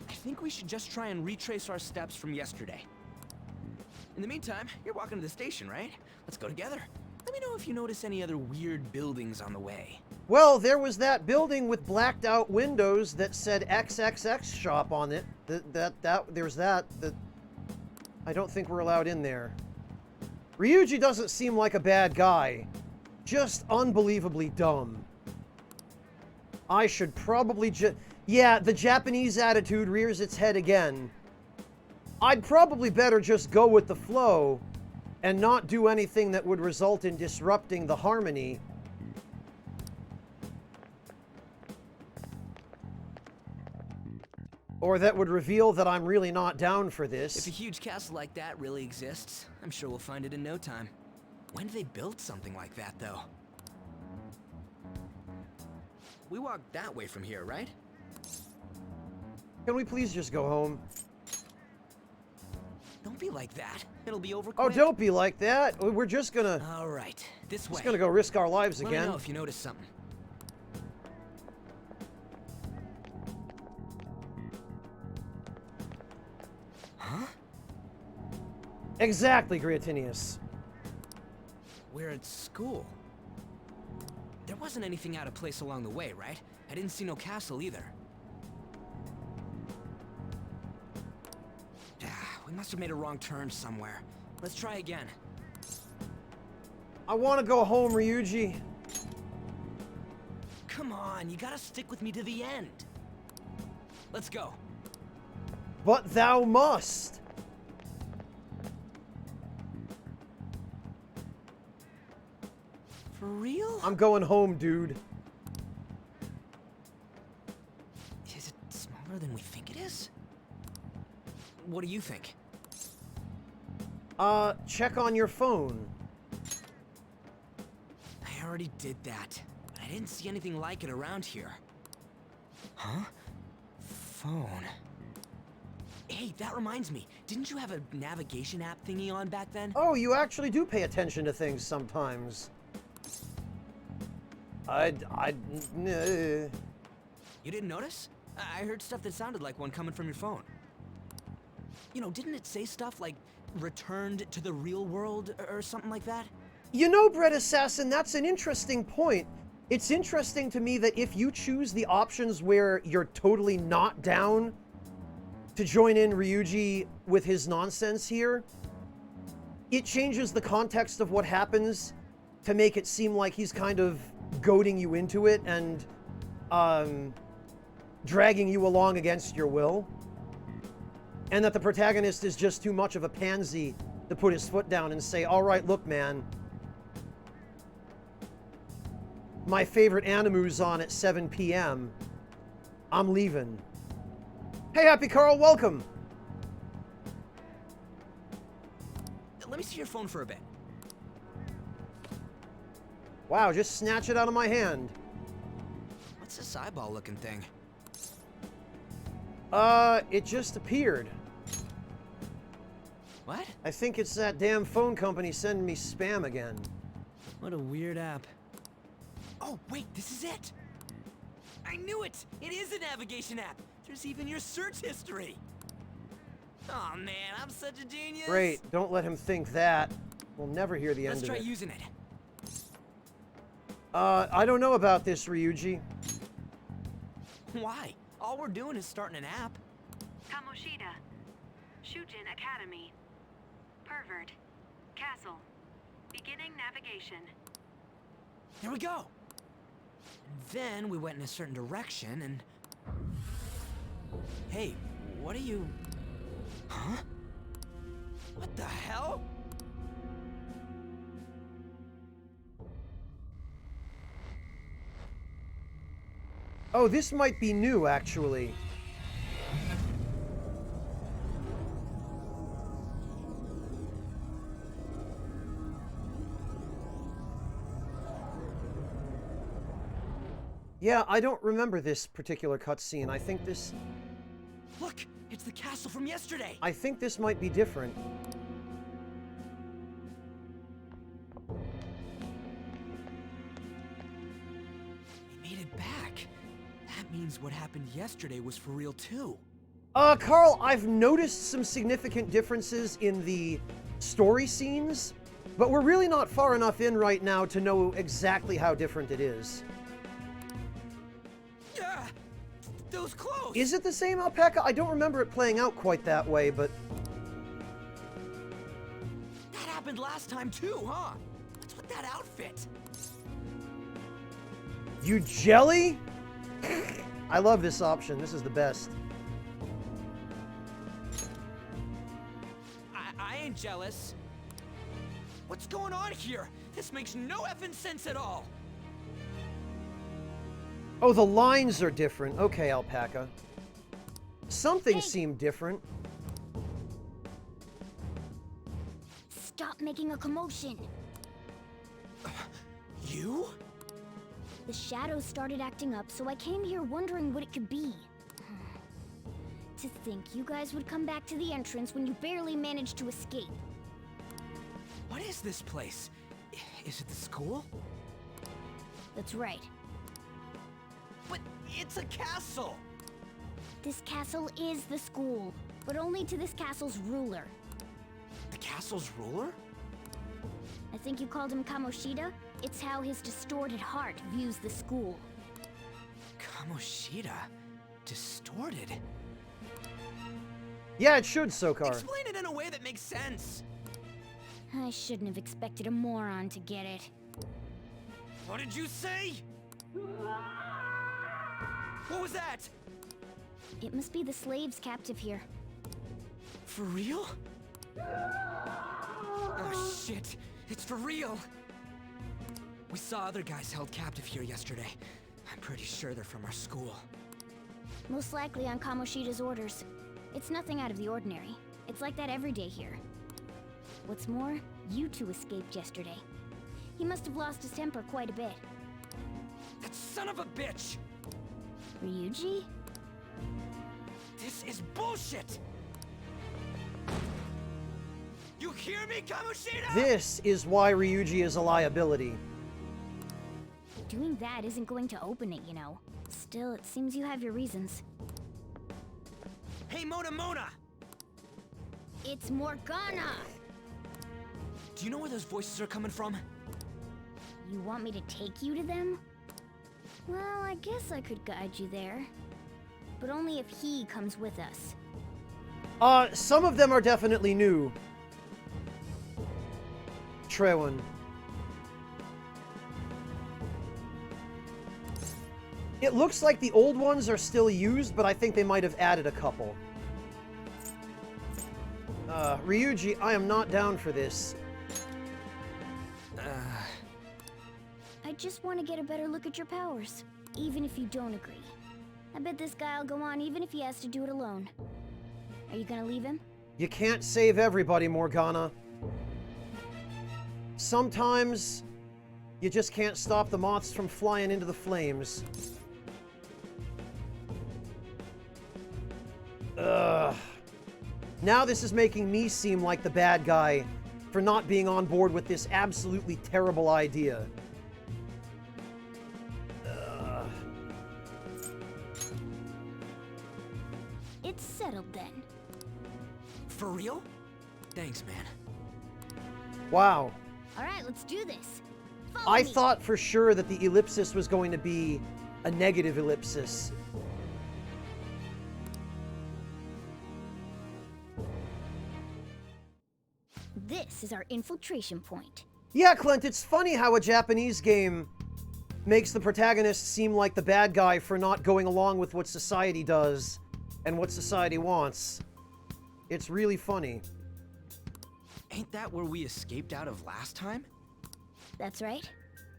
I think we should just try and retrace our steps from yesterday. In the meantime, you're walking to the station, right? Let's go together. Let me know if you notice any other weird buildings on the way. Well, there was that building with blacked out windows that said XXX shop on it. There's that. I don't think we're allowed in there. Ryuji doesn't seem like a bad guy. Just unbelievably dumb. I should probably yeah, the Japanese attitude rears its head again. I'd probably better just go with the flow and not do anything that would result in disrupting the harmony. Or that would reveal that I'm really not down for this. If a huge castle like that really exists, I'm sure we'll find it in no time. When did they build something like that, though? We walked that way from here, right? Can we please just go home? Don't be like that. It'll be over Oh, quick. don't be like that. We're just gonna... All right, this way. Just gonna go risk our lives Let again. me know if you notice something. Huh? Exactly, Griatinius. We're at school. There wasn't anything out of place along the way, right? I didn't see no castle either. We must have made a wrong turn somewhere. Let's try again. I want to go home, Ryuji. Come on, you gotta stick with me to the end. Let's go. But thou must. For real? I'm going home, dude. Is it smaller than we think it is? What do you think? Check on your phone. I already did that, but I didn't see anything like it around here. Huh? Phone. Hey, that reminds me. Didn't you have a navigation app thingy on back then? Oh, you actually do pay attention to things sometimes. You didn't notice? I heard stuff that sounded like one coming from your phone. You know, didn't it say stuff like returned to the real world or something like that? You know, Bread Assassin, that's an interesting point. It's interesting to me that if you choose the options where you're totally not down to join in Ryuji with his nonsense here, it changes the context of what happens to make it seem like he's kind of goading you into it and dragging you along against your will. And that the protagonist is just too much of a pansy to put his foot down and say, all right, look, man, my favorite animu's on at 7 p.m. I'm leaving. Hey, Happy Carl, welcome. Let me see your phone for a bit. Wow, just snatch it out of my hand. What's this eyeball looking thing? It just appeared. What? I think it's that damn phone company sending me spam again. What a weird app. Oh, wait, this is it! I knew it! It is a navigation app! There's even your search history! Oh man, I'm such a genius! Great, don't let him think that. We'll never hear the end Let's of try it. using it. I don't know about this, Ryuji. Why? All we're doing is starting an app. Kamoshida. Shujin Academy. Pervert. Castle. Beginning navigation. Here we go! And then we went in a certain direction and... Hey, what are you... Huh? What the hell? Oh, this might be new, actually. Yeah, I don't remember this particular cutscene. I think this... Look! It's the castle from yesterday! I think this might be different. We made it back. That means what happened yesterday was for real too. Carl, I've noticed some significant differences in the story scenes, but we're really not far enough in right now to know exactly how different it is. Yeah, those clothes! Is it the same alpaca? I don't remember it playing out quite that way, but... That happened last time too, huh? What's with that outfit? You jelly? I love this option. This is the best. I ain't jealous. What's going on here? This makes no effing sense at all. Oh, the lines are different. Okay, alpaca. Something seemed different. Stop making a commotion. You? The shadows started acting up, so I came here wondering what it could be. To think you guys would come back to the entrance when you barely managed to escape. What is this place? Is it the school? That's right. But it's a castle! This castle is the school, but only to this castle's ruler. The castle's ruler? I think you called him Kamoshida? It's how his distorted heart views the school. Kamoshida? Distorted? Yeah, it should, Sokar. Explain it in a way that makes sense. I shouldn't have expected a moron to get it. What did you say? What was that? It must be the slaves captive here. For real? Oh shit, it's for real! We saw other guys held captive here yesterday. I'm pretty sure they're from our school. Most likely on Kamoshida's orders. It's nothing out of the ordinary. It's like that every day here. What's more, you two escaped yesterday. He must have lost his temper quite a bit. That son of a bitch! Ryuji? This is bullshit! You hear me, Kamoshida? This is why Ryuji is a liability. Doing that isn't going to open it, you know. Still, it seems you have your reasons. Hey, Mona! It's Morgana! Do you know where those voices are coming from? You want me to take you to them? Well, I guess I could guide you there. But only if he comes with us. Some of them are definitely new. Trewin. It looks like the old ones are still used, but I think they might have added a couple. Ryuji, I am not down for this. I just want to get a better look at your powers, even if you don't agree. I bet this guy'll go on even if he has to do it alone. Are you gonna leave him? You can't save everybody, Morgana. Sometimes, you just can't stop the moths from flying into the flames. Ugh. Now this is making me seem like the bad guy for not being on board with this absolutely terrible idea. Ugh. It's settled then. For real? Thanks, man. Wow. Alright, let's do this. I thought for sure that the ellipsis was going to be a negative ellipsis. This is our infiltration point. Yeah, Clint, it's funny how a Japanese game makes the protagonist seem like the bad guy for not going along with what society does and what society wants. It's really funny. Ain't that where we escaped out of last time? That's right.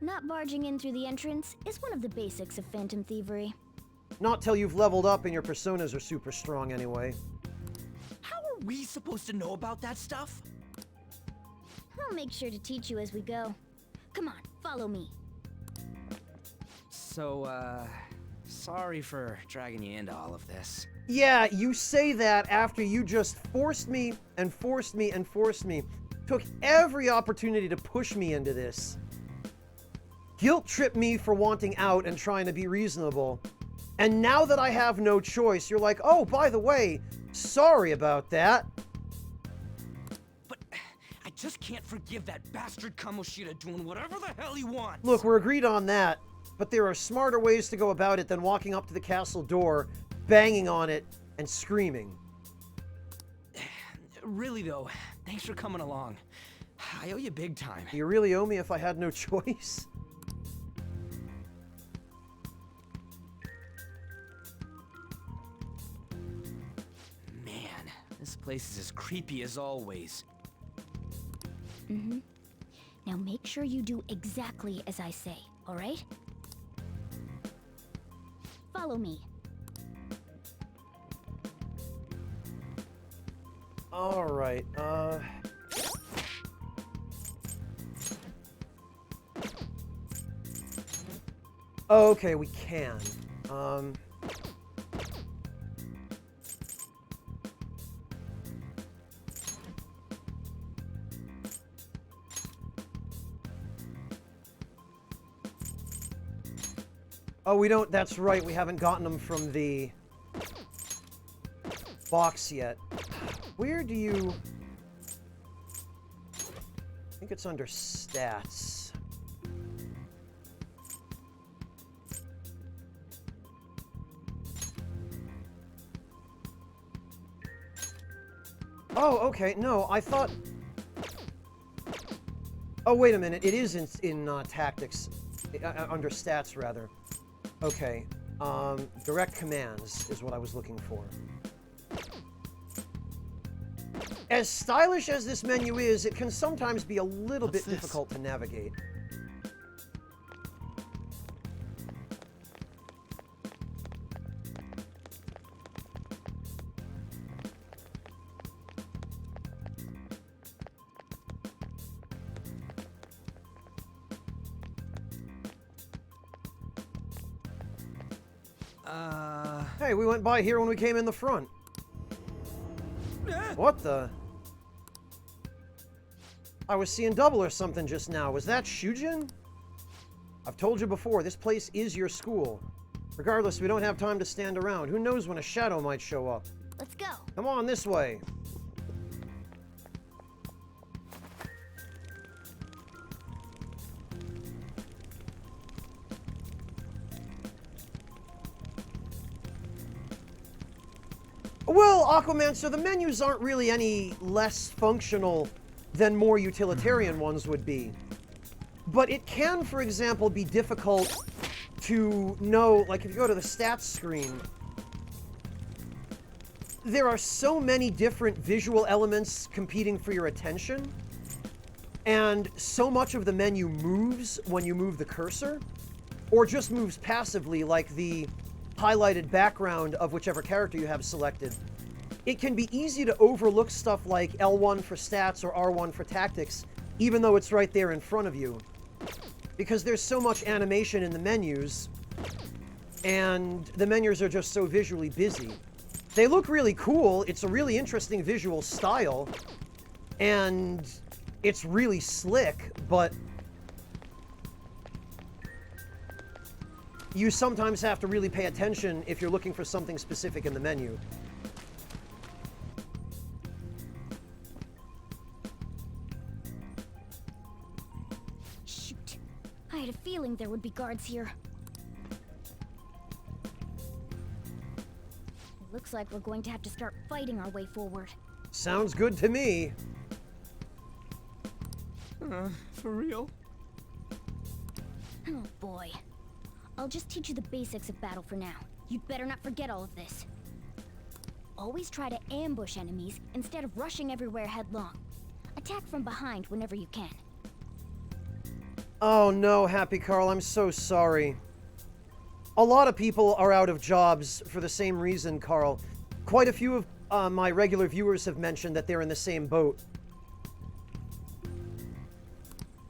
Not barging in through the entrance is one of the basics of phantom thievery. Not till you've leveled up and your personas are super strong anyway. How are we supposed to know about that stuff? I'll make sure to teach you as we go. Come on, follow me. So, sorry for dragging you into all of this. Yeah, you say that after you just forced me and forced me and forced me. Took every opportunity to push me into this. Guilt tripped me for wanting out and trying to be reasonable. And now that I have no choice, you're like, oh, by the way, sorry about that. But I just can't forgive that bastard Kamoshida doing whatever the hell he wants. Look, we're agreed on that, but there are smarter ways to go about it than walking up to the castle door, banging on it, and screaming. Really though, thanks for coming along. I owe you big time. You really owe me if I had no choice? Man, this place is as creepy as always. Mm-hmm. Now make sure you do exactly as I say, alright? Follow me. Alright, Oh, okay, we can. Oh, we don't... That's right, we haven't gotten them from the box yet. Where do you... I think it's under stats. Oh, okay. No, I thought... Oh, wait a minute. It is in tactics. Under stats, rather. Okay. Direct commands is what I was looking for. As stylish as this menu is, it can sometimes be a little bit difficult to navigate. Hey, we went by here when we came in the front. What the? I was seeing double or something just now. Was that Shujin? I've told you before, this place is your school. Regardless, we don't have time to stand around. Who knows when a shadow might show up? Let's go. Come on, this way. Well, Aquaman, so the menus aren't really any less functional than more utilitarian ones would be. But it can, for example, be difficult to know, like if you go to the stats screen, there are so many different visual elements competing for your attention, and so much of the menu moves when you move the cursor, or just moves passively, like the highlighted background of whichever character you have selected. It can be easy to overlook stuff like L1 for stats or R1 for tactics, even though it's right there in front of you. Because there's so much animation in the menus, and the menus are just so visually busy. They look really cool, it's a really interesting visual style, and it's really slick, but you sometimes have to really pay attention if you're looking for something specific in the menu. Shoot. I had a feeling there would be guards here. It looks like we're going to have to start fighting our way forward. Sounds good to me. For real? Oh boy. I'll just teach you the basics of battle for now. You'd better not forget all of this. Always try to ambush enemies instead of rushing everywhere headlong. Attack from behind whenever you can. Oh no, Happy Carl, I'm so sorry. A lot of people are out of jobs for the same reason, Carl. Quite a few of my regular viewers have mentioned that they're in the same boat.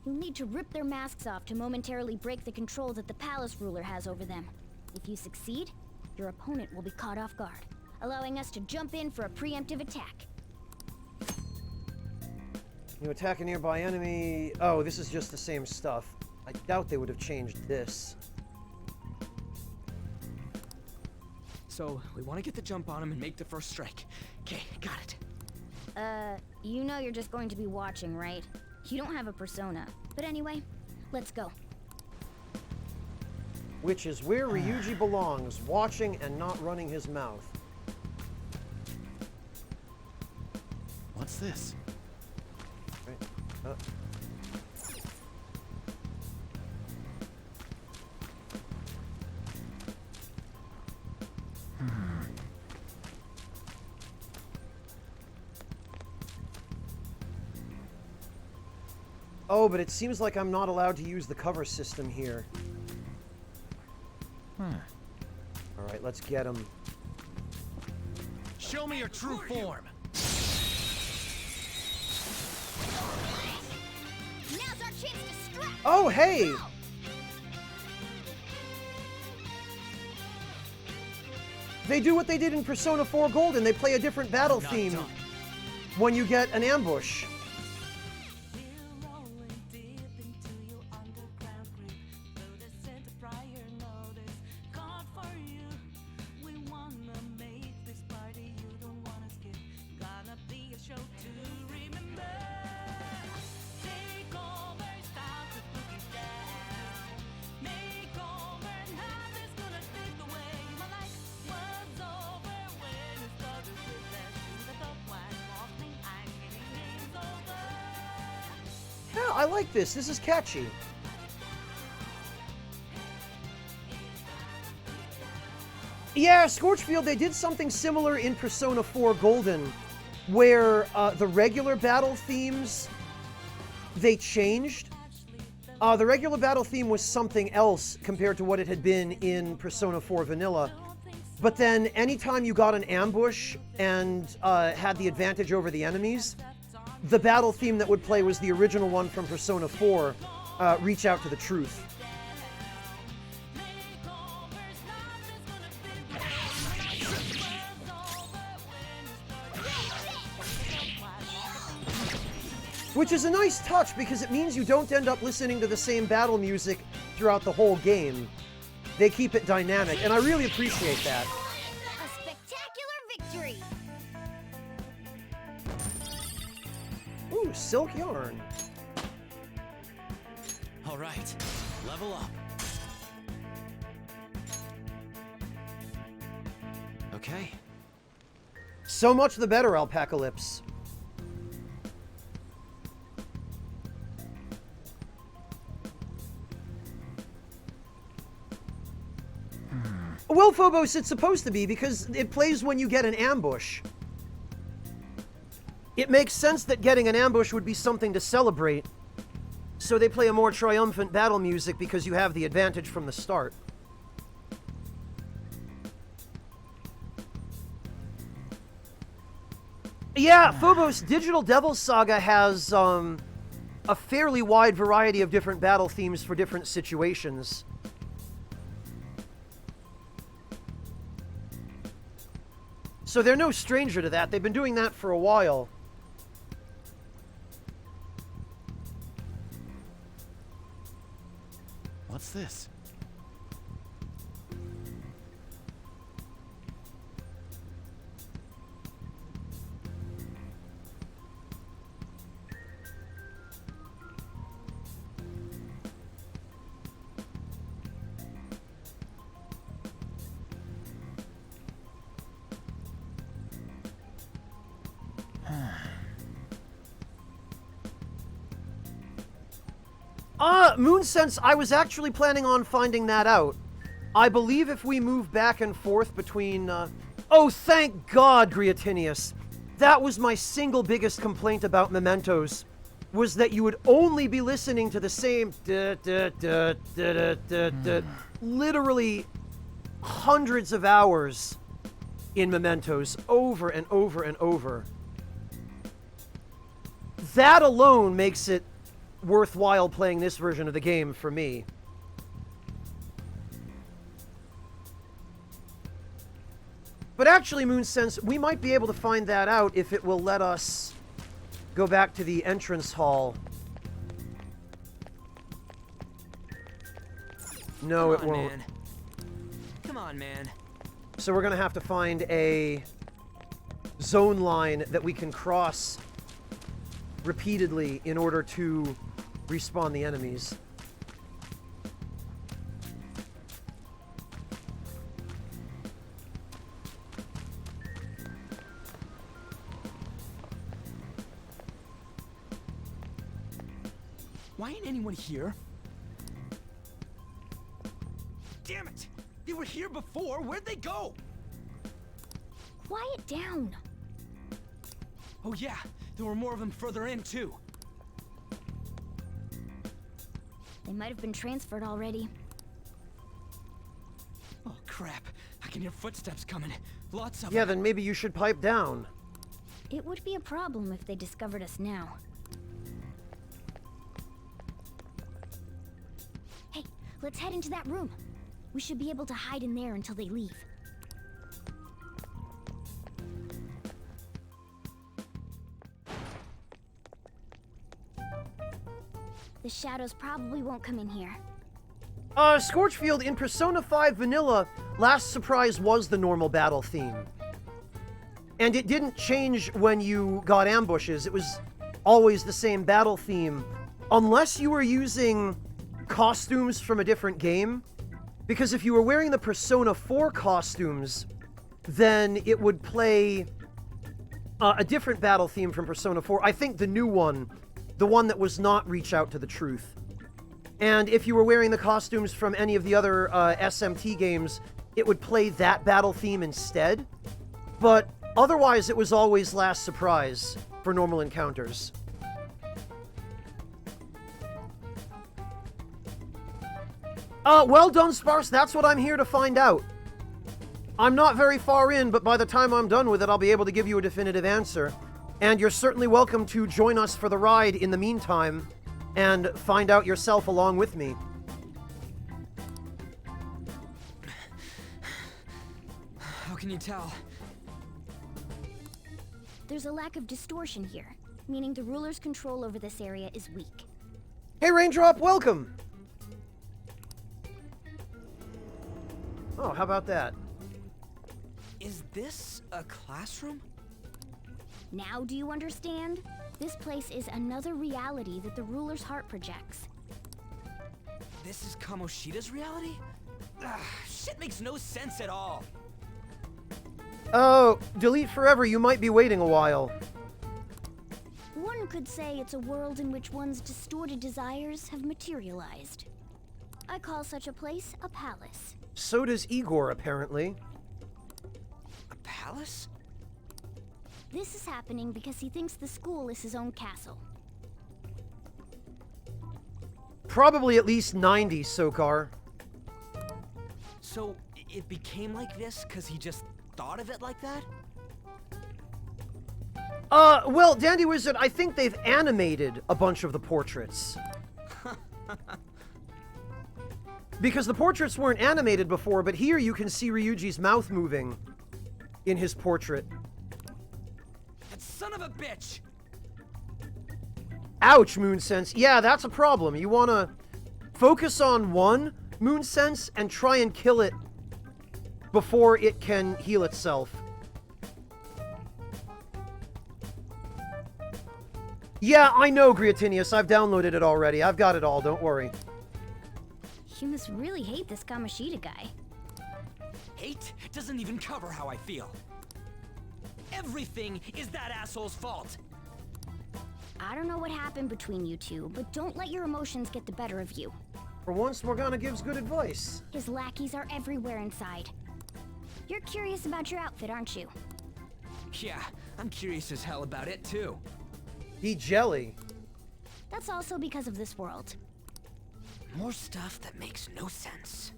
You'll need to rip their masks off to momentarily break the control that the palace ruler has over them. If you succeed, your opponent will be caught off guard, allowing us to jump in for a preemptive attack. You attack a nearby enemy... Oh, this is just the same stuff. I doubt they would have changed this. So, we want to get the jump on him and make the first strike. Okay, got it. You know you're just going to be watching, right? You don't have a persona. But anyway, let's go. Which is where Ryuji belongs, watching and not running his mouth. What's this? Right. Oh, but it seems like I'm not allowed to use the cover system here. Alright, let's get him. Show me your true form! Now's our chance to strike! Oh, hey! They do what they did in Persona 4 Golden. They play a different battle theme when you get an ambush. Yeah, I like this. This is catchy. Yeah, Scorchfield, they did something similar in Persona 4 Golden, where the regular battle themes, they changed. The regular battle theme was something else compared to what it had been in Persona 4 Vanilla. But then anytime you got an ambush and had the advantage over the enemies, the battle theme that would play was the original one from Persona 4, Reach Out to the Truth. Which is a nice touch because it means you don't end up listening to the same battle music throughout the whole game. They keep it dynamic, and I really appreciate that. A spectacular victory! Ooh, silk yarn. All right, level up. Okay. So much the better, Alpacalypse. Well, Phobos, it's supposed to be because it plays when you get an ambush. It makes sense that getting an ambush would be something to celebrate. So they play a more triumphant battle music because you have the advantage from the start. Yeah, Phobos, Digital Devil's Saga has a fairly wide variety of different battle themes for different situations. So they're no stranger to that. They've been doing that for a while. What's this? Moonsense, I was actually planning on finding that out. I believe if we move back and forth between, Oh, thank God, Griatinius. That was my single biggest complaint about Mementos, was that you would only be listening to the same literally hundreds of hours in Mementos, over and over and over. That alone makes it worthwhile playing this version of the game for me. But actually, Moonsense, we might be able to find that out if it will let us go back to the entrance hall. No, it won't. Man. Come on, man. So we're gonna have to find a zone line that we can cross repeatedly in order to respawn the enemies. Why ain't anyone here? Damn it! They were here before. Where'd they go? Quiet down. Oh yeah, there were more of them further in too. They might have been transferred already. Oh crap! I can hear footsteps coming. Lots of Yeah, them. then maybe you should pipe down. It would be a problem if they discovered us now. Hey, let's head into that room. We should be able to hide in there until they leave. The shadows probably won't come in here. Scorchfield, in Persona 5 Vanilla, Last Surprise was the normal battle theme. And it didn't change when you got ambushes. It was always the same battle theme, unless you were using costumes from a different game. Because if you were wearing the Persona 4 costumes, then it would play a different battle theme from Persona 4. I think the new one, the one that was not Reach Out to the Truth. And if you were wearing the costumes from any of the other SMT games, it would play that battle theme instead. But otherwise, it was always Last Surprise for normal encounters. Well done, Sparse. That's what I'm here to find out. I'm not very far in, but by the time I'm done with it, I'll be able to give you a definitive answer. And you're certainly welcome to join us for the ride in the meantime and find out yourself along with me. How can you tell? There's a lack of distortion here, meaning the ruler's control over this area is weak. Hey, Raindrop, welcome! Oh, how about that? Is this a classroom? Now do you understand? This place is another reality that the ruler's heart projects. This is Kamoshida's reality? Ugh, shit makes no sense at all. Oh, delete forever, you might be waiting a while. One could say it's a world in which one's distorted desires have materialized. I call such a place a palace. So does Igor, apparently. A palace? This is happening because he thinks the school is his own castle. Probably at least 90, Sokar. So, it became like this because he just thought of it like that? Well, Dandy Wizard, I think they've animated a bunch of the portraits. Because the portraits weren't animated before, but here you can see Ryuji's mouth moving in his portrait. That son of a bitch! Ouch, Moonsense. Yeah, that's a problem. You want to focus on one Moonsense and try and kill it before it can heal itself. Yeah, I know, Griatinius. I've downloaded it already. I've got it all, don't worry. You must really hate this Kamoshida guy. Hate doesn't even cover how I feel. Everything is that asshole's fault. I don't know what happened between you two, but don't let your emotions get the better of you. For once, Morgana gives good advice. His lackeys are everywhere inside. You're curious about your outfit, aren't you? Yeah, I'm curious as hell about it too. He jelly. That's also because of this world. More stuff that makes no sense.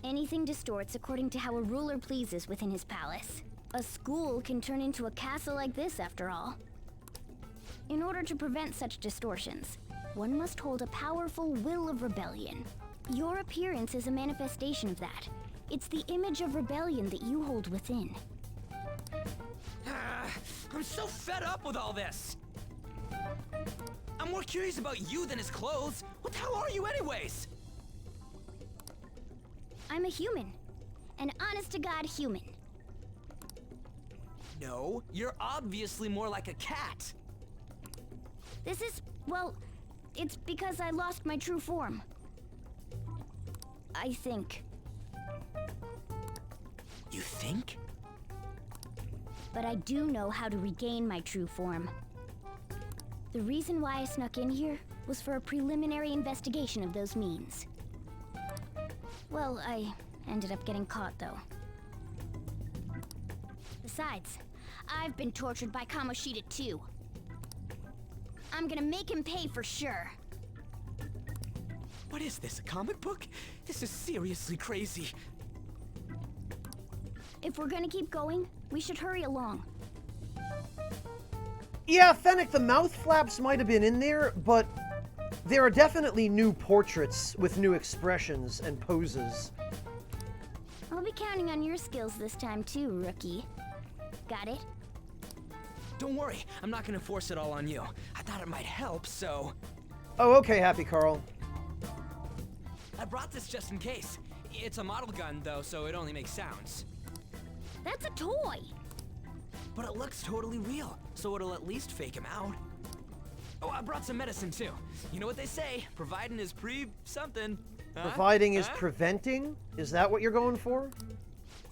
Anything distorts according to how a ruler pleases within his palace. A school can turn into a castle like this, after all. In order to prevent such distortions, one must hold a powerful will of rebellion. Your appearance is a manifestation of that. It's the image of rebellion that you hold within. I'm so fed up with all this! I'm more curious about you than his clothes. What the hell are you anyways? I'm a human. An honest-to-God human. No, you're obviously more like a cat. This is, well, it's because I lost my true form. I think. You think? But I do know how to regain my true form. The reason why I snuck in here was for a preliminary investigation of those means. Well, I ended up getting caught, though. Besides, I've been tortured by Kamoshida too. I'm gonna make him pay for sure. What is this, a comic book? This is seriously crazy. If we're gonna keep going, we should hurry along. Yeah, Fennec, the mouth flaps might have been in there, but there are definitely new portraits with new expressions and poses. I'll be counting on your skills this time too, rookie. Got it? Don't worry, I'm not gonna force it all on you. I thought it might help, so... Oh, okay, Happy Carl. I brought this just in case. It's a model gun, though, so it only makes sounds. That's a toy. But it looks totally real, so it'll at least fake him out. Oh, I brought some medicine, too. You know what they say, providing is something. Huh? Providing is preventing? Is that what you're going for?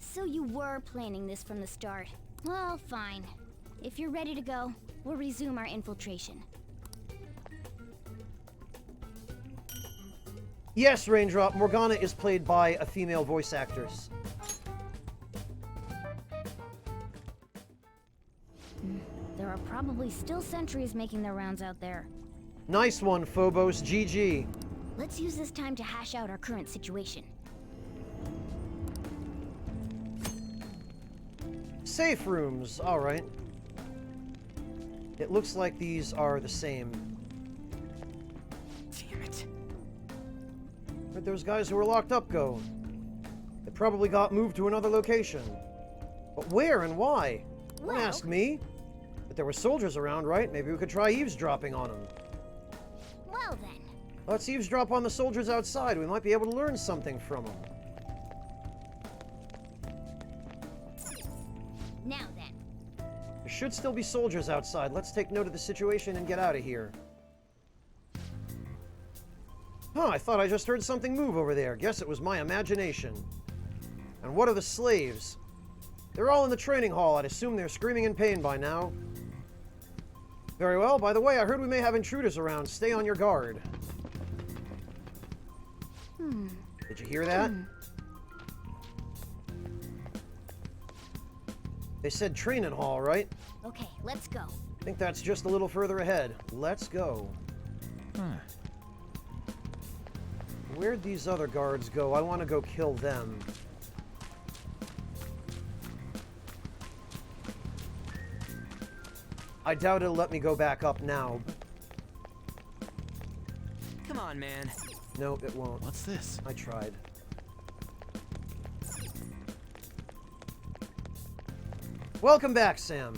So you were planning this from the start. Well, fine. If you're ready to go, we'll resume our infiltration. Yes, Raindrop, Morgana is played by a female voice actress. There are probably still sentries making their rounds out there. Nice one, Phobos. GG. Let's use this time to hash out our current situation. Safe rooms, alright. It looks like these are the same. Damn it. Where'd those guys who were locked up go? They probably got moved to another location. But where and why? Don't ask me. But there were soldiers around, right? Maybe we could try eavesdropping on them. Well then. Let's eavesdrop on the soldiers outside. We might be able to learn something from them. Now then. There should still be soldiers outside. Let's take note of the situation and get out of here. Huh, I thought I just heard something move over there. Guess it was my imagination. And what are the slaves? They're all in the training hall. I'd assume they're screaming in pain by now. Very well. By the way, I heard we may have intruders around. Stay on your guard. Did you hear that? They said training hall, right? Okay, let's go. I think that's just a little further ahead. Let's go. Where'd these other guards go? I want to go kill them. I doubt it'll let me go back up now. Come on, man. No, it won't. What's this? I tried. Welcome back, Sam.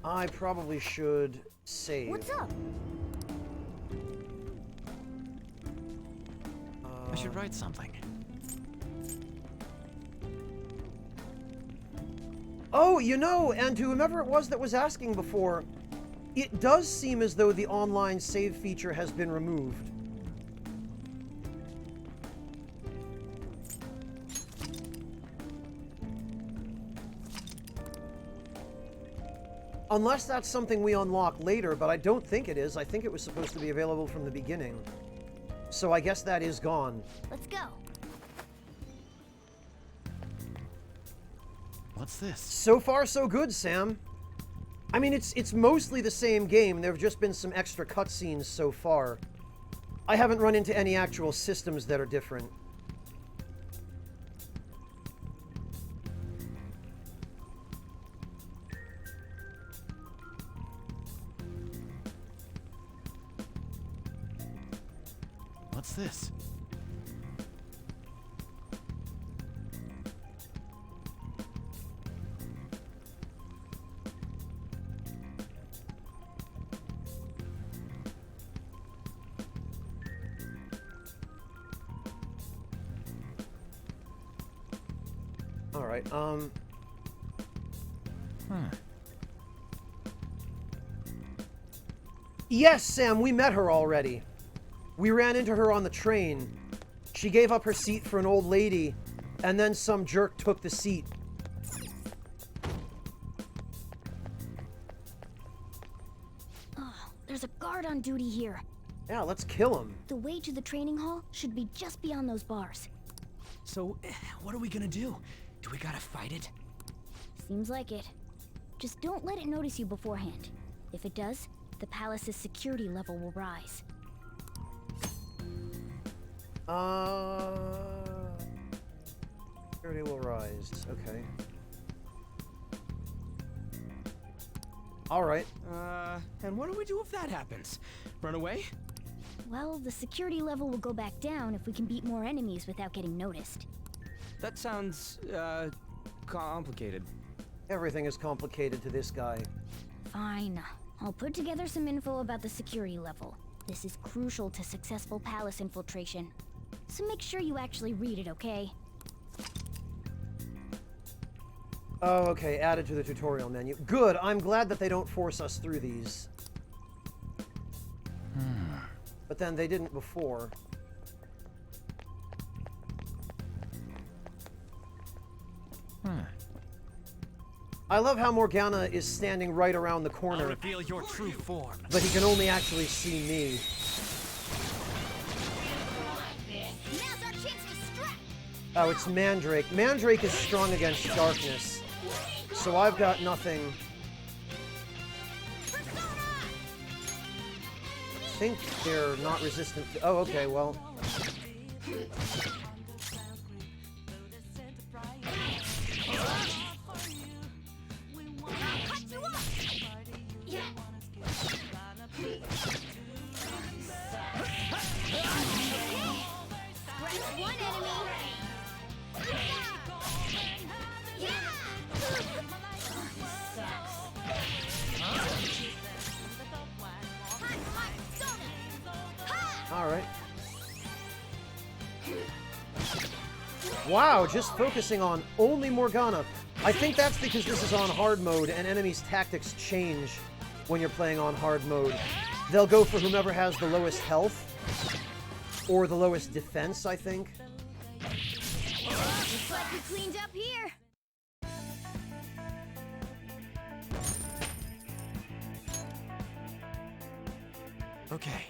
I probably should save. What's up? I should write something. Oh, you know, and to whomever it was that was asking before, it does seem as though the online save feature has been removed. Unless that's something we unlock later, but I don't think it is. I think it was supposed to be available from the beginning. So I guess that is gone. Let's go. What's this? So far, so good, Sam. I mean, it's mostly the same game. There have just been some extra cutscenes so far. I haven't run into any actual systems that are different. What's this? All right, Yes, Sam, we met her already. We ran into her on the train. She gave up her seat for an old lady, and then some jerk took the seat. Oh, there's a guard on duty here. Yeah, let's kill him. The way to the training hall should be just beyond those bars. So, what are we gonna do? Do we gotta fight it? Seems like it. Just don't let it notice you beforehand. If it does, the palace's security level will rise. Security will rise. Okay. All right. And what do we do if that happens? Run away? Well, the security level will go back down if we can beat more enemies without getting noticed. That sounds, complicated. Everything is complicated to this guy. Fine. I'll put together some info about the security level. This is crucial to successful palace infiltration. So make sure you actually read it, okay? Oh, okay, added to the tutorial menu. Good, I'm glad that they don't force us through these. But then they didn't before. I love how Morgana is standing right around the corner. I'll reveal your true form. But he can only actually see me. Now's our chance to strike! Oh, it's Mandrake. Mandrake is strong against darkness. So I've got nothing. I think they're not resistant to... Oh, okay, well... One enemy! Alright. Wow, just focusing on only Morgana. I think that's because this is on hard mode and enemies' tactics change when you're playing on hard mode. They'll go for whomever has the lowest health or the lowest defense, I think. Looks like we cleaned up here. Okay.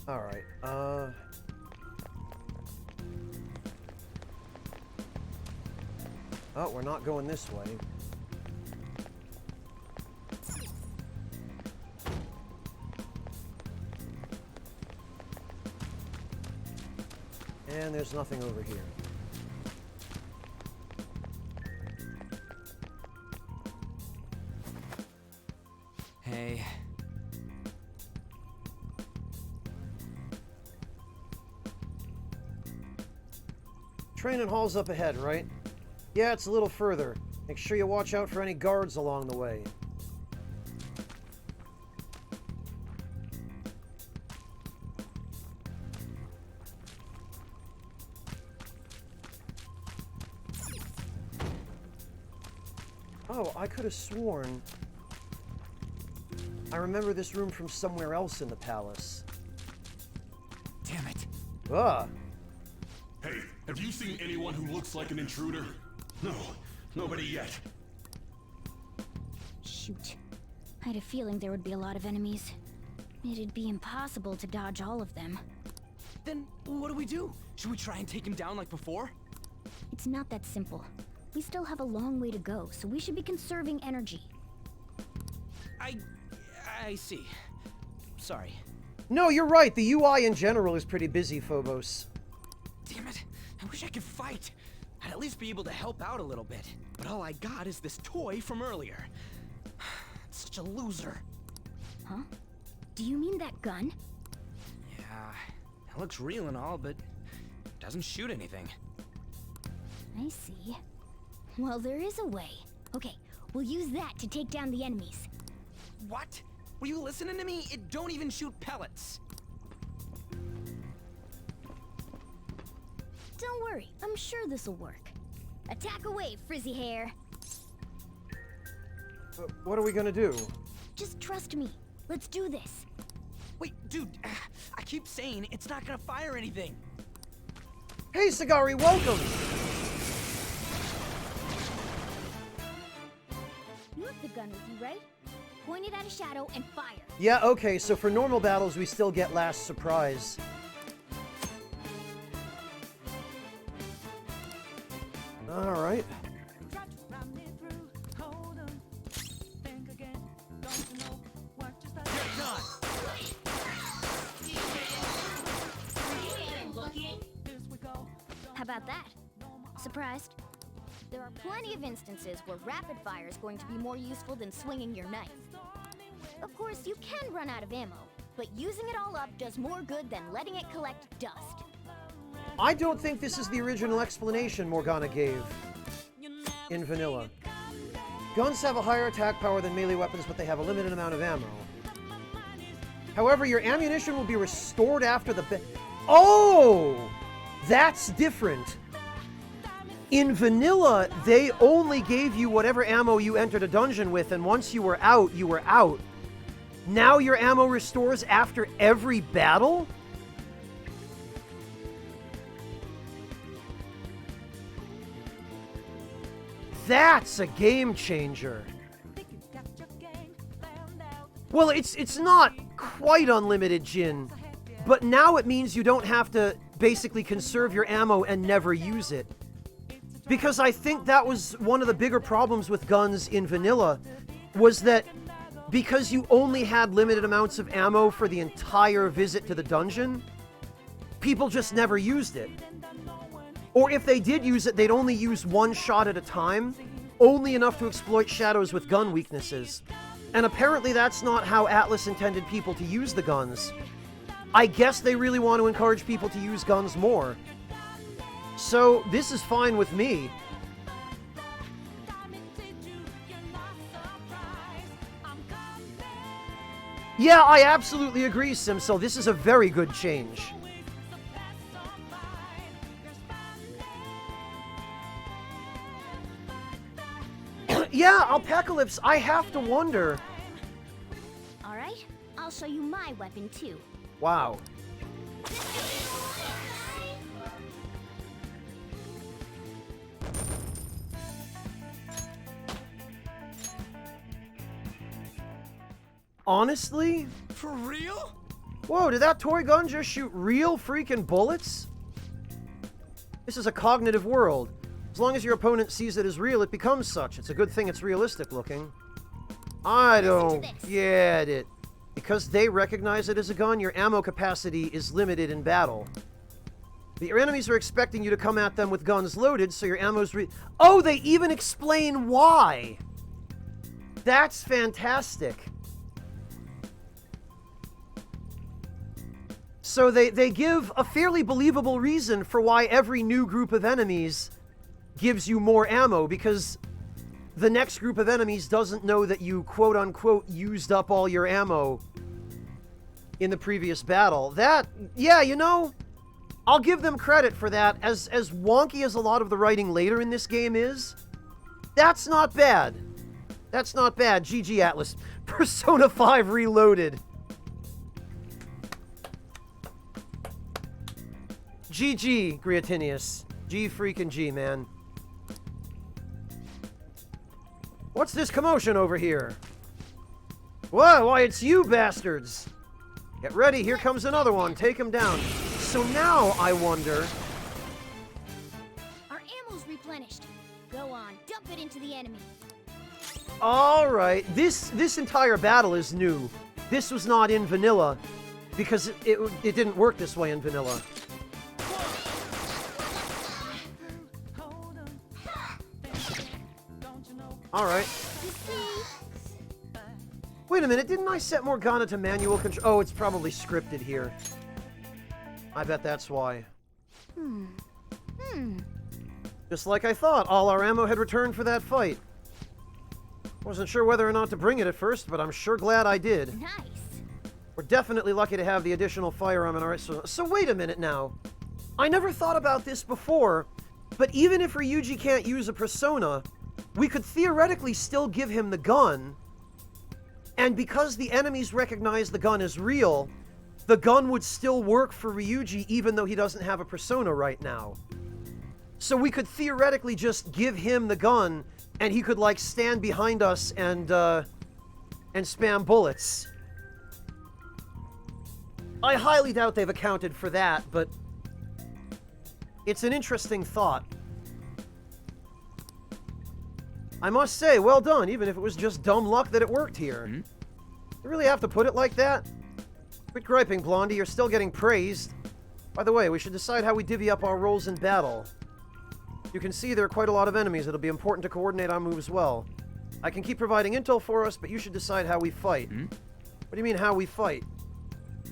Alright, Oh, we're not going this way. And there's nothing over here. Hey. Training hall's up ahead, right? Yeah, it's a little further. Make sure you watch out for any guards along the way. Oh, I could have sworn... I remember this room from somewhere else in the palace. Damn it. Ah. Hey, have you seen anyone who looks like an intruder? No, nobody yet. Shoot. I had a feeling there would be a lot of enemies. It'd be impossible to dodge all of them. Then what do we do? Should we try and take him down like before? It's not that simple. We still have a long way to go, so we should be conserving energy. I see. Sorry. No, you're right. The UI in general is pretty busy, Phobos. Damn it. I wish I could fight. I'd at least be able to help out a little bit. But all I got is this toy from earlier. Such a loser. Huh? Do you mean that gun? Yeah, it looks real and all, but doesn't shoot anything. I see. Well, there is a way. Okay, we'll use that to take down the enemies. What? Were you listening to me? It don't even shoot pellets. Don't worry, I'm sure this'll work. Attack away, frizzy hair. What are we gonna do? Just trust me. Let's do this. Wait, dude, I keep saying it's not gonna fire anything. Hey, Sagari, welcome! You have the gun with you, right? Point it at a shadow and fire. Yeah, okay, so for normal battles, we still get last surprise. Alright. How about that? Surprised? There are plenty of instances where rapid fire is going to be more useful than swinging your knife. Of course, you can run out of ammo, but using it all up does more good than letting it collect dust. I don't think this is the original explanation Morgana gave in vanilla. Guns have a higher attack power than melee weapons, but they have a limited amount of ammo. However, your ammunition will be restored after the... Oh! That's different. In vanilla, they only gave you whatever ammo you entered a dungeon with, and once you were out, you were out. Now your ammo restores after every battle? That's a game changer. Well, it's not quite unlimited, Jin, but now it means you don't have to basically conserve your ammo and never use it. Because I think that was one of the bigger problems with guns in vanilla, was that because you only had limited amounts of ammo for the entire visit to the dungeon, people just never used it. Or if they did use it, they'd only use one shot at a time, only enough to exploit shadows with gun weaknesses. And apparently that's not how Atlas intended people to use the guns. I guess they really want to encourage people to use guns more. So, this is fine with me. Yeah, I absolutely agree, Simso. This is a very good change. Yeah, Alpacalypse, I have to wonder. Alright, I'll show you my weapon too. Wow. Honestly? For real? Whoa, did that toy gun just shoot real freaking bullets? This is a cognitive world. As long as your opponent sees it as real, it becomes such. It's a good thing it's realistic looking. I don't get it. Because they recognize it as a gun, your ammo capacity is limited in battle. But your enemies are expecting you to come at them with guns loaded, so your ammo's Oh, they even explain why! That's fantastic. So they give a fairly believable reason for why every new group of enemies gives you more ammo, because the next group of enemies doesn't know that you quote-unquote used up all your ammo in the previous battle. That, yeah, you know, I'll give them credit for that. As wonky as a lot of the writing later in this game is, that's not bad. That's not bad. GG Atlas. Persona 5 Reloaded. GG, Griatinius. G freaking G, man. What's this commotion over here? Whoa, why, it's you bastards! Get ready, here comes another one. Take him down. So now, I wonder... Our ammo's replenished. Go on, dump it into the enemy. Alright, this entire battle is new. This was not in vanilla, because it didn't work this way in vanilla. Alright. Wait a minute, didn't I set Morgana to manual control? Oh, it's probably scripted here. I bet that's why. Just like I thought, all our ammo had returned for that fight. Wasn't sure whether or not to bring it at first, but I'm sure glad I did. Nice. We're definitely lucky to have the additional firearm in our... So wait a minute now. I never thought about this before, but even if Ryuji can't use a persona, we could theoretically still give him the gun, and because the enemies recognize the gun as real, the gun would still work for Ryuji even though he doesn't have a persona right now. So we could theoretically just give him the gun, and he could, like, stand behind us and spam bullets. I highly doubt they've accounted for that, but it's an interesting thought. I must say, well done, even if it was just dumb luck that it worked here. You really have to put it like that? Quit griping, Blondie, you're still getting praised. By the way, we should decide how we divvy up our roles in battle. You can see there are quite a lot of enemies. It'll be important to coordinate our moves well. I can keep providing intel for us, but you should decide how we fight. What do you mean, how we fight?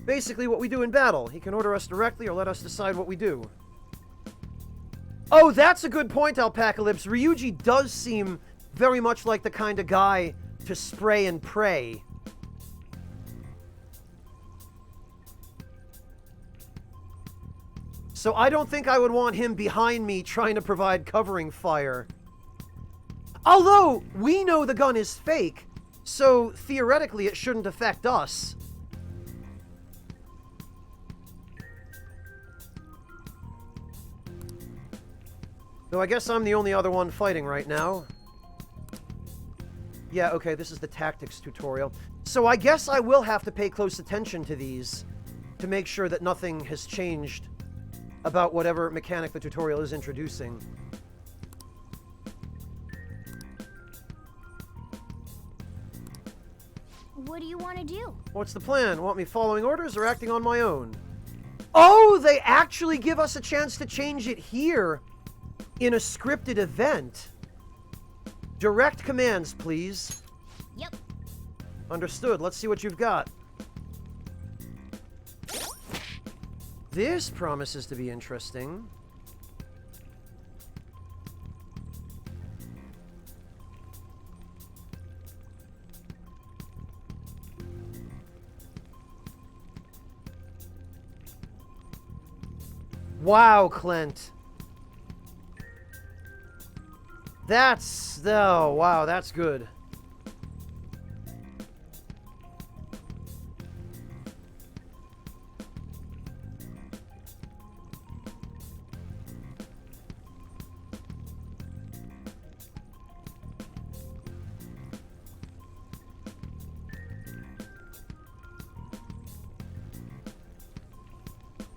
Basically, what we do in battle. He can order us directly or let us decide what we do. Oh, that's a good point, Alpacalypse. Ryuji does seem very much like the kind of guy to spray and pray. So I don't think I would want him behind me trying to provide covering fire. Although, we know the gun is fake, so theoretically it shouldn't affect us. Though I guess I'm the only other one fighting right now. Yeah, okay, this is the tactics tutorial. So I guess I will have to pay close attention to these to make sure that nothing has changed about whatever mechanic the tutorial is introducing. What do you want to do? What's the plan? Want me following orders or acting on my own? Oh, they actually give us a chance to change it here in a scripted event. Direct commands, please. Yep. Understood. Let's see what you've got. This promises to be interesting. Wow, Clint. Oh, wow, that's good.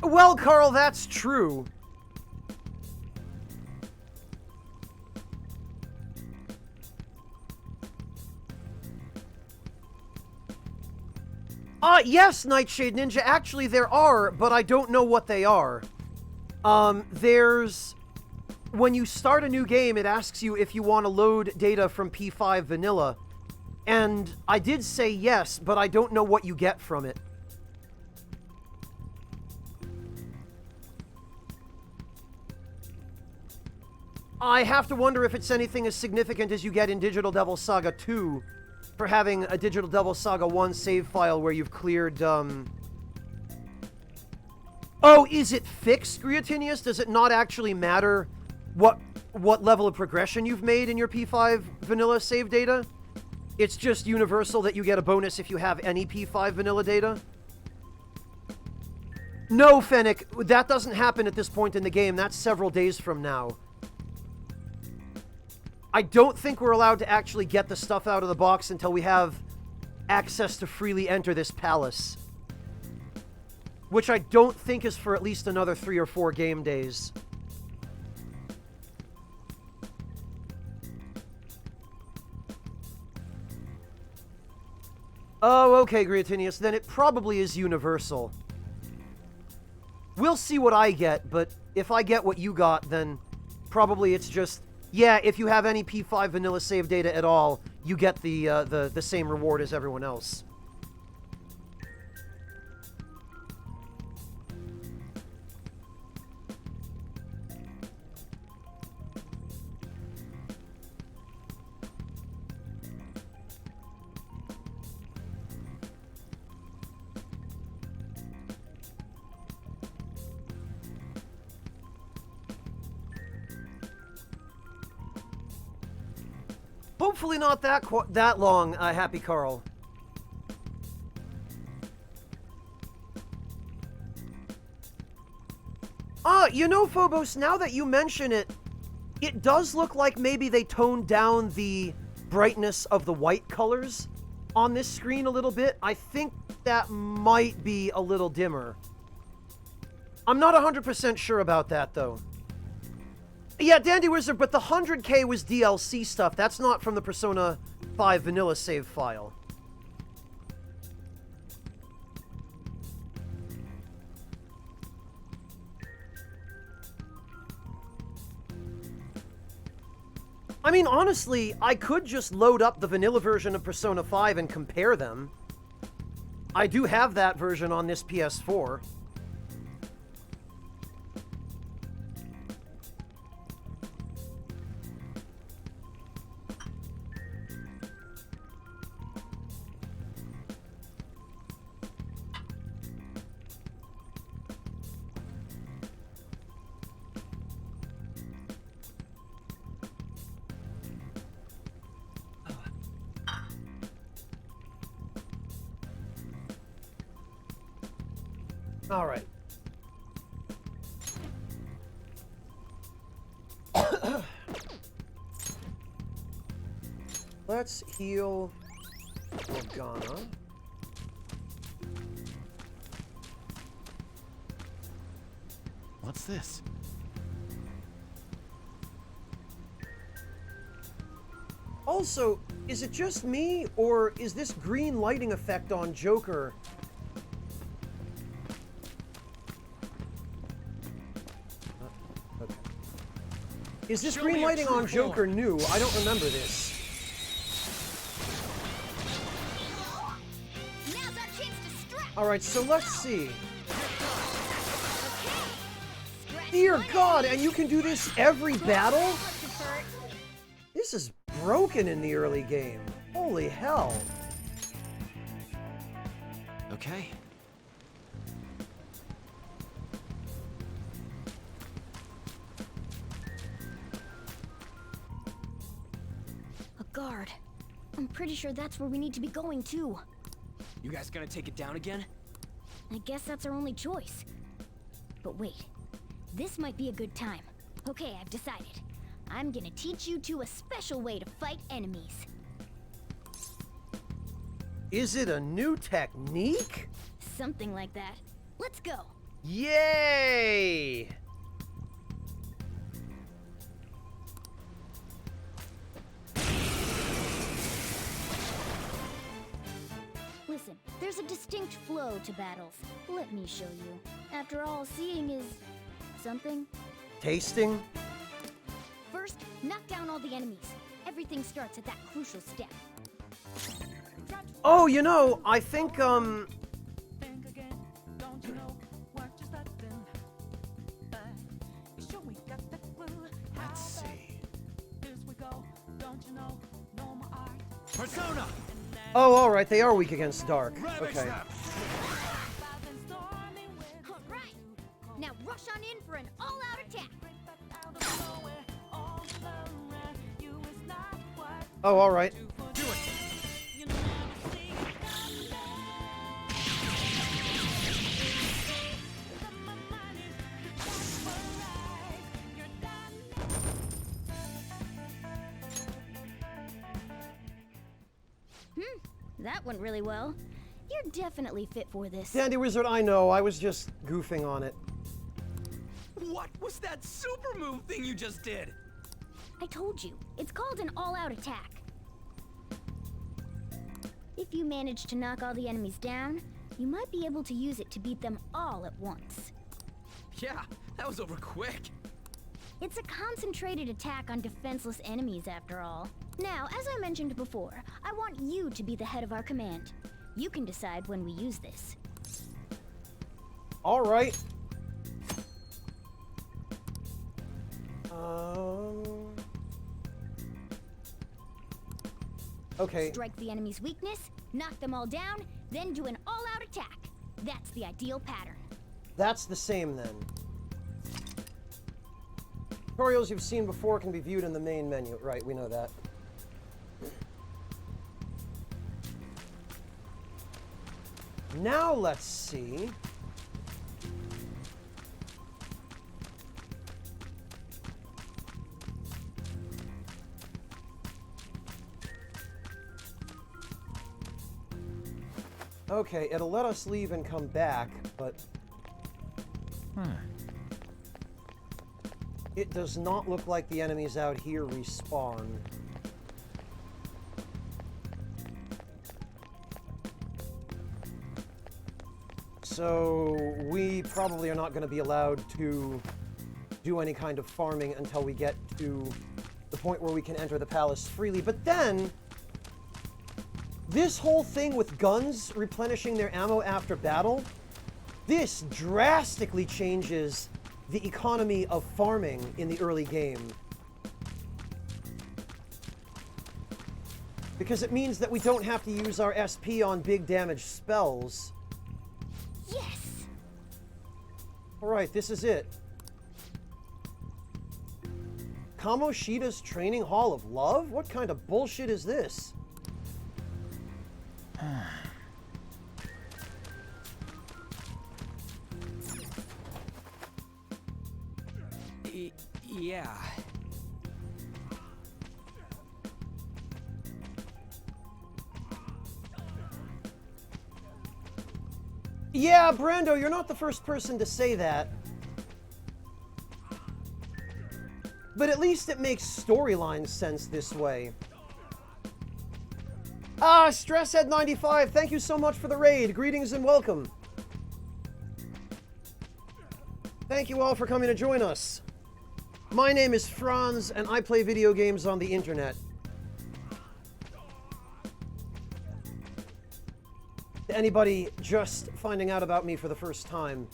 Well, Carl, that's true. Yes, Nightshade Ninja, actually there are, but I don't know what they are. There's... When you start a new game, it asks you if you want to load data from P5 Vanilla. And I did say yes, but I don't know what you get from it. I have to wonder if it's anything as significant as you get in Digital Devil Saga 2 for having a Digital Devil Saga 1 save file where you've cleared, Oh, is it fixed, Griotinius? Does it not actually matter what level of progression you've made in your P5 vanilla save data? It's just universal that you get a bonus if you have any P5 vanilla data? No, Fennec, that doesn't happen at this point in the game. That's several days from now. I don't think we're allowed to actually get the stuff out of the box until we have access to freely enter this palace. Which I don't think is for at least another 3 or 4 game days. Oh, okay, Griotinius, then it probably is universal. We'll see what I get, but if I get what you got, then probably it's just... Yeah, if you have any P5 vanilla save data at all, you get the same reward as everyone else. Hopefully not that long, Happy Carl. You know, Phobos, now that you mention it, it does look like maybe they toned down the brightness of the white colors on this screen a little bit. I think that might be a little dimmer. I'm not 100% sure about that, though. Yeah, Dandy Wizard, but the 100K was DLC stuff. That's not from the Persona 5 vanilla save file. I mean, honestly, I could just load up the vanilla version of Persona 5 and compare them. I do have that version on this PS4. All right. Let's heal Morgana. What's this? Also, is it just me, or is this green lighting effect on Joker? Okay. Is this green lighting on Joker new? I don't remember this. Alright, so let's see. Dear God, and you can do this every battle? This is broken in the early game. Holy hell. Okay. A guard. I'm pretty sure that's where we need to be going too. You guys gonna take it down again? I guess that's our only choice. But wait, this might be a good time. Okay, I've decided. I'm gonna teach you two a special way to fight enemies. Is it a new technique? Something like that. Let's go. Yay! Listen, there's a distinct flow to battles. Let me show you. After all, seeing is something. Tasting? First, knock down all the enemies. Everything starts at that crucial step. Oh, you know, I think, Let's see. Persona! oh, alright, they are weak against dark. Okay. Alright! Now rush on in for an all-out attack! Oh, alright. Do it! That went really well. You're definitely fit for this. Dandy Wizard, I know, I was just goofing on it. What was that super move thing you just did? I told you, it's called an all-out attack. If you manage to knock all the enemies down, you might be able to use it to beat them all at once. Yeah, that was over quick. It's a concentrated attack on defenseless enemies, after all. Now, as I mentioned before, I want you to be the head of our command. You can decide when we use this. Alright. Okay. Strike the enemy's weakness, knock them all down, then do an all-out attack. That's the ideal pattern. That's the same then. Tutorials you've seen before can be viewed in the main menu. Right, we know that. Now let's see. Okay, it'll let us leave and come back, but it does not look like the enemies out here respawn. So we probably are not going to be allowed to do any kind of farming until we get to the point where we can enter the palace freely. But then This whole thing with guns replenishing their ammo after battle, this drastically changes the economy of farming in the early game. Because it means that we don't have to use our SP on big damage spells. Yes! Alright, this is it. Kamoshida's Training Hall of Love? What kind of bullshit is this? Yeah. Yeah, Brando, you're not the first person to say that. But at least it makes storyline sense this way. Ah, Stresshead95, thank you so much for the raid. Greetings and welcome. Thank you all for coming to join us. My name is Franz, and I play video games on the internet. To anybody just finding out about me for the first time,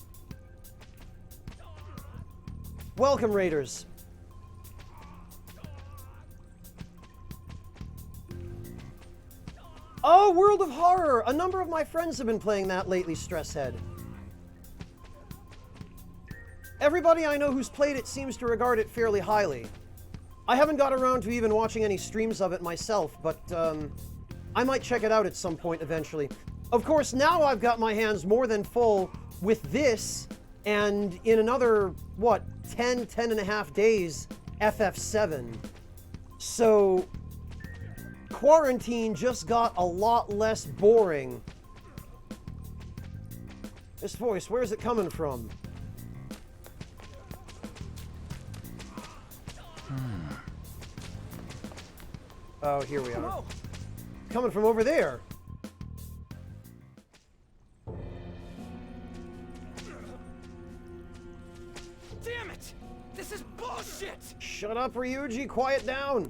welcome, Raiders. Oh, World of Horror! A number of my friends have been playing that lately, Stresshead. Everybody I know who's played it seems to regard it fairly highly. I haven't got around to even watching any streams of it myself, but I might check it out at some point eventually. Of course, now I've got my hands more than full with this, and in another, what, 10 and a half days, FF7. So, quarantine just got a lot less boring. This voice, where's it coming from? Oh, here we are. Coming from over there. Damn it! This is bullshit! Shut up, Ryuji. Quiet down.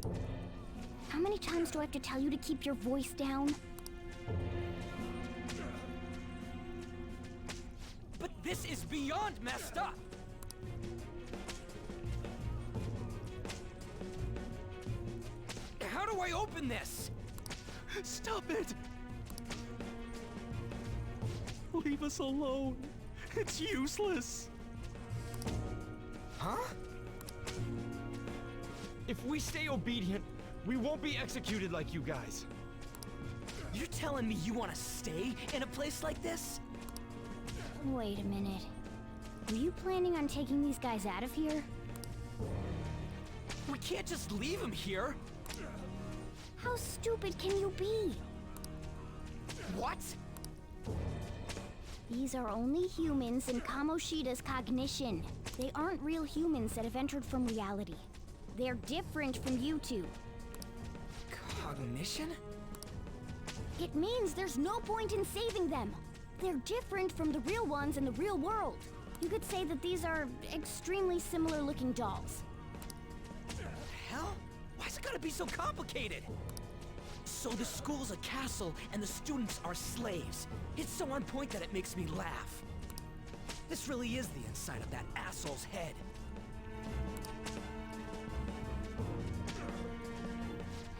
How many times do I have to tell you to keep your voice down? But this is beyond messed up! How do I open this? Stop it! Leave us alone. It's useless. Huh? If we stay obedient, we won't be executed like you guys. You're telling me you want to stay in a place like this? Wait a minute. Were you planning on taking these guys out of here? We can't just leave them here. How stupid can you be? What? These are only humans in Kamoshida's cognition. They aren't real humans that have entered from reality. They're different from you two. Cognition? It means there's no point in saving them. They're different from the real ones in the real world. You could say that these are extremely similar looking dolls. Hell? Why's it gotta be so complicated? So the school's a castle and the students are slaves. It's so on point that it makes me laugh. This really is the inside of that asshole's head.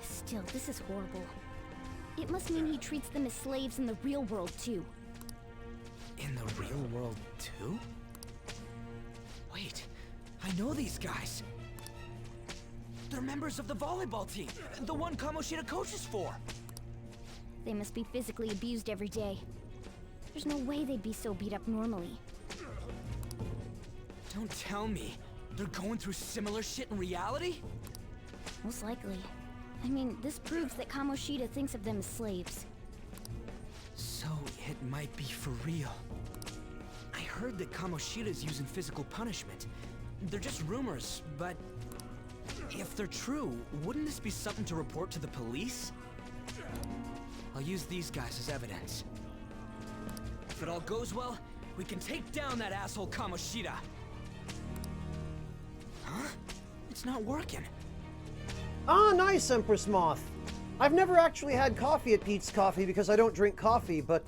Still, this is horrible. It must mean he treats them as slaves in the real world too. In the real world too? Wait, I know these guys. They're members of the volleyball team, the one Kamoshida coaches for. They must be physically abused every day. There's no way they'd be so beat up normally. Don't tell me they're going through similar shit in reality? Most likely. I mean, this proves that Kamoshida thinks of them as slaves. So it might be for real. I heard that Kamoshida's using physical punishment. They're just rumors, but if they're true, wouldn't this be something to report to the police? I'll use these guys as evidence. If it all goes well, we can take down that asshole Kamoshida. Huh? It's not working. Ah, nice, Empress Moth. I've never actually had coffee at Pete's Coffee because I don't drink coffee, but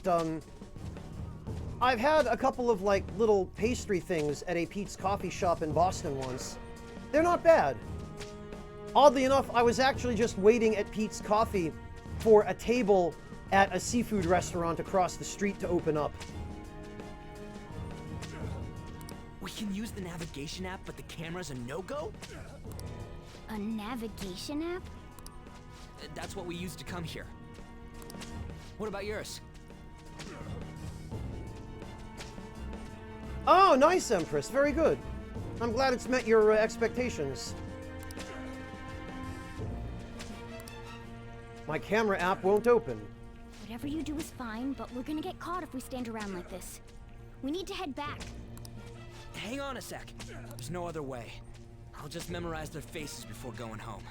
I've had a couple of like little pastry things at a Pete's Coffee shop in Boston once. They're not bad. Oddly enough, I was actually just waiting at Pete's Coffee for a table at a seafood restaurant across the street to open up. We can use the navigation app, but the camera's a no-go? A navigation app? That's what we used to come here. What about yours? Oh, nice, Empress. Very good. I'm glad it's met your expectations. My camera app won't open. Whatever you do is fine, but we're gonna get caught if we stand around like this. We need to head back. Hang on a sec. There's no other way. I'll just memorize their faces before going home.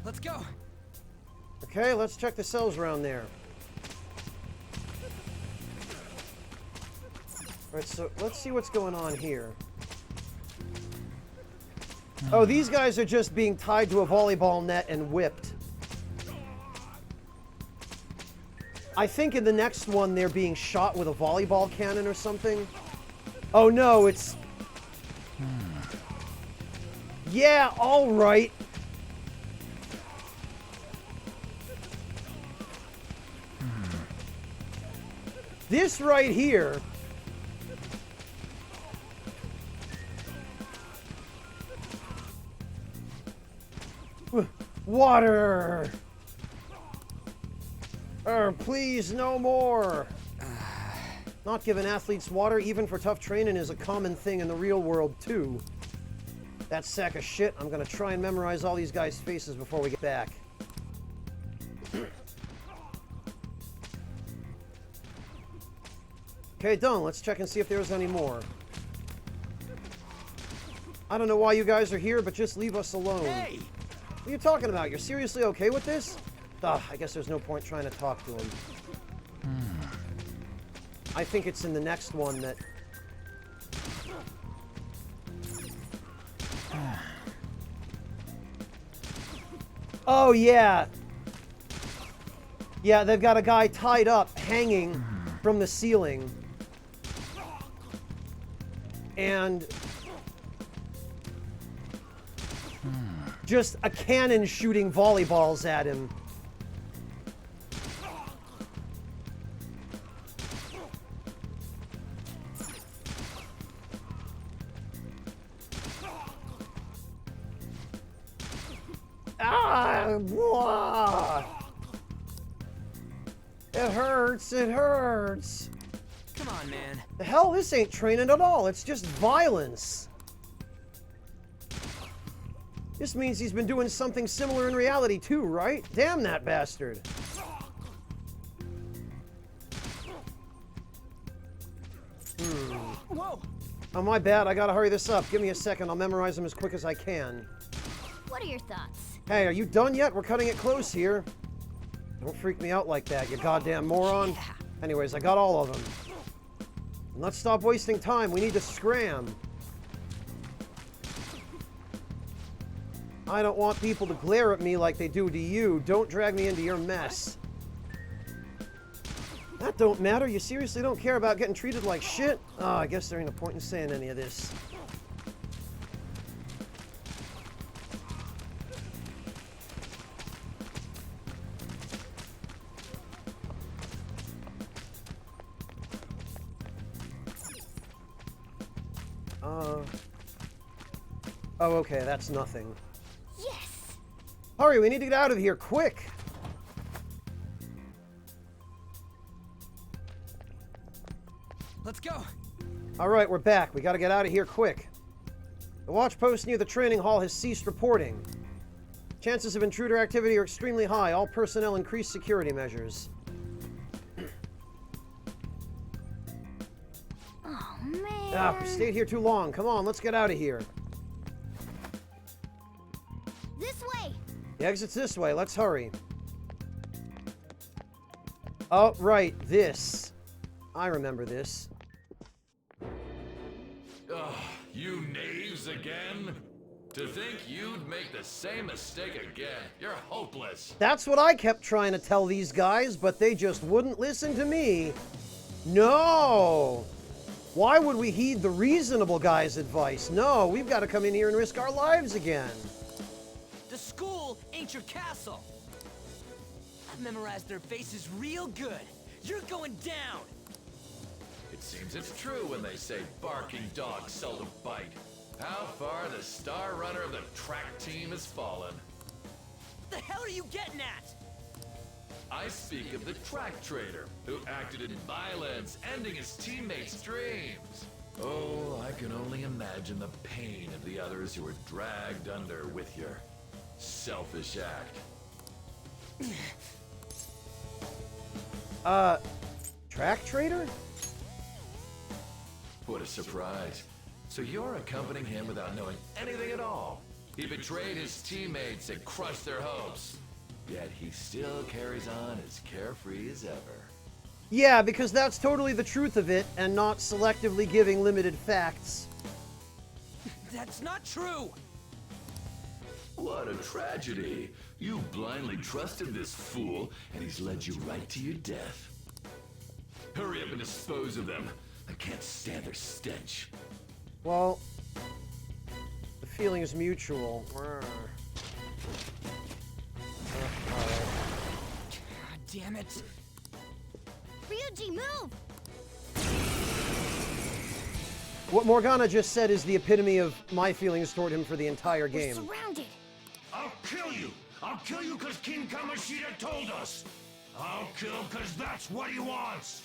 Let's go! Okay, let's check the cells around there. Alright, so let's see what's going on here. Oh, these guys are just being tied to a volleyball net and whipped. I think in the next one they're being shot with a volleyball cannon or something. Oh no, it's... Yeah, alright. This right here... Water! Please, no more! Not giving athletes water, even for tough training, is a common thing in the real world, too. That sack of shit. I'm gonna try and memorize all these guys' faces before we get back. Okay, done. Let's check and see if there's any more. I don't know why you guys are here, but just leave us alone. Hey! What are you talking about? You're seriously okay with this? Ugh, I guess there's no point trying to talk to him. I think it's in the next one that... Oh, yeah. Yeah, they've got a guy tied up, hanging from the ceiling. And... just a cannon shooting volleyballs at him. Ah! Blah. It hurts, it hurts. Come on, man. The hell, this ain't training at all. It's just violence. This means he's been doing something similar in reality too, right? Damn that bastard. Whoa! Oh, my bad. I gotta hurry this up. Give me a second. I'll memorize them as quick as I can. What are your thoughts? Hey, are you done yet? We're cutting it close here. Don't freak me out like that, you goddamn moron. Anyways, I got all of them. And let's stop wasting time. We need to scram. I don't want people to glare at me like they do to you. Don't drag me into your mess. That don't matter. You seriously don't care about getting treated like shit? Oh, I guess there ain't a point in saying any of this. Oh, okay, that's nothing. Yes! Hurry, we need to get out of here, quick! Let's go! Alright, we're back. We gotta get out of here quick. The watch post near the training hall has ceased reporting. Chances of intruder activity are extremely high. All personnel increase security measures. Oh, man. Ah, we stayed here too long. Come on, let's get out of here. This way! The exit's this way. Let's hurry. Oh, right. This. I remember this. Ugh, you knaves again? To think you'd make the same mistake again. You're hopeless. That's what I kept trying to tell these guys, but they just wouldn't listen to me. No! Why would we heed the reasonable guy's advice? No, we've got to come in here and risk our lives again. The school ain't your castle. I've memorized their faces real good. You're going down. It seems it's true when they say barking dogs seldom bite. How far the star runner of the track team has fallen. The hell are you getting at? I speak of the track trader, who acted in violence, ending his teammates' dreams. Oh, I can only imagine the pain of the others who were dragged under with your selfish act. Track trader? What a surprise. So you're accompanying him without knowing anything at all. He betrayed his teammates and crushed their hopes. Yet he still carries on as carefree as ever. Yeah, because that's totally the truth of it, and not selectively giving limited facts. That's not true! What a tragedy. You blindly trusted this fool, and he's led you right to your death. Hurry up and dispose of them. I can't stand their stench. Well, the feeling is mutual. Damn it. Ryuji, move! What Morgana just said is the epitome of my feelings toward him for the entire game. We're surrounded. I'll kill you! I'll kill you because King Kamoshida told us! I'll kill because that's what he wants!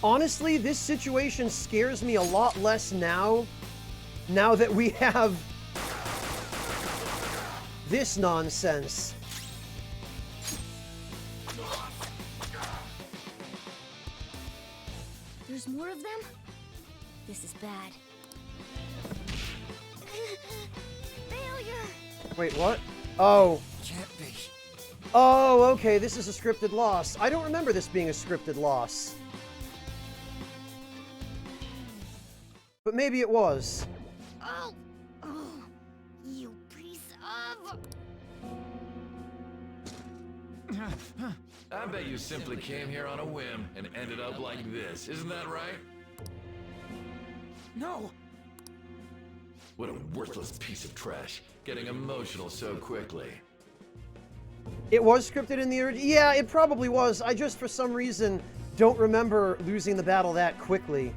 Honestly, this situation scares me a lot less now that we have this nonsense. There's more of them? This is bad. Failure! Wait, what? Oh. Can't be. Oh, okay, this is a scripted loss. I don't remember this being a scripted loss. But maybe it was. Oh! Oh! You piece of... I bet you simply came here on a whim and ended up like this. Isn't that right? No! What a worthless piece of trash. Getting emotional so quickly. It was scripted in the original. Yeah, it probably was. I just, for some reason, don't remember losing the battle that quickly.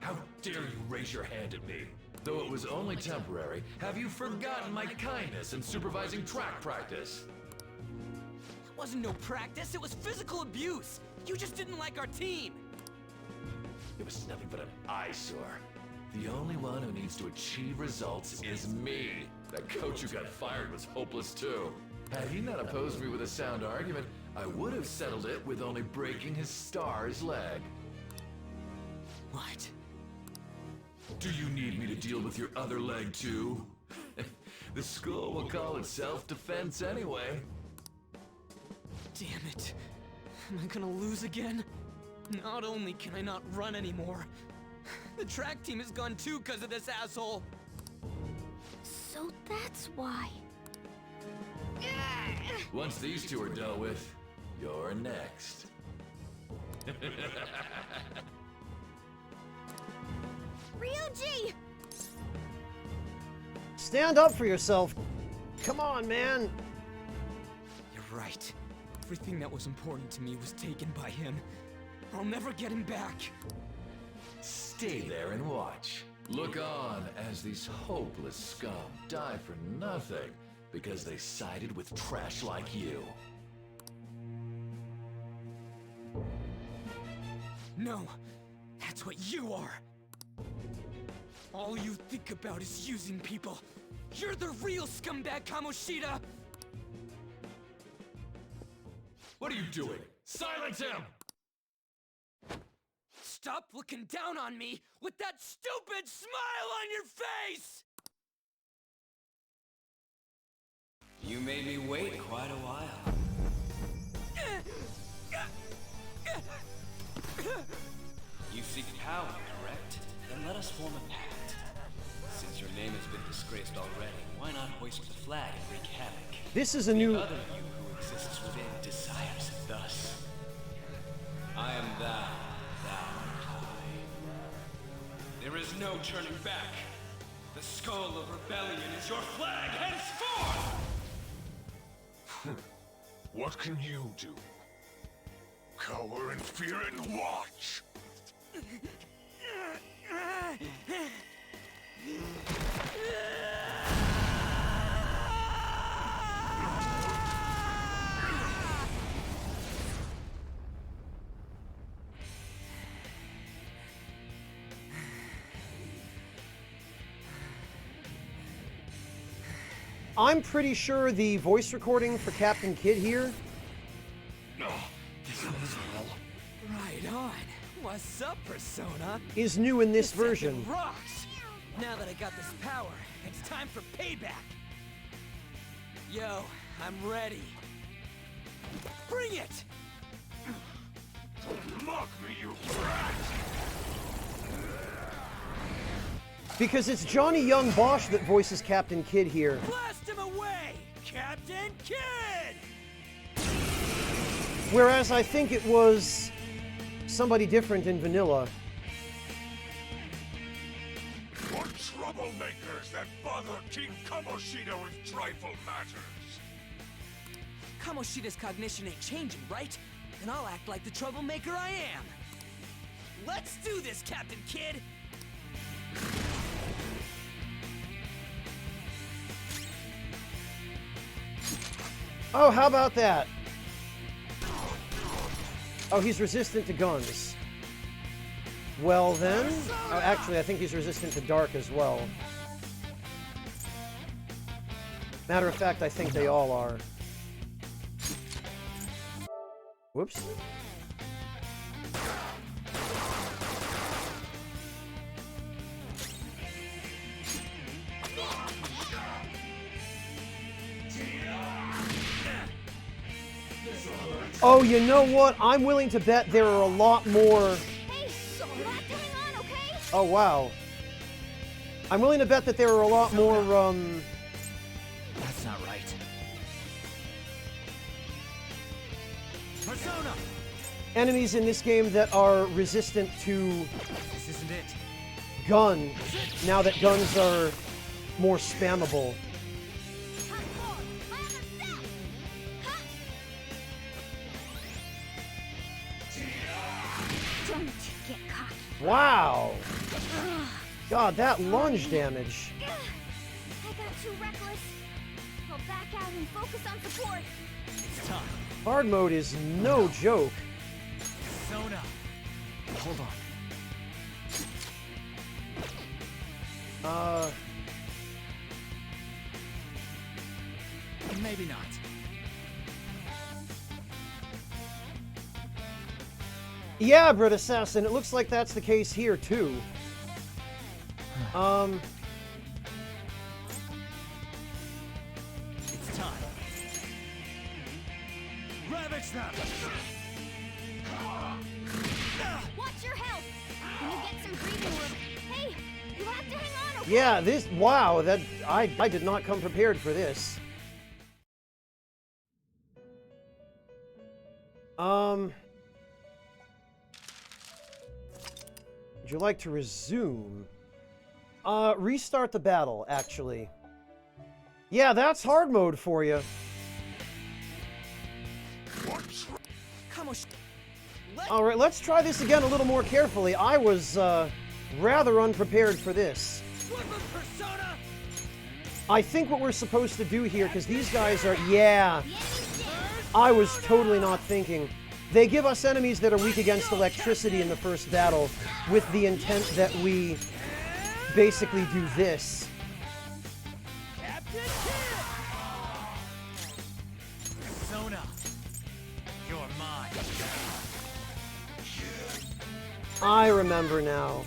How dare you raise your hand at me? Though it was only temporary, have you forgotten my kindness in supervising track practice? It wasn't no practice, it was physical abuse! You just didn't like our team! It was nothing but an eyesore. The only one who needs to achieve results is me. That coach who got fired was hopeless too. Had he not opposed me with a sound argument, I would have settled it with only breaking his star's leg. What? Do you need me to deal with your other leg too? The school will call it self-defense anyway. Damn it. Am I gonna lose again? Not only can I not run anymore, the track team is gone too because of this asshole. So that's why. Once these two are dealt with, you're next. Ryuji! Stand up for yourself. Come on, man. You're right. Everything that was important to me was taken by him. I'll never get him back. Stay there and watch. Look on as these hopeless scum die for nothing because they sided with trash like you. No, that's what you are. All you think about is using people. You're the real scumbag, Kamoshida! What are you doing? Silence him! Stop looking down on me with that stupid smile on your face! You made me wait quite a while. You seek power, correct? Then let us form a pact. Since your name has been disgraced already, why not hoist the flag and wreak havoc? This is a new... The other you who exists within desires it thus. I am thou, thou art I. There is no turning back. The skull of rebellion is your flag henceforth! What can you do? Cower in fear and watch! I'm pretty sure the voice recording for Captain Kidd here Right on. What's up, Persona? is new in this version. Rocks! Now that I got this power, it's time for payback. Yo, I'm ready. Bring it! Mock me, you brat! Because it's Johnny Young Bosch that voices Captain Kidd here. Blast him away, Captain Kidd! Whereas I think it was somebody different in Vanilla. What troublemakers that bother King Kamoshida with trifle matters? Kamoshida's cognition ain't changing, right? Then I'll act like the troublemaker I am. Let's do this, Captain Kidd! Oh, how about that? Oh, he's resistant to guns. Well then... Oh, actually, I think he's resistant to dark as well. Matter of fact, I think they all are. Whoops. Oh, you know what? I'm willing to bet there are a lot more... Hey, so you have to hang on, okay? Oh, wow. I'm willing to bet that there are a lot more, That's not right. Persona! enemies in this game that are resistant to This isn't it. gun, now that guns are more spammable. Don't get cocky. Wow! God, that lunge damage. I got too reckless. I'll back out and focus on support. It's time. Hard mode is no joke. Persona! Hold on. Maybe not. Yeah, Brett Assassin, it looks like that's the case here, too. It's time. Ravage them! Watch your health. Can you get some breathing room? Hey, you have to hang on, okay? Yeah, this... Wow, that... I did not come prepared for this. Would you like to resume? Restart the battle, actually. Yeah, that's hard mode for you. Alright, let's try this again a little more carefully. I was, rather unprepared for this. I think what we're supposed to do here, because these guys are... Yeah. I was totally not thinking. They give us enemies that are weak against electricity in the first battle, with the intent that we basically do this. Persona! You're mine. I remember now.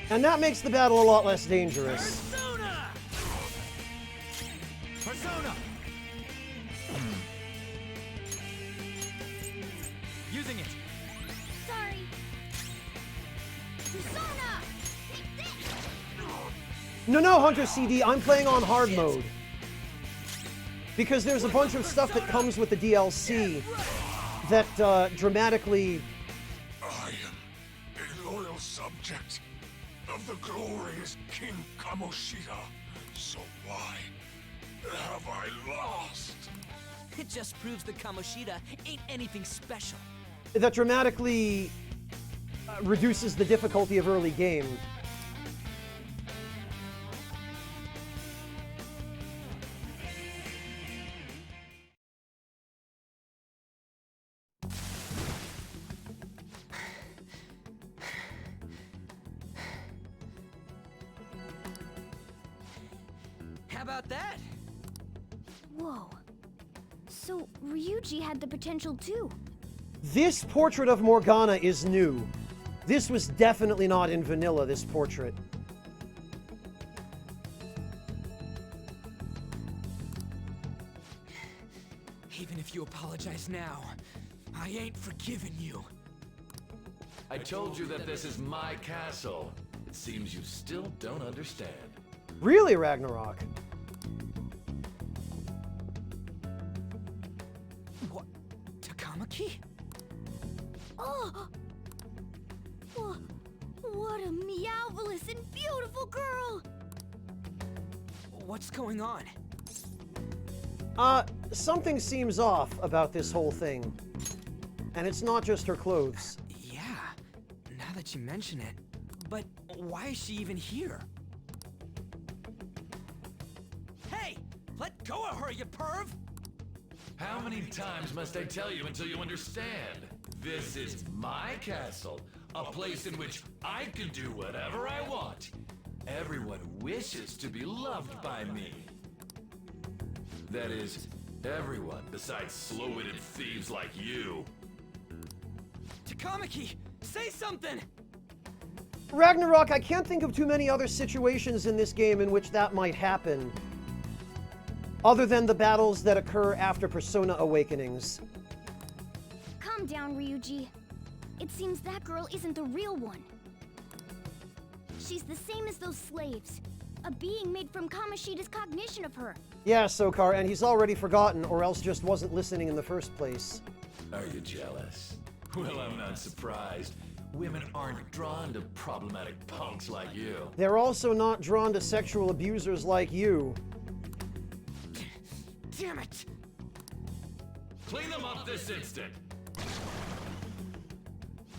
And that makes the battle a lot less dangerous. Persona! No, Hunter CD, I'm playing on hard mode. Because there's a bunch of stuff that comes with the DLC that dramatically... I am a loyal subject of the glorious King Kamoshida. So why have I lost? It just proves that Kamoshida ain't anything special. That dramatically reduces the difficulty of early game. How about that? Whoa. So, Ryuji had the potential too. This portrait of Morgana is new. This was definitely not in vanilla, this portrait. Even if you apologize now, I ain't forgiving you. I told you that this is my castle. It seems you still don't understand. Really, Ragnarok? What? Takamaki? Oh! What a meowvelous and beautiful girl! What's going on? Something seems off about this whole thing. And it's not just her clothes. Yeah, now that you mention it. But why is she even here? Hey! Let go of her, you perv! How many times must I tell you until you understand? This is my castle, a place in which I can do whatever I want. Everyone wishes to be loved by me. That is, everyone besides slow-witted thieves like you. Takamaki, say something! Ragnarok, I can't think of too many other situations in this game in which that might happen. Other than the battles that occur after Persona Awakenings. Calm down, Ryuji. It seems that girl isn't the real one. She's the same as those slaves. A being made from Kamoshida's cognition of her. Yeah, Sokar, and he's already forgotten, or else just wasn't listening in the first place. Are you jealous? Well, I'm not surprised. Women aren't drawn to problematic punks like you. They're also not drawn to sexual abusers like you. Damn it! Clean them up this instant!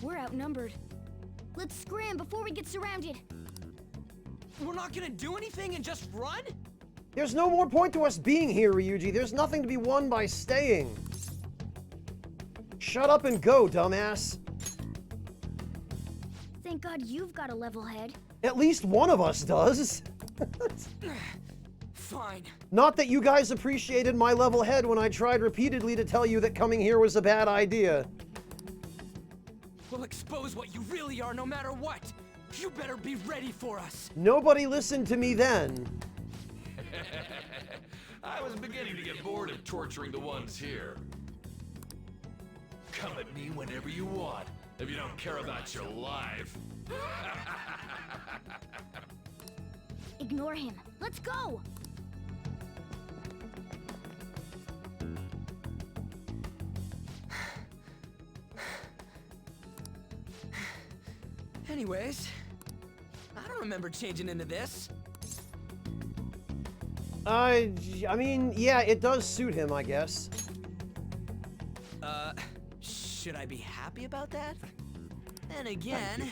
We're outnumbered. Let's scram before we get surrounded. We're not gonna do anything and just run? There's no more point to us being here, Ryuji. There's nothing to be won by staying. Shut up and go, dumbass. Thank God you've got a level head. At least one of us does. Fine. Not that you guys appreciated my level head when I tried repeatedly to tell you that coming here was a bad idea. We'll expose what you really are no matter what. You better be ready for us. Nobody listened to me then. I was beginning to get bored of torturing the ones here. Come at me whenever you want, if you don't care about your life. Ignore him. Let's go! Anyways, I don't remember changing into this. I mean, yeah, it does suit him, I guess. Should I be happy about that? Then again,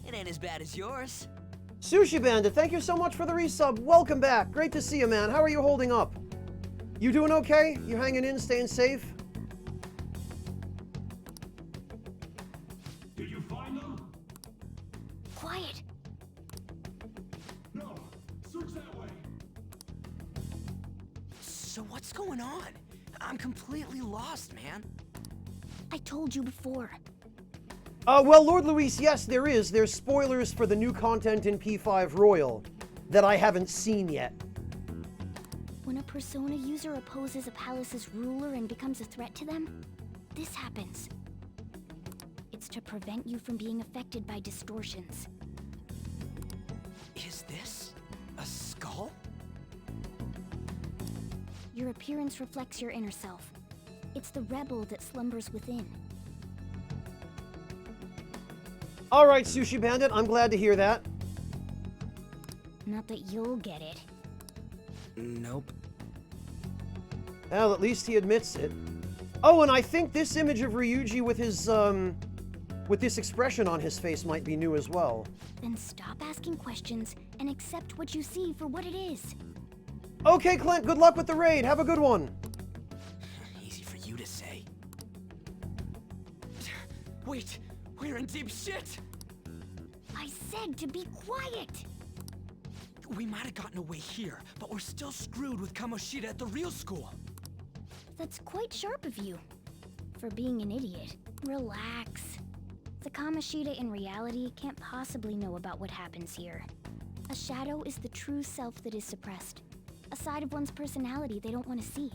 it ain't as bad as yours. Sushi Bandit, thank you so much for the resub. Welcome back. Great to see you, man. How are you holding up? You doing okay? You hanging in, staying safe? Did you find them? Quiet. No. Search that way. So what's going on? I'm completely lost, man. I told you before. Well, Lord Luis, yes, there is. There's spoilers for the new content in P5 Royal that I haven't seen yet. When a Persona user opposes a palace's ruler and becomes a threat to them, this happens. It's to prevent you from being affected by distortions. Is this Your appearance reflects your inner self. It's the rebel that slumbers within. All right, Sushi Bandit, I'm glad to hear that. Not that you'll get it. Nope. Well, at least he admits it. Oh, and I think this image of Ryuji with his, with this expression on his face might be new as well. Then stop asking questions and accept what you see for what it is. Okay, Clint, good luck with the raid. Have a good one. Easy for you to say. Wait, we're in deep shit! I said to be quiet! We might have gotten away here, but we're still screwed with Kamoshida at the real school. That's quite sharp of you. For being an idiot. Relax. The Kamoshida in reality can't possibly know about what happens here. A shadow is the true self that is suppressed. A side of one's personality they don't want to see.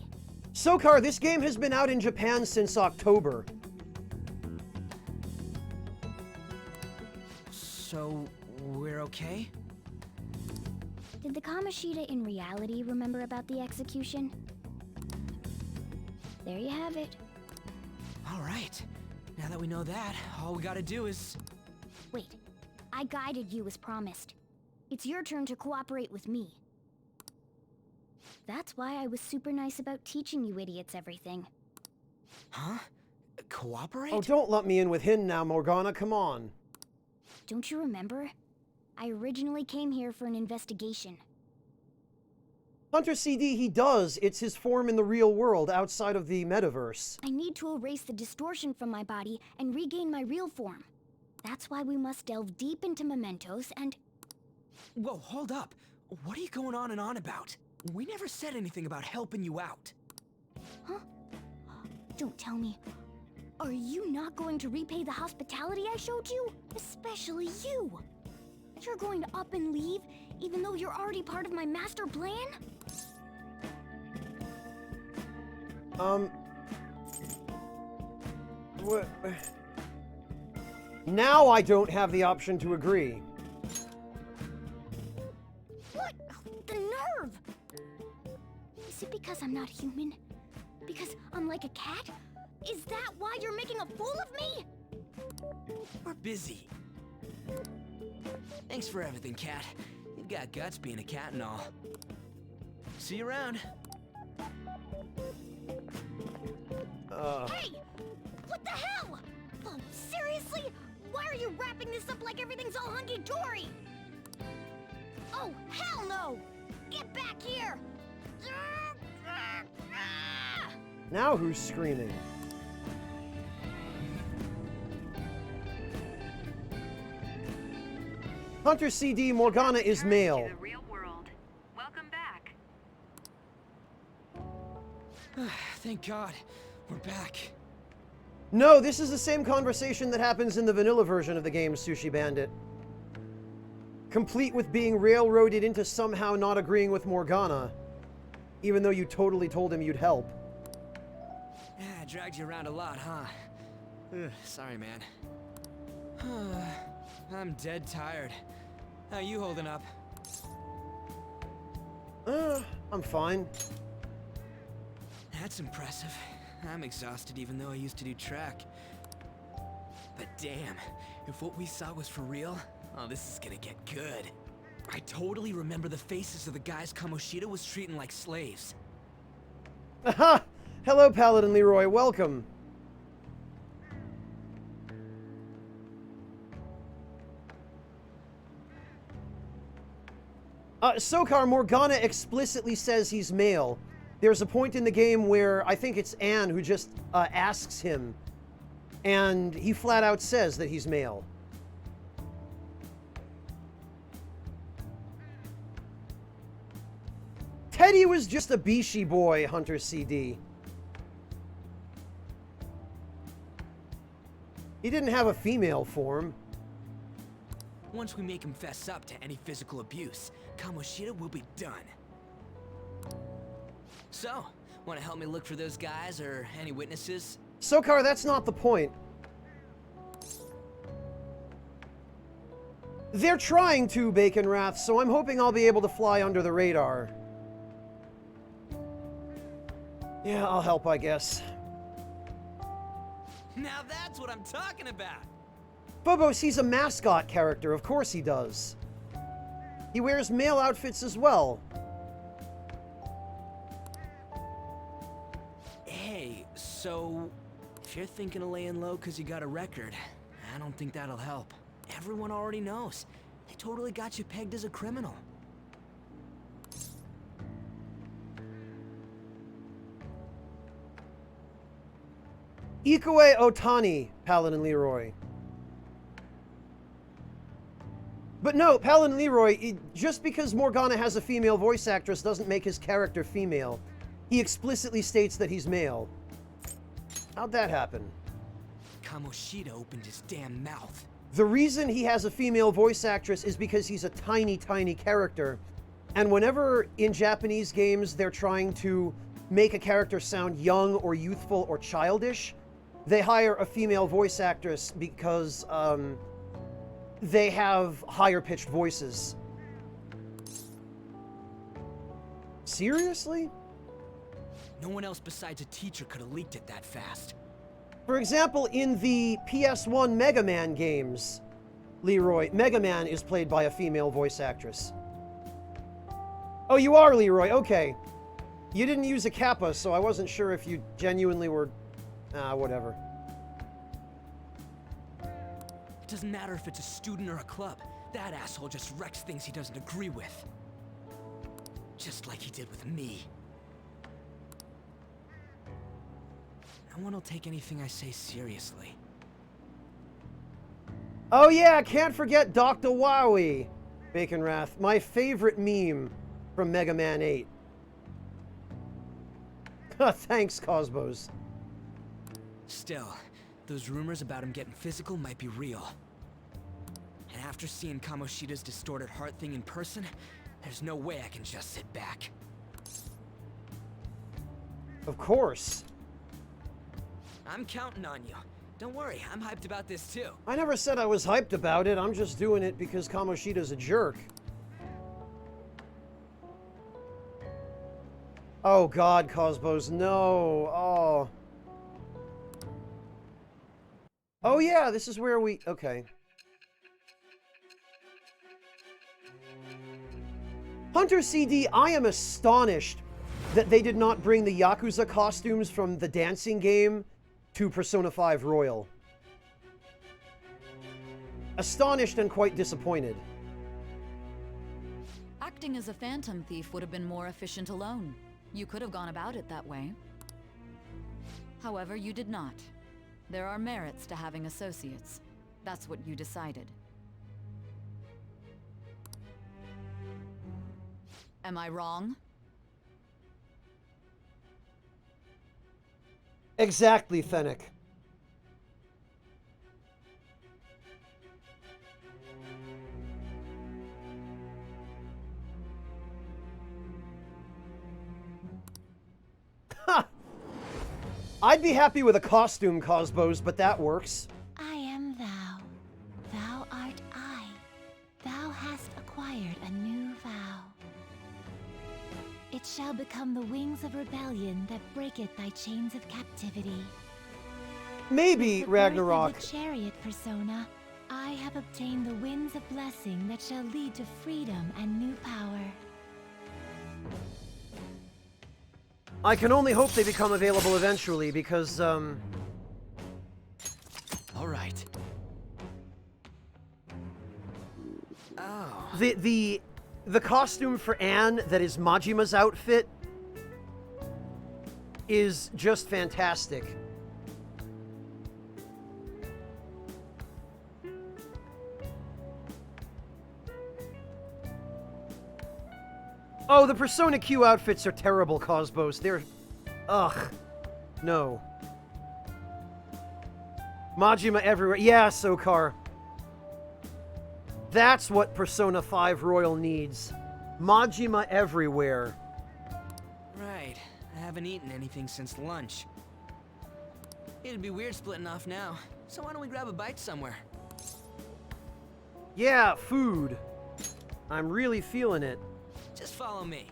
Sokar, this game has been out in Japan since October. So, we're okay? Did the Kamoshida in reality remember about the execution? There you have it. Alright. Now that we know that, all we gotta do is... Wait. I guided you as promised. It's your turn to cooperate with me. That's why I was super nice about teaching you idiots everything. Huh? Cooperate? Oh, don't let me in with him now, Morgana, come on. Don't you remember? I originally came here for an investigation. Hunter CD, he does. It's his form in the real world, outside of the metaverse. I need to erase the distortion from my body and regain my real form. That's why we must delve deep into mementos and... Whoa, hold up. What are you going on and on about? We never said anything about helping you out. Huh? Don't tell me. Are you not going to repay the hospitality I showed you? Especially you. You're going to up and leave, even though you're already part of my master plan? What? Now I don't have the option to agree. What? The nerve! Is it because I'm not human? Because I'm like a cat? Is that why you're making a fool of me? We're busy. Thanks for everything, Cat. You've got guts being a cat and all. See you around. Hey! What the hell? Oh, seriously? Why are you wrapping this up like everything's all hunky-dory? Oh, hell no! Get back here! Now who's screaming? Hunter CD, Morgana is male. To the real world. Welcome back. Thank God. We're back. No, this is the same conversation that happens in the vanilla version of the game, Sushi Bandit. Complete with being railroaded into somehow not agreeing with Morgana, even though you totally told him you'd help. Yeah, I dragged you around a lot, huh? Sorry, man. I'm dead tired. How you holding up? I'm fine. That's impressive. I'm exhausted even though I used to do track. But damn, if what we saw was for real, oh, this is gonna get good. I totally remember the faces of the guys Kamoshida was treating like slaves. Aha! Hello, Paladin Leroy, welcome. Sokar, Morgana explicitly says he's male. There's a point in the game where I think it's Anne who just asks him, and he flat out says that he's male. Teddy was just a Bishi boy, Hunter CD. He didn't have a female form. Once we make him fess up to any physical abuse, Kamoshida will be done. So, want to help me look for those guys or any witnesses? Sokar, that's not the point. They're trying to, Bacon Wrath, so I'm hoping I'll be able to fly under the radar. Yeah, I'll help, I guess. Now that's what I'm talking about! Phobos, he's a mascot character. Of course he does. He wears male outfits as well. Hey, so if you're thinking of laying low because you got a record, I don't think that'll help. Everyone already knows. They totally got you pegged as a criminal. Ikue Otani, Paladin Leroy. But no, Paladin Leroy, just because Morgana has a female voice actress doesn't make his character female. He explicitly states that he's male. How'd that happen? Kamoshida opened his damn mouth. The reason he has a female voice actress is because he's a tiny, tiny character. And whenever in Japanese games they're trying to make a character sound young or youthful or childish, they hire a female voice actress because, they have higher-pitched voices. Seriously? No one else besides a teacher could have leaked it that fast. For example, in the PS1 Mega Man games, Leroy, Mega Man is played by a female voice actress. Oh, you are Leroy, okay. You didn't use a kappa, so I wasn't sure if you genuinely were... whatever. It doesn't matter if it's a student or a club. That asshole just wrecks things he doesn't agree with. Just like he did with me. No one will take anything I say seriously. Oh yeah, can't forget Dr. Wowie, Bacon Wrath, my favorite meme from Mega Man 8. Thanks, Cosmos. Still, those rumors about him getting physical might be real. And after seeing Kamoshida's distorted heart thing in person, there's no way I can just sit back. Of course. I'm counting on you. Don't worry, I'm hyped about this too. I never said I was hyped about it. I'm just doing it because Kamoshida's a jerk. Oh God, Cosmos, no. Oh. Oh yeah, this is where we... Okay. Hunter CD, I am astonished that they did not bring the Yakuza costumes from the dancing game to Persona 5 Royal. Astonished and quite disappointed. Acting as a phantom thief would have been more efficient alone. You could have gone about it that way. However, you did not. There are merits to having associates. That's what you decided. Am I wrong? Exactly, Fennec. Ha! I'd be happy with a costume, Cosmos, but that works. I am thou. Thou art I. Thou hast acquired a new vow. It shall become the wings of rebellion that breaketh thy chains of captivity. Maybe, With the Ragnarok. birth of the chariot persona, I have obtained the winds of blessing that shall lead to freedom and new power. I can only hope they become available eventually, because, All right. Oh. The costume for Anne that is Majima's outfit is just fantastic. Oh, the Persona Q outfits are terrible, Cosmos. They're... Ugh. No. Majima everywhere. Yeah, Sokar. That's what Persona 5 Royal needs. Majima everywhere. Right. I haven't eaten anything since lunch. It'd be weird splitting off now. So why don't we grab a bite somewhere? Yeah, food. I'm really feeling it. Just follow me.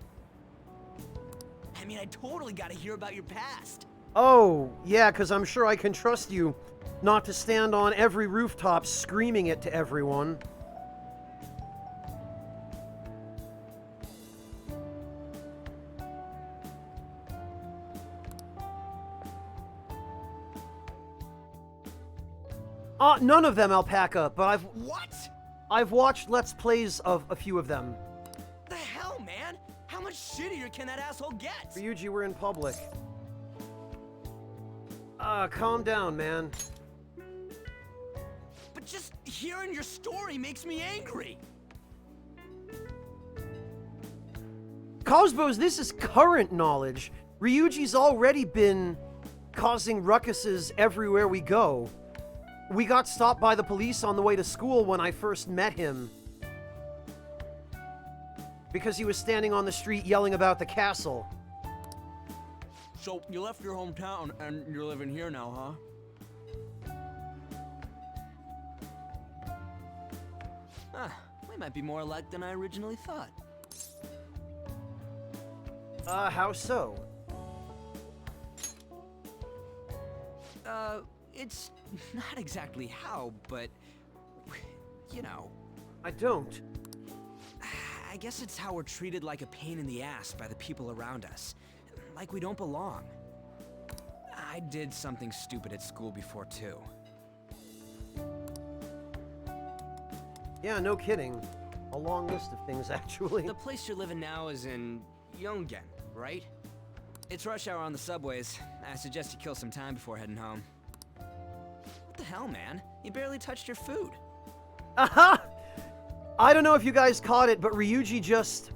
I mean, I totally gotta hear about your past. Oh, yeah, because I'm sure I can trust you not to stand on every rooftop screaming it to everyone. None of them, Alpaca, but What? I've watched Let's Plays of a few of them. The hell, man? How much shittier can that asshole get? Ryuji, we're in public. Calm down, man. But just hearing your story makes me angry. Cosmos, this is current knowledge. Ryuji's already been causing ruckuses everywhere we go. We got stopped by the police on the way to school when I first met him. Because he was standing on the street yelling about the castle. So, you left your hometown and you're living here now, huh? We might be more alike than I originally thought. How so? It's not exactly how, but, you know. I don't. I guess it's how we're treated like a pain in the ass by the people around us. Like we don't belong. I did something stupid at school before, too. Yeah, no kidding. A long list of things, actually. The place you're living now is in Yongen, right? It's rush hour on the subways. I suggest you kill some time before heading home. What the hell, man? You barely touched your food. Aha! I don't know if you guys caught it, but Ryuji just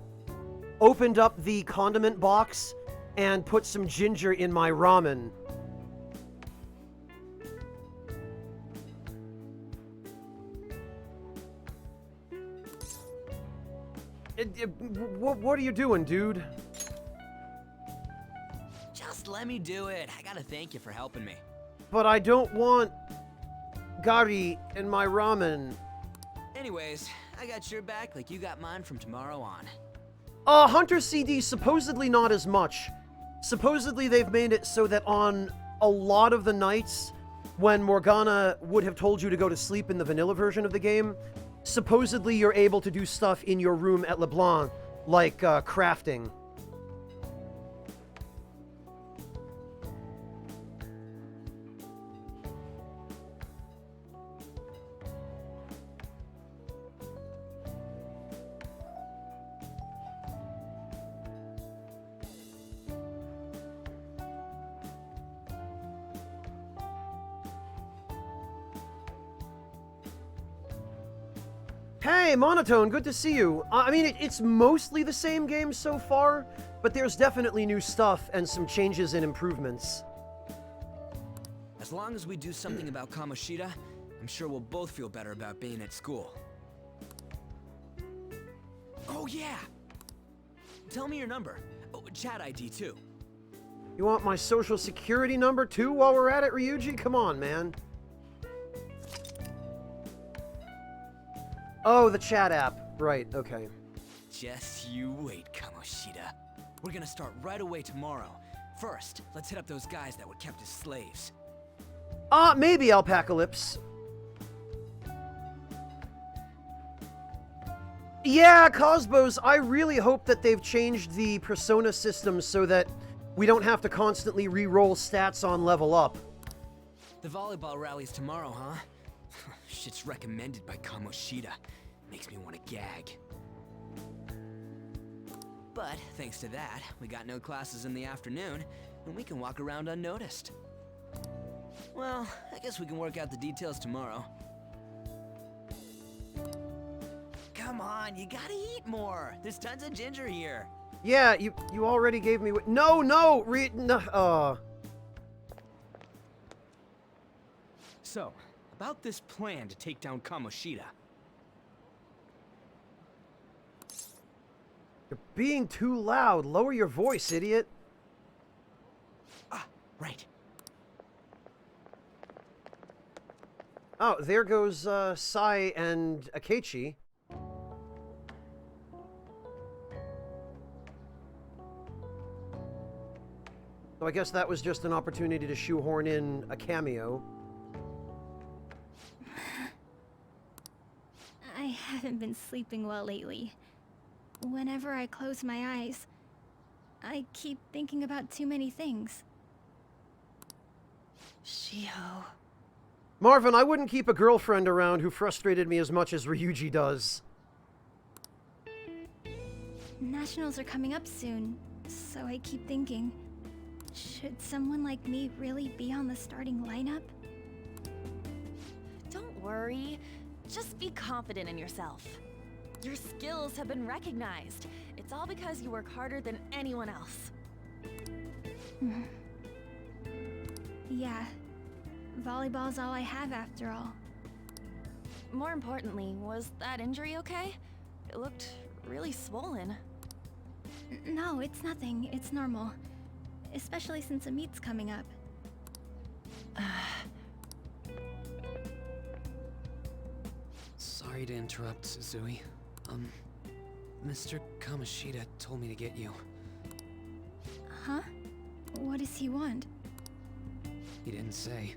opened up the condiment box and put some ginger in my ramen. What are you doing, dude? Just let me do it. I gotta thank you for helping me. But I don't want gari in my ramen. Anyways, I got your back like you got mine from tomorrow on. Hunter CD, supposedly not as much. Supposedly they've made it so that on a lot of the nights when Morgana would have told you to go to sleep in the vanilla version of the game, supposedly you're able to do stuff in your room at LeBlanc, like crafting. Hey, Monotone, good to see you. I mean, it's mostly the same game so far, but there's definitely new stuff and some changes and improvements. As long as we do something about Kamoshida, I'm sure we'll both feel better about being at school. Oh yeah! Tell me your number. Oh, chat ID too. You want my social security number too while we're at it, Ryuji? Come on, man. Oh, the chat app. Right, okay. Just you wait, Kamoshida. We're gonna start right away tomorrow. First, let's hit up those guys that were kept as slaves. Maybe, Alpacalypse. Yeah, Cosmos, I really hope that they've changed the persona system so that we don't have to constantly re-roll stats on level up. The volleyball rally's tomorrow, huh? Shit's recommended by Kamoshida. Makes me want to gag. But, thanks to that, we got no classes in the afternoon, and we can walk around unnoticed. Well, I guess we can work out the details tomorrow. Come on, you gotta eat more! There's tons of ginger here! Yeah, you already gave me... No! No! So, about this plan to take down Kamoshida. You're being too loud. Lower your voice, idiot. Ah, right. Oh, there goes, Sai and Akechi. So I guess that was just an opportunity to shoehorn in a cameo. I haven't been sleeping well lately. Whenever I close my eyes, I keep thinking about too many things. Shiho. Marvin, I wouldn't keep a girlfriend around who frustrated me as much as Ryuji does. Nationals are coming up soon, so I keep thinking, should someone like me really be on the starting lineup? Don't worry. Just be confident in yourself. Your skills have been recognized. It's all because you work harder than anyone else. Yeah. Volleyball's all I have after all. More importantly, was that injury okay? It looked really swollen. No, it's nothing. It's normal. Especially since a meet's coming up. Sorry to interrupt, Suzui. Mr. Kamoshida told me to get you. Huh? What does he want? He didn't say.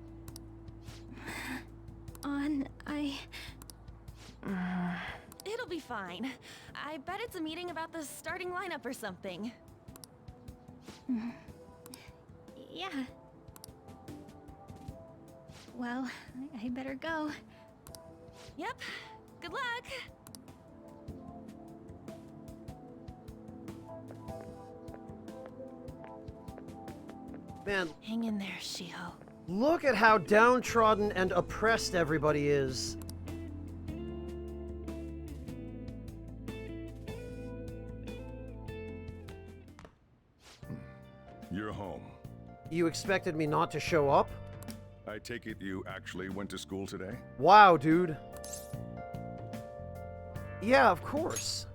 It'll be fine. I bet it's a meeting about the starting lineup or something. Yeah. Well, I better go. Yep. Good luck. Man, hang in there, Shiho. Look at how downtrodden and oppressed everybody is. You're home. You expected me not to show up? I take it you actually went to school today? Wow, dude. Yeah, of course.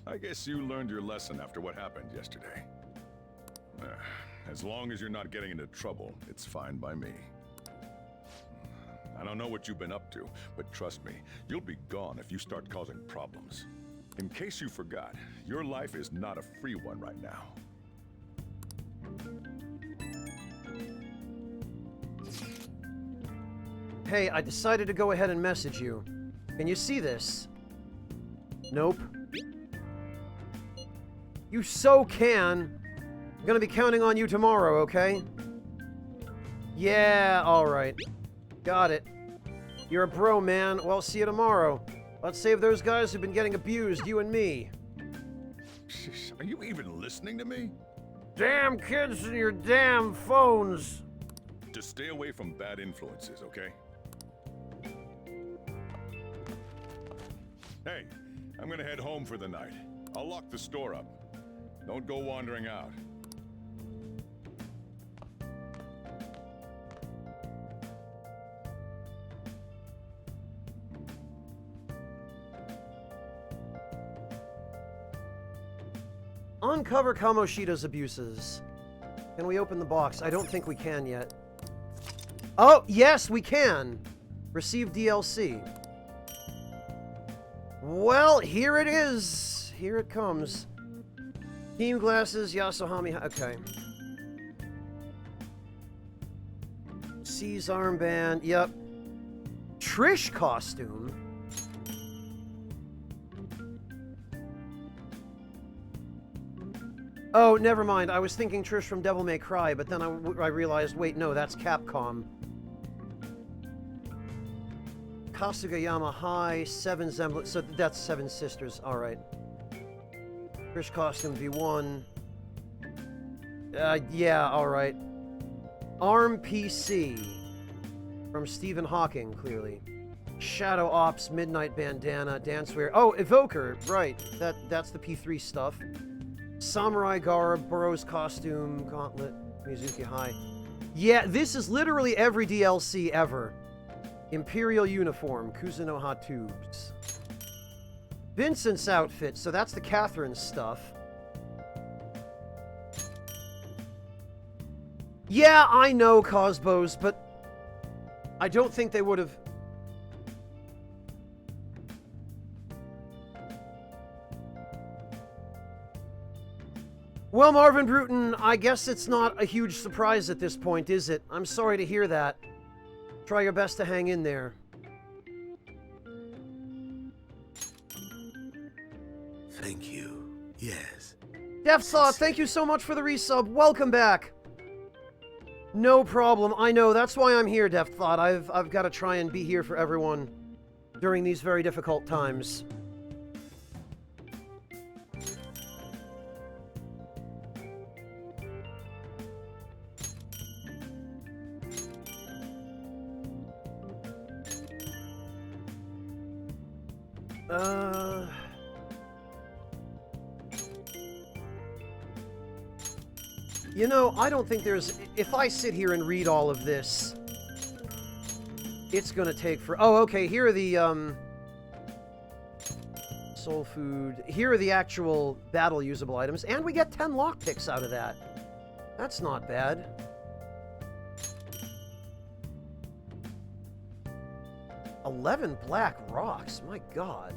I guess you learned your lesson after what happened yesterday. As long as you're not getting into trouble, it's fine by me. I don't know what you've been up to, but trust me, you'll be gone if you start causing problems. In case you forgot, your life is not a free one right now. Hey, I decided to go ahead and message you. Can you see this? Nope. You so can. I'm gonna be counting on you tomorrow, okay? Yeah, alright. Got it. You're a bro, man. Well, see you tomorrow. Let's save those guys who've been getting abused, you and me. Are you even listening to me? Damn kids and your damn phones. Just stay away from bad influences, okay? Hey, I'm gonna head home for the night. I'll lock the store up. Don't go wandering out. Uncover Kamoshida's abuses. Can we open the box? I don't think we can yet. Oh, yes, we can! Receive DLC. Well, here it is. Here it comes. Team glasses, Yasuhami. Okay. C's armband. Yep. Trish costume. Oh, never mind. I was thinking Trish from Devil May Cry, but then I realized, wait, no, that's Capcom. Kasugayama High, Seven Zemblance. So that's Seven Sisters. All right. Trish costume V1. Yeah, all right. ARM PC from Stephen Hawking, clearly. Shadow Ops, Midnight Bandana, Dancewear. Oh, Evoker, right. That's the P3 stuff. Samurai garb, Burroughs costume, gauntlet, Mizuki High. Yeah, this is literally every DLC ever. Imperial uniform, Kuzunoha tubes. Vincent's outfit, so that's the Catherine stuff. Yeah, I know Cosbos, but I don't think they would have... Well, Marvin Bruton, I guess it's not a huge surprise at this point, is it? I'm sorry to hear that. Try your best to hang in there. Thank you. Yes. Deathsaw, thank you so much for the resub. Welcome back. No problem. I know. That's why I'm here, Deaththought. I've got to try and be here for everyone during these very difficult times. You know, I don't think there's... If I sit here and read all of this, it's gonna take for... Oh, okay, here are the, soul food. Here are the actual battle usable items, and we get 10 lockpicks out of that. That's not bad. $11 black rocks, my god.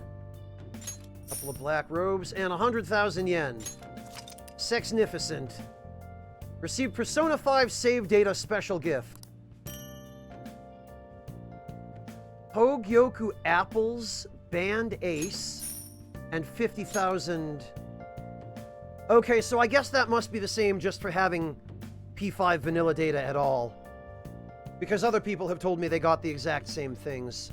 Couple of black robes, and 100,000 yen. Sexnificent. Receive Persona 5 save data special gift. Hogyoku apples, band ace, and 50,000. Okay, so I guess that must be the same just for having P5 vanilla data at all. Because other people have told me they got the exact same things.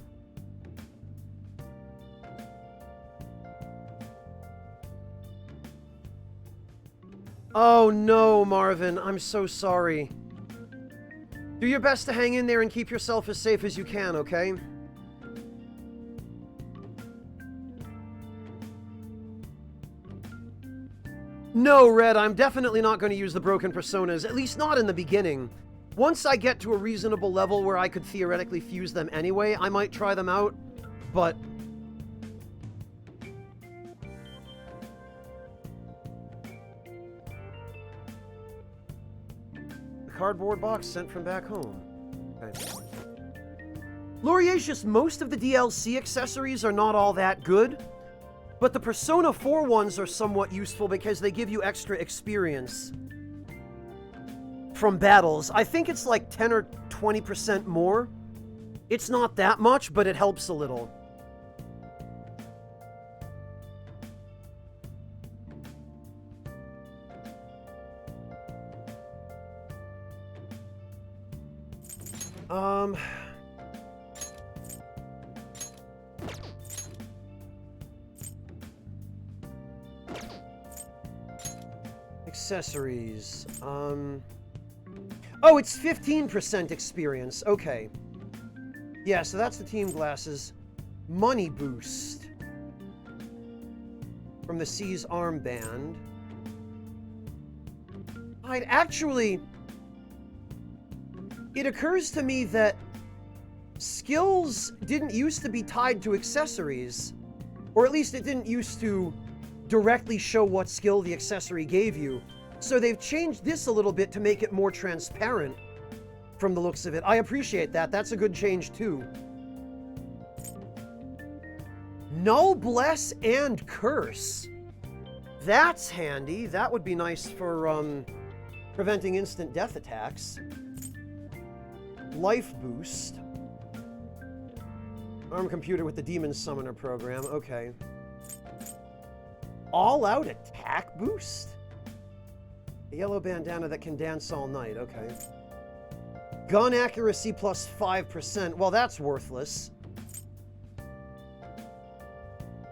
Oh no, Marvin, I'm so sorry. Do your best to hang in there and keep yourself as safe as you can, okay? No, Red, I'm definitely not going to use the broken personas, at least not in the beginning. Once I get to a reasonable level where I could theoretically fuse them anyway, I might try them out, but... Cardboard box sent from back home. Okay. Lauriatius, most of the DLC accessories are not all that good, but the Persona 4 ones are somewhat useful because they give you extra experience from battles. I think it's like 10 or 20% more. It's not that much, but it helps a little. Accessories. Oh, it's 15% experience. Okay. Yeah, so that's the team glasses. Money boost. From the C's armband. I'd actually... It occurs to me that skills didn't used to be tied to accessories. Or at least it didn't used to directly show what skill the accessory gave you. So they've changed this a little bit to make it more transparent from the looks of it. I appreciate that. That's a good change too. Null, Bless, and Curse. That's handy. That would be nice for preventing instant death attacks. Life Boost. Arm computer with the Demon Summoner program. Okay. All-out attack boost? A yellow bandana that can dance all night. Okay. Gun accuracy plus 5%. Well, that's worthless.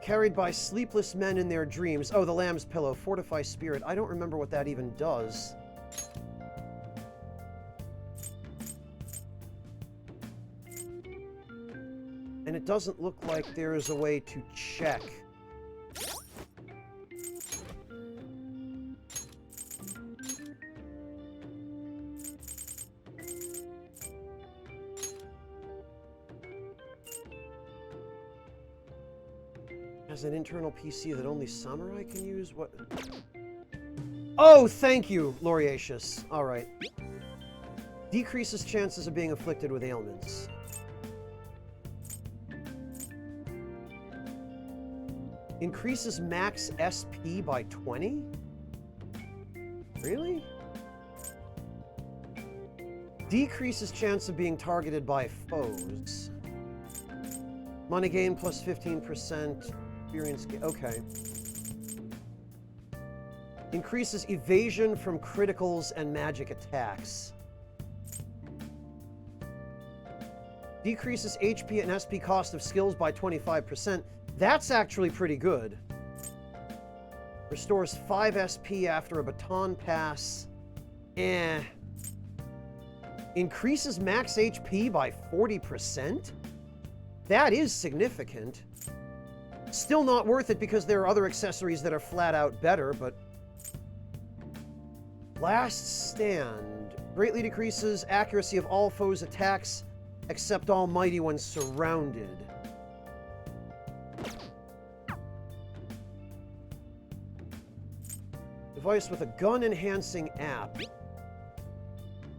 Carried by sleepless men in their dreams. Oh, the Lamb's Pillow. Fortify spirit. I don't remember what that even does. And it doesn't look like there is a way to check. Has an internal PC that only Samurai can use? What? Oh, thank you, Lauriatius. All right. Decreases chances of being afflicted with ailments. Increases max SP by 20? Really? Decreases chance of being targeted by foes. Money gain plus 15%. Experience gain. Okay. Increases evasion from criticals and magic attacks. Decreases HP and SP cost of skills by 25%. That's actually pretty good. Restores 5 SP after a baton pass. Increases max HP by 40%? That is significant. Still not worth it because there are other accessories that are flat out better, but... Last Stand. Greatly decreases accuracy of all foes' attacks except almighty when surrounded. Device with a gun-enhancing app.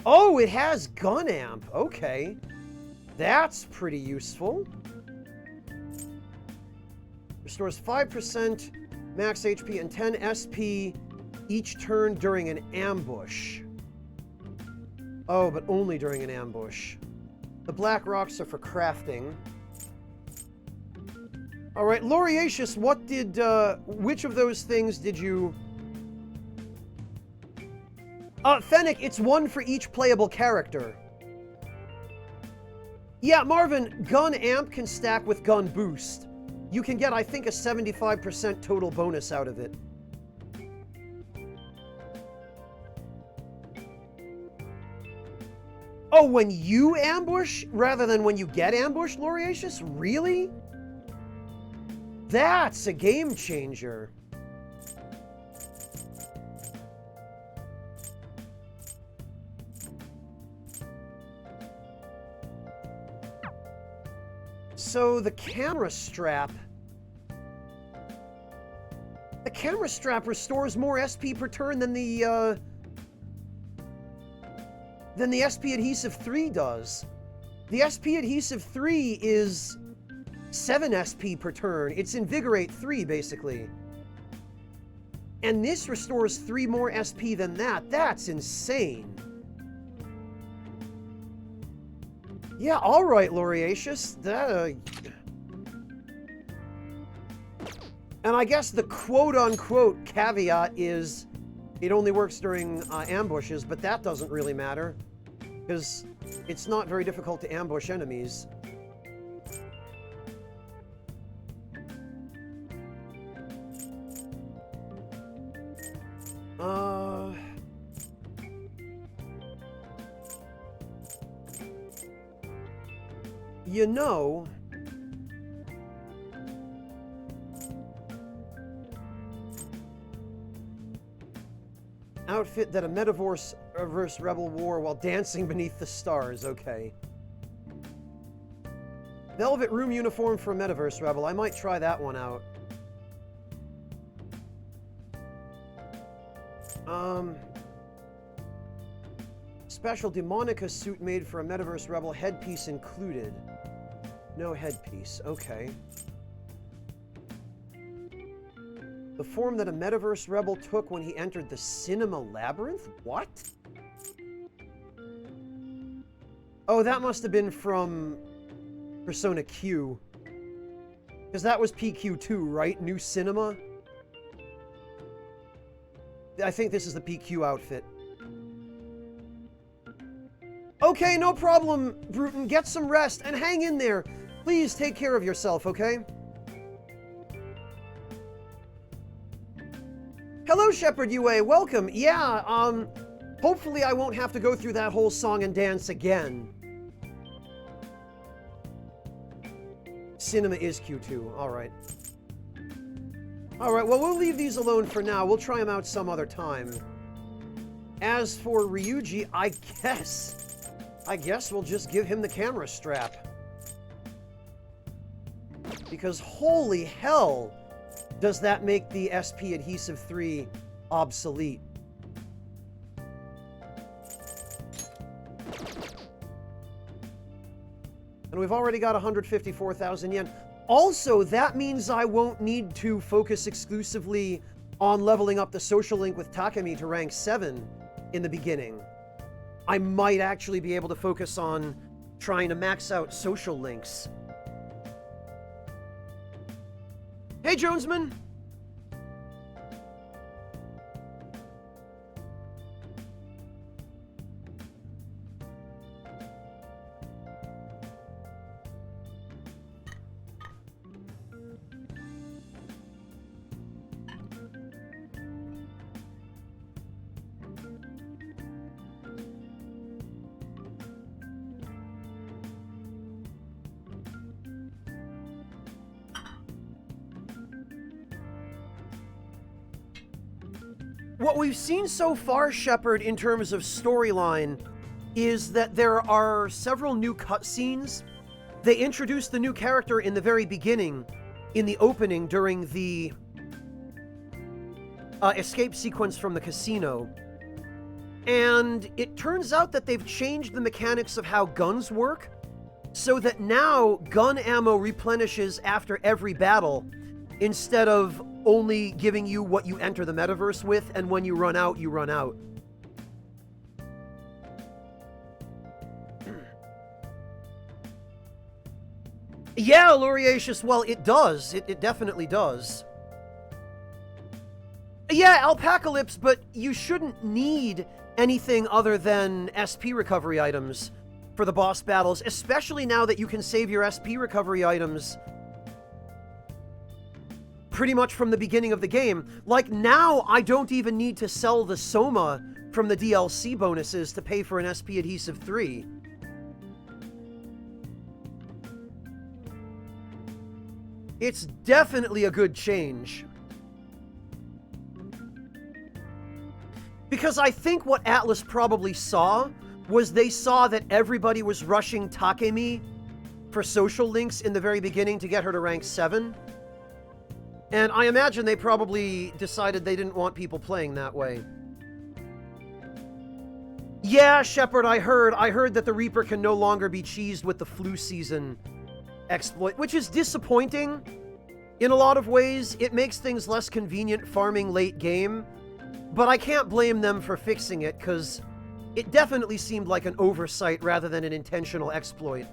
Oh, it has gun amp. Okay. That's pretty useful. Restores 5% max HP and 10 SP each turn during an ambush. Oh, but only during an ambush. The black rocks are for crafting. All right, Lauriatius, what did, which of those things did you... Fennec, it's one for each playable character. Yeah, Marvin, gun amp can stack with gun boost. You can get, I think, a 75% total bonus out of it. Oh, when you ambush rather than when you get ambushed, Lauriatius? Really? That's a game changer. So the camera strap... The camera strap restores more SP per turn than the SP Adhesive 3 does. The SP Adhesive 3 is 7 SP per turn. It's Invigorate 3, basically. And this restores 3 more SP than that. That's insane. Yeah, alright, Lauriatius. That, And I guess the quote-unquote caveat is it only works during ambushes, but that doesn't really matter, because it's not very difficult to ambush enemies. You know... Outfit that a Metaverse rebel wore while dancing beneath the stars. Okay. Velvet room uniform for a Metaverse rebel. I might try that one out. Special Demonica suit made for a Metaverse rebel, headpiece included. No headpiece. Okay. The form that a Metaverse rebel took when he entered the Cinema Labyrinth? What? Oh, that must have been from Persona Q. Because that was PQ2, right? New Cinema? I think this is the PQ outfit. Okay, no problem, Bruton. Get some rest and hang in there. Please take care of yourself, okay? Hello, Shepherd UA. Welcome. Yeah, hopefully I won't have to go through that whole song and dance again. Cinema is Q2. All right. All right, well, we'll leave these alone for now. We'll try them out some other time. As for Ryuji, I guess we'll just give him the camera strap. Because holy hell, does that make the SP Adhesive 3 obsolete. And we've already got 154,000 yen. Also, that means I won't need to focus exclusively on leveling up the social link with Takemi to rank 7 in the beginning, I might actually be able to focus on trying to max out social links. Hey, Jonesman! What we've seen so far, Shepard, in terms of storyline, is that there are several new cutscenes. They introduced the new character in the very beginning, in the opening during the escape sequence from the casino. And it turns out that they've changed the mechanics of how guns work, so that now gun ammo replenishes after every battle, instead of only giving you what you enter the metaverse with, and when you run out, you run out. Yeah, Luriatius, well, it does. It definitely does. Yeah, Alpacalypse, but you shouldn't need anything other than SP recovery items for the boss battles, especially now that you can save your SP recovery items pretty much from the beginning of the game. Like, now I don't even need to sell the Soma from the DLC bonuses to pay for an SP Adhesive 3. It's definitely a good change. Because I think what Atlas probably saw was they saw that everybody was rushing Takemi for social links in the very beginning to get her to rank 7. And I imagine they probably decided they didn't want people playing that way. Yeah, Shepard, I heard that the Reaper can no longer be cheesed with the flu season exploit, which is disappointing in a lot of ways. It makes things less convenient farming late game, but I can't blame them for fixing it, because it definitely seemed like an oversight rather than an intentional exploit.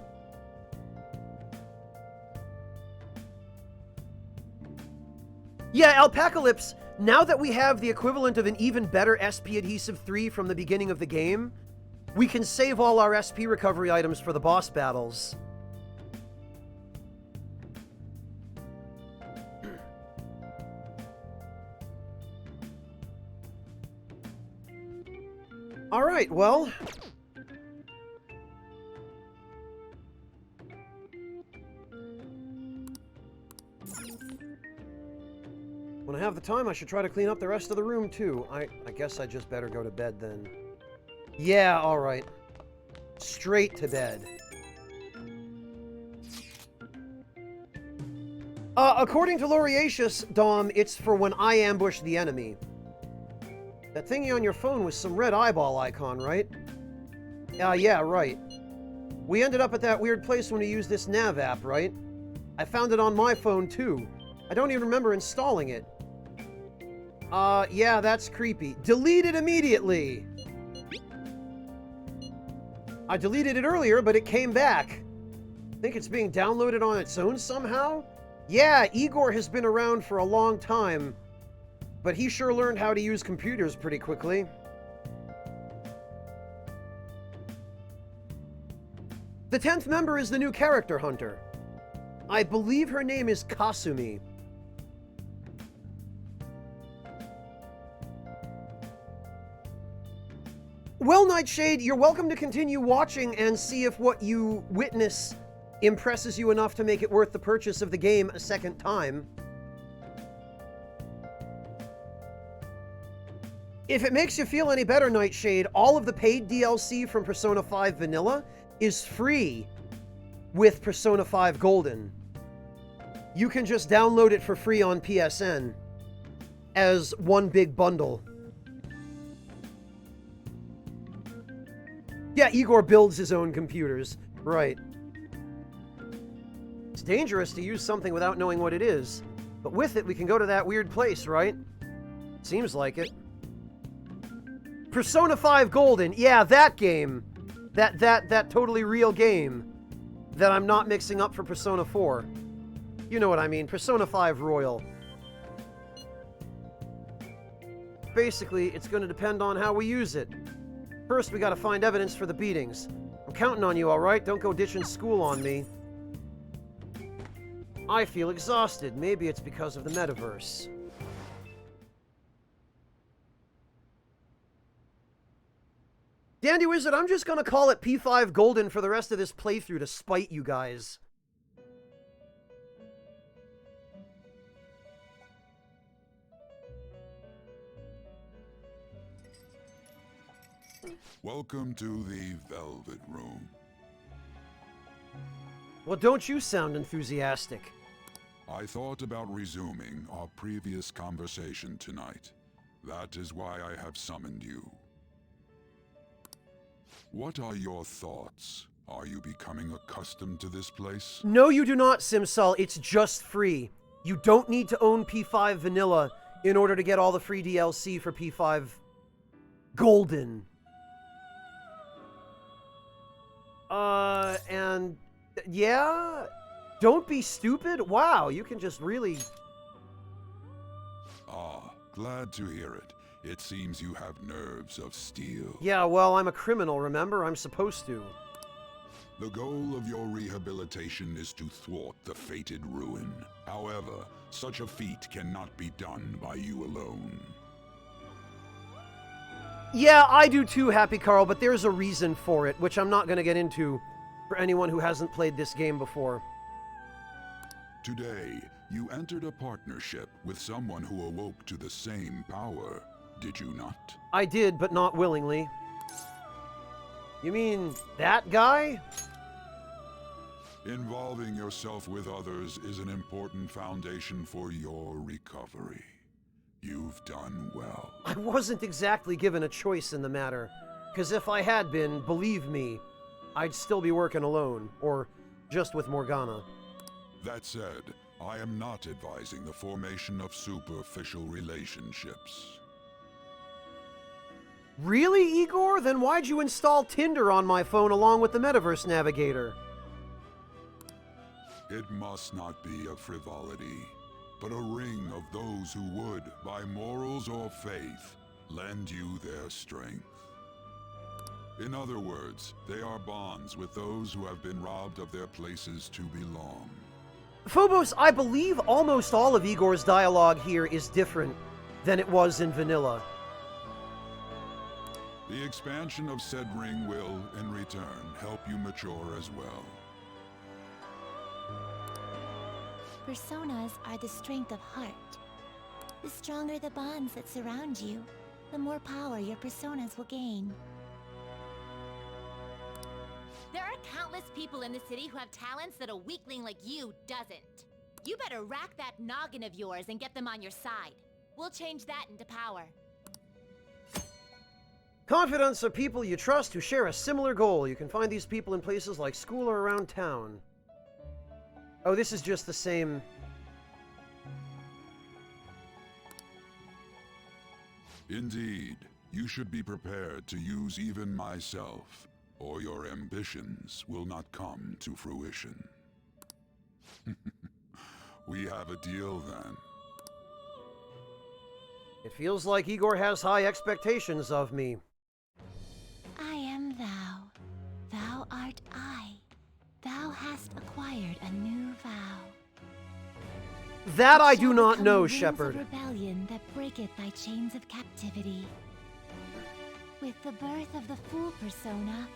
Yeah, Alpacalypse, now that we have the equivalent of an even better SP Adhesive 3 from the beginning of the game, we can save all our SP recovery items for the boss battles. Alright, well... when I have the time, I should try to clean up the rest of the room, too. I guess I just better go to bed, then. Yeah, alright. Straight to bed. According to Luriatius, Dom, it's for when I ambush the enemy. That thingy on your phone was some red eyeball icon, right? Yeah, right. We ended up at that weird place when we used this nav app, right? I found it on my phone, too. I don't even remember installing it. Yeah, that's creepy. Delete it immediately! I deleted it earlier, but it came back. Think it's being downloaded on its own somehow? Yeah, Igor has been around for a long time, but he sure learned how to use computers pretty quickly. The 10th member is the new character hunter. I believe her name is Kasumi. Well, Nightshade, you're welcome to continue watching and see if what you witness impresses you enough to make it worth the purchase of the game a second time. If it makes you feel any better, Nightshade, all of the paid DLC from Persona 5 Vanilla is free with Persona 5 Golden. You can just download it for free on PSN as one big bundle. Yeah, Igor builds his own computers. Right. It's dangerous to use something without knowing what it is. But with it, we can go to that weird place, right? Seems like it. Persona 5 Golden. Yeah, that game. That totally real game that I'm not mixing up for Persona 4. You know what I mean. Persona 5 Royal. Basically, it's going to depend on how we use it. First, we got to find evidence for the beatings. I'm counting on you, alright? Don't go ditching school on me. I feel exhausted. Maybe it's because of the metaverse. Dandy Wizard, I'm just gonna call it P5 Golden for the rest of this playthrough to spite you guys. Welcome to the Velvet Room. Well, don't you sound enthusiastic. I thought about resuming our previous conversation tonight. That is why I have summoned you. What are your thoughts? Are you becoming accustomed to this place? No, you do not, Simsal. It's just free. You don't need to own P5 Vanilla in order to get all the free DLC for P5 Golden. And yeah, don't be stupid. Wow, you can just really... Ah, glad to hear it. It seems you have nerves of steel. Yeah, well, I'm a criminal, remember? I'm supposed to. The goal of your rehabilitation is to thwart the fated ruin. However, such a feat cannot be done by you alone. Yeah, I do too, Happy Carl, but there's a reason for it, which I'm not going to get into for anyone who hasn't played this game before. Today, you entered a partnership with someone who awoke to the same power, did you not? I did, but not willingly. You mean that guy? Involving yourself with others is an important foundation for your recovery. You've done well. I wasn't exactly given a choice in the matter, because if I had been, believe me, I'd still be working alone, or just with Morgana. That said, I am not advising the formation of superficial relationships. Really, Igor? Then why'd you install Tinder on my phone along with the Metaverse Navigator? It must not be a frivolity, but a ring of those who would, by morals or faith, lend you their strength. In other words, they are bonds with those who have been robbed of their places to belong. Phobos, I believe almost all of Igor's dialogue here is different than it was in vanilla. The expansion of said ring will, in return, help you mature as well. Personas are the strength of heart. The stronger the bonds that surround you, the more power your personas will gain. There are countless people in the city who have talents that a weakling like you doesn't. You better rack that noggin of yours and get them on your side. We'll change that into power. Confidants are people you trust who share a similar goal. You can find these people in places like school or around town. Oh, this is just the same... Indeed, you should be prepared to use even myself, or your ambitions will not come to fruition. We have a deal then. It feels like Igor has high expectations of me. I am thou. Thou art I. Thou hast acquired a new vow. That I do not Become know, wings Shepard. of rebellion that breaketh thy chains of captivity. With the birth of the Fool persona,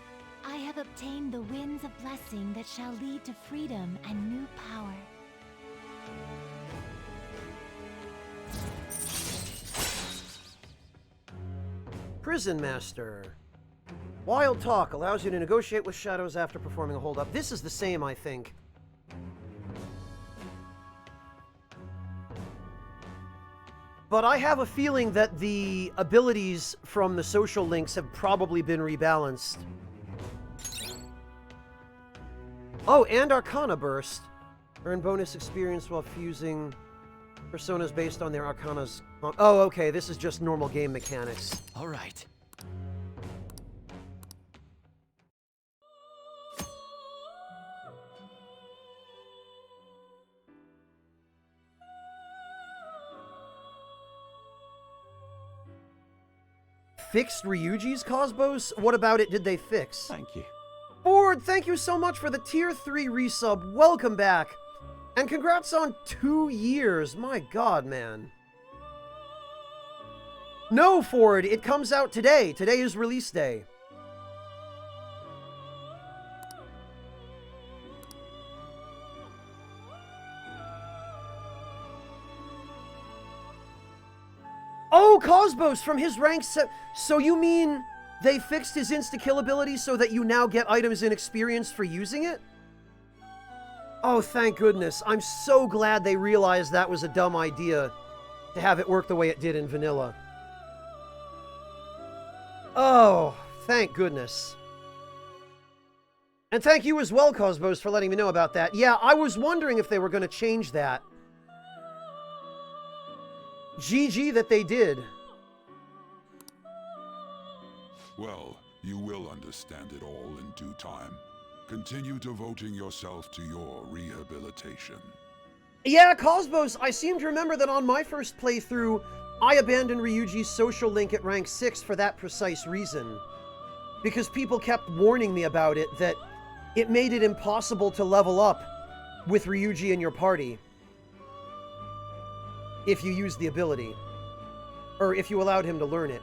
I have obtained the winds of blessing that shall lead to freedom and new power. Prison Master. Wild Talk allows you to negotiate with shadows after performing a holdup. This is the same, I think. But I have a feeling that the abilities from the social links have probably been rebalanced. Oh, and Arcana Burst. Earn bonus experience while fusing Personas based on their arcanas. Oh, okay, this is just normal game mechanics. All right. Fixed Ryuji's Cosmos? What about it did they fix? Thank you. Ford, thank you so much for the Tier 3 resub. Welcome back. And congrats on 2 years. My god, man. No, Ford, it comes out today. Today is release day. Oh, Cosmos from his rank so you mean they fixed his insta-kill ability so that you now get items and experience for using it? Oh, thank goodness. I'm so glad they realized that was a dumb idea to have it work the way it did in vanilla. Oh, thank goodness. And thank you as well, Cosmos, for letting me know about that. Yeah, I was wondering if they were going to change that. GG that they did. Well, you will understand it all in due time. Continue devoting yourself to your rehabilitation. Yeah, Cosmos, I seem to remember that on my first playthrough, I abandoned Ryuji's social link at rank 6 for that precise reason. Because people kept warning me about it, that it made it impossible to level up with Ryuji in your party. If you used the ability. Or if you allowed him to learn it.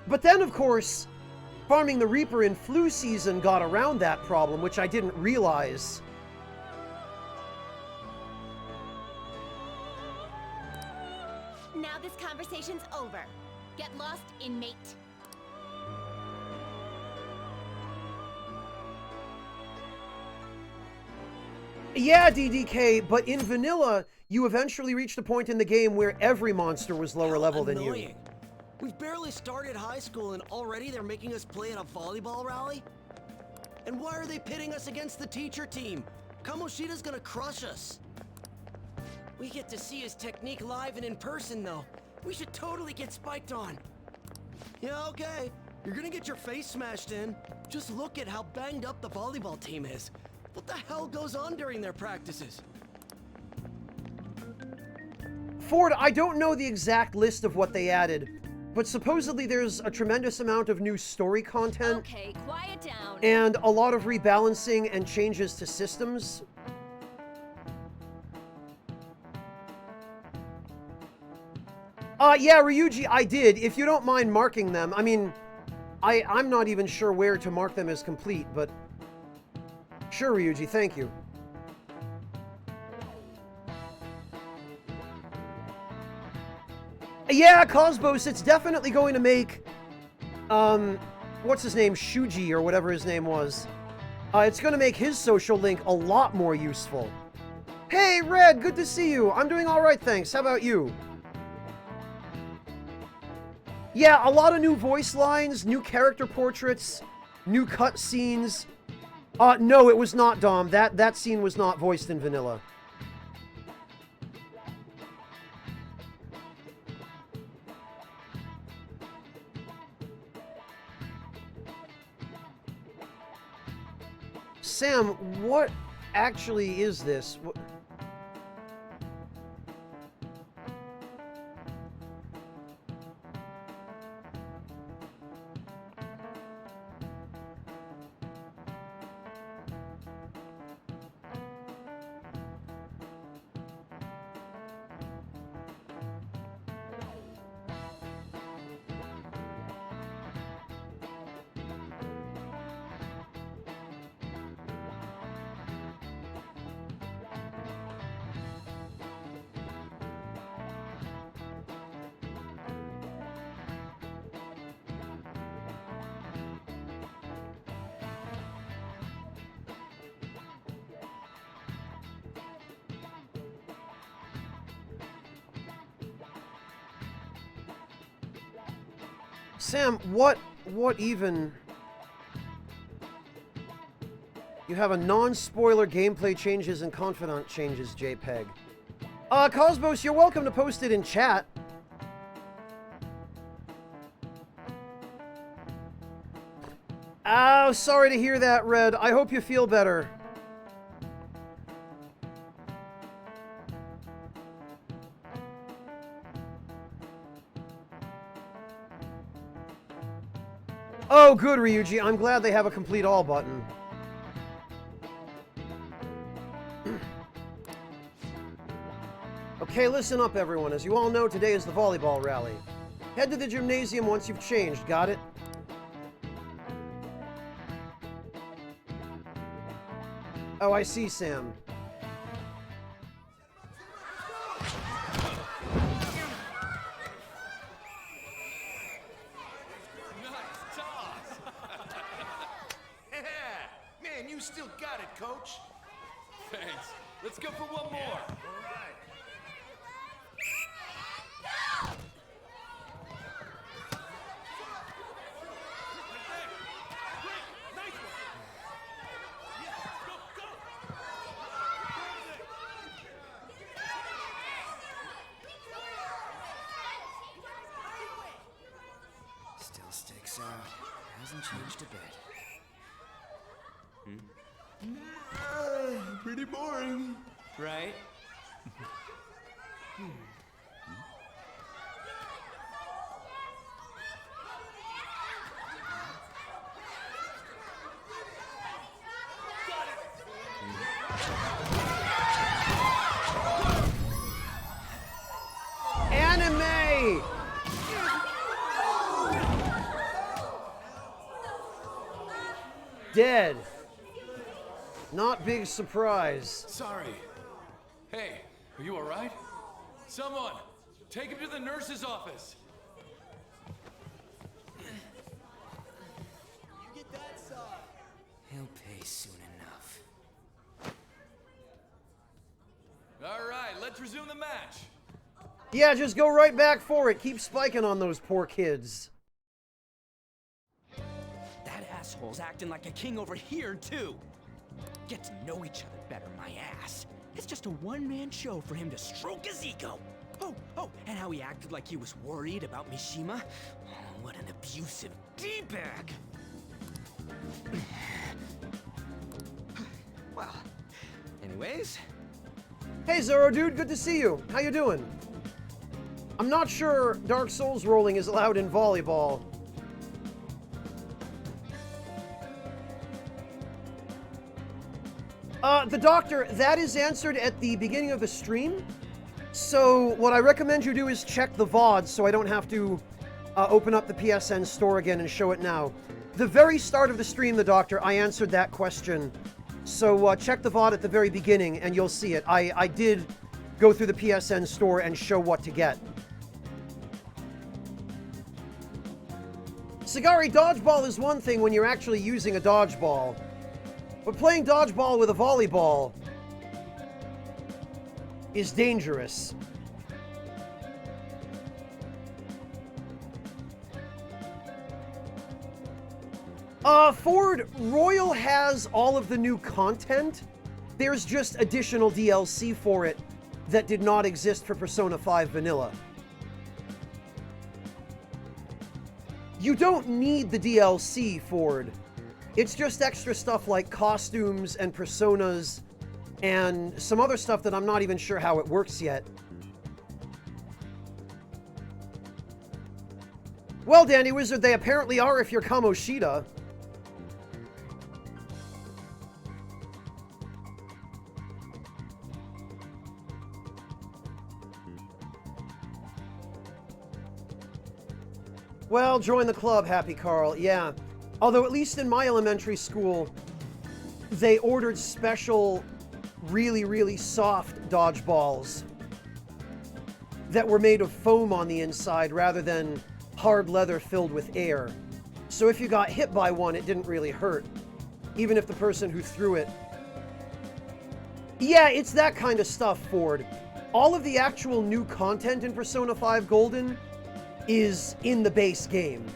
But then, of course, farming the Reaper in flu season got around that problem, which I didn't realize. Now this conversation's over. Get lost, inmate. Yeah, DDK, but in vanilla, you eventually reached a point in the game where every monster was lower level than you. We've barely started high school and already they're making us play in a volleyball rally? And why are they pitting us against the teacher team? Kamoshida's gonna crush us. We get to see his technique live and in person though. We should totally get spiked on. Yeah, okay. You're gonna get your face smashed in. Just look at how banged up the volleyball team is. What the hell goes on during their practices? Ford, I don't know the exact list of what they added, but supposedly there's a tremendous amount of new story content. Okay, quiet down. And a lot of rebalancing and changes to systems. Yeah, Ryuji, I did. If you don't mind marking them. I mean, I'm not even sure where to mark them as complete, but... Sure, Ryuji, thank you. Yeah, Cosmos, it's definitely going to make, what's his name, Shuji, or whatever his name was. It's going to make his social link a lot more useful. Hey, Red, good to see you. I'm doing all right, thanks. How about you? Yeah, a lot of new voice lines, new character portraits, new cutscenes. No, it was not, Dom. That scene was not voiced in vanilla. Sam, what actually is this? Sam, what even... You have a non-spoiler gameplay changes and confidant changes JPEG. Cosmos, you're welcome to post it in chat. Oh, sorry to hear that, Red. I hope you feel better. Oh, good, Ryuji. I'm glad they have a complete all button. Okay, listen up, everyone. As you all know, today is the volleyball rally. Head to the gymnasium once you've changed, got it? Oh, I see, Sam. Man, you still got it, coach. Thanks. Let's go for one more. Still sticks out. Hasn't changed a bit. Pretty boring. Right? Anime! Dead. Not big surprise. Sorry. Hey, are you alright? Someone, take him to the nurse's office. He'll pay soon enough. Alright, let's resume the match. Yeah, just go right back for it. Keep spiking on those poor kids. That asshole's acting like a king over here, too. Get to know each other better, my ass. It's just a one-man show for him to stroke his ego. Oh, and how he acted like he was worried about Mishima. Oh, what an abusive D-bag. Well, anyways. Hey, Zoro, dude, good to see you. How you doing? I'm not sure Dark Souls rolling is allowed in volleyball. The doctor, that is answered at the beginning of the stream. So what I recommend you do is check the VOD so I don't have to open up the PSN store again and show it now. The very start of the stream, the doctor, I answered that question. So check the VOD at the very beginning and you'll see it. I did go through the PSN store and show what to get. Sagari, dodgeball is one thing when you're actually using a dodgeball. But playing dodgeball with a volleyball is dangerous. Ford, Royal has all of the new content. There's just additional DLC for it that did not exist for Persona 5 Vanilla. You don't need the DLC, Ford. It's just extra stuff like costumes and personas and some other stuff that I'm not even sure how it works yet. Well, Danny Wizard, they apparently are if you're Kamoshida. Well, join the club, Happy Carl. Yeah. Although at least in my elementary school, they ordered special, really, really soft dodgeballs that were made of foam on the inside rather than hard leather filled with air. So if you got hit by one, it didn't really hurt, even if the person who threw it... Yeah, it's that kind of stuff, Ford. All of the actual new content in Persona 5 Golden is in the base game.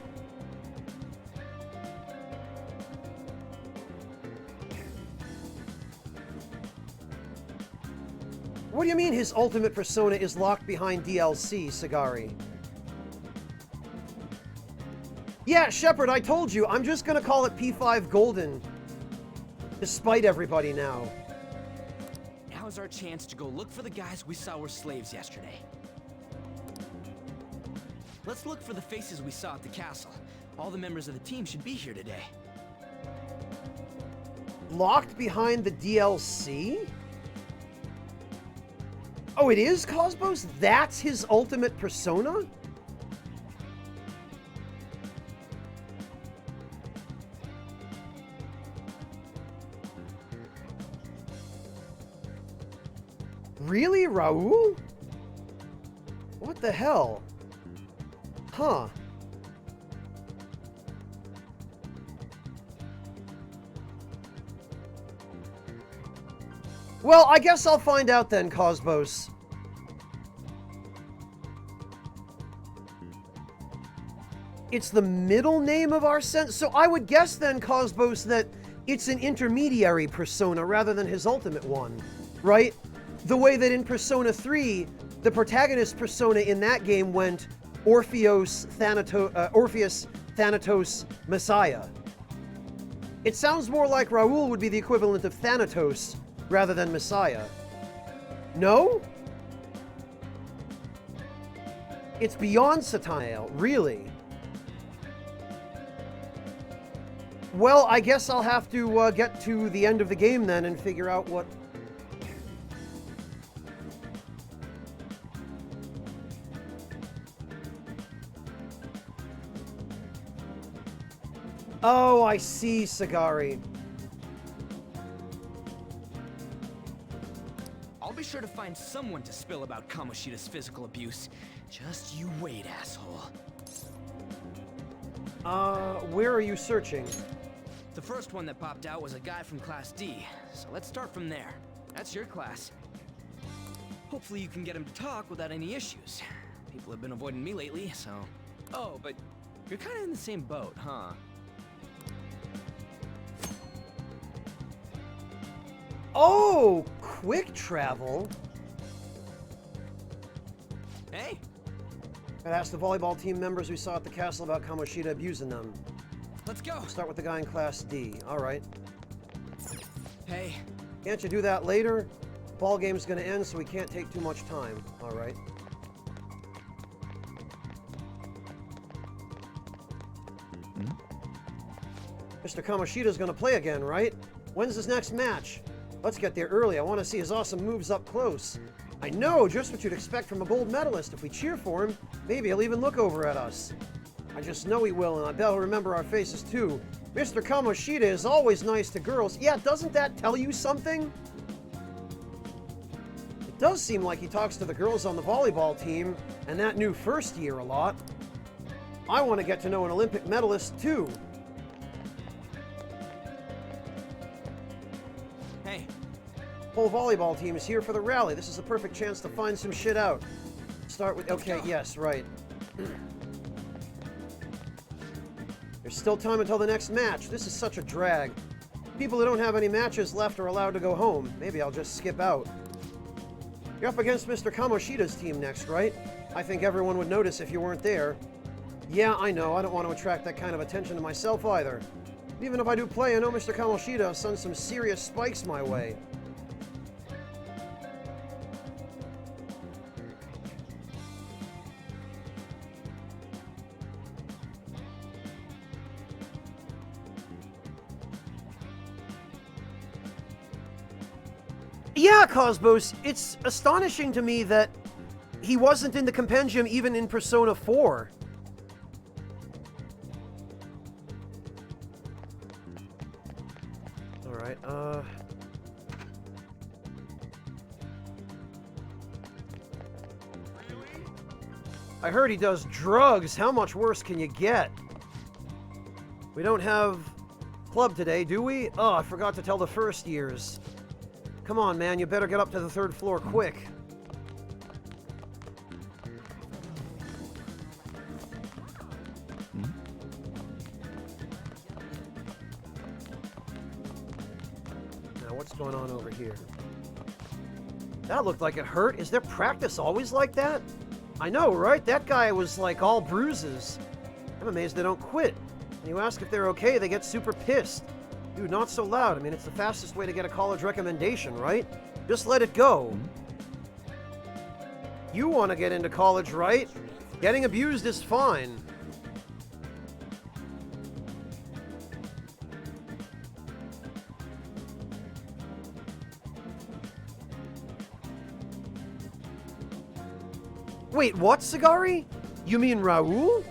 What do you mean his ultimate persona is locked behind DLC, Sagari? Yeah, Shepard, I told you, I'm just gonna call it P5 Golden. Despite everybody now. Now's our chance to go look for the guys we saw were slaves yesterday. Let's look for the faces we saw at the castle. All the members of the team should be here today. Locked behind the DLC? Oh, it is Cosmos? That's his ultimate persona? Really, Raul? What the hell? Huh. Well, I guess I'll find out then, Cosmos. It's the middle name of our sense? So I would guess then, Cosmos, that it's an intermediary persona rather than his ultimate one, right? The way that in Persona 3, the protagonist persona in that game went Orpheus, Thanatos, Messiah. It sounds more like Raul would be the equivalent of Thanatos rather than Messiah. No? It's beyond Satanael, really. Well, I guess I'll have to get to the end of the game then and figure out what... Oh, I see, Sagari. I'll be sure to find someone to spill about Kamoshida's physical abuse. Just you wait, asshole. Where are you searching? The first one that popped out was a guy from Class D, so let's start from there. That's your class. Hopefully you can get him to talk without any issues. People have been avoiding me lately, so... Oh, but you're kinda in the same boat, huh? Oh, quick travel. Hey. I'd ask the volleyball team members we saw at the castle about Kamoshida abusing them. Let's go. Start with the guy in Class D. All right. Hey. Can't you do that later? Ball game's gonna end, so we can't take too much time. All right. Mr. Kamoshida's gonna play again, right? When's his next match? Let's get there early. I want to see his awesome moves up close. I know, just what you'd expect from a gold medalist. If we cheer for him, maybe he'll even look over at us. I just know he will, and I bet he'll remember our faces too. Mr. Kamoshida is always nice to girls. Yeah, doesn't that tell you something? It does seem like he talks to the girls on the volleyball team, and that new first year a lot. I want to get to know an Olympic medalist too. Hey. Whole volleyball team is here for the rally. This is the perfect chance to find some shit out. Start with... Okay, yes, right. There's still time until the next match. This is such a drag. People who don't have any matches left are allowed to go home. Maybe I'll just skip out. You're up against Mr. Kamoshida's team next, right? I think everyone would notice if you weren't there. Yeah, I know. I don't want to attract that kind of attention to myself either. Even if I do play, I know Mr. Kamoshida sends some serious spikes my way. Yeah, Cosmos, it's astonishing to me that he wasn't in the compendium even in Persona 4. Alright, I heard he does drugs. How much worse can you get? We don't have club today, do we? Oh, I forgot to tell the first years. Come on, man, you better get up to the 3rd floor quick. Now, what's going on over here? That looked like it hurt. Is their practice always like that? I know, right? That guy was like all bruises. I'm amazed they don't quit. When you ask if they're okay, they get super pissed. Dude, not so loud. I mean, it's the fastest way to get a college recommendation, right? Just let it go. You want to get into college, right? Getting abused is fine. Wait, what, Sagari? You mean Raoul?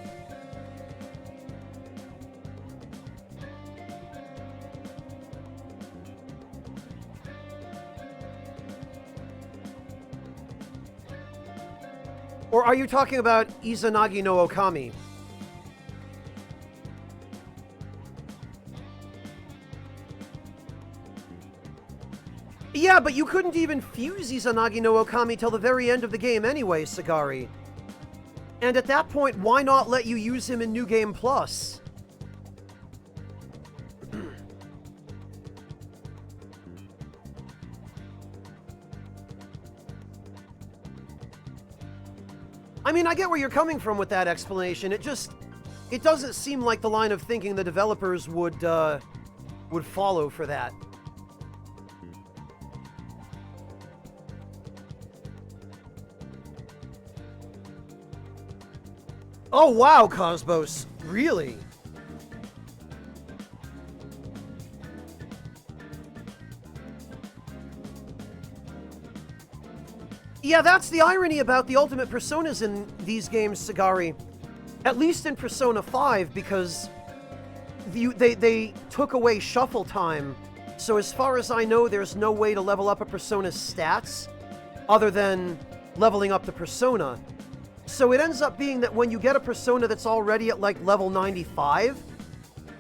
Or are you talking about Izanagi no Okami? Yeah, but you couldn't even fuse Izanagi no Okami till the very end of the game anyway, Sagari. And at that point, why not let you use him in New Game Plus? I mean, I get where you're coming from with that explanation. It doesn't seem like the line of thinking the developers would follow for that. Oh wow, Cosmos. Really? Yeah, that's the irony about the Ultimate Personas in these games, Sagari. At least in Persona 5, because they took away shuffle time. So as far as I know, there's no way to level up a Persona's stats other than leveling up the Persona. So it ends up being that when you get a Persona that's already at like level 95,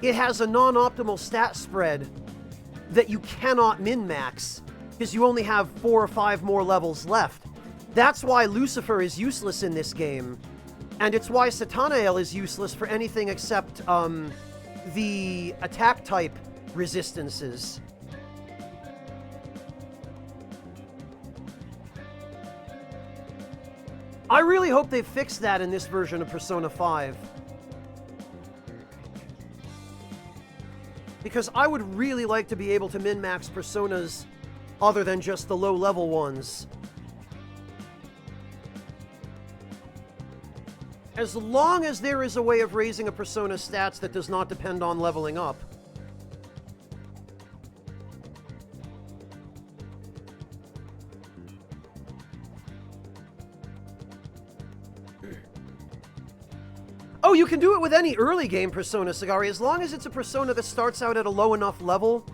it has a non-optimal stat spread that you cannot min-max because you only have 4 or 5 more levels left. That's why Lucifer is useless in this game, and it's why Satanael is useless for anything except the attack type resistances. I really hope they fix that in this version of Persona 5. Because I would really like to be able to min-max Personas other than just the low-level ones. As long as there is a way of raising a Persona's stats that does not depend on leveling up. Oh, you can do it with any early game Persona, Sagari, as long as it's a Persona that starts out at a low enough level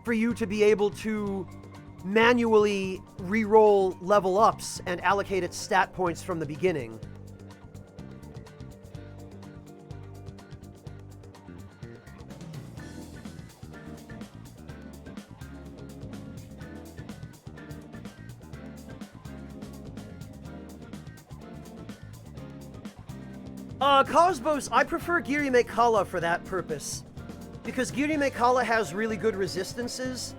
for you to be able to manually re-roll level ups and allocate its stat points from the beginning. Cosmos, I prefer Girime Kala for that purpose. Because Girime Kala has really good resistances.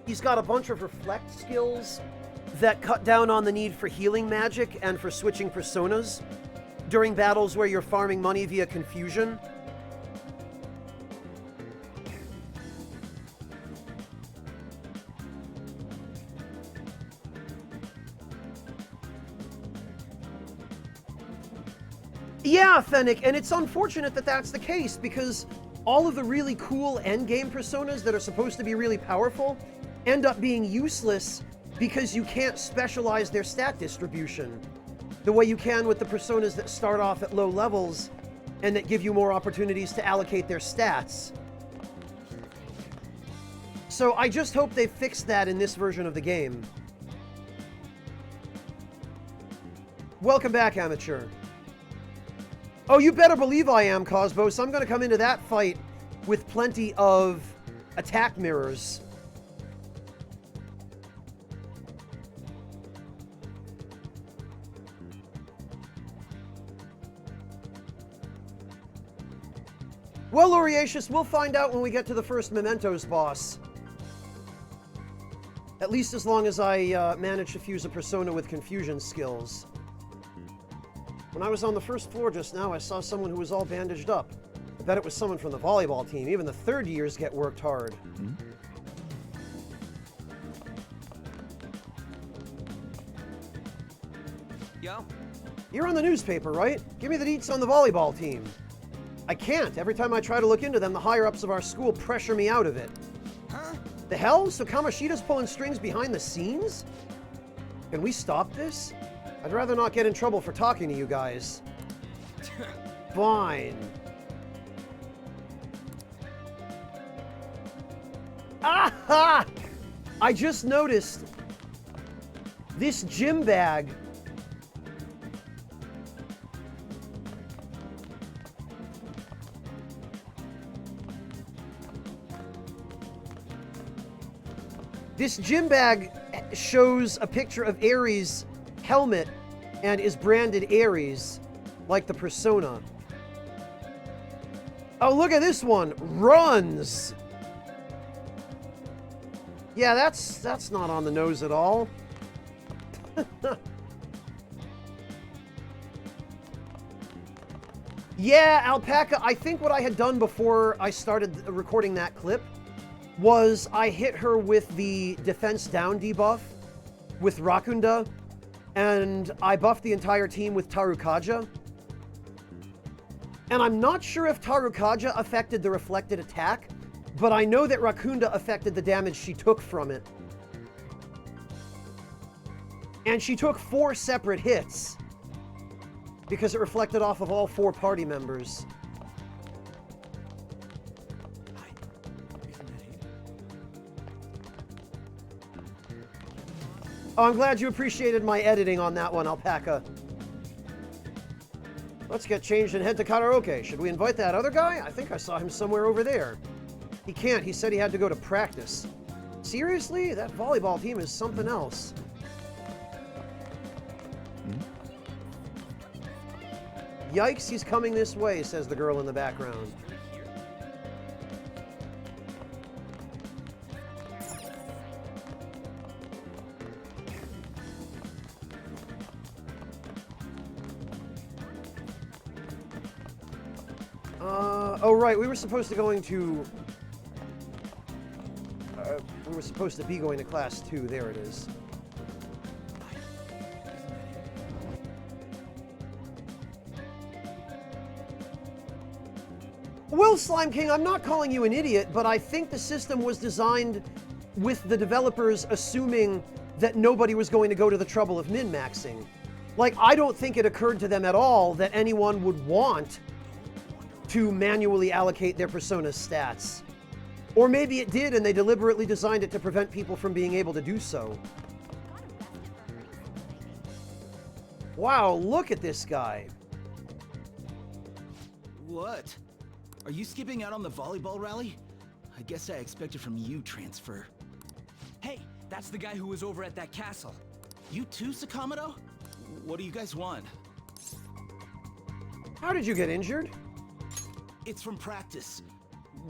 He's got a bunch of reflect skills that cut down on the need for healing magic and for switching personas during battles where you're farming money via confusion. Yeah, Fennec, and it's unfortunate that that's the case, because all of the really cool endgame personas that are supposed to be really powerful end up being useless because you can't specialize their stat distribution the way you can with the personas that start off at low levels and that give you more opportunities to allocate their stats. So I just hope they fix that in this version of the game. Welcome back, Amateur. Oh, you better believe I am, Cosmos. I'm going to come into that fight with plenty of attack mirrors. Well, Loriatius, we'll find out when we get to the first Mementos boss. At least as long as I manage to fuse a persona with confusion skills. When I was on the first floor just now, I saw someone who was all bandaged up. I bet it was someone from the volleyball team. Even the third years get worked hard. Yo? You're on the newspaper, right? Give me the deets on the volleyball team. I can't. Every time I try to look into them, the higher-ups of our school pressure me out of it. Huh? The hell? So Kamoshida's pulling strings behind the scenes? Can we stop this? I'd rather not get in trouble for talking to you guys. Fine. Aha! I just noticed this gym bag. This gym bag shows a picture of Ares' helmet and is branded Ares, like the persona. Oh, look at this one. Runs. Yeah, that's not on the nose at all. Yeah, Alpaca, I think what I had done before I started recording that clip was I hit her with the defense down debuff with Rakunda, and I buffed the entire team with Tarukaja. And I'm not sure if Tarukaja affected the reflected attack, but I know that Rakunda affected the damage she took from it. And she took 4 separate hits because it reflected off of all 4 party members. Oh, I'm glad you appreciated my editing on that one, Alpaca. Let's get changed and head to karaoke. Should we invite that other guy? I think I saw him somewhere over there. He can't. He said he had to go to practice. Seriously? That volleyball team is something else. Yikes, he's coming this way, says the girl in the background. Oh right, we were supposed to going to... we were supposed to be going to class 2, there it is. Well, Slime King, I'm not calling you an idiot, but I think the system was designed with the developers assuming that nobody was going to go to the trouble of min-maxing. Like, I don't think it occurred to them at all that anyone would want to manually allocate their persona's stats. Or maybe it did and they deliberately designed it to prevent people from being able to do so. Wow, look at this guy. What? Are you skipping out on the volleyball rally? I guess I expected from you, Transfer. Hey, that's the guy who was over at that castle. You too, Sakamoto? What do you guys want? How did you get injured? It's from practice.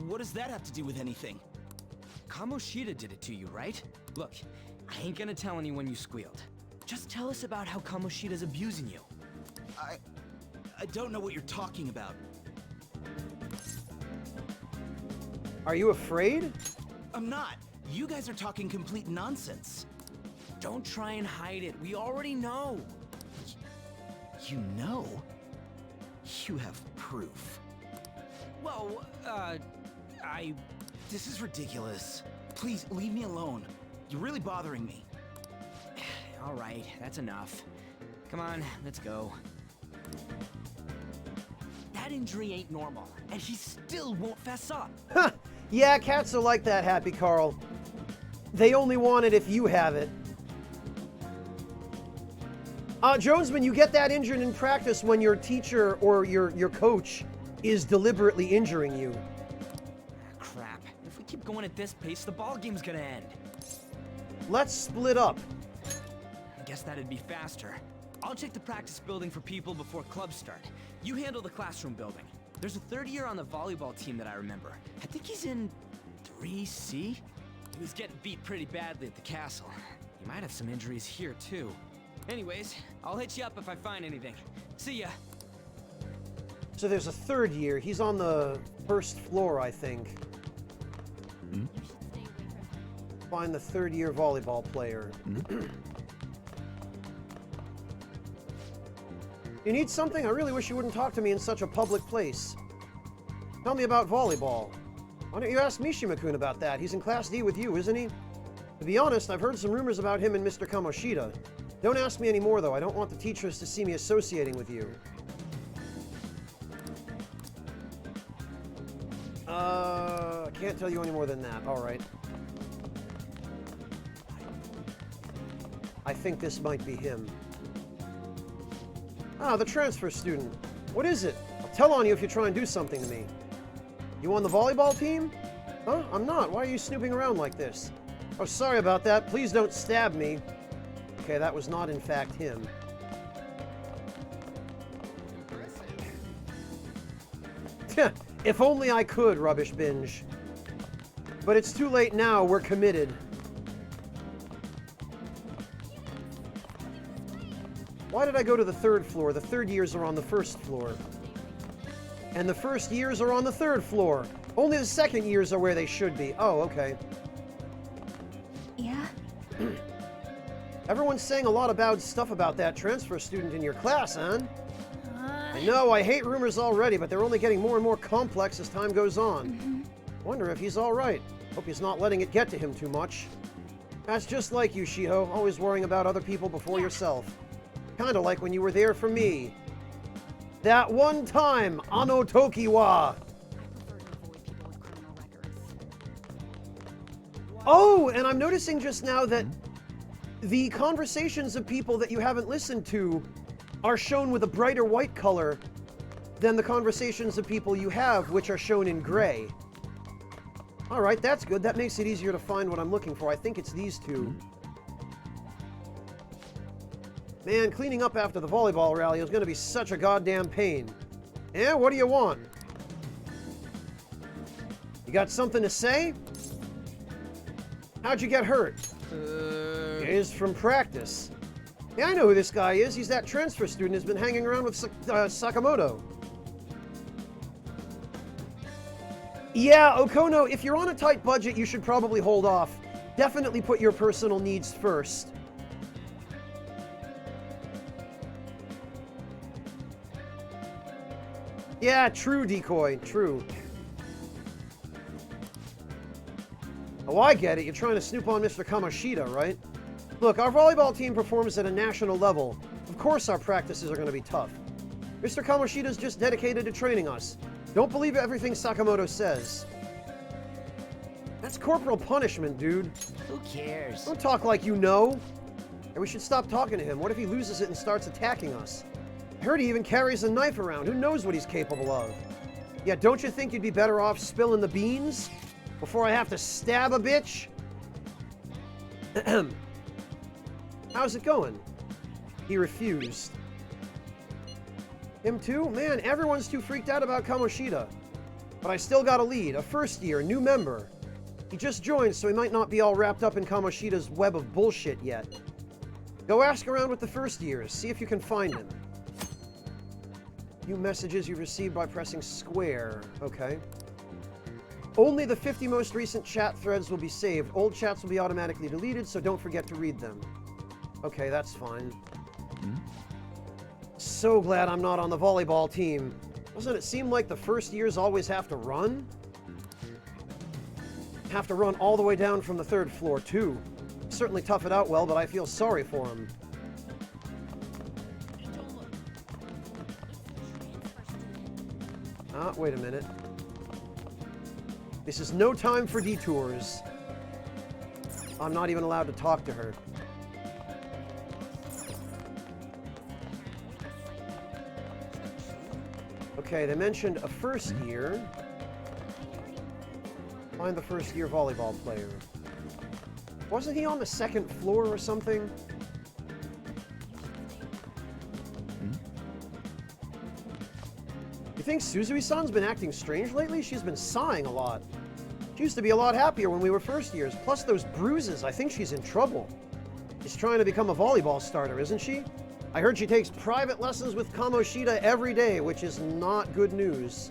What does that have to do with anything? Kamoshida did it to you, right? Look, I ain't gonna tell anyone you squealed. Just tell us about how Kamoshida's abusing you. I don't know what you're talking about. Are you afraid? I'm not. You guys are talking complete nonsense. Don't try and hide it. We already know. You know? You have proof. Well, This is ridiculous. Please, leave me alone. You're really bothering me. All right, that's enough. Come on, let's go. That injury ain't normal, and he still won't fess up. Huh. Yeah, cats are like that, Happy Carl. They only want it if you have it. Jonesman, you get that injured in practice when your teacher or your coach is deliberately injuring you. Crap. If we keep going at this pace, the ball game's gonna end. Let's split up. I guess that'd be faster. I'll check the practice building for people before clubs start. You handle the classroom building. There's a third year on the volleyball team that I remember. I think he's in 3C? He was getting beat pretty badly at the castle. He might have some injuries here, too. Anyways, I'll hit you up if I find anything. See ya. So there's a third year. He's on the first floor, I think. Find the third year volleyball player. You need something? I really wish you wouldn't talk to me in such a public place. Tell me about volleyball. Why don't you ask Mishima-kun about that? He's in Class D with you, isn't he? To be honest, I've heard some rumors about him and Mr. Kamoshida. Don't ask me anymore, though. I don't want the teachers to see me associating with you. I can't tell you any more than that. All right. I think this might be him. Ah, the transfer student. What is it? I'll tell on you if you try and do something to me. You on the volleyball team? Huh? I'm not. Why are you snooping around like this? Oh, sorry about that. Please don't stab me. Okay, that was not in fact him. If only I could, Rubbish Binge. But it's too late now. We're committed. Why did I go to the third floor? The third years are on the first floor. And the first years are on the third floor. Only the second years are where they should be. Oh, okay. Yeah? Everyone's saying a lot of bad stuff about that transfer student in your class, Anne. I know, I hate rumors already, but they're only getting more and more complex as time goes on. Wonder if he's alright. Hope he's not letting it get to him too much. That's just like you, Shiho, always worrying about other people before yourself. Kinda like when you were there for me. That one time, Ano Tokiwa! Oh, and I'm noticing just now that the conversations of people that you haven't listened to are shown with a brighter white color than the conversations of people you have, which are shown in gray. Alright, that's good. That makes it easier to find what I'm looking for. I think it's these two. Man, cleaning up after the volleyball rally is going to be such a goddamn pain. Eh, what do you want? You got something to say? How'd you get hurt? Is from practice. Yeah, I know who this guy is. He's that transfer student who's been hanging around with Sakamoto. Yeah, Okono, if you're on a tight budget, you should probably hold off. Definitely put your personal needs first. Yeah, true, Decoy. True. Oh, I get it. You're trying to snoop on Mr. Kamoshida, right? Look, our volleyball team performs at a national level. Of course our practices are going to be tough. Mr. Kamoshida's just dedicated to training us. Don't believe everything Sakamoto says. That's corporal punishment, dude. Who cares? Don't talk like you know. And we should stop talking to him. What if he loses it and starts attacking us? I heard he even carries a knife around. Who knows what he's capable of? Yeah, don't you think you'd be better off spilling the beans before I have to stab a bitch? How's it going? He refused. Him too? Man, everyone's too freaked out about Kamoshida. But I still got a lead. A first year, new member. He just joined, so he might not be all wrapped up in Kamoshida's web of bullshit yet. Go ask around with the first years. See if you can find him. New messages you received by pressing square. Okay. Only the 50 most recent chat threads will be saved. Old chats will be automatically deleted, so don't forget to read them. Okay, that's fine. So glad I'm not on the volleyball team. Doesn't it seem like the first years always have to run? Have to run all the way down from the third floor, too. Certainly tough it out well, but I feel sorry for him. Ah, wait a minute. This is no time for detours. I'm not even allowed to talk to her. Okay, they mentioned a first year. Find the first year volleyball player. Wasn't he on the second floor or something? You think Suzui-san's been acting strange lately? She's been sighing a lot. She used to be a lot happier when we were first years. Plus those bruises, I think she's in trouble. She's trying to become a volleyball starter, isn't she? I heard she takes private lessons with Kamoshida every day, which is not good news.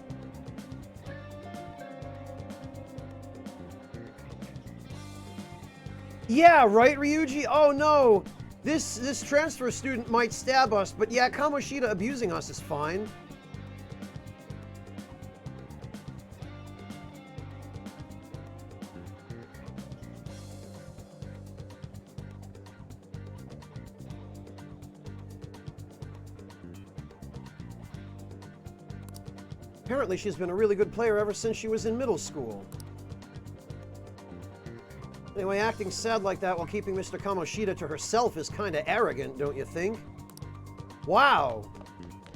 Yeah, right, Ryuji? Oh no! This transfer student might stab us, but yeah, Kamoshida abusing us is fine. Apparently she's been a really good player ever since she was in middle school. Anyway, acting sad like that while keeping Mr. Kamoshida to herself is kinda arrogant, don't you think? Wow!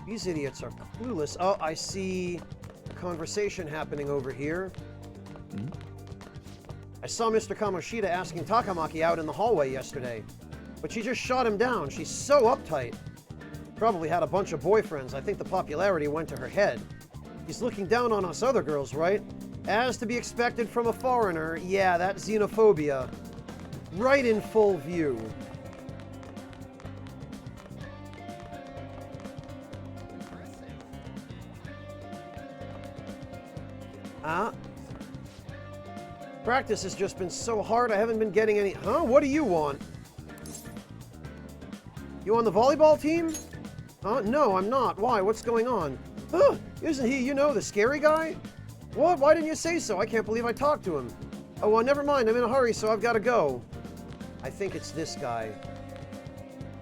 These idiots are clueless. Oh, I see a conversation happening over here. I saw Mr. Kamoshida asking Takamaki out in the hallway yesterday, but she just shot him down. She's so uptight. Probably had a bunch of boyfriends. I think the popularity went to her head. He's looking down on us other girls, right? As to be expected from a foreigner, yeah, that xenophobia. Right in full view. Practice has just been so hard, I haven't been getting any... Huh? What do you want? You on the volleyball team? No, I'm not. Why? What's going on? Huh? Isn't he, you know, the scary guy? What? Why didn't you say so? I can't believe I talked to him. Oh, well, never mind. I'm in a hurry, so I've got to go. I think it's this guy.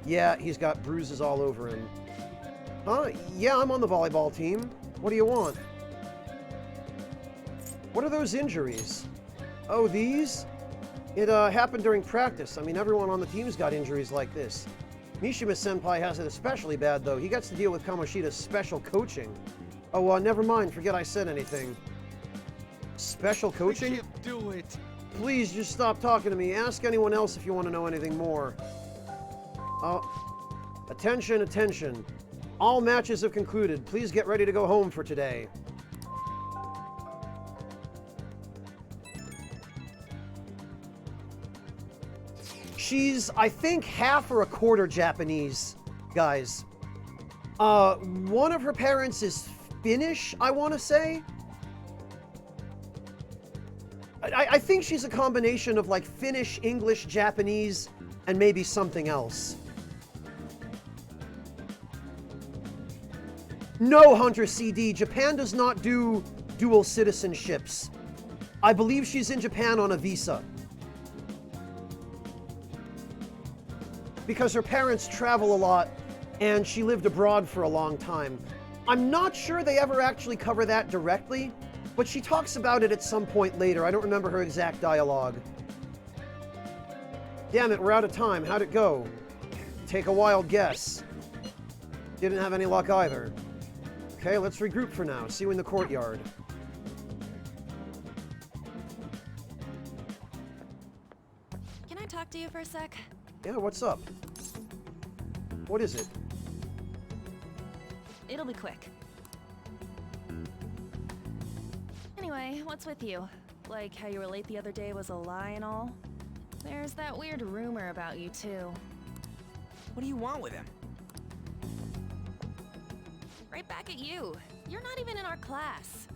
Yeah, he's got bruises all over him. Huh? Yeah, I'm on the volleyball team. What do you want? What are those injuries? Oh, these? It happened during practice. I mean, everyone on the team's got injuries like this. Mishima-senpai has it especially bad, though. He gets to deal with Kamoshida's special coaching. Oh, never mind. Forget I said anything. Special coaching? I can't do it. Please, just stop talking to me. Ask anyone else if you want to know anything more. Attention, attention. All matches have concluded. Please get ready to go home for today. She's, I think, half or a quarter Japanese, guys. One of her parents is Finnish, I want to say. I think she's a combination of like Finnish, English, Japanese, and maybe something else. No, Hunter CD, Japan does not do dual citizenships. I believe she's in Japan on a visa. Because her parents travel a lot, and she lived abroad for a long time. I'm not sure they ever actually cover that directly, but she talks about it at some point later. I don't remember her exact dialogue. Damn it, we're out of time. How'd it go? Take a wild guess. Didn't have any luck either. Okay, let's regroup for now. See you in the courtyard. Can I talk to you for a sec? Yeah, what's up? What is it? It'll be quick. Anyway, what's with you? Like how you were late the other day was a lie and all? There's that weird rumor about you too. What do you want with him? Right back at you. You're not even in our class.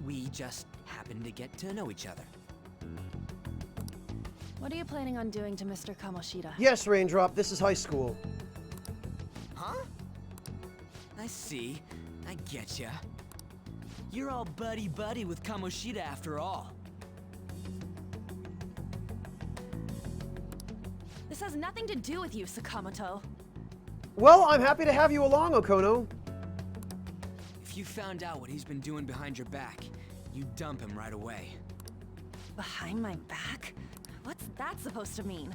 We just happen to get to know each other. What are you planning on doing to Mr. Kamoshida? Yes, Raindrop, this is high school. Huh? I see. I getcha. You're all buddy-buddy with Kamoshida after all. This has nothing to do with you, Sakamoto. Well, I'm happy to have you along, Okono. If you found out what he's been doing behind your back, you'd dump him right away. Behind my back? What's that supposed to mean?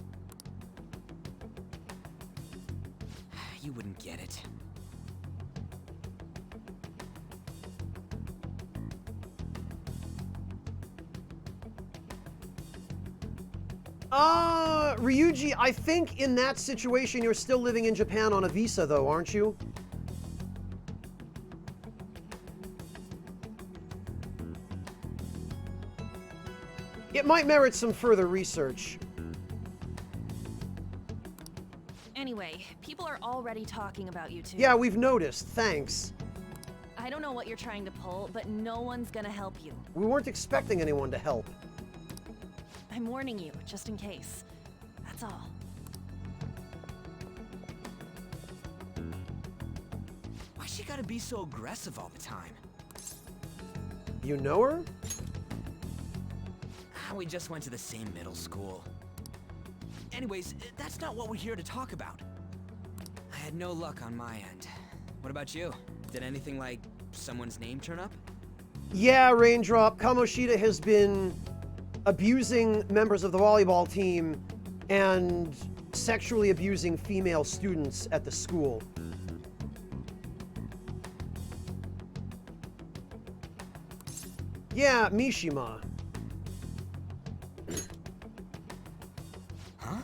You wouldn't get it. Ryuji, I think in that situation you're still living in Japan on a visa though, aren't you? It might merit some further research. Anyway, people are already talking about you two. Yeah, we've noticed. Thanks. I don't know what you're trying to pull, but no one's gonna help you. We weren't expecting anyone to help. I'm warning you, just in case. That's all. Why she gotta be so aggressive all the time? You know her? We just went to the same middle school. Anyways, that's not what we're here to talk about. I had no luck on my end. What about you? Did anything like someone's name turn up? Yeah, Raindrop. Kamoshida has been abusing members of the volleyball team and sexually abusing female students at the school. Yeah, Mishima. Huh?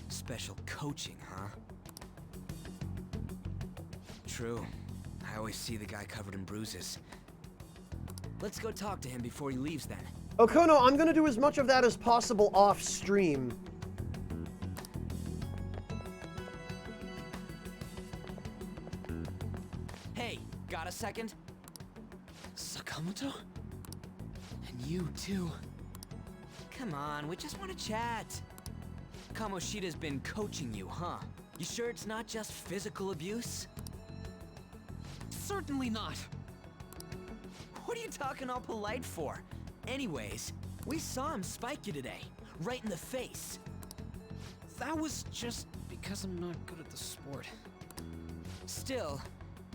Special coaching, huh? True. I always see the guy covered in bruises. Let's go talk to him before he leaves then. Okono, I'm gonna do as much of that as possible off stream. Hey, got a second? Sakamoto? And you too. Come on, we just want to chat. Kamoshida's been coaching you, huh? You sure it's not just physical abuse? Certainly not. What are you talking all polite for? Anyways, we saw him spike you today, right in the face. That was just because I'm not good at the sport. Still,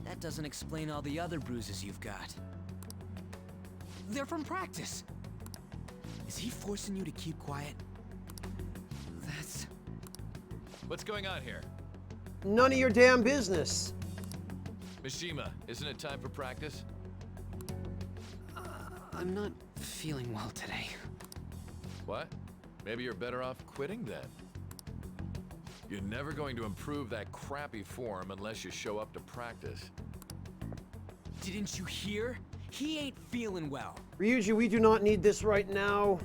that doesn't explain all the other bruises you've got. They're from practice. Is he forcing you to keep quiet? That's... What's going on here? None of your damn business. Mishima, isn't it time for practice? I'm not feeling well today. What? Maybe you're better off quitting then. You're never going to improve that crappy form unless you show up to practice. Didn't you hear? He ain't feeling well. Ryuji, we do not need this right now.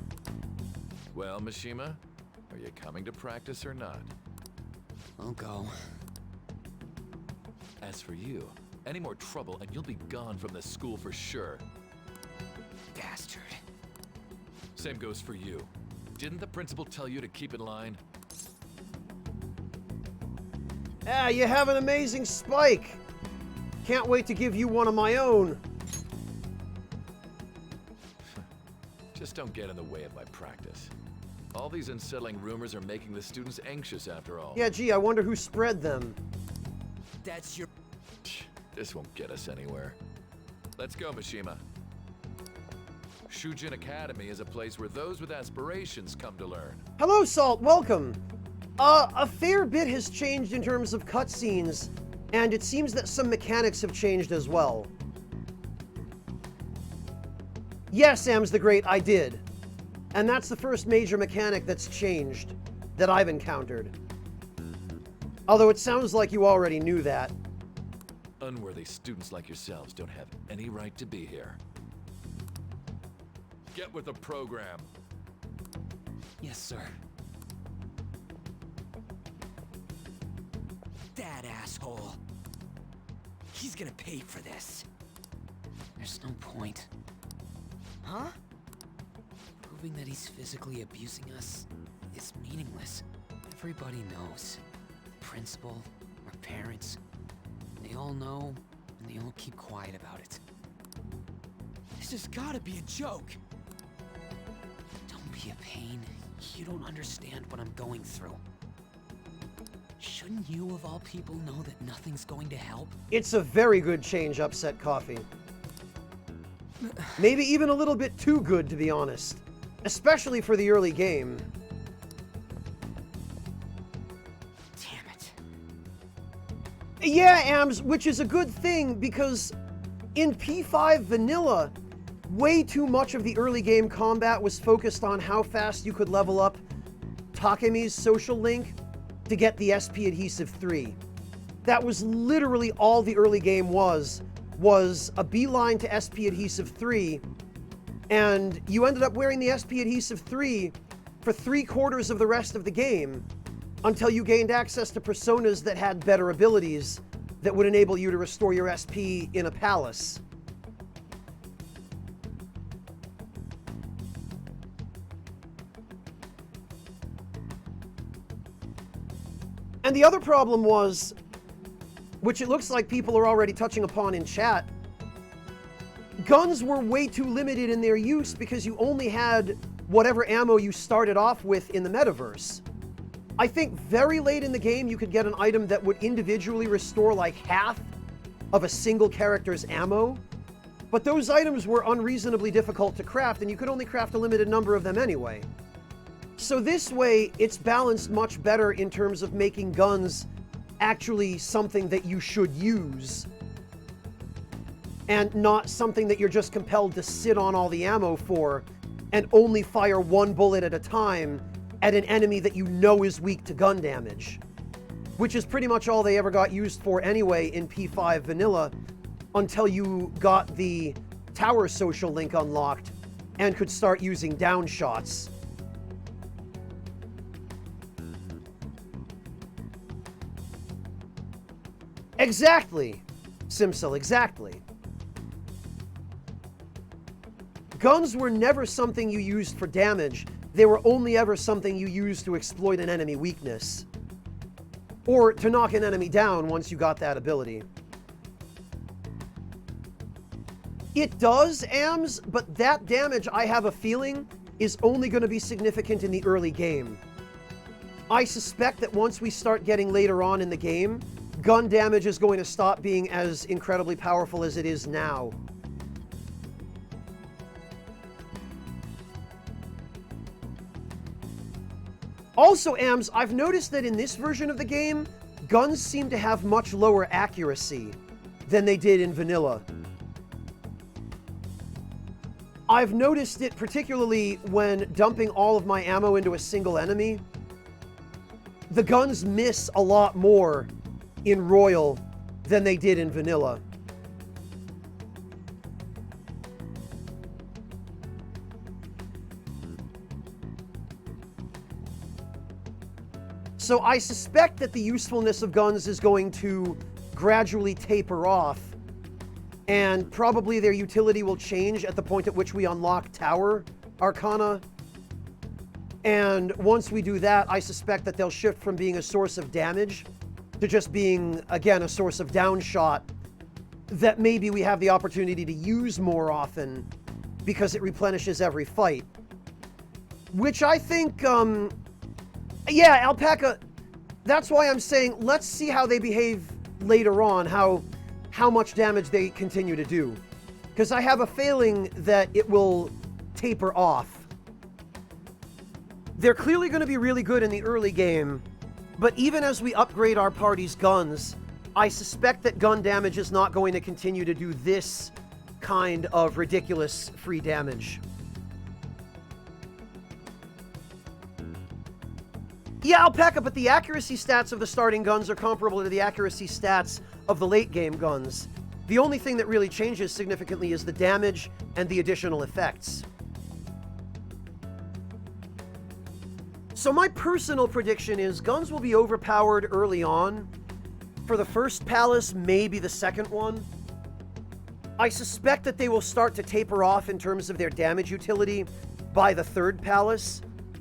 Well, Mishima, are you coming to practice or not? I'll go. As for you, any more trouble and you'll be gone from this school for sure. Bastard. Same goes for you. Didn't the principal tell you to keep in line? Ah, you have an amazing spike. Can't wait to give you one of my own. Just don't get in the way of my practice. All these unsettling rumors are making the students anxious after all. Yeah, gee, I wonder who spread them. That's your... This won't get us anywhere. Let's go, Mishima. Shujin Academy is a place where those with aspirations come to learn. Hello, Salt, welcome. A fair bit has changed in terms of cutscenes, and it seems that some mechanics have changed as well. Yes, Sam's the Great, I did. And that's the first major mechanic that's changed, that I've encountered. Although it sounds like you already knew that. Unworthy students like yourselves don't have any right to be here. Get with the program. Yes, sir. That asshole. He's gonna pay for this. There's no point. Huh? Proving that he's physically abusing us is meaningless. Everybody knows. The principal, our parents, they all know, and they all keep quiet about it. This has gotta be a joke. Don't be a pain. You don't understand what I'm going through. Shouldn't you, of all people, know that nothing's going to help? It's a very good change, Upset Coffee. Maybe even a little bit too good, to be honest. Especially for the early game. Damn it. Yeah, Ams, which is a good thing, because in P5 Vanilla, way too much of the early game combat was focused on how fast you could level up Takemi's social link to get the SP Adhesive 3. That was literally all the early game was a beeline to SP Adhesive 3 And you ended up wearing the SP Adhesive 3 for 3/4 of the rest of the game until you gained access to personas that had better abilities that would enable you to restore your SP in a palace. And the other problem was, which it looks like people are already touching upon in chat, guns were way too limited in their use because you only had whatever ammo you started off with in the metaverse. I think very late in the game you could get an item that would individually restore like half of a single character's ammo, but those items were unreasonably difficult to craft and you could only craft a limited number of them anyway. So this way, it's balanced much better in terms of making guns actually something that you should use, and not something that you're just compelled to sit on all the ammo for and only fire one bullet at a time at an enemy that you know is weak to gun damage. Which is pretty much all they ever got used for anyway in P5 Vanilla, until you got the tower social link unlocked and could start using down shots. Exactly, Simsil, exactly. Guns were never something you used for damage. They were only ever something you used to exploit an enemy weakness. Or to knock an enemy down once you got that ability. It does, AMS, but that damage, I have a feeling, is only going to be significant in the early game. I suspect that once we start getting later on in the game, gun damage is going to stop being as incredibly powerful as it is now. Also, AMS, I've noticed that in this version of the game, guns seem to have much lower accuracy than they did in vanilla. I've noticed it particularly when dumping all of my ammo into a single enemy. The guns miss a lot more in Royal than they did in vanilla. So I suspect that the usefulness of guns is going to gradually taper off, and probably their utility will change at the point at which we unlock Tower Arcana. And once we do that, I suspect that they'll shift from being a source of damage to just being, again, a source of downshot that maybe we have the opportunity to use more often because it replenishes every fight. Which I think, yeah, Alpaca, that's why I'm saying let's see how they behave later on, how much damage they continue to do. Because I have a feeling that it will taper off. They're clearly going to be really good in the early game, but even as we upgrade our party's guns, I suspect that gun damage is not going to continue to do this kind of ridiculous free damage. Yeah, Alpaca, but the accuracy stats of the starting guns are comparable to the accuracy stats of the late game guns. The only thing that really changes significantly is the damage and the additional effects. So my personal prediction is guns will be overpowered early on. For the first palace, maybe the second one. I suspect that they will start to taper off in terms of their damage utility by the third palace.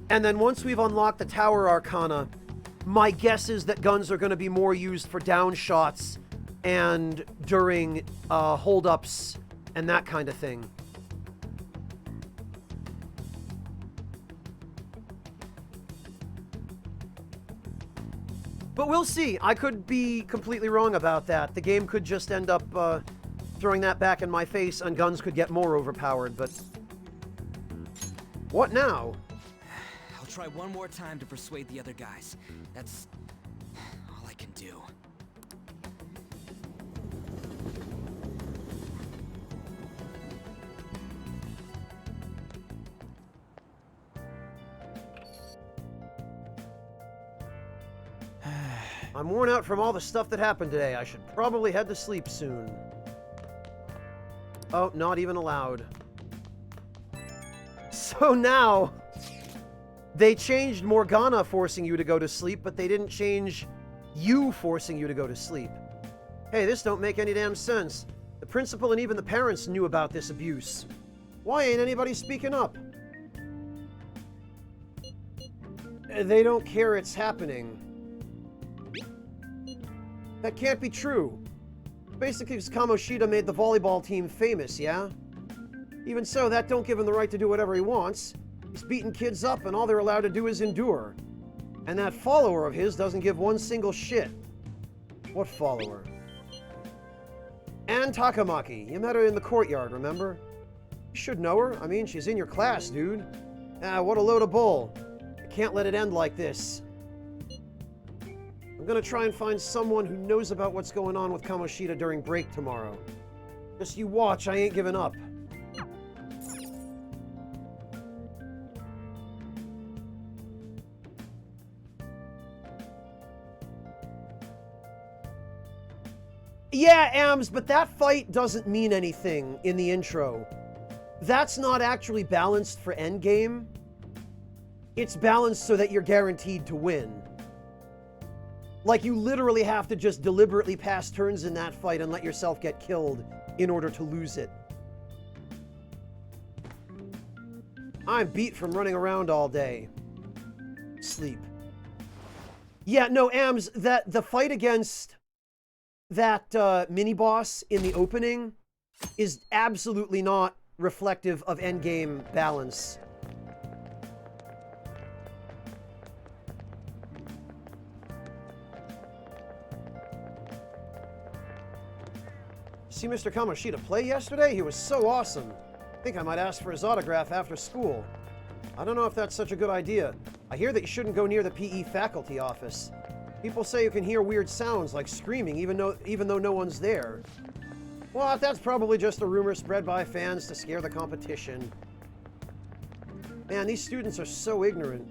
And then once we've unlocked the Tower Arcana, my guess is that guns are going to be more used for down shots and during hold-ups and that kind of thing. But we'll see. I could be completely wrong about that. The game could just end up throwing that back in my face and guns could get more overpowered, but... What now? I'll try one more time to persuade the other guys. That's all I can do. I'm worn out from all the stuff that happened today. I should probably head to sleep soon. Oh, not even allowed. So now, they changed Morgana forcing you to go to sleep, but they didn't change you forcing you to go to sleep. Hey, this don't make any damn sense. The principal and even the parents knew about this abuse. Why ain't anybody speaking up? They don't care it's happening. That can't be true. Basically, because Kamoshida made the volleyball team famous, yeah? Even so, that don't give him the right to do whatever he wants. He's beating kids up, and all they're allowed to do is endure. And that follower of his doesn't give one single shit. What follower? Ann Takamaki. You met her in the courtyard, remember? You should know her. I mean, she's in your class, dude. Ah, what a load of bull. I can't let it end like this. I'm gonna try and find someone who knows about what's going on with Kamoshida during break tomorrow. Just you watch, I ain't giving up. Yeah, Ams, but that fight doesn't mean anything in the intro. That's not actually balanced for endgame. It's balanced so that you're guaranteed to win. Like, you literally have to just deliberately pass turns in that fight and let yourself get killed in order to lose it. I'm beat from running around all day. Sleep. Yeah, no, Ams, that the fight against that mini-boss in the opening is absolutely not reflective of endgame balance. See Mr. Kamoshida play yesterday? He was so awesome. I think I might ask for his autograph after school. I don't know if that's such a good idea. I hear that you shouldn't go near the PE faculty office. People say you can hear weird sounds like screaming even though no one's there. Well, that's probably just a rumor spread by fans to scare the competition. Man, these students are so ignorant.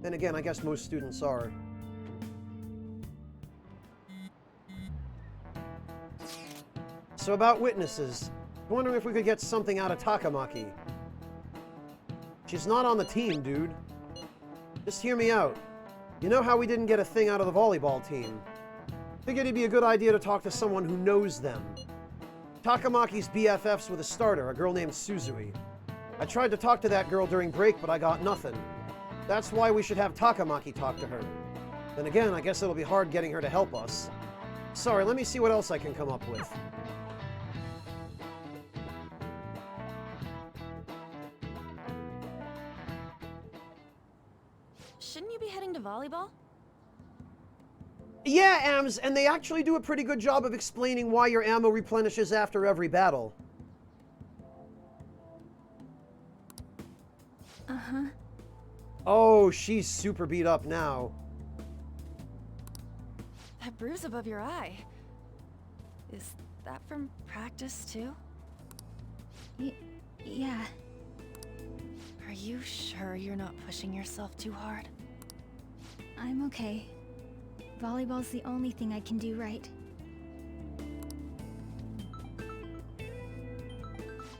Then again, I guess most students are. So about witnesses, I'm wondering if we could get something out of Takamaki. She's not on the team, dude. Just hear me out. You know how we didn't get a thing out of the volleyball team? Figured it'd be a good idea to talk to someone who knows them. Takamaki's BFFs with a starter, a girl named Suzui. I tried to talk to that girl during break, but I got nothing. That's why we should have Takamaki talk to her. Then again, I guess it'll be hard getting her to help us. Sorry, let me see what else I can come up with. Shouldn't you be heading to volleyball? Yeah, Ams, and they actually do a pretty good job of explaining why your ammo replenishes after every battle. Uh-huh. Oh, she's super beat up now. That bruise above your eye. Is that from practice, too? Yeah. Are you sure you're not pushing yourself too hard? I'm okay. Volleyball's the only thing I can do right.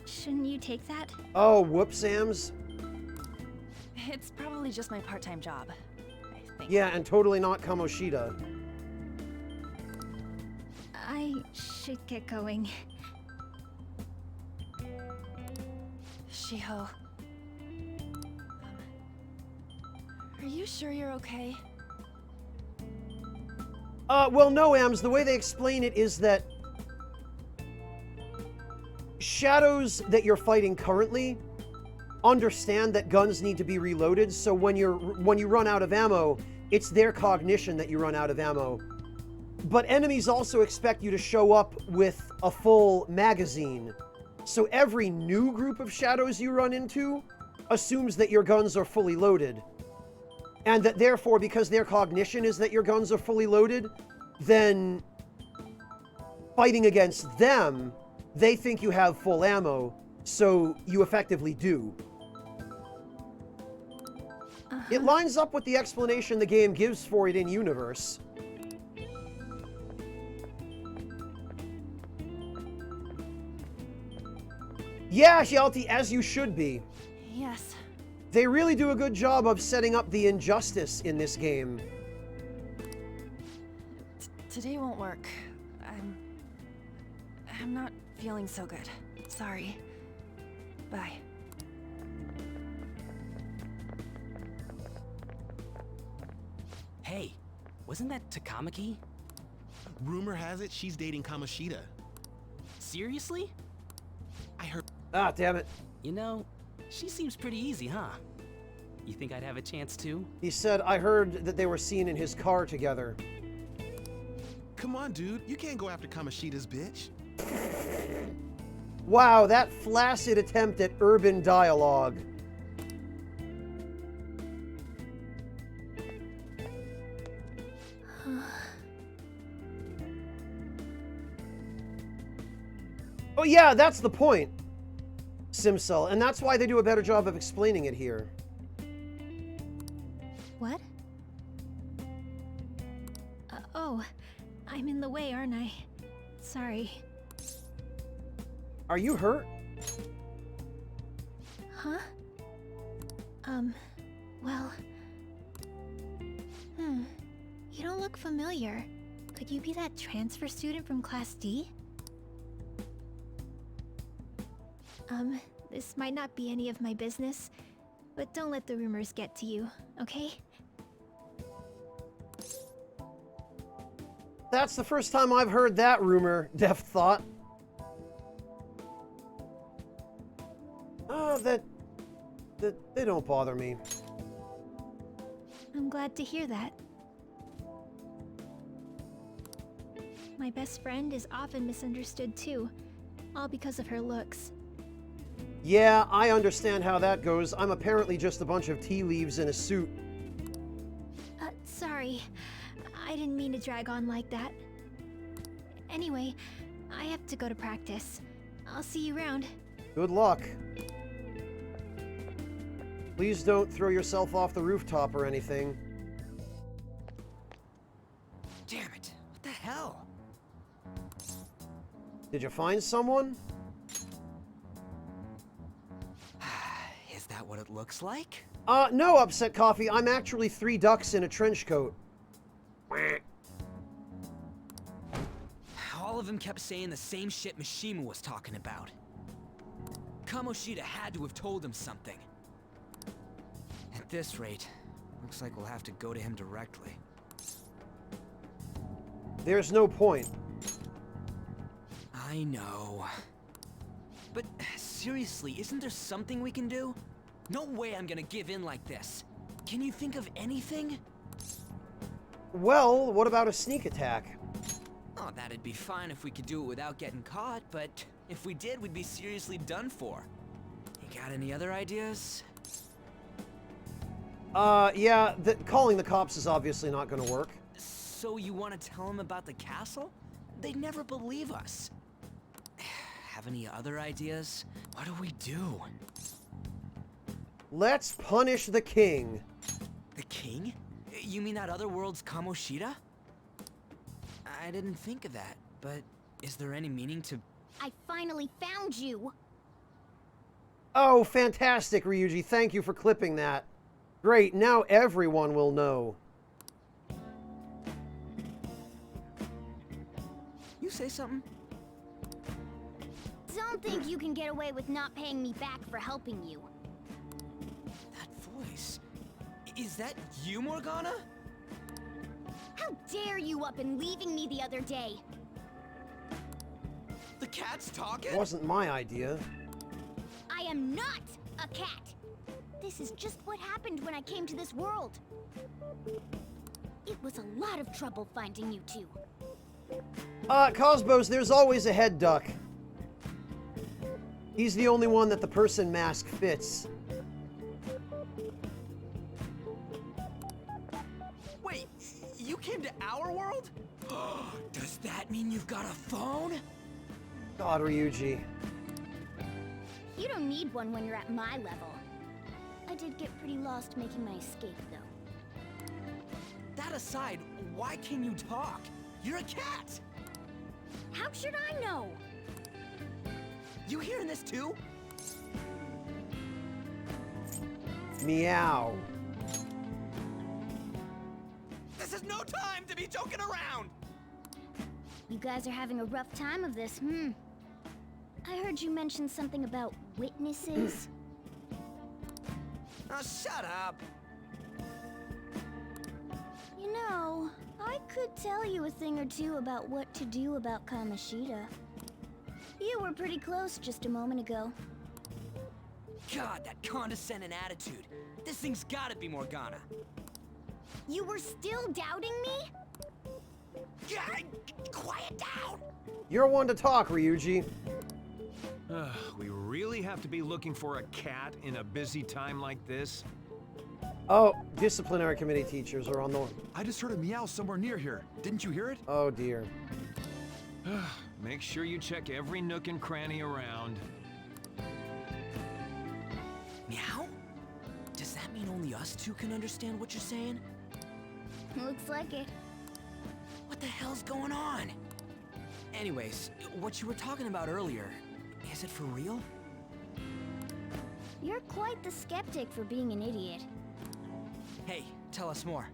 Shouldn't you take that? Oh, whoops, Ams. It's probably just my part-time job, I think. Yeah, and totally not Kamoshida. I should get going. Shiho. Are you sure you're okay? Well, no, Ams. The way they explain it is that shadows that you're fighting currently understand that guns need to be reloaded, so when you run out of ammo, it's their cognition that you run out of ammo. But enemies also expect you to show up with a full magazine. So every new group of shadows you run into assumes that your guns are fully loaded. And that therefore, because their cognition is that your guns are fully loaded, then fighting against them, they think you have full ammo, so you effectively do. It lines up with the explanation the game gives for it in universe. Yeah, Hjalti, as you should be. Yes. They really do a good job of setting up the injustice in this game. Today won't work. I'm not feeling so good. Sorry. Bye. Hey, wasn't that Takamaki? Rumor has it she's dating Kamoshida. Seriously? I heard. Ah, damn it. You know, she seems pretty easy, huh? You think I'd have a chance too? He said, I heard that they were seen in his car together. Come on, dude. You can't go after Kamoshida's bitch. Wow, that flaccid attempt at urban dialogue. Oh yeah, that's the point, Simcell, and that's why they do a better job of explaining it here. What? Oh, I'm in the way, aren't I? Sorry. Are you hurt? Huh? Well... You don't look familiar. Could you be that transfer student from Class D? This might not be any of my business, but don't let the rumors get to you, okay? That's the first time I've heard that rumor, Deft thought. That they don't bother me. I'm glad to hear that. My best friend is often misunderstood too, all because of her looks. Yeah, I understand how that goes. I'm apparently just a bunch of tea leaves in a suit. Sorry. I didn't mean to drag on like that. Anyway, I have to go to practice. I'll see you around. Good luck. Please don't throw yourself off the rooftop or anything. Damn it. What the hell? Did you find someone? Is that what it looks like? No, Upset Coffee. I'm actually 3 ducks in a trench coat. All of them kept saying the same shit Mishima was talking about. Kamoshida had to have told him something. At this rate, looks like we'll have to go to him directly. There's no point. I know. But seriously, isn't there something we can do? No way I'm gonna give in like this. Can you think of anything? Well, what about a sneak attack? Oh, that'd be fine if we could do it without getting caught, but if we did, we'd be seriously done for. You got any other ideas? Yeah, calling the cops is obviously not gonna work. So you want to tell them about the castle? They'd never believe us. Have any other ideas? What do we do? Let's punish the king. The king? You mean that other world's Kamoshida? I didn't think of that, but is there any meaning to... I finally found you! Oh, fantastic, Ryuji. Thank you for clipping that. Great, now everyone will know. You say something? Don't think you can get away with not paying me back for helping you. That voice... Is that you, Morgana? How dare you up and leaving me the other day? The cat's talking? It wasn't my idea. I am not a cat! This is just what happened when I came to this world. It was a lot of trouble finding you two. Cosmos, there's always a head duck. He's the only one that the person mask fits. Wait, you came to our world? Does that mean you've got a phone? God, Ryuji. You don't need one when you're at my level. I did get pretty lost making my escape, though. That aside, why can you talk? You're a cat! How should I know? You hearing this too? Meow. This is no time to be joking around! You guys are having a rough time of this, I heard you mention something about witnesses. Oh, shut up! You know, I could tell you a thing or two about what to do about Kamoshida. You were pretty close just a moment ago. God, that condescending attitude. This thing's gotta be Morgana. You were still doubting me? Yeah, quiet down! You're one to talk, Ryuji. We really have to be looking for a cat in a busy time like this? Oh, disciplinary committee teachers are on the... I just heard a meow somewhere near here. Didn't you hear it? Oh, dear. Make sure you check every nook and cranny around. Meow? Does that mean only us two can understand what you're saying? Looks like it. What the hell's going on? Anyways, what you were talking about earlier, is it for real? You're quite the skeptic for being an idiot. Hey, tell us more.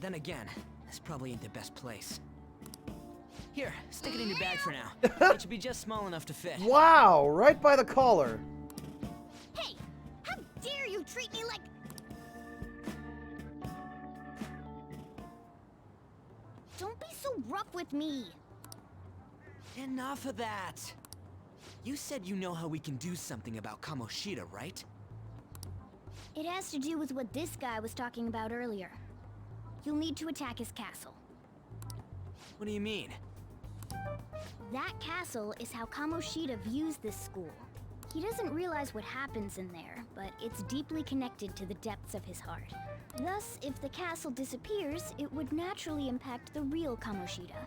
Then again, this probably ain't the best place. Here, stick it in your bag for now. It should be just small enough to fit. Wow, right by the collar. Hey, how dare you treat me like... Don't be so rough with me. Enough of that. You said you know how we can do something about Kamoshida, right? It has to do with what this guy was talking about earlier. You'll need to attack his castle. What do you mean? That castle is how Kamoshida views this school. He doesn't realize what happens in there, but it's deeply connected to the depths of his heart. Thus, if the castle disappears, it would naturally impact the real Kamoshida.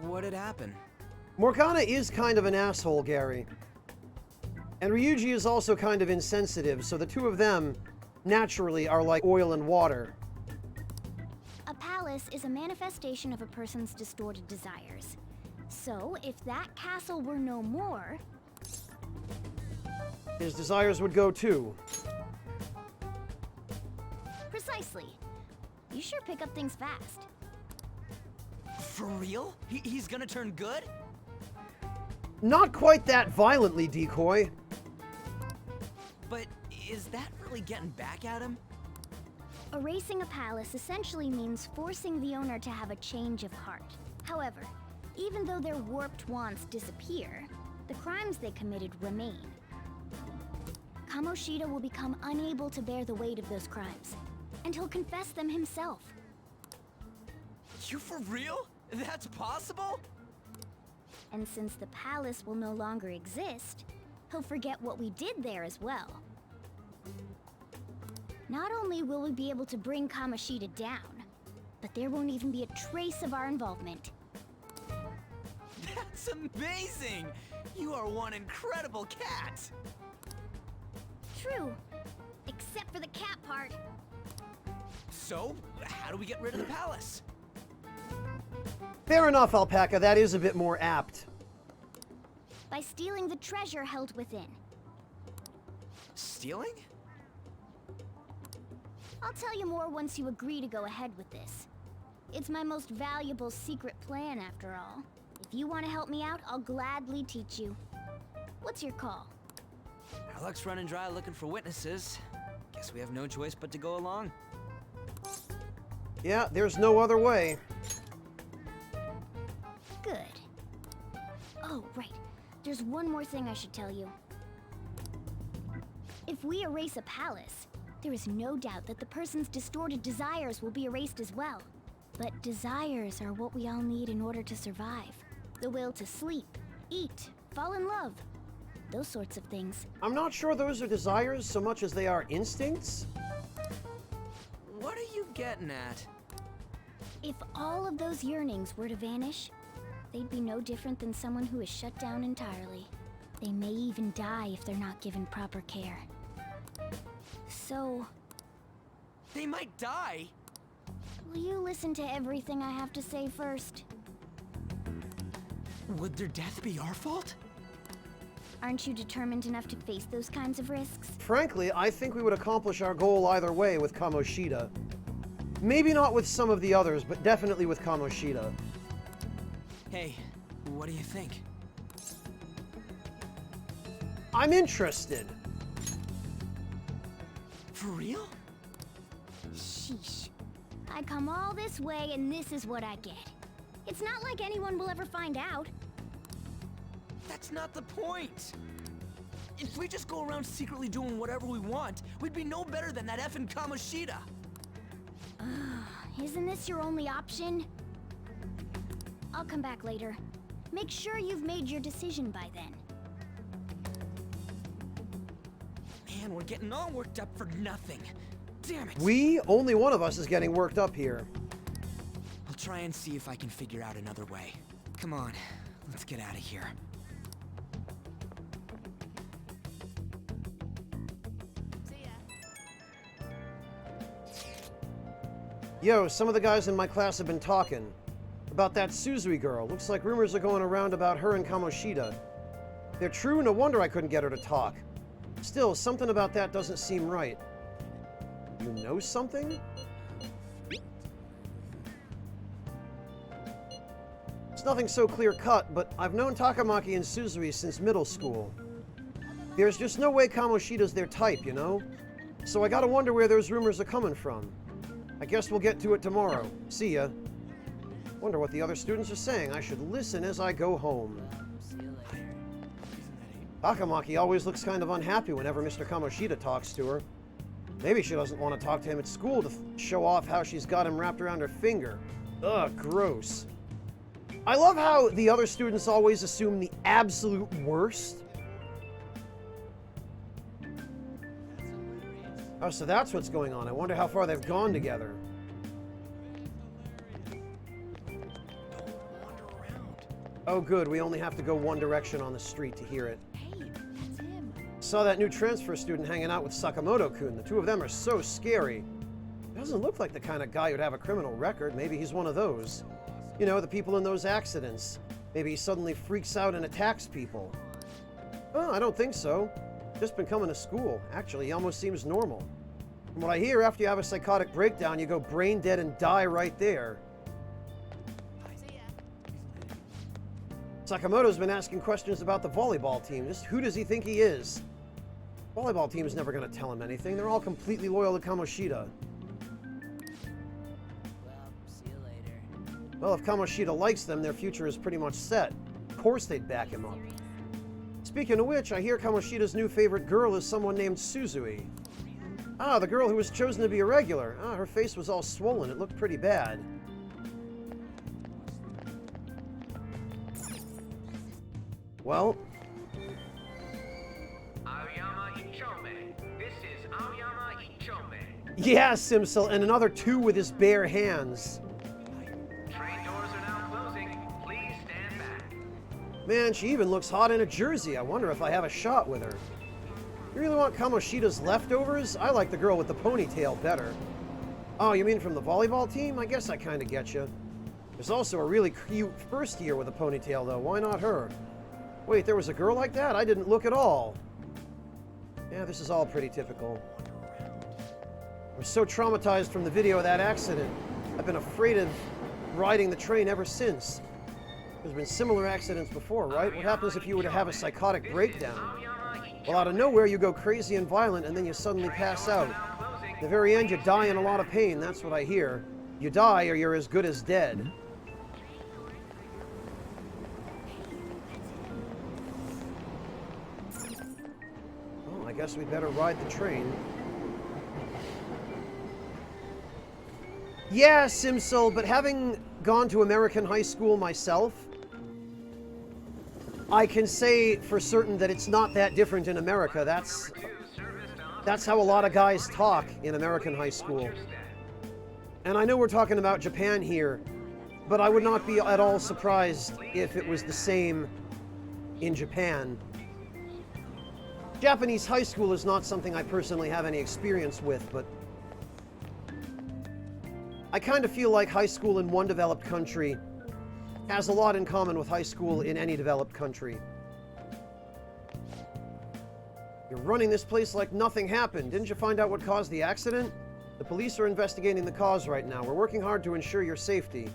What'd happen? Morgana is kind of an asshole, Gary. And Ryuji is also kind of insensitive, so the two of them, naturally, are like oil and water. A palace is a manifestation of a person's distorted desires. So, if that castle were no more... His desires would go too. Precisely. You sure pick up things fast. For real? He's gonna turn good? Not quite that violently, Decoy. But is that really getting back at him? Erasing a palace essentially means forcing the owner to have a change of heart. However, even though their warped wants disappear, the crimes they committed remain. Kamoshida will become unable to bear the weight of those crimes, and he'll confess them himself. You for real? That's possible? And since the palace will no longer exist, he'll forget what we did there as well. Not only will we be able to bring Kamoshida down, but there won't even be a trace of our involvement. That's amazing! You are one incredible cat! True, except for the cat part. So, how do we get rid of the palace? Fair enough, Alpaca. That is a bit more apt. By stealing the treasure held within. Stealing? I'll tell you more once you agree to go ahead with this. It's my most valuable secret plan, after all. If you want to help me out, I'll gladly teach you. What's your call? Our luck's running dry looking for witnesses. Guess we have no choice but to go along. Yeah, there's no other way. Good. Oh, right. There's one more thing I should tell you. If we erase a palace, there is no doubt that the person's distorted desires will be erased as well. But desires are what we all need in order to survive. The will to sleep, eat, fall in love. Those sorts of things. I'm not sure those are desires so much as they are instincts. What are you getting at? If all of those yearnings were to vanish, they'd be no different than someone who is shut down entirely. They may even die if they're not given proper care. So... They might die? Will you listen to everything I have to say first? Would their death be our fault? Aren't you determined enough to face those kinds of risks? Frankly, I think we would accomplish our goal either way with Kamoshida. Maybe not with some of the others, but definitely with Kamoshida. Hey, what do you think? I'm interested. For real? Sheesh. I come all this way and this is what I get. It's not like anyone will ever find out. That's not the point! If we just go around secretly doing whatever we want, we'd be no better than that effing Kamoshida! Isn't this your only option? I'll come back later. Make sure you've made your decision by then. Man, we're getting all worked up for nothing. Damn it! Only one of us is getting worked up here. I'll try and see if I can figure out another way. Come on, let's get out of here. Yo, some of the guys in my class have been talking about that Suzui girl. Looks like rumors are going around about her and Kamoshida. They're true, no wonder I couldn't get her to talk. Still, something about that doesn't seem right. You know something? It's nothing so clear-cut, but I've known Takamaki and Suzui since middle school. There's just no way Kamoshida's their type, you know? So I gotta wonder where those rumors are coming from. I guess we'll get to it tomorrow. See ya. Wonder what the other students are saying. I should listen as I go home. Takamaki always looks kind of unhappy whenever Mr. Kamoshida talks to her. Maybe she doesn't want to talk to him at school to show off how she's got him wrapped around her finger. Ugh, gross. I love how the other students always assume the absolute worst. Oh, so that's what's going on. I wonder how far they've gone together. Oh, good. We only have to go one direction on the street to hear it. Hey, that's him. Saw that new transfer student hanging out with Sakamoto-kun. The two of them are so scary. Doesn't look like the kind of guy who'd have a criminal record. Maybe he's one of those. You know, the people in those accidents. Maybe he suddenly freaks out and attacks people. Oh, I don't think so. Just been coming to school. Actually, he almost seems normal. From what I hear, after you have a psychotic breakdown, you go brain dead and die right there. Sakamoto's been asking questions about the volleyball team. Just who does he think he is? Volleyball team is never going to tell him anything. They're all completely loyal to Kamoshida. Well, see you later. Well, if Kamoshida likes them, their future is pretty much set. Of course they'd back him up. Speaking of which, I hear Kamoshida's new favorite girl is someone named Suzui. Ah, the girl who was chosen to be a regular. Ah, her face was all swollen. It looked pretty bad. Well... Aoyama Ichome. This is Aoyama Ichome. Yeah, Simsel, and another two with his bare hands. Train doors are now closing. Please stand back. Man, she even looks hot in a jersey. I wonder if I have a shot with her. You really want Kamoshida's leftovers? I like the girl with the ponytail better. Oh, you mean from the volleyball team? I guess I kind of get you. There's also a really cute first year with a ponytail, though. Why not her? Wait, there was a girl like that? I didn't look at all. Yeah, this is all pretty typical. I was so traumatized from the video of that accident. I've been afraid of riding the train ever since. There's been similar accidents before, right? What happens if you were to have a psychotic breakdown? Well, out of nowhere, you go crazy and violent, and then you suddenly pass out. At the very end, you die in a lot of pain. That's what I hear. You die, or you're as good as dead. Oh, I guess we better ride the train. Yeah, Simsel, but having gone to American high school myself, I can say for certain that it's not that different in America. That's how a lot of guys talk in American high school. And I know we're talking about Japan here, but I would not be at all surprised if it was the same in Japan. Japanese high school is not something I personally have any experience with, but I kind of feel like high school in one developed country has a lot in common with high school in any developed country. You're running this place like nothing happened. Didn't you find out what caused the accident? The police are investigating the cause right now. We're working hard to ensure your safety.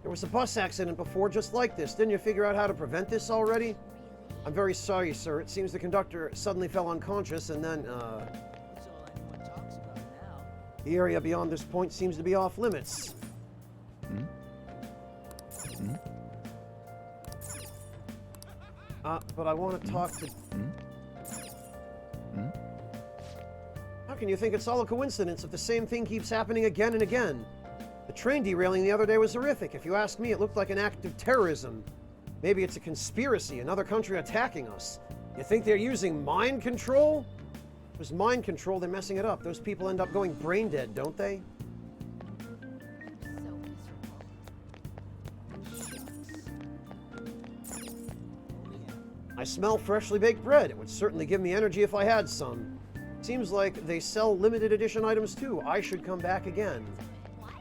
There was a bus accident before just like this. Didn't you figure out how to prevent this already? I'm very sorry, sir. It seems the conductor suddenly fell unconscious and then, the area beyond this point seems to be off limits. But I want to talk to... How can you think it's all a coincidence if the same thing keeps happening again and again? The train derailing the other day was horrific. If you ask me, it looked like an act of terrorism. Maybe it's a conspiracy, another country attacking us. You think they're using mind control? If it was mind control, they're messing it up. Those people end up going brain dead, don't they? I smell freshly baked bread. It would certainly give me energy if I had some. Seems like they sell limited edition items too. I should come back again. What?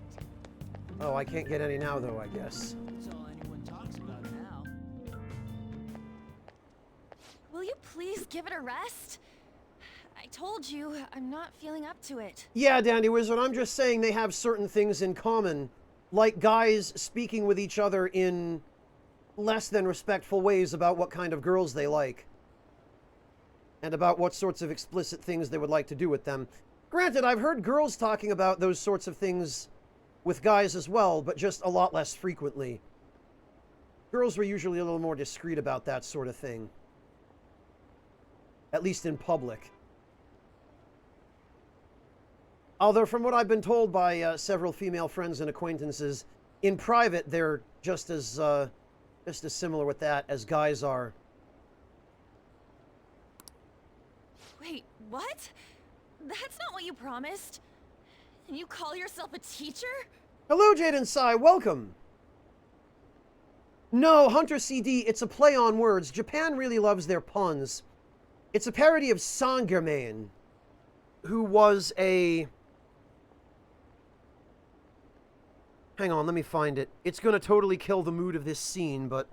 Oh, I can't get any now though, I guess. That's all anyone talks about now. Will you please give it a rest? I told you, I'm not feeling up to it. Yeah, Dandy Wizard, I'm just saying they have certain things in common. Like guys speaking with each other in less than respectful ways about what kind of girls they like. And about what sorts of explicit things they would like to do with them. Granted, I've heard girls talking about those sorts of things with guys as well, but just a lot less frequently. Girls were usually a little more discreet about that sort of thing. At least in public. Although from what I've been told by several female friends and acquaintances, in private they're just as similar with that as guys are. Wait, what? That's not what you promised. And you call yourself a teacher? Hello, Jaden Sai, welcome! No, Hunter CD, it's a play on words. Japan really loves their puns. It's a parody of Saint Germain, who was a... Hang on, let me find it. It's gonna totally kill the mood of this scene, but...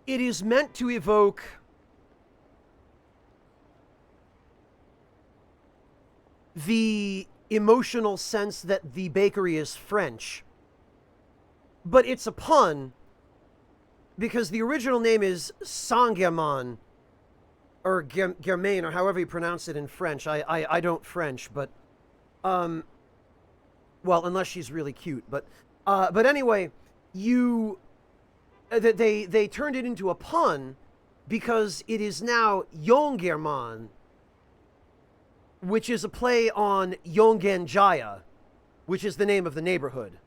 It is meant to evoke the emotional sense that the bakery is French. But it's a pun because the original name is Saint-Germain or Germain or however you pronounce it in French. I don't French, but well, unless she's really cute, but anyway, they turned it into a pun because it is now Yongerman, which is a play on Yongen Jaya, which is the name of the neighborhood.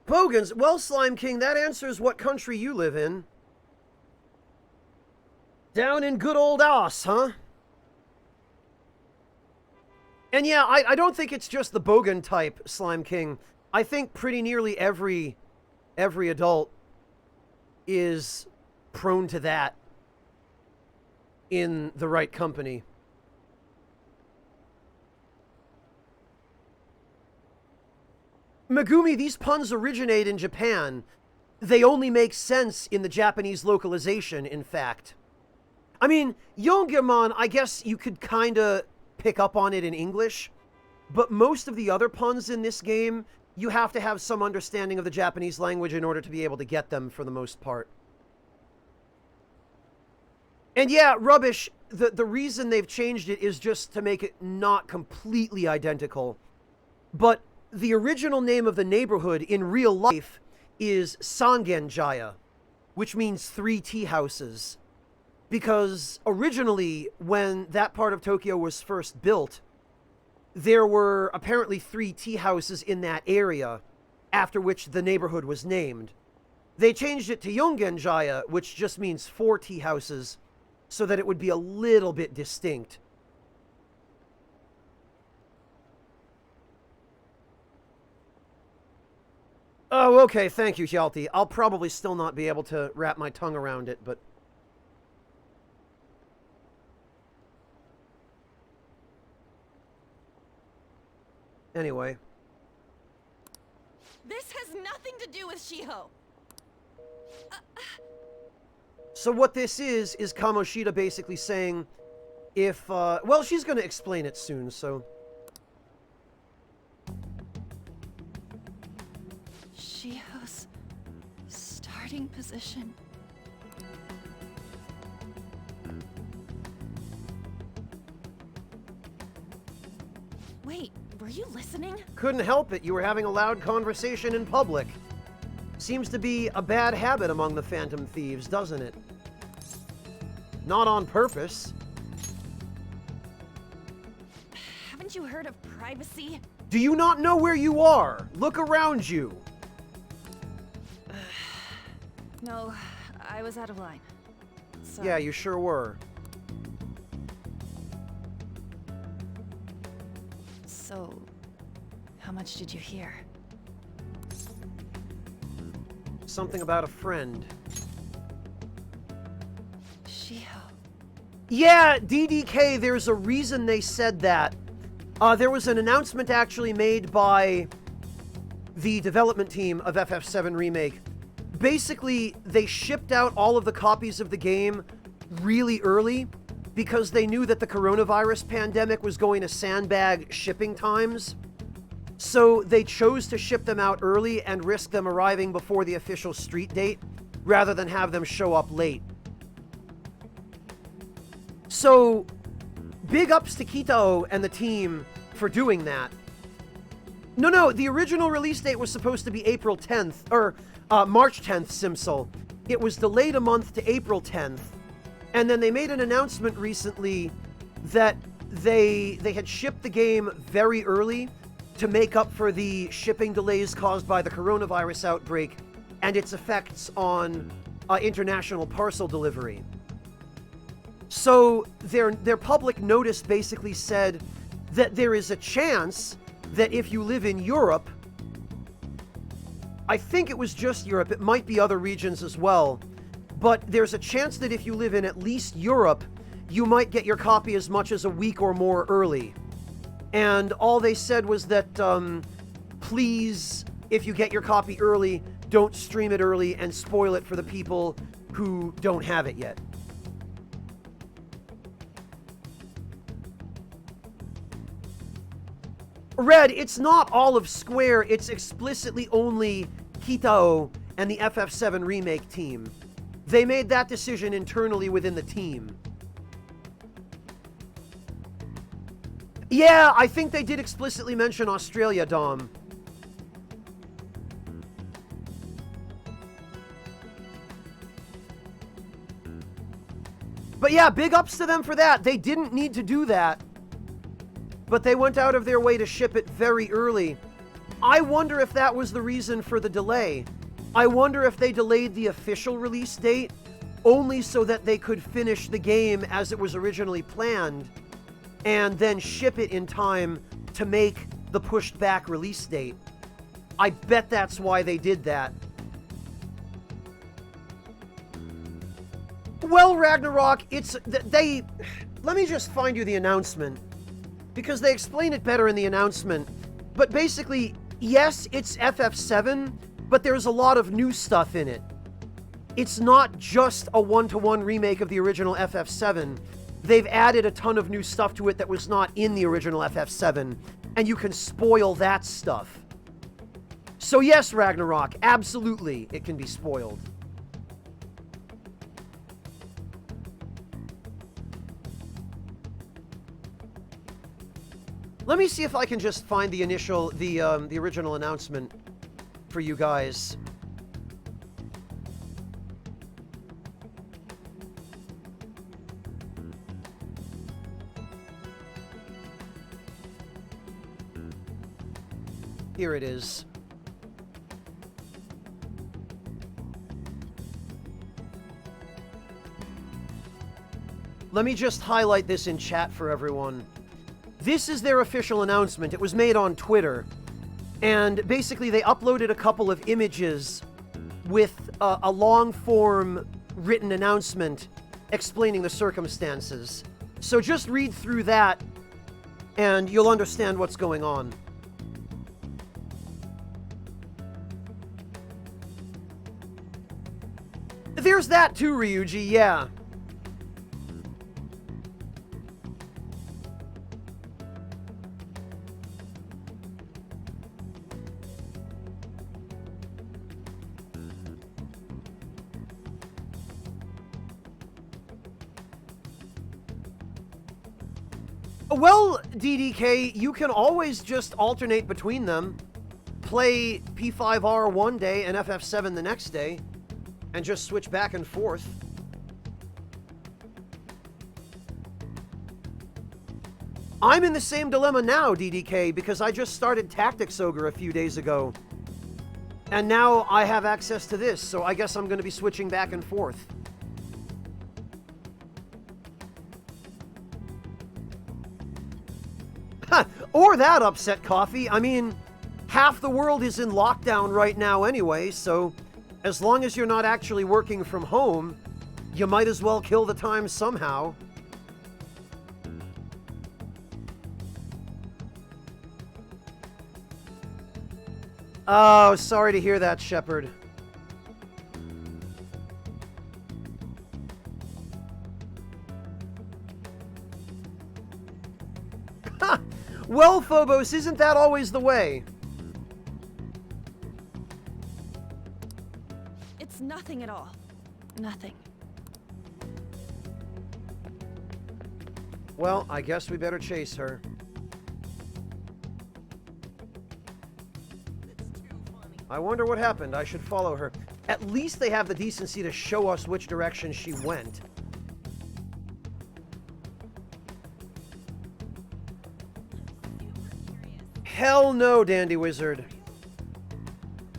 Bogans, well, Slime King, that answers what country you live in. Down in good old Oz, huh? And yeah, I don't think it's just the Bogan type, Slime King. I think pretty nearly every adult is prone to that in the right company. Megumi, these puns originate in Japan. They only make sense in the Japanese localization, in fact. I mean, Yongerman, I guess you could kinda pick up on it in English, but most of the other puns in this game, you have to have some understanding of the Japanese language in order to be able to get them for the most part. And yeah, Rubbish, the reason they've changed it is just to make it not completely identical. But the original name of the neighborhood in real life is Sangenjaya, which means 3 tea houses. Because originally, when that part of Tokyo was first built, there were apparently 3 tea houses in that area, after which the neighborhood was named. They changed it to Yongenjaya, which just means 4 tea houses, so that it would be a little bit distinct. Oh, okay, thank you, Hjalti. I'll probably still not be able to wrap my tongue around it, but... Anyway. This has nothing to do with Shiho. So what this is Kamoshida basically saying, if, well, she's gonna explain it soon, so... Shiho's starting position. Wait, were you listening? Couldn't help it. You were having a loud conversation in public. Seems to be a bad habit among the Phantom Thieves, doesn't it? Not on purpose. Haven't you heard of privacy? Do you not know where you are? Look around you. No, I was out of line. Sorry. Yeah, you sure were. So, how much did you hear? Something about a friend. Shiho. Yeah, DDK, there's a reason they said that. There was an announcement actually made by the development team of FF7 Remake. Basically, they shipped out all of the copies of the game really early because they knew that the coronavirus pandemic was going to sandbag shipping times. So they chose to ship them out early and risk them arriving before the official street date, rather than have them show up late. So, big ups to Kitao and the team for doing that. No, the original release date was supposed to be April 10th, or March 10th, Simsel. It was delayed a month to April 10th, and then they made an announcement recently that they had shipped the game very early to make up for the shipping delays caused by the coronavirus outbreak and its effects on international parcel delivery. So their public notice basically said that there is a chance that if you live in Europe, I think it was just Europe, it might be other regions as well, but there's a chance that if you live in at least Europe, you might get your copy as much as a week or more early. And all they said was that, please, if you get your copy early, don't stream it early and spoil it for the people who don't have it yet. Red, it's not all of Square, it's explicitly only Kitao and the FF7 Remake team. They made that decision internally within the team. Yeah, I think they did explicitly mention Australia, Dom. But yeah, big ups to them for that. They didn't need to do that, but they went out of their way to ship it very early. I wonder if that was the reason for the delay. I wonder if they delayed the official release date only so that they could finish the game as it was originally planned and then ship it in time to make the pushed back release date. I bet that's why they did that. Well, Ragnarok, let me just find you the announcement, because they explain it better in the announcement. But basically, yes, it's FF7, but there's a lot of new stuff in it. It's not just a one-to-one remake of the original FF7. They've added a ton of new stuff to it that was not in the original FF7, and you can spoil that stuff. So yes, Ragnarok, absolutely, it can be spoiled. Let me see if I can just find the original announcement for you guys. Here it is. Let me just highlight this in chat for everyone. This is their official announcement. It was made on Twitter. And basically they uploaded a couple of images with a long-form written announcement explaining the circumstances. So just read through that and you'll understand what's going on. There's that too, Ryuji, yeah. Well, DDK, you can always just alternate between them. Play P5R one day and FF7 the next day, and just switch back and forth. I'm in the same dilemma now, DDK, because I just started Tactics Ogre a few days ago. And now I have access to this, so I guess I'm going to be switching back and forth. Or that, Upset Coffee. I mean, half the world is in lockdown right now anyway, so as long as you're not actually working from home, you might as well kill the time somehow. Oh, sorry to hear that, Shepard. Well, Phobos, isn't that always the way? It's nothing at all. Nothing. Well, I guess we better chase her. I wonder what happened. I should follow her. At least they have the decency to show us which direction she went. Hell no, Dandy Wizard.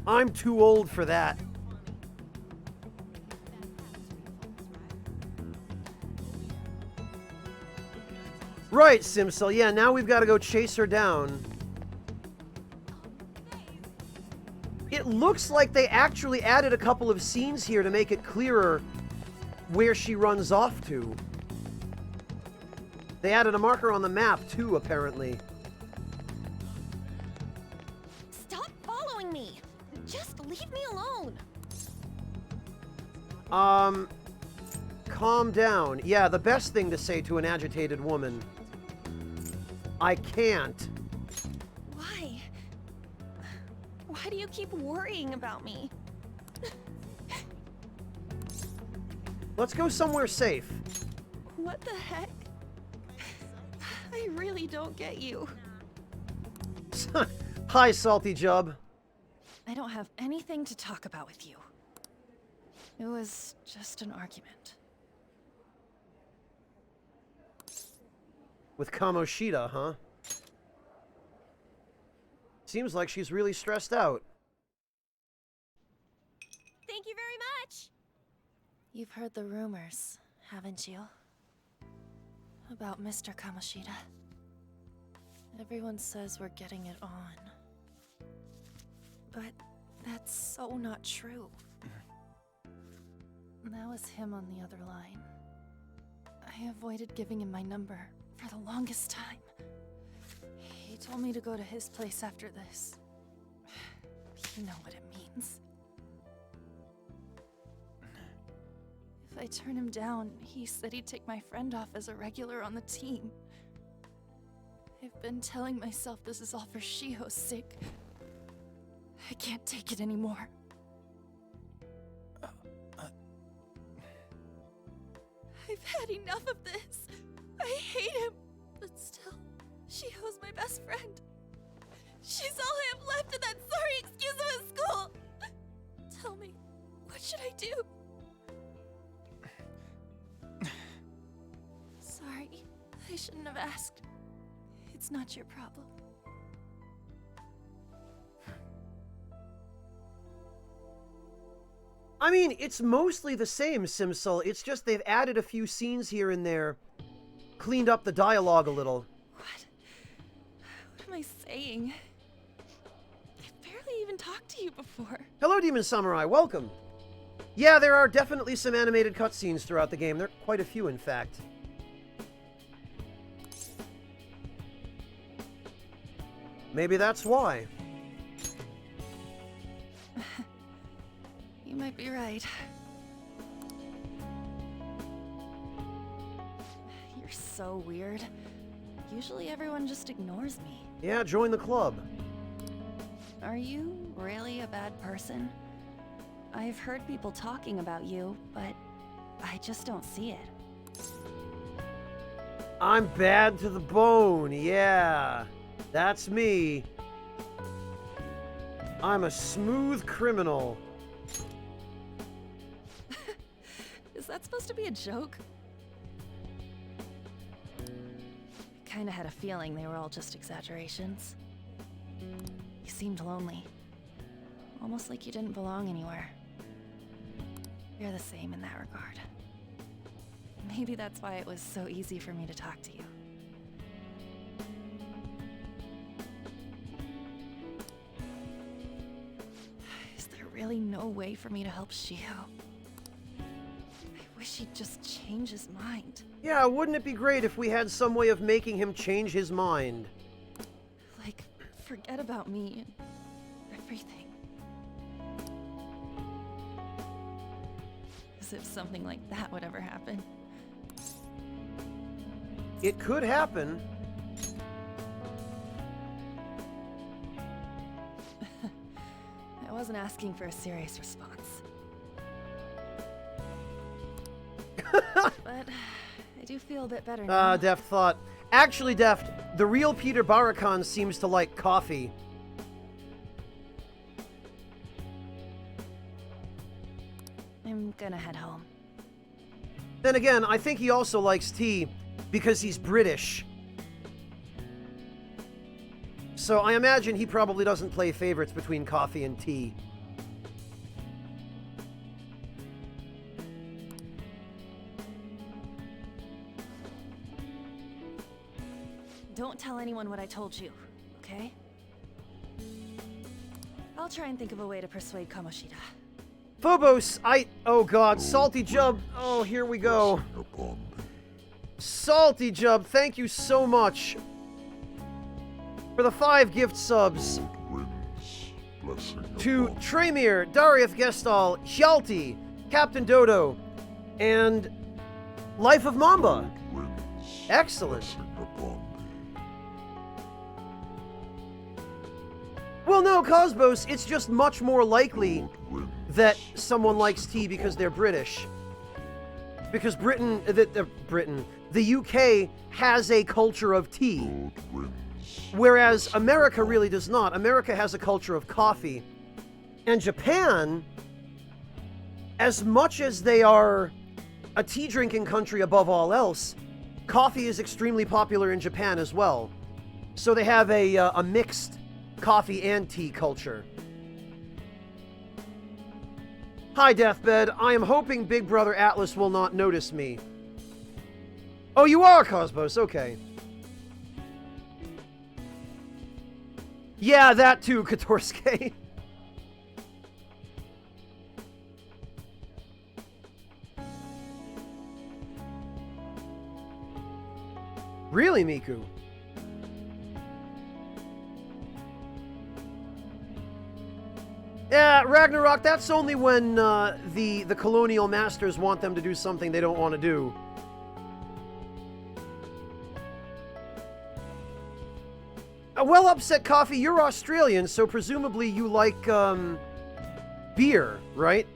I'm too old for that. Right, Simcel. Yeah, now we've got to go chase her down. It looks like they actually added a couple of scenes here to make it clearer where she runs off to. They added a marker on the map, too, apparently. Stop following me! Just leave me alone! Calm down. Yeah, the best thing to say to an agitated woman. I can't. Why? Why do you keep worrying about me? Let's go somewhere safe. What the heck? I really don't get you. Hi, Salty Jub. I don't have anything to talk about with you. It was just an argument. With Kamoshida, huh? Seems like she's really stressed out. Thank you very much! You've heard the rumors, haven't you? About Mr. Kamoshida. Everyone says we're getting it on. But that's so not true. That was him on the other line. I avoided giving him my number for the longest time. He told me to go to his place after this. You know what it means. If I turn him down, he said he'd take my friend off as a regular on the team. I've been telling myself this is all for Shiho's sake. I can't take it anymore. I've had enough of this. I hate him. But still, Shiho's my best friend. She's all I have left of that sorry excuse of a school. Tell me, what should I do? Sorry, I shouldn't have asked. It's not your problem. I mean, it's mostly the same, Simcel. It's just they've added a few scenes here and there cleaned up the dialogue a little. What am I saying? I've barely even talked to you before. Hello, Demon Samurai. Welcome. Yeah, there are definitely some animated cutscenes throughout the game. There are quite a few, in fact. Maybe that's why. You might be right. You're so weird. Usually everyone just ignores me. Yeah, join the club. Are you really a bad person? I've heard people talking about you, but I just don't see it. I'm bad to the bone, yeah. That's me. I'm a smooth criminal. Is that supposed to be a joke? I kinda had a feeling they were all just exaggerations. You seemed lonely. Almost like you didn't belong anywhere. You're the same in that regard. Maybe that's why it was so easy for me to talk to you. Is there really no way for me to help Shio? I wish he'd just change his mind. Yeah, wouldn't it be great if we had some way of making him change his mind? Like, forget about me and everything. As if something like that would ever happen. It could happen. I wasn't asking for a serious response. But I do feel a bit better now. Deft thought. Actually, Deft, the real Peter Barakan seems to like coffee. I'm gonna head home. Then again, I think he also likes tea because he's British. So I imagine he probably doesn't play favorites between coffee and tea. Don't tell anyone what I told you, okay? I'll try and think of a way to persuade Kamoshida. Phobos, oh god, Salty Jub. Oh, here we go. Salty Jub, thank you so much for the 5 gift subs. To Tremir, Dariath Gestal, Hjalti, Captain Dodo, and Life of Mamba. Excellent. Well, no, Cosmos, it's just much more likely that someone likes tea because they're British. Because the UK has a culture of tea. Whereas America really does not. America has a culture of coffee. And Japan, as much as they are a tea-drinking country above all else, coffee is extremely popular in Japan as well. So they have a mixed coffee and tea culture. Hi, Deathbed. I am hoping Big Brother Atlas will not notice me. Oh, you are, Cosmos. Okay. Yeah, that too, Katorske. Really, Miku? Yeah, Ragnarok, that's only when the colonial masters want them to do something they don't want to do. Well, Upset Coffee, you're Australian, so presumably you like, beer, right?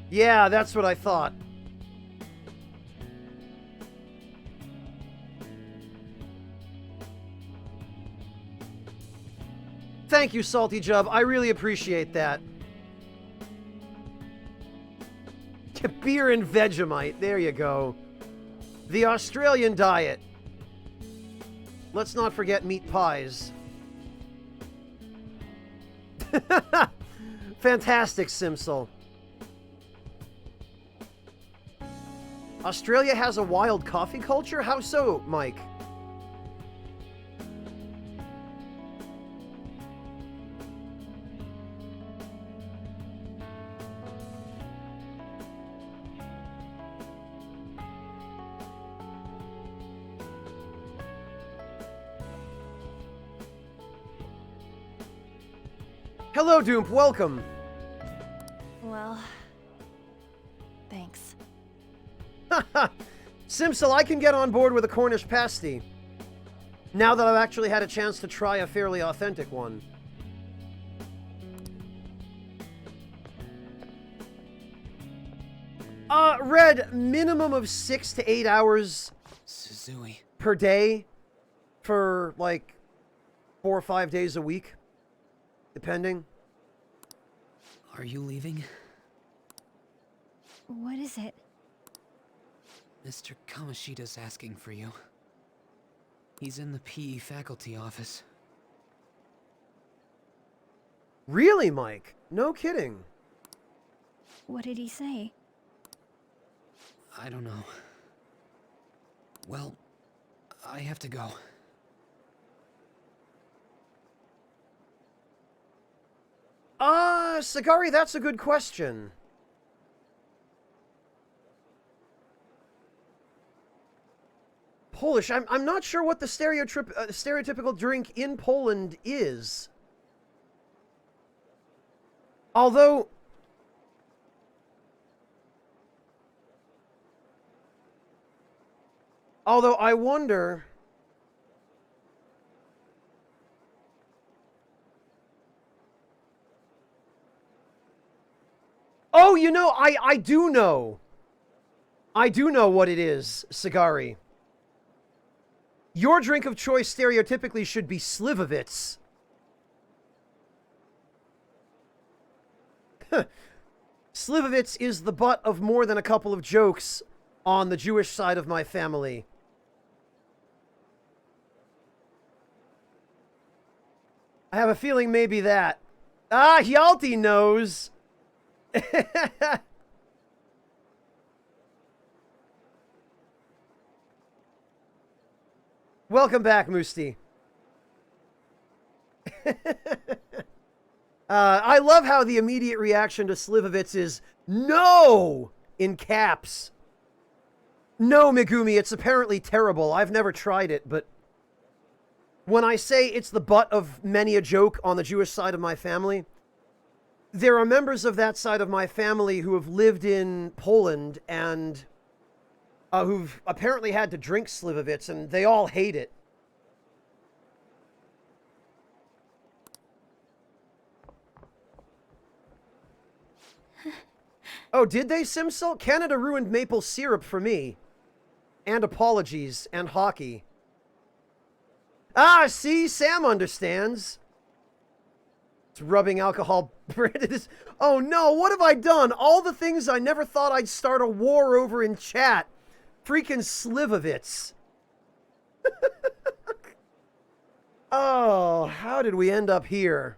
Yeah, that's what I thought. Thank you, Salty Jub. I really appreciate that. Beer and Vegemite. There you go. The Australian diet. Let's not forget meat pies. Fantastic, Simsel. Australia has a wild coffee culture? How so, Mike? Hello, Doomp. Welcome. Well, thanks. Simsel, I can get on board with a Cornish pasty. Now that I've actually had a chance to try a fairly authentic one. Red, minimum of 6 to 8 hours Suzui. per day for, like, 4 or 5 days a week, depending. Are you leaving? What is it? Mr. Kamoshida's asking for you. He's in the PE faculty office. Really, Mike? No kidding. What did he say? I don't know. Well, I have to go. Sagari, that's a good question. Polish, I'm not sure what the stereotypical drink in Poland is. Although I wonder... Oh, you know, I do know. I do know what it is, Sagari. Your drink of choice stereotypically should be Slivovitz. Slivovitz is the butt of more than a couple of jokes on the Jewish side of my family. I have a feeling maybe that. Ah, Hjalti knows. Welcome back, Musti. I love how the immediate reaction to Slivovitz is no in caps. No, Megumi, it's apparently terrible. I've never tried it, but when I say it's the butt of many a joke on the Jewish side of my family, there are members of that side of my family who have lived in Poland and who've apparently had to drink Slivovitz, and they all hate it. Oh, did they, Simsel? Canada ruined maple syrup for me. And apologies, and hockey. Ah, see? Sam understands. It's rubbing alcohol. Oh no, what have I done? All the things I never thought I'd start a war over in chat. Freaking Slivovitz. Oh, how did we end up here?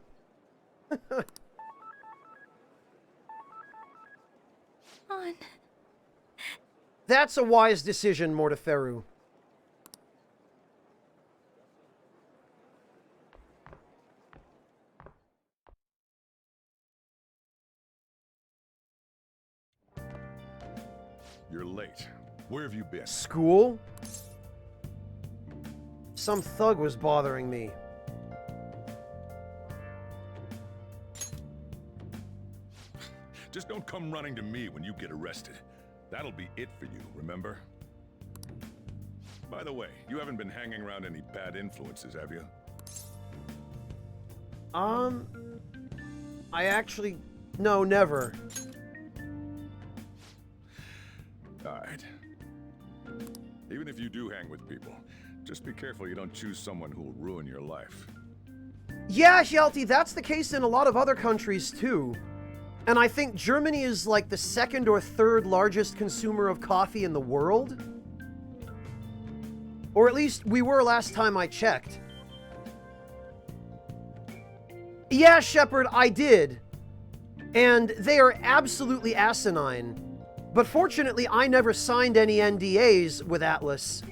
On. That's a wise decision, Morteferu. You're late. Where have you been? School? Some thug was bothering me. Just don't come running to me when you get arrested. That'll be it for you, remember? By the way, you haven't been hanging around any bad influences, have you? I actually... No, never. Alright. Even if you do hang with people, just be careful you don't choose someone who will ruin your life. Yeah, Hjalti, that's the case in a lot of other countries, too. And I think Germany is like the second or third largest consumer of coffee in the world. Or at least we were last time I checked. Yeah, Shepard, I did. And they are absolutely asinine. But fortunately, I never signed any NDAs with Atlas,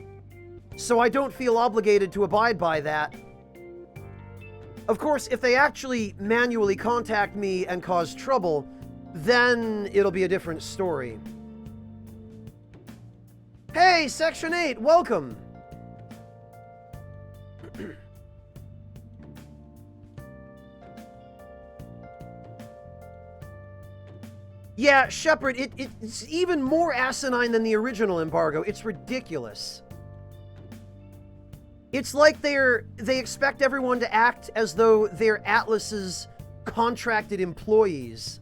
so I don't feel obligated to abide by that. Of course, if they actually manually contact me and cause trouble, then it'll be a different story. Hey, Section 8, welcome! Yeah, Shepard, it's even more asinine than the original embargo. It's ridiculous. It's like they expect everyone to act as though they're Atlas's contracted employees.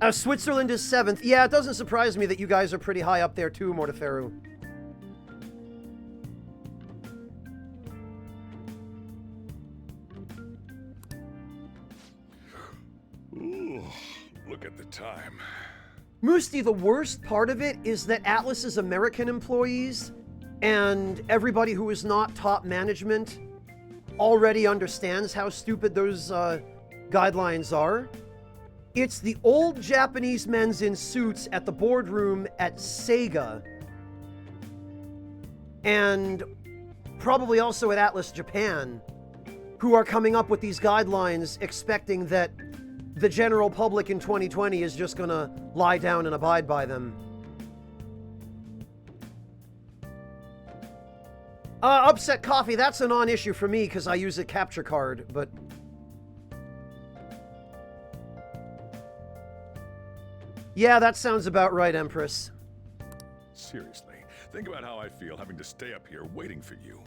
Switzerland is 7th. Yeah, it doesn't surprise me that you guys are pretty high up there too, Morteferu. Ooh, look at the time. Musti, the worst part of it is that Atlas's American employees and everybody who is not top management already understands how stupid those guidelines are. It's the old Japanese men in suits at the boardroom at Sega, and probably also at Atlas Japan, who are coming up with these guidelines expecting that the general public in 2020 is just gonna lie down and abide by them. Upset Coffee, that's a non-issue for me because I use a capture card, but... Yeah, that sounds about right, Empress. Seriously, think about how I feel having to stay up here waiting for you.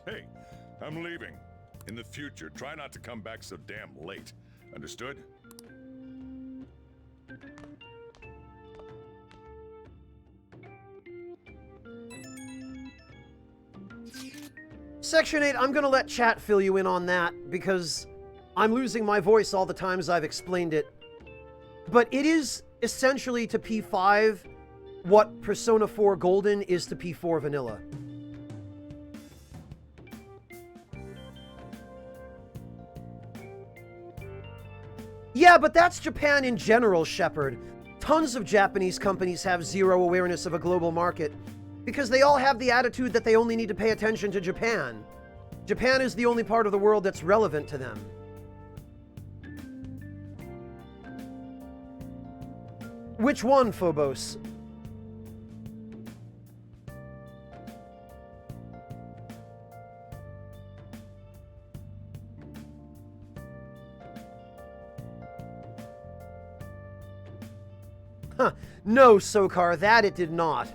Hey, I'm leaving. In the future, try not to come back so damn late. Understood? Section 8, I'm gonna let chat fill you in on that, because I'm losing my voice all the times I've explained it. But it is essentially to P5 what Persona 4 Golden is to P4 Vanilla. Yeah, but that's Japan in general, Shepard. Tons of Japanese companies have zero awareness of a global market because they all have the attitude that they only need to pay attention to Japan. Japan is the only part of the world that's relevant to them. Which one, Phobos? Huh. No, Sokar, that it did not.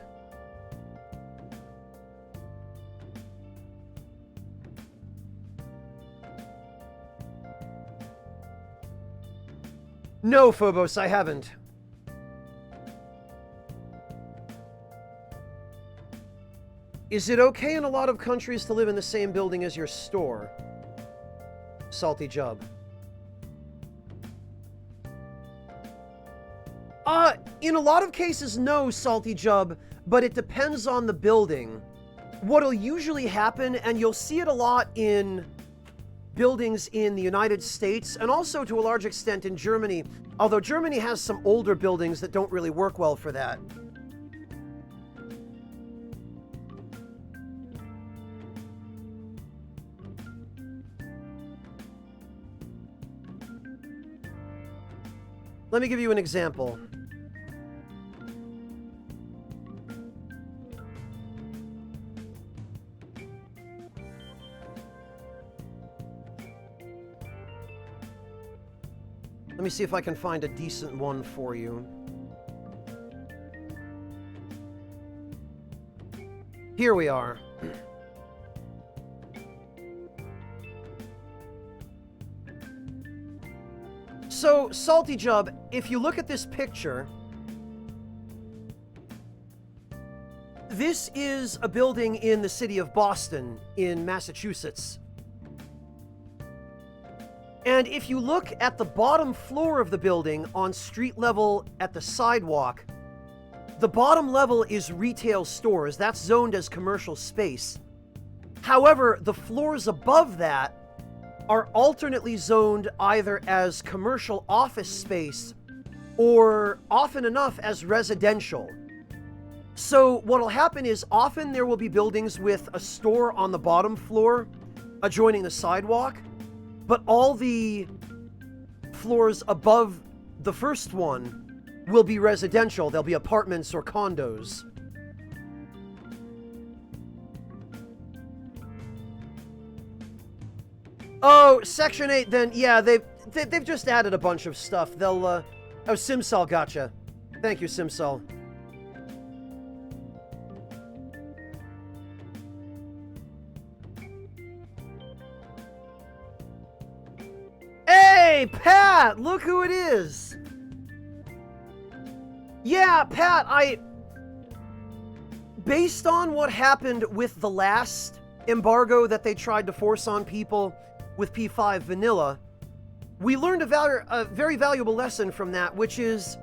No, Phobos, I haven't. Is it okay in a lot of countries to live in the same building as your store? Salty Jub. In a lot of cases, no, Salty Jub, but it depends on the building. What'll usually happen, and you'll see it a lot in buildings in the United States, and also to a large extent in Germany, although Germany has some older buildings that don't really work well for that. Let me give you an example. Let me see if I can find a decent one for you. Here we are. So, Salty Jub, if you look at this picture, this is a building in the city of Boston, in Massachusetts. And if you look at the bottom floor of the building on street level at the sidewalk, The bottom level is retail stores. That's zoned as commercial space. However, the floors above that are alternately zoned either as commercial office space or often enough as residential. So what'll happen is often there will be buildings with a store on the bottom floor adjoining the sidewalk, but all the floors above the first one will be residential. They'll be apartments or condos. Oh, Section 8, then, yeah, they've just added a bunch of stuff. They'll, oh, Simsal gotcha. Thank you, Simsal. Hey, Pat! Look who it is! Yeah, Pat, based on what happened with the last embargo that they tried to force on people with P5 Vanilla, we learned a very valuable lesson from that, which is,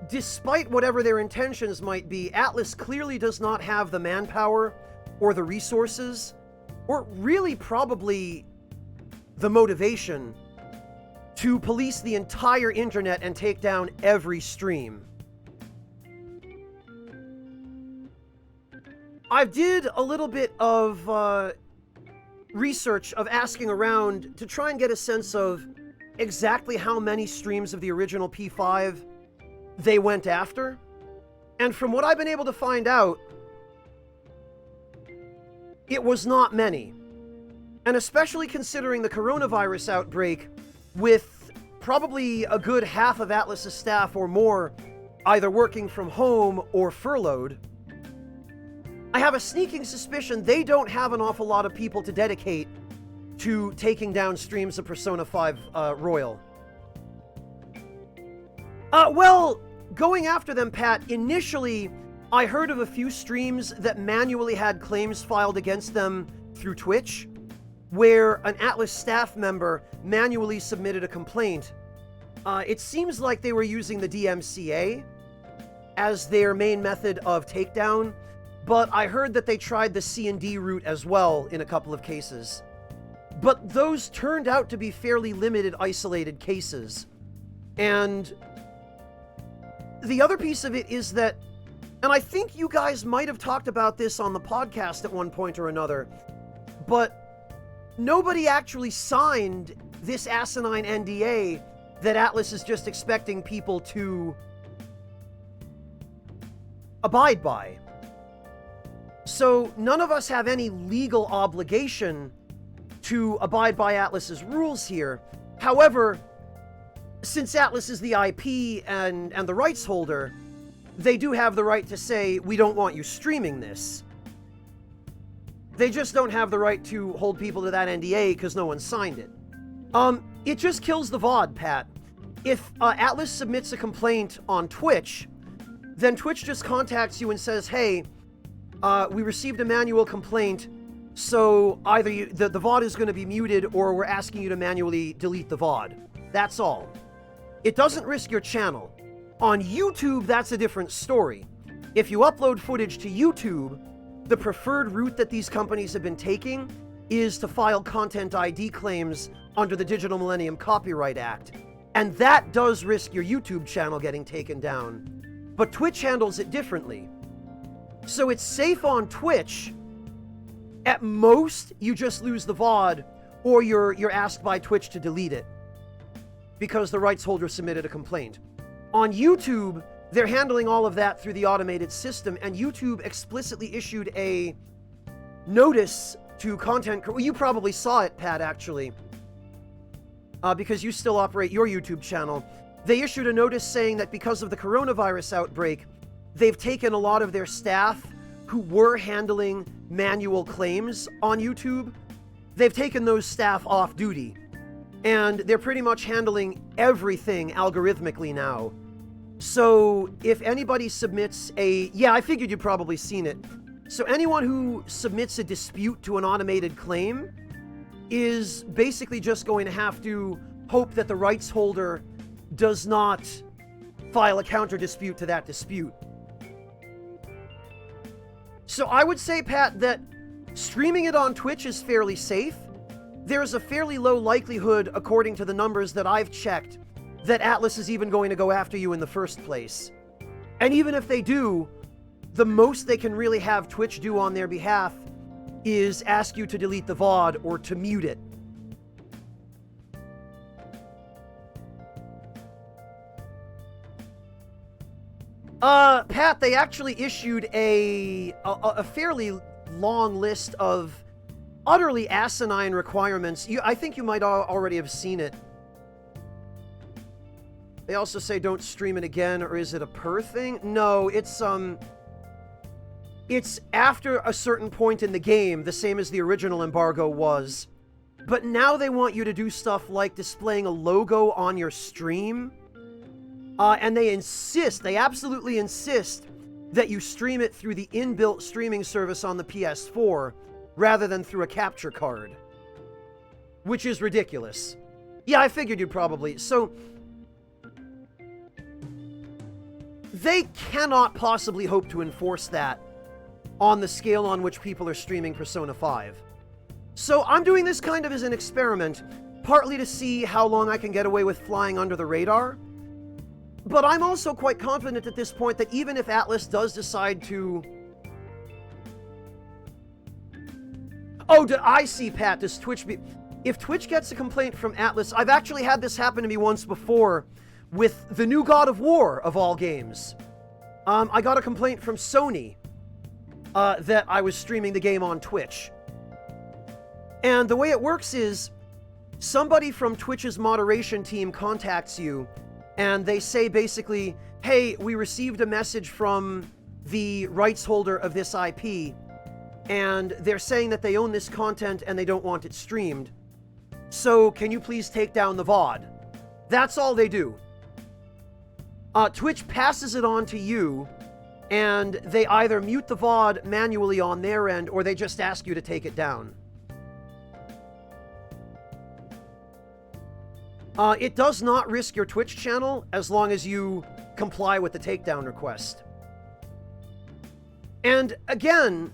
despite whatever their intentions might be, Atlas clearly does not have the manpower or the resources, or really probably the motivation to police the entire internet and take down every stream. I did a little bit of research of asking around to try and get a sense of exactly how many streams of the original P5 they went after. And from what I've been able to find out, it was not many. And especially considering the coronavirus outbreak, with probably a good half of Atlas's staff or more either working from home or furloughed, I have a sneaking suspicion they don't have an awful lot of people to dedicate to taking down streams of Persona 5 Royal. Well, going after them, Pat, initially I heard of a few streams that manually had claims filed against them through Twitch, where an Atlas staff member manually submitted a complaint. It seems like they were using the DMCA as their main method of takedown, but I heard that they tried the C&D route as well in a couple of cases. But those turned out to be fairly limited, isolated cases. And the other piece of it is that, and I think you guys might have talked about this on the podcast at one point or another, but nobody actually signed this asinine NDA that Atlas is just expecting people to abide by. So none of us have any legal obligation to abide by Atlas's rules here. However, since Atlas is the IP and the rights holder, they do have the right to say, we don't want you streaming this. They just don't have the right to hold people to that NDA because no one signed it. It just kills the VOD, Pat. If Atlas submits a complaint on Twitch, then Twitch just contacts you and says, hey, we received a manual complaint, so either the VOD is going to be muted or we're asking you to manually delete the VOD. That's all. It doesn't risk your channel. On YouTube, that's a different story. If you upload footage to YouTube, the preferred route that these companies have been taking is to file Content ID claims under the Digital Millennium Copyright Act. And that does risk your YouTube channel getting taken down. But Twitch handles it differently. So it's safe on Twitch. At most, you just lose the VOD, or you're asked by Twitch to delete it because the rights holder submitted a complaint. On YouTube, they're handling all of that through the automated system, and YouTube explicitly issued a notice to content... Well, you probably saw it, Pat, actually, because you still operate your YouTube channel. They issued a notice saying that because of the coronavirus outbreak, they've taken a lot of their staff who were handling manual claims on YouTube. They've taken those staff off duty, and they're pretty much handling everything algorithmically now. So if anybody submits a... Yeah, I figured you'd probably seen it. So anyone who submits a dispute to an automated claim is basically just going to have to hope that the rights holder does not file a counter dispute to that dispute. So I would say, Pat, that streaming it on Twitch is fairly safe. There's a fairly low likelihood, according to the numbers that I've checked, that Atlus is even going to go after you in the first place. And even if they do, the most they can really have Twitch do on their behalf is ask you to delete the VOD or to mute it. Pat, they actually issued a fairly long list of utterly asinine requirements. I think you might already have seen it. They also say don't stream it again, or is it a per thing? No, it's after a certain point in the game, the same as the original embargo was. But now they want you to do stuff like displaying a logo on your stream. And they absolutely insist that you stream it through the inbuilt streaming service on the PS4 rather than through a capture card. Which is ridiculous. Yeah, I figured you'd probably. So, they cannot possibly hope to enforce that on the scale on which people are streaming Persona 5. So I'm doing this kind of as an experiment, partly to see how long I can get away with flying under the radar. But I'm also quite confident at this point that even if Atlus does decide to... Oh, I see, Pat, does Twitch be... If Twitch gets a complaint from Atlus, I've actually had this happen to me once before with the new God of War, of all games. I got a complaint from Sony that I was streaming the game on Twitch. And the way it works is, somebody from Twitch's moderation team contacts you, and they say basically, hey, we received a message from the rights holder of this IP, and they're saying that they own this content and they don't want it streamed. So can you please take down the VOD? That's all they do. Twitch passes it on to you, and they either mute the VOD manually on their end, or they just ask you to take it down. It does not risk your Twitch channel as long as you comply with the takedown request. And again,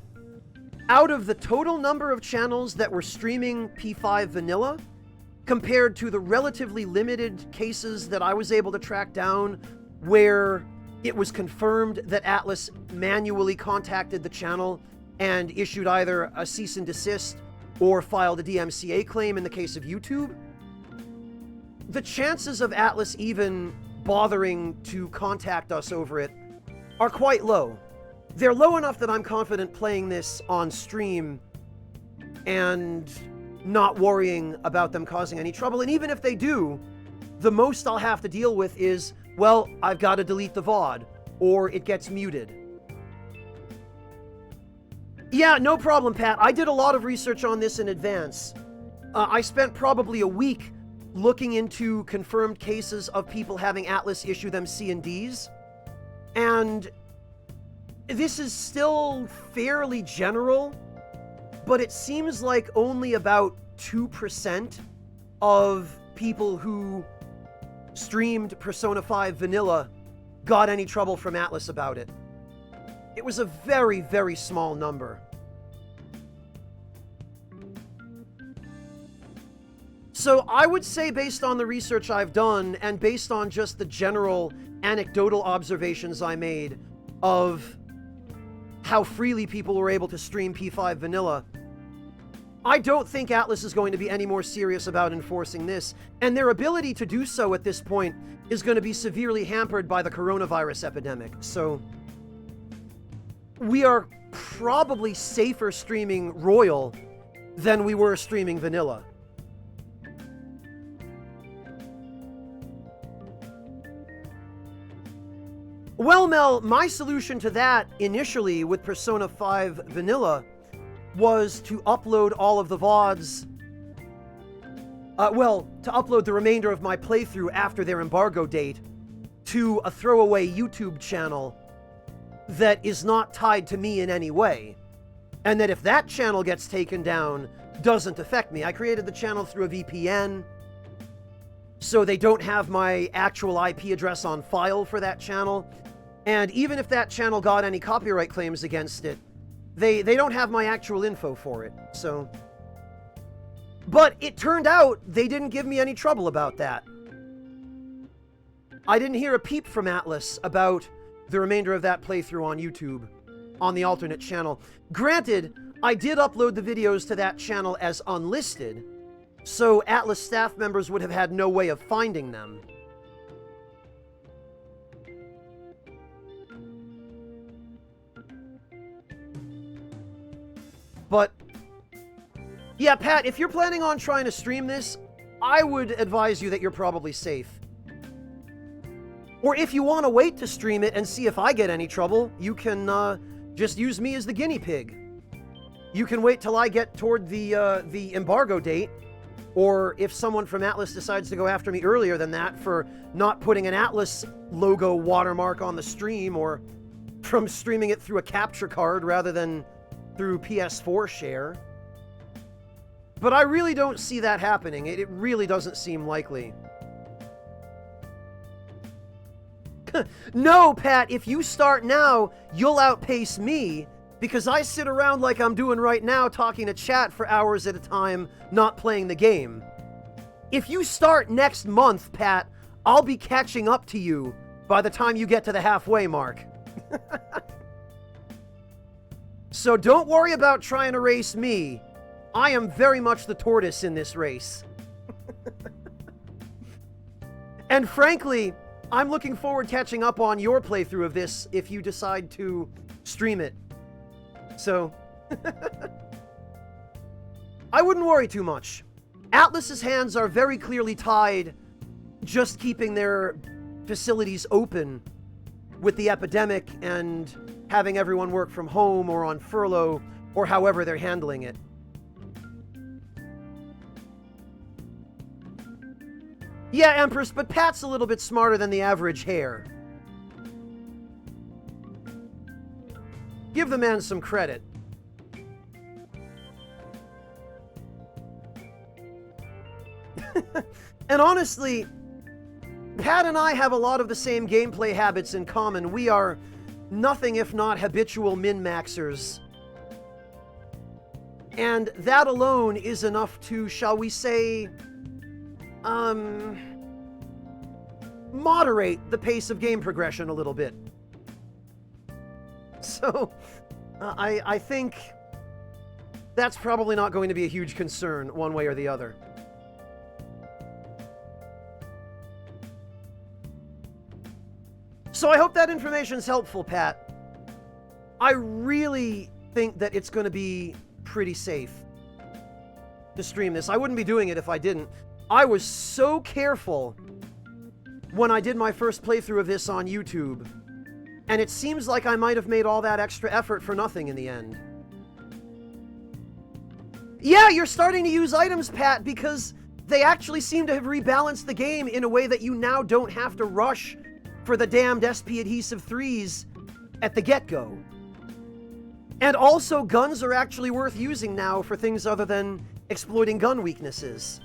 out of the total number of channels that were streaming P5 Vanilla, compared to the relatively limited cases that I was able to track down where it was confirmed that Atlus manually contacted the channel and issued either a cease and desist or filed a DMCA claim in the case of YouTube, the chances of Atlus even bothering to contact us over it are quite low. They're low enough that I'm confident playing this on stream and not worrying about them causing any trouble. And even if they do, the most I'll have to deal with is, well, I've got to delete the VOD, or it gets muted. Yeah, no problem, Pat. I did a lot of research on this in advance. I spent probably a week looking into confirmed cases of people having Atlus issue them C&Ds. And this is still fairly general, but it seems like only about 2% of people who streamed Persona 5 Vanilla got any trouble from Atlus about it. It was a very, very small number. So I would say, based on the research I've done, and based on just the general anecdotal observations I made of how freely people were able to stream P5 Vanilla, I don't think Atlus is going to be any more serious about enforcing this, and their ability to do so at this point is going to be severely hampered by the coronavirus epidemic. So we are probably safer streaming Royal than we were streaming Vanilla. Well, Mel, my solution to that initially with Persona 5 Vanilla was to upload all of the VODs, to upload the remainder of my playthrough after their embargo date to a throwaway YouTube channel that is not tied to me in any way. And that if that channel gets taken down, doesn't affect me. I created the channel through a VPN, so they don't have my actual IP address on file for that channel. And even if that channel got any copyright claims against it, They don't have my actual info for it, so... But it turned out they didn't give me any trouble about that. I didn't hear a peep from Atlas about the remainder of that playthrough on YouTube, on the alternate channel. Granted, I did upload the videos to that channel as unlisted, so Atlas staff members would have had no way of finding them. But, yeah, Pat, if you're planning on trying to stream this, I would advise you that you're probably safe. Or if you want to wait to stream it and see if I get any trouble, you can just use me as the guinea pig. You can wait till I get toward the embargo date, or if someone from Atlas decides to go after me earlier than that for not putting an Atlas logo watermark on the stream, or from streaming it through a capture card rather than through PS4 share. But I really don't see that happening. It really doesn't seem likely. No, Pat, if you start now, you'll outpace me, because I sit around like I'm doing right now talking to chat for hours at a time, not playing the game. If you start next month, Pat, I'll be catching up to you by the time you get to the halfway mark. So don't worry about trying to race me. I am very much the tortoise in this race. And frankly, I'm looking forward to catching up on your playthrough of this if you decide to stream it. So, I wouldn't worry too much. Atlas's hands are very clearly tied just keeping their facilities open with the epidemic and having everyone work from home or on furlough or however they're handling it. Yeah, Empress, but Pat's a little bit smarter than the average hare. Give the man some credit. And honestly, Pat and I have a lot of the same gameplay habits in common. We are nothing if not habitual min-maxers. And that alone is enough to, shall we say, moderate the pace of game progression a little bit. So, I think that's probably not going to be a huge concern one way or the other. So I hope that information's helpful, Pat. I really think that it's going to be pretty safe to stream this. I wouldn't be doing it if I didn't. I was so careful when I did my first playthrough of this on YouTube, and it seems like I might have made all that extra effort for nothing in the end. Yeah, you're starting to use items, Pat, because they actually seem to have rebalanced the game in a way that you now don't have to rush for the damned SP Adhesive 3s at the get-go. And also, guns are actually worth using now for things other than exploiting gun weaknesses.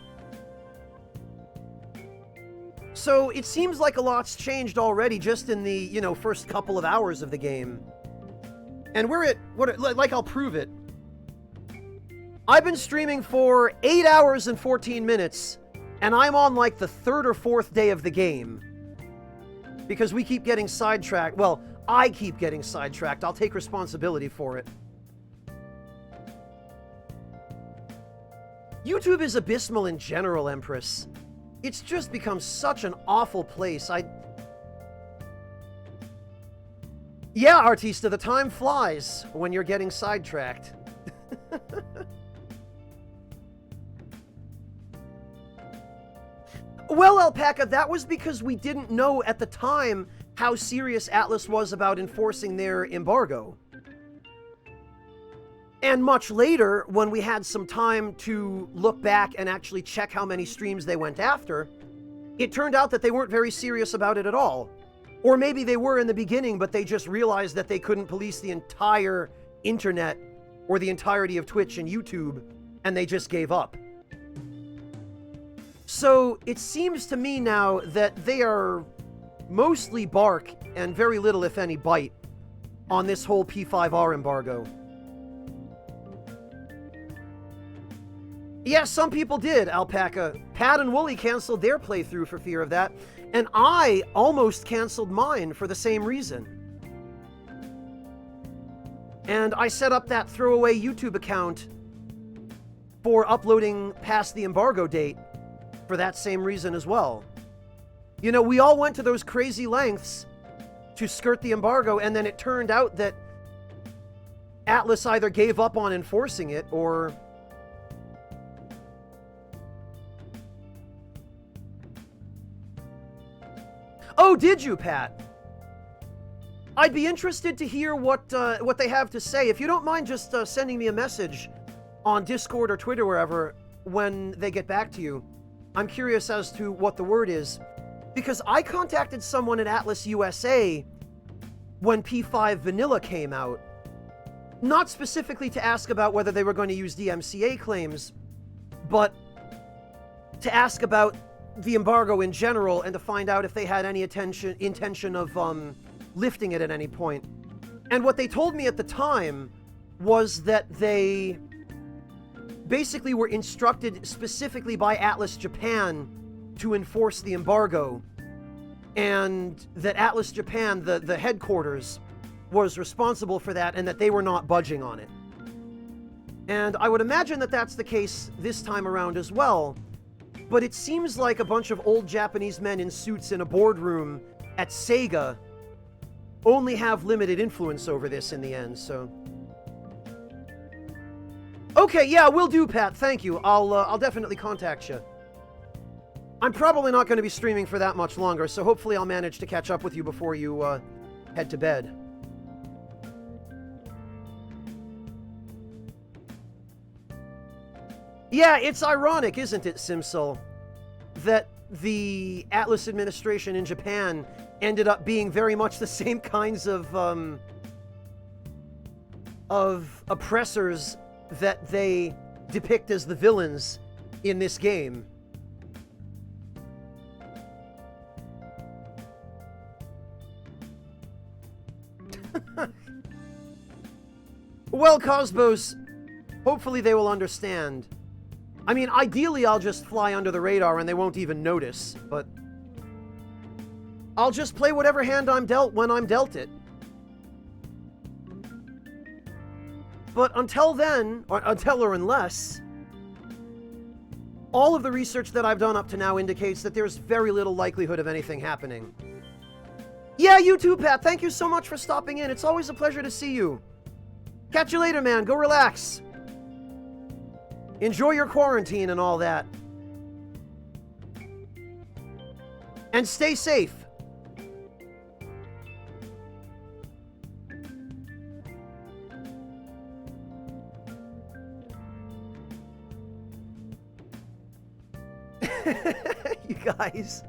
So it seems like a lot's changed already just in the, first couple of hours of the game. And we're at, like I'll prove it. I've been streaming for 8 hours and 14 minutes, and I'm on like the 3rd or 4th day of the game. Because we keep getting sidetracked. Well, I keep getting sidetracked. I'll take responsibility for it. YouTube is abysmal in general, Empress. It's just become such an awful place. Yeah, Artista, the time flies when you're getting sidetracked. Well, Alpaca, that was because we didn't know at the time how serious Atlas was about enforcing their embargo. And much later, when we had some time to look back and actually check how many streams they went after, it turned out that they weren't very serious about it at all. Or maybe they were in the beginning, but they just realized that they couldn't police the entire internet or the entirety of Twitch and YouTube, and they just gave up. So it seems to me now that they are mostly bark and very little, if any, bite on this whole P5R embargo. Yeah, some people did, Alpaca. Pat and Wooly canceled their playthrough for fear of that, and I almost canceled mine for the same reason. And I set up that throwaway YouTube account for uploading past the embargo date for that same reason as well. You know, we all went to those crazy lengths to skirt the embargo, and then it turned out that Atlus either gave up on enforcing it or... Oh, did you, Pat? I'd be interested to hear what they have to say. If you don't mind just sending me a message on Discord or Twitter, wherever, when they get back to you. I'm curious as to what the word is. Because I contacted someone at Atlus USA when P5 Vanilla came out. Not specifically to ask about whether they were going to use DMCA claims, but to ask about the embargo in general and to find out if they had any intention of lifting it at any point. And what they told me at the time was that they basically were instructed specifically by Atlus Japan to enforce the embargo, and that Atlus Japan, the headquarters, was responsible for that and that they were not budging on it. And I would imagine that that's the case this time around as well, but it seems like a bunch of old Japanese men in suits in a boardroom at Sega only have limited influence over this in the end, so... Okay, yeah, will do, Pat, thank you. I'll definitely contact you. I'm probably not going to be streaming for that much longer, so hopefully I'll manage to catch up with you before you, head to bed. Yeah, it's ironic, isn't it, Simsul, that the Atlus administration in Japan ended up being very much the same kinds of oppressors that they depict as the villains in this game. Well, Cosmos, hopefully they will understand. I mean, ideally I'll just fly under the radar and they won't even notice, but I'll just play whatever hand I'm dealt when I'm dealt it. But until then, or until or unless, all of the research that I've done up to now indicates that there's very little likelihood of anything happening. Yeah, you too, Pat. Thank you so much for stopping in. It's always a pleasure to see you. Catch you later, man. Go relax. Enjoy your quarantine and all that. And stay safe. You guys.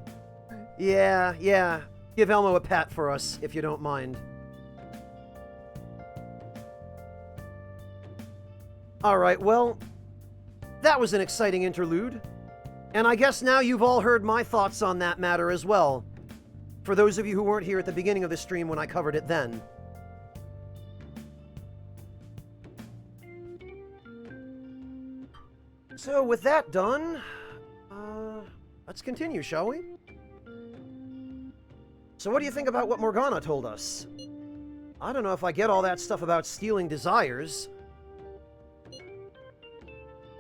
Yeah. Give Elmo a pat for us, if you don't mind. Alright, well, that was an exciting interlude. And I guess now you've all heard my thoughts on that matter as well. For those of you who weren't here at the beginning of the stream when I covered it then. So with that done, let's continue, shall we? So what do you think about what Morgana told us? I don't know if I get all that stuff about stealing desires.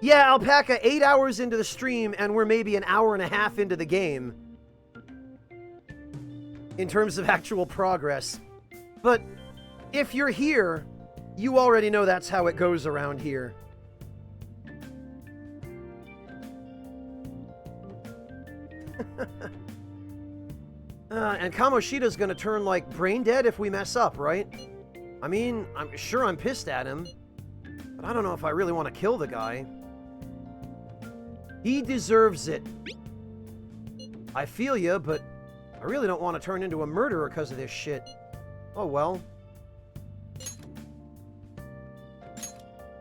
Yeah, Alpaca, 8 hours into the stream, and we're maybe an hour and a half into the game. In terms of actual progress. But if you're here, you already know that's how it goes around here. And Kamoshida's gonna turn, like, brain dead if we mess up, right? I mean, I'm sure I'm pissed at him. But I don't know if I really want to kill the guy. He deserves it. I feel ya, but I really don't want to turn into a murderer because of this shit. Oh well.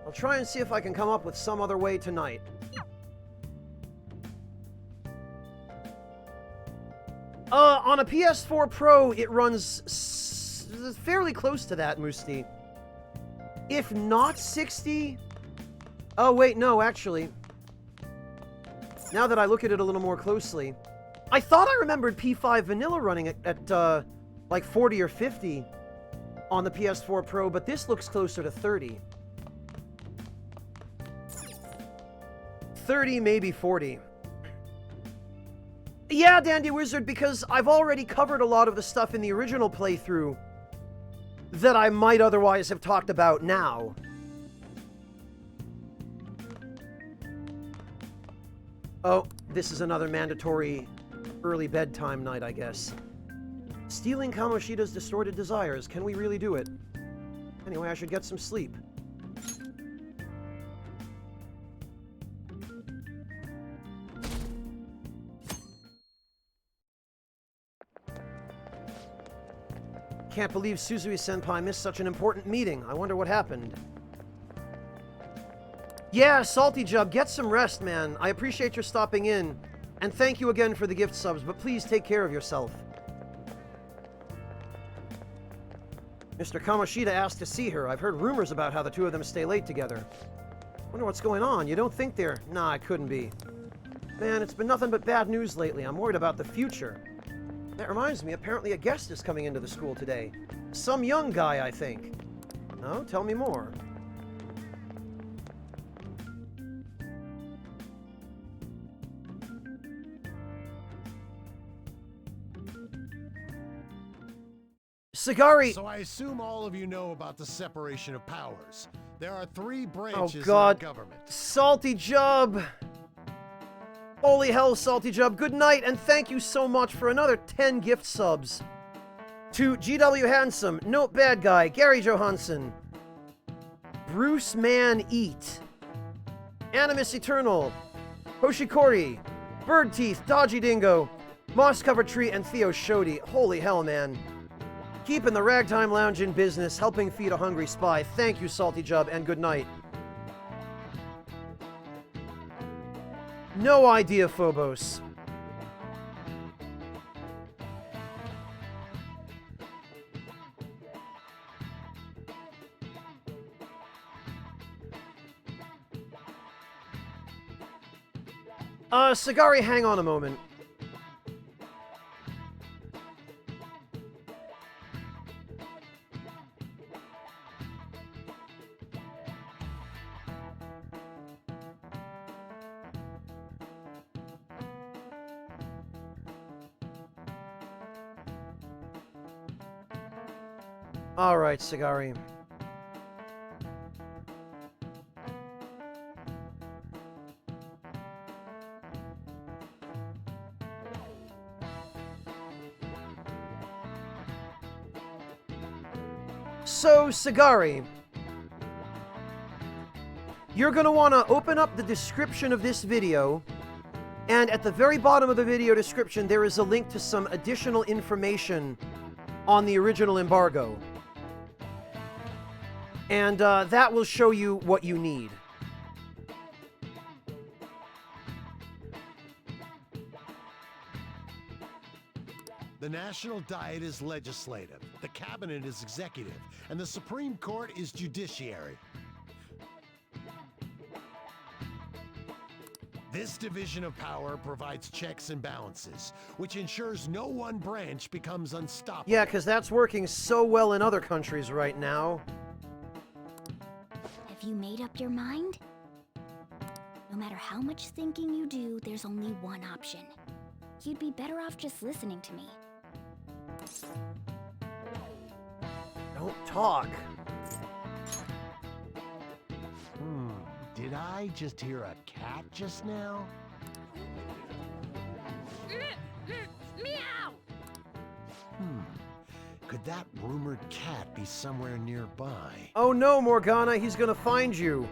I'll try and see if I can come up with some other way tonight. On a PS4 Pro, it runs fairly close to that, Musti. If not 60... Oh, wait, no, actually. Now that I look at it a little more closely, I thought I remembered P5 Vanilla running at like 40 or 50 on the PS4 Pro, but this looks closer to 30. 30, maybe 40. Yeah, Dandy Wizard, because I've already covered a lot of the stuff in the original playthrough that I might otherwise have talked about now. Oh, this is another mandatory early bedtime night, I guess. Stealing Kamoshida's distorted desires. Can we really do it? Anyway, I should get some sleep. Can't believe Suzui-senpai missed such an important meeting. I wonder what happened. Yeah, Salty Jub, get some rest, man. I appreciate your stopping in. And thank you again for the gift subs, but please take care of yourself. Mr. Kamoshida asked to see her. I've heard rumors about how the two of them stay late together. Wonder what's going on. You don't think they're... Nah, it couldn't be. Man, it's been nothing but bad news lately. I'm worried about the future. That reminds me, apparently a guest is coming into the school today. Some young guy, I think. Oh, tell me more. Sagari! So I assume all of you know about the separation of powers. There are 3 branches Oh God. of the government. Salty Jub! Holy hell, Salty Jub. Good night, and thank you so much for another 10 gift subs. To GW Handsome, Note Bad Guy, Gary Johansson, Bruce Man Eat, Animus Eternal, Hoshikori, Bird Teeth, Dodgy Dingo, Moss Covered Tree, and Theo Shodi. Holy hell, man. Keeping the Ragtime Lounge in business, helping feed a hungry spy. Thank you, Salty Jub, and good night. No idea, Phobos. Sagari, hang on a moment. Alright, Sagari. So, Sagari, you're going to want to open up the description of this video, and at the very bottom of the video description there is a link to some additional information on the original embargo. And that will show you what you need. The National Diet is legislative, the Cabinet is executive, and the Supreme Court is judiciary. This division of power provides checks and balances, which ensures no one branch becomes unstoppable. Yeah, because that's working so well in other countries right now. Have you made up your mind? No matter how much thinking you do, there's only one option. You'd be better off just listening to me. Don't talk. Did I just hear a cat just now? Meow! Could that rumored cat be somewhere nearby? Oh no, Morgana, he's gonna find you.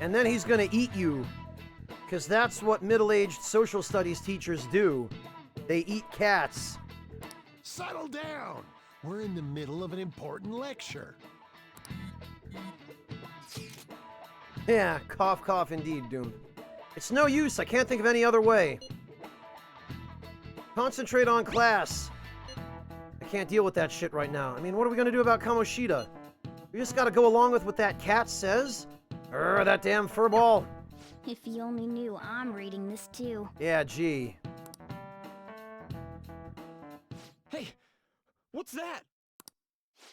And then he's gonna eat you. Because that's what middle-aged social studies teachers do. They eat cats. Settle down! We're in the middle of an important lecture. Yeah, cough, cough indeed, Doom. It's no use, I can't think of any other way. Concentrate on class. I can't deal with that shit right now. I mean, what are we gonna do about Kamoshida? We just gotta go along with what that cat says? That damn furball. If he only knew I'm reading this too. Yeah, gee. Hey, what's that?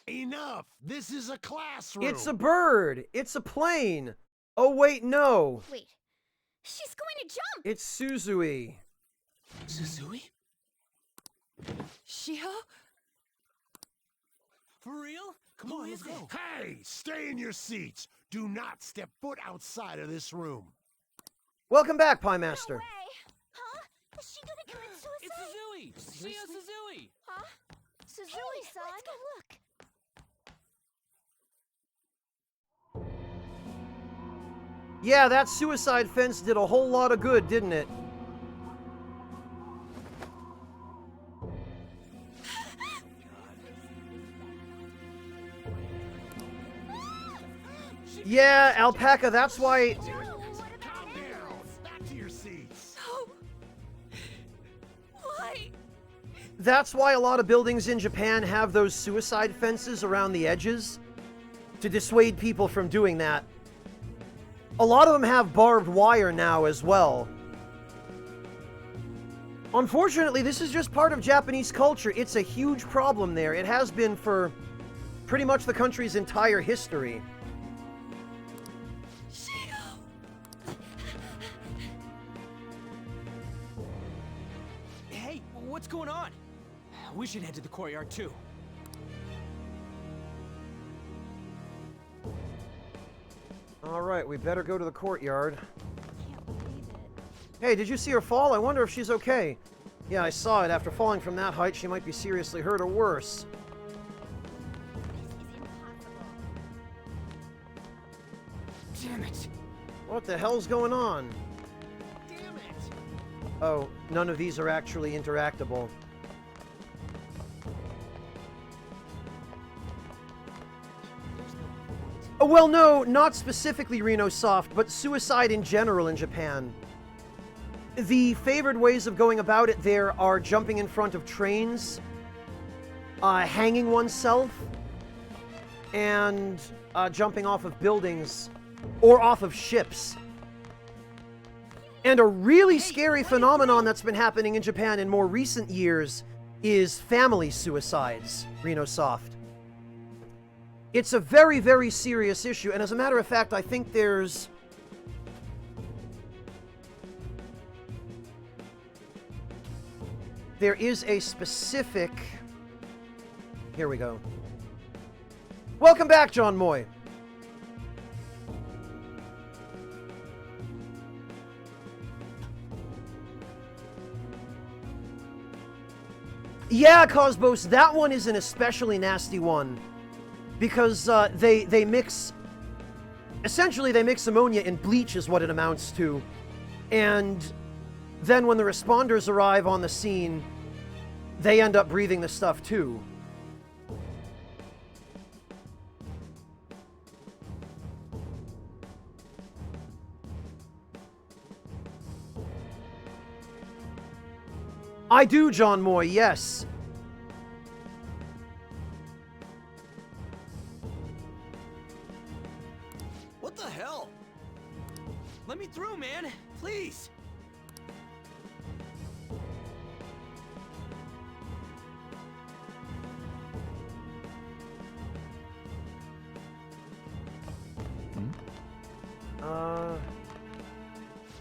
Enough! This is a classroom! It's a bird! It's a plane! Oh, wait, no! Wait, she's going to jump! It's Suzui. Suzui? Shiho? For real? Come on, let's go. Hey, stay in your seats. Do not step foot outside of this room. Welcome back, Pie Master. Huh? Is she gonna commit suicide? It's Suzui! Shia Suzui! Huh? Suzui-san? Let's go look. Yeah, that suicide fence did a whole lot of good, didn't it? Yeah, Alpaca, that's why... Back to your seats. No. Why? That's why a lot of buildings in Japan have those suicide fences around the edges to dissuade people from doing that. A lot of them have barbed wire now as well. Unfortunately, this is just part of Japanese culture. It's a huge problem there. It has been for pretty much the country's entire history. Hey, what's going on? We should head to the courtyard too. Alright, we better go to the courtyard. Hey, did you see her fall? I wonder if she's okay. Yeah, I saw it. After falling from that height, she might be seriously hurt or worse. Damn it! What the hell's going on? Damn it! Oh, none of these are actually interactable. Oh, well, no, not specifically Reno Soft, but suicide in general in Japan. The favored ways of going about it there are jumping in front of trains, hanging oneself, and jumping off of buildings or off of ships. And a really scary phenomenon that's been happening in Japan in more recent years is family suicides, Reno Soft. It's a very, very serious issue, and as a matter of fact, I think there is a specific... Here we go. Welcome back, John Moy. Yeah, Cosmos, that one is an especially nasty one. Because they mix... Essentially, they mix ammonia and bleach is what it amounts to. And then when the responders arrive on the scene, they end up breathing the stuff too. I do, John Moy, yes. What the hell? Let me through, man! Please!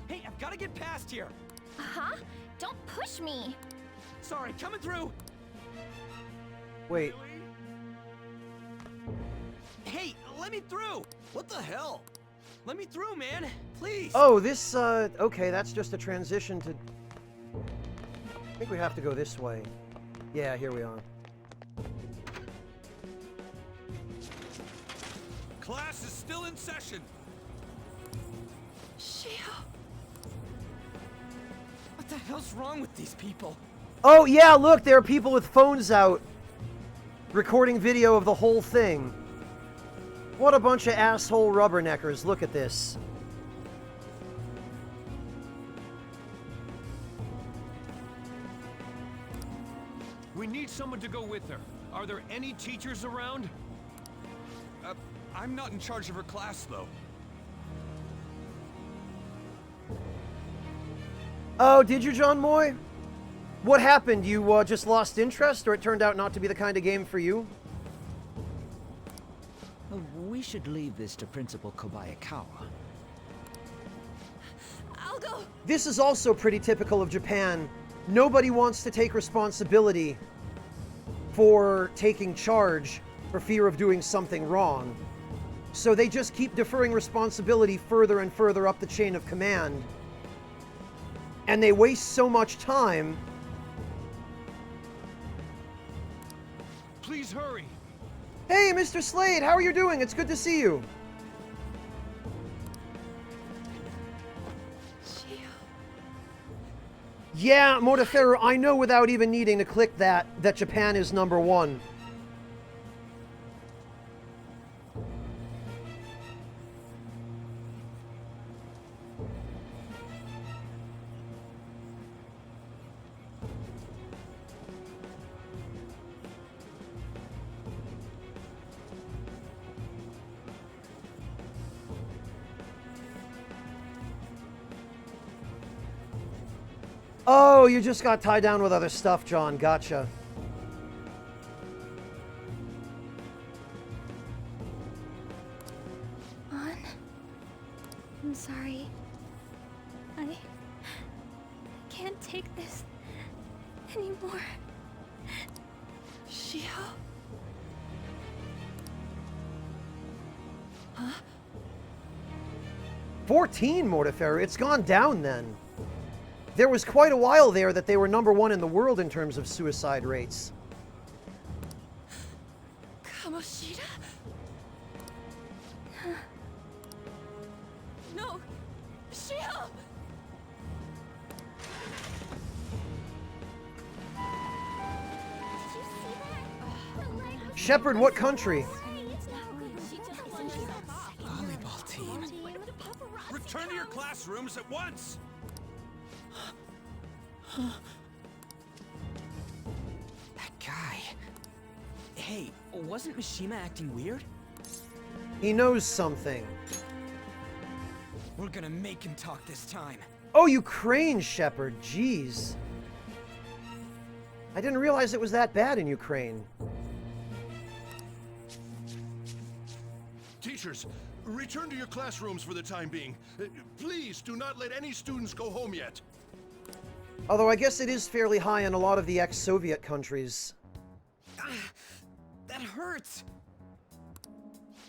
Hey, I've gotta get past here! Huh? Don't push me! Sorry, coming through! Wait. Hey, let me through! What the hell? Let me through, man! Please! Oh, this, okay, that's just a transition to... I think we have to go this way. Yeah, here we are. Class is still in session. Shiho. What the hell's wrong with these people? Oh, yeah, look, there are people with phones out recording video of the whole thing. What a bunch of asshole rubberneckers. Look at this. We need someone to go with her. Are there any teachers around? I'm not in charge of her class, though. Oh, did you, John Moy? What happened? You just lost interest, or it turned out not to be the kind of game for you? We should leave this to Principal Kobayakawa. I'll go. This is also pretty typical of Japan. Nobody wants to take responsibility for taking charge for fear of doing something wrong. So they just keep deferring responsibility further and further up the chain of command. And they waste so much time. Please hurry. Hey, Mr. Slade, how are you doing? It's good to see you. Yeah, Mortiferro, I know without even needing to click that Japan is #1. Oh, you just got tied down with other stuff, John. Gotcha. On. I'm sorry. I can't take this anymore. Shiho? Huh? 14, Mortiferro. It's gone down then. There was quite a while there that they were #1 in the world in terms of suicide rates. Kamoshida? No! Shiho! Shepard, what country? Volleyball team. Return to your classrooms at once! That guy. Hey, wasn't Mishima acting weird? He knows something. We're gonna make him talk this time. Oh, Ukraine, Shepard. Jeez. I didn't realize it was that bad in Ukraine. Teachers, return to your classrooms for the time being. Please do not let any students go home yet. Although I guess it is fairly high in a lot of the ex-Soviet countries. That hurts!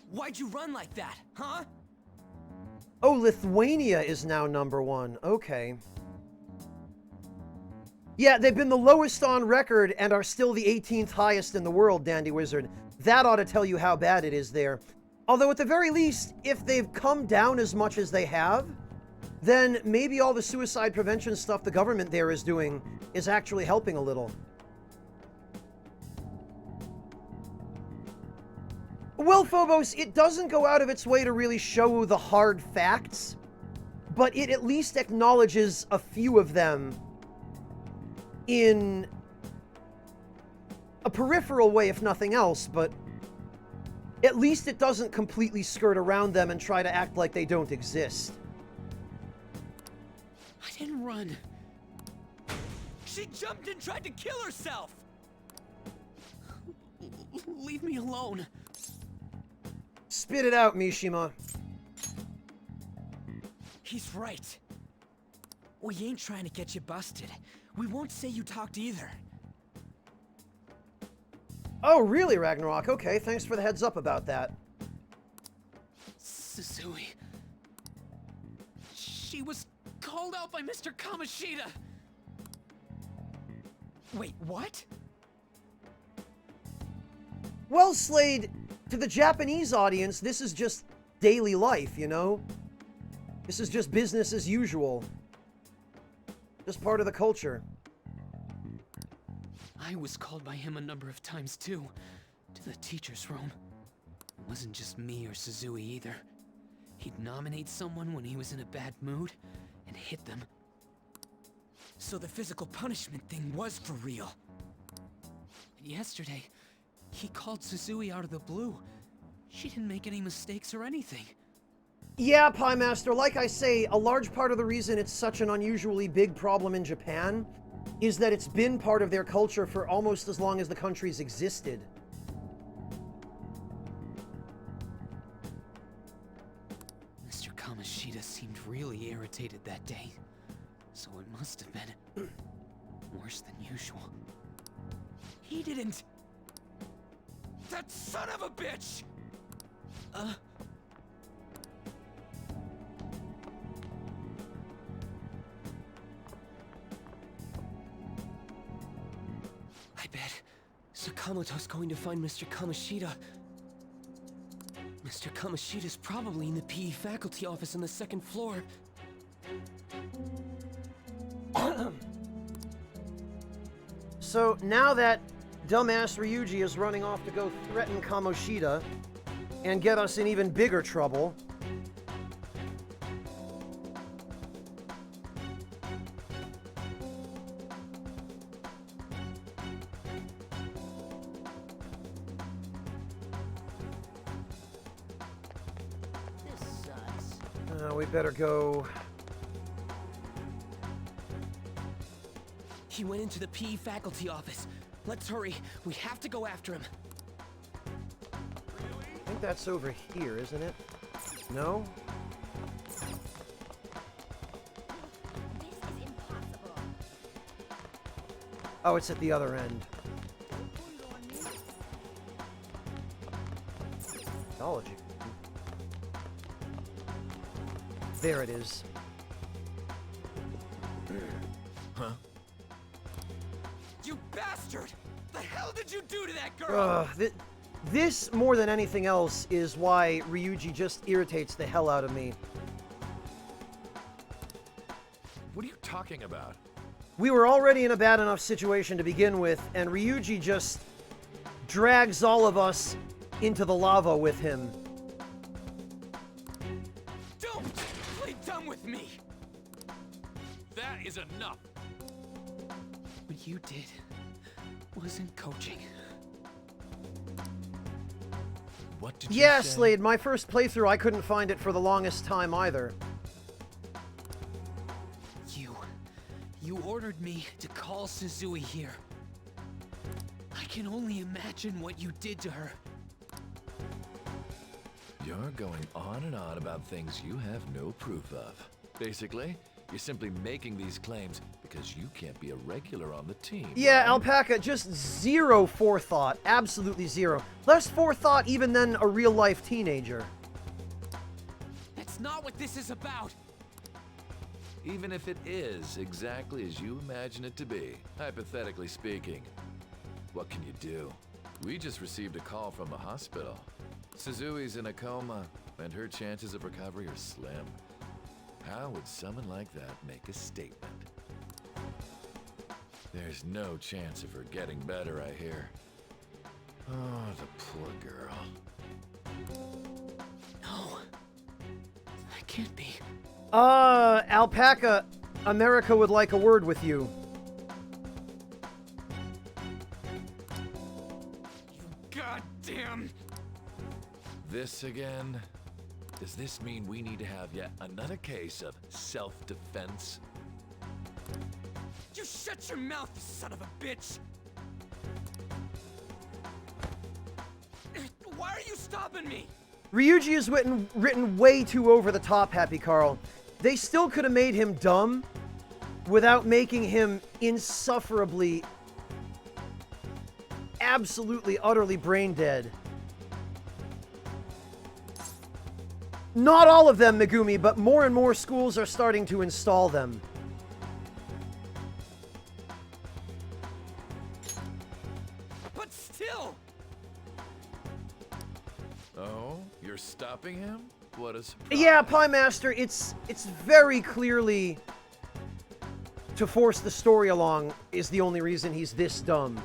Why'd you run like that, huh? Oh, Lithuania is now #1. Okay. Yeah, they've been the lowest on record and are still the 18th highest in the world, Dandy Wizard. That ought to tell you how bad it is there. Although at the very least, if they've come down as much as they have, then maybe all the suicide prevention stuff the government there is doing is actually helping a little. Well, Phobos, it doesn't go out of its way to really show the hard facts, but it at least acknowledges a few of them in a peripheral way, if nothing else, but at least it doesn't completely skirt around them and try to act like they don't exist. I didn't run. She jumped and tried to kill herself! Leave me alone. Spit it out, Mishima. He's right. We ain't trying to get you busted. We won't say you talked either. Oh, really, Ragnarok? Okay, thanks for the heads up about that. Susui. She was called out by Mr. Kamoshida. Wait, what? Well, Slade, to the Japanese audience, this is just daily life, you know? This is just business as usual. Just part of the culture. I was called by him a number of times too, to the teacher's room. It wasn't just me or Susui either. He'd nominate someone when he was in a bad mood, and hit them. So the physical punishment thing was for real. And yesterday, he called Susui out of the blue. She didn't make any mistakes or anything. Yeah, Pie Master, like I say, a large part of the reason it's such an unusually big problem in Japan is that it's been part of their culture for almost as long as the country's existed. Mr. Kamoshida seemed really irritated that day, so it must have been worse than usual. He didn't... That son of a bitch! I bet Sakamoto's going to find Mr. Kamoshida. Mr. Kamoshida's probably in the PE faculty office on the second floor. So now that dumbass Ryuji is running off to go threaten Kamoshida and get us in even bigger trouble, This sucks. we better go. He went into the PE faculty office. Let's hurry. We have to go after him. I think that's over here, isn't it? No? This is impossible. Oh, it's at the other end. Technology. There it is. Huh? You bastard! The hell did you do to that girl? This, more than anything else, is why Ryuji just irritates the hell out of me. What are you talking about? We were already in a bad enough situation to begin with, and Ryuji just drags all of us into the lava with him. Don't play dumb with me! That is enough! What you did wasn't coaching. What did you Yeah, say? Slade, my first playthrough, I couldn't find it for the longest time either. You ordered me to call Suzui here. I can only imagine what you did to her. You're going on and on about things you have no proof of. Basically, you're simply making these claims because you can't be a regular on the team. Yeah, right? Alpaca, just zero forethought. Absolutely zero. Less forethought even than a real-life teenager. That's not what this is about! Even if it is exactly as you imagine it to be, hypothetically speaking, what can you do? We just received a call from the hospital. Suzui's in a coma, and her chances of recovery are slim. How would someone like that make a statement? There's no chance of her getting better, I hear. Oh, the poor girl. No. That can't be. Alpaca, America would like a word with you. Goddamn! This again? Does this mean we need to have yet another case of self-defense? You shut your mouth, you son of a bitch! Why are you stopping me? Ryuji is written way too over the top, Happy Carl. They still could have made him dumb without making him insufferably, absolutely, utterly brain dead. Not all of them, Megumi, but more and more schools are starting to install them. But still! Oh, you're stopping him? What a surprise. Yeah, Pie Master, it's very clearly to force the story along is the only reason he's this dumb.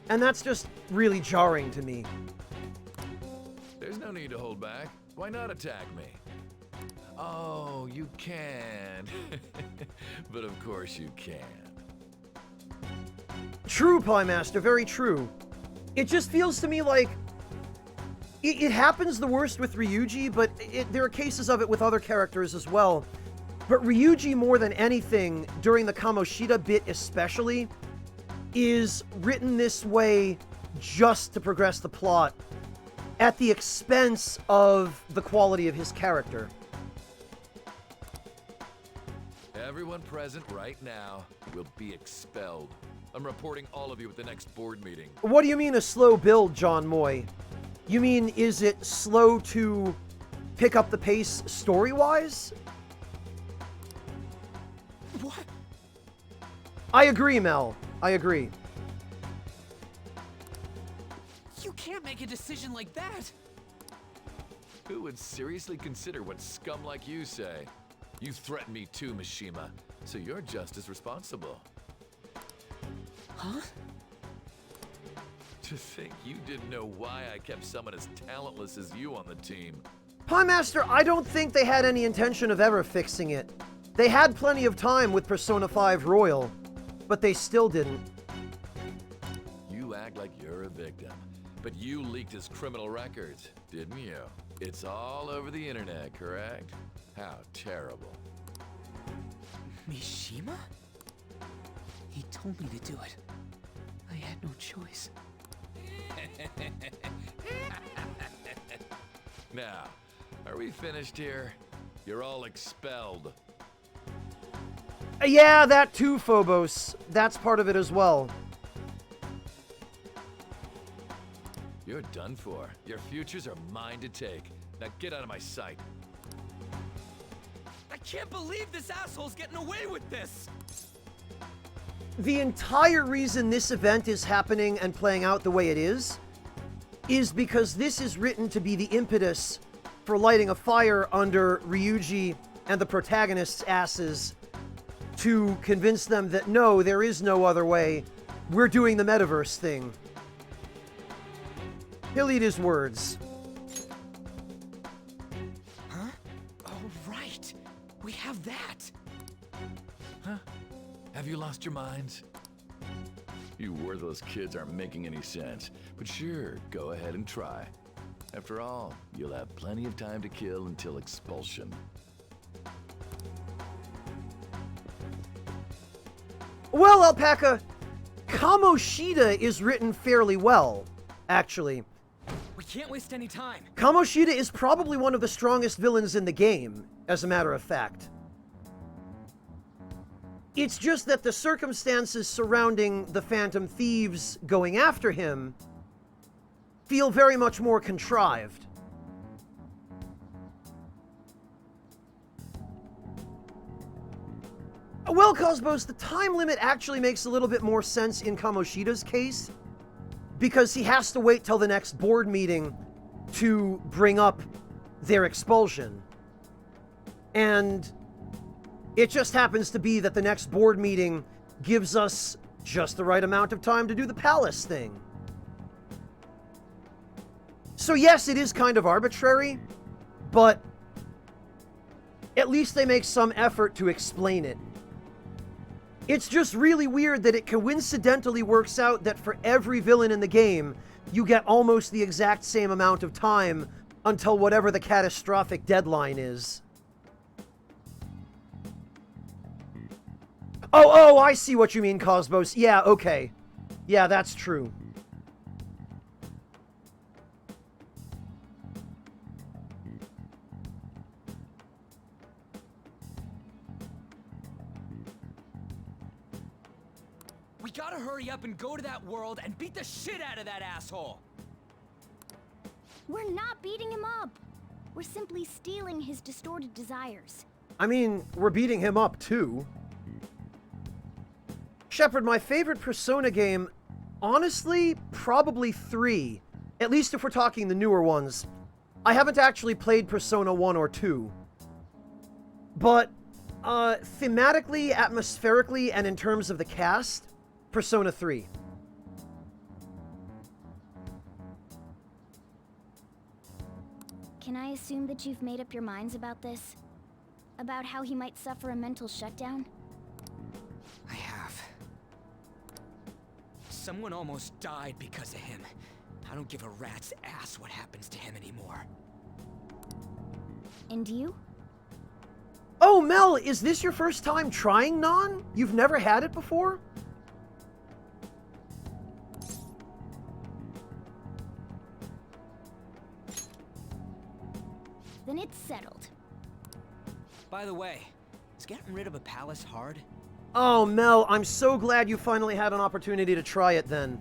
And that's just really jarring to me. There's no need to hold back. Why not attack me? Oh, you can. But of course you can. True, Pie Master, very true. It just feels to me like It happens the worst with Ryuji, but there are cases of it with other characters as well. But Ryuji, more than anything, during the Kamoshida bit especially, is written this way just to progress the plot, at the expense of the quality of his character. Everyone present right now will be expelled. I'm reporting all of you at the next board meeting. What do you mean a slow build, John Moy? You mean, is it slow to pick up the pace story-wise? What? I agree, Mel. I agree. You can't make a decision like that! Who would seriously consider what scum like you say? You threatened me too, Mishima, so you're just as responsible. Huh? To think you didn't know why I kept someone as talentless as you on the team. Pie Master, I don't think they had any intention of ever fixing it. They had plenty of time with Persona 5 Royal, but they still didn't. You act like you're a victim, but you leaked his criminal records, didn't you? It's all over the internet, correct? How terrible. Mishima? He told me to do it. I had no choice. Now, are we finished here? You're all expelled. Yeah, that too, Phobos. That's part of it as well. You're done for. Your futures are mine to take. Now get out of my sight. I can't believe this asshole's getting away with this! The entire reason this event is happening and playing out the way it is because this is written to be the impetus for lighting a fire under Ryuji and the protagonist's asses to convince them that no, there is no other way. We're doing the metaverse thing. He'll eat his words. Huh? Oh, right. We have that. Huh? Have you lost your minds? You worthless kids aren't making any sense, but sure, go ahead and try. After all, you'll have plenty of time to kill until expulsion. Well, Alpaca, Kamoshida is written fairly well, actually. We can't waste any time. Kamoshida is probably one of the strongest villains in the game, as a matter of fact. It's just that the circumstances surrounding the Phantom Thieves going after him feel very much more contrived. Well, Cosmos, the time limit actually makes a little bit more sense in Kamoshida's case, because he has to wait till the next board meeting to bring up their expulsion. And it just happens to be that the next board meeting gives us just the right amount of time to do the palace thing. So yes, it is kind of arbitrary, but at least they make some effort to explain it. It's just really weird that it coincidentally works out that for every villain in the game, you get almost the exact same amount of time until whatever the catastrophic deadline is. Oh, I see what you mean, Cosmos. Yeah, okay. Yeah, that's true. We gotta hurry up and go to that world and beat the shit out of that asshole! We're not beating him up. We're simply stealing his distorted desires. I mean, we're beating him up, too. Shepard, my favorite Persona game, honestly, probably 3. At least if we're talking the newer ones. I haven't actually played Persona 1 or 2. But, thematically, atmospherically, and in terms of the cast, Persona 3. Can I assume that you've made up your minds about this? About how he might suffer a mental shutdown? I have. Someone almost died because of him. I don't give a rat's ass what happens to him anymore. And you? Oh, Mel, is this your first time trying Non? You've never had it before? Then it's settled. By the way, is getting rid of a palace hard? Oh, Mel, I'm so glad you finally had an opportunity to try it then.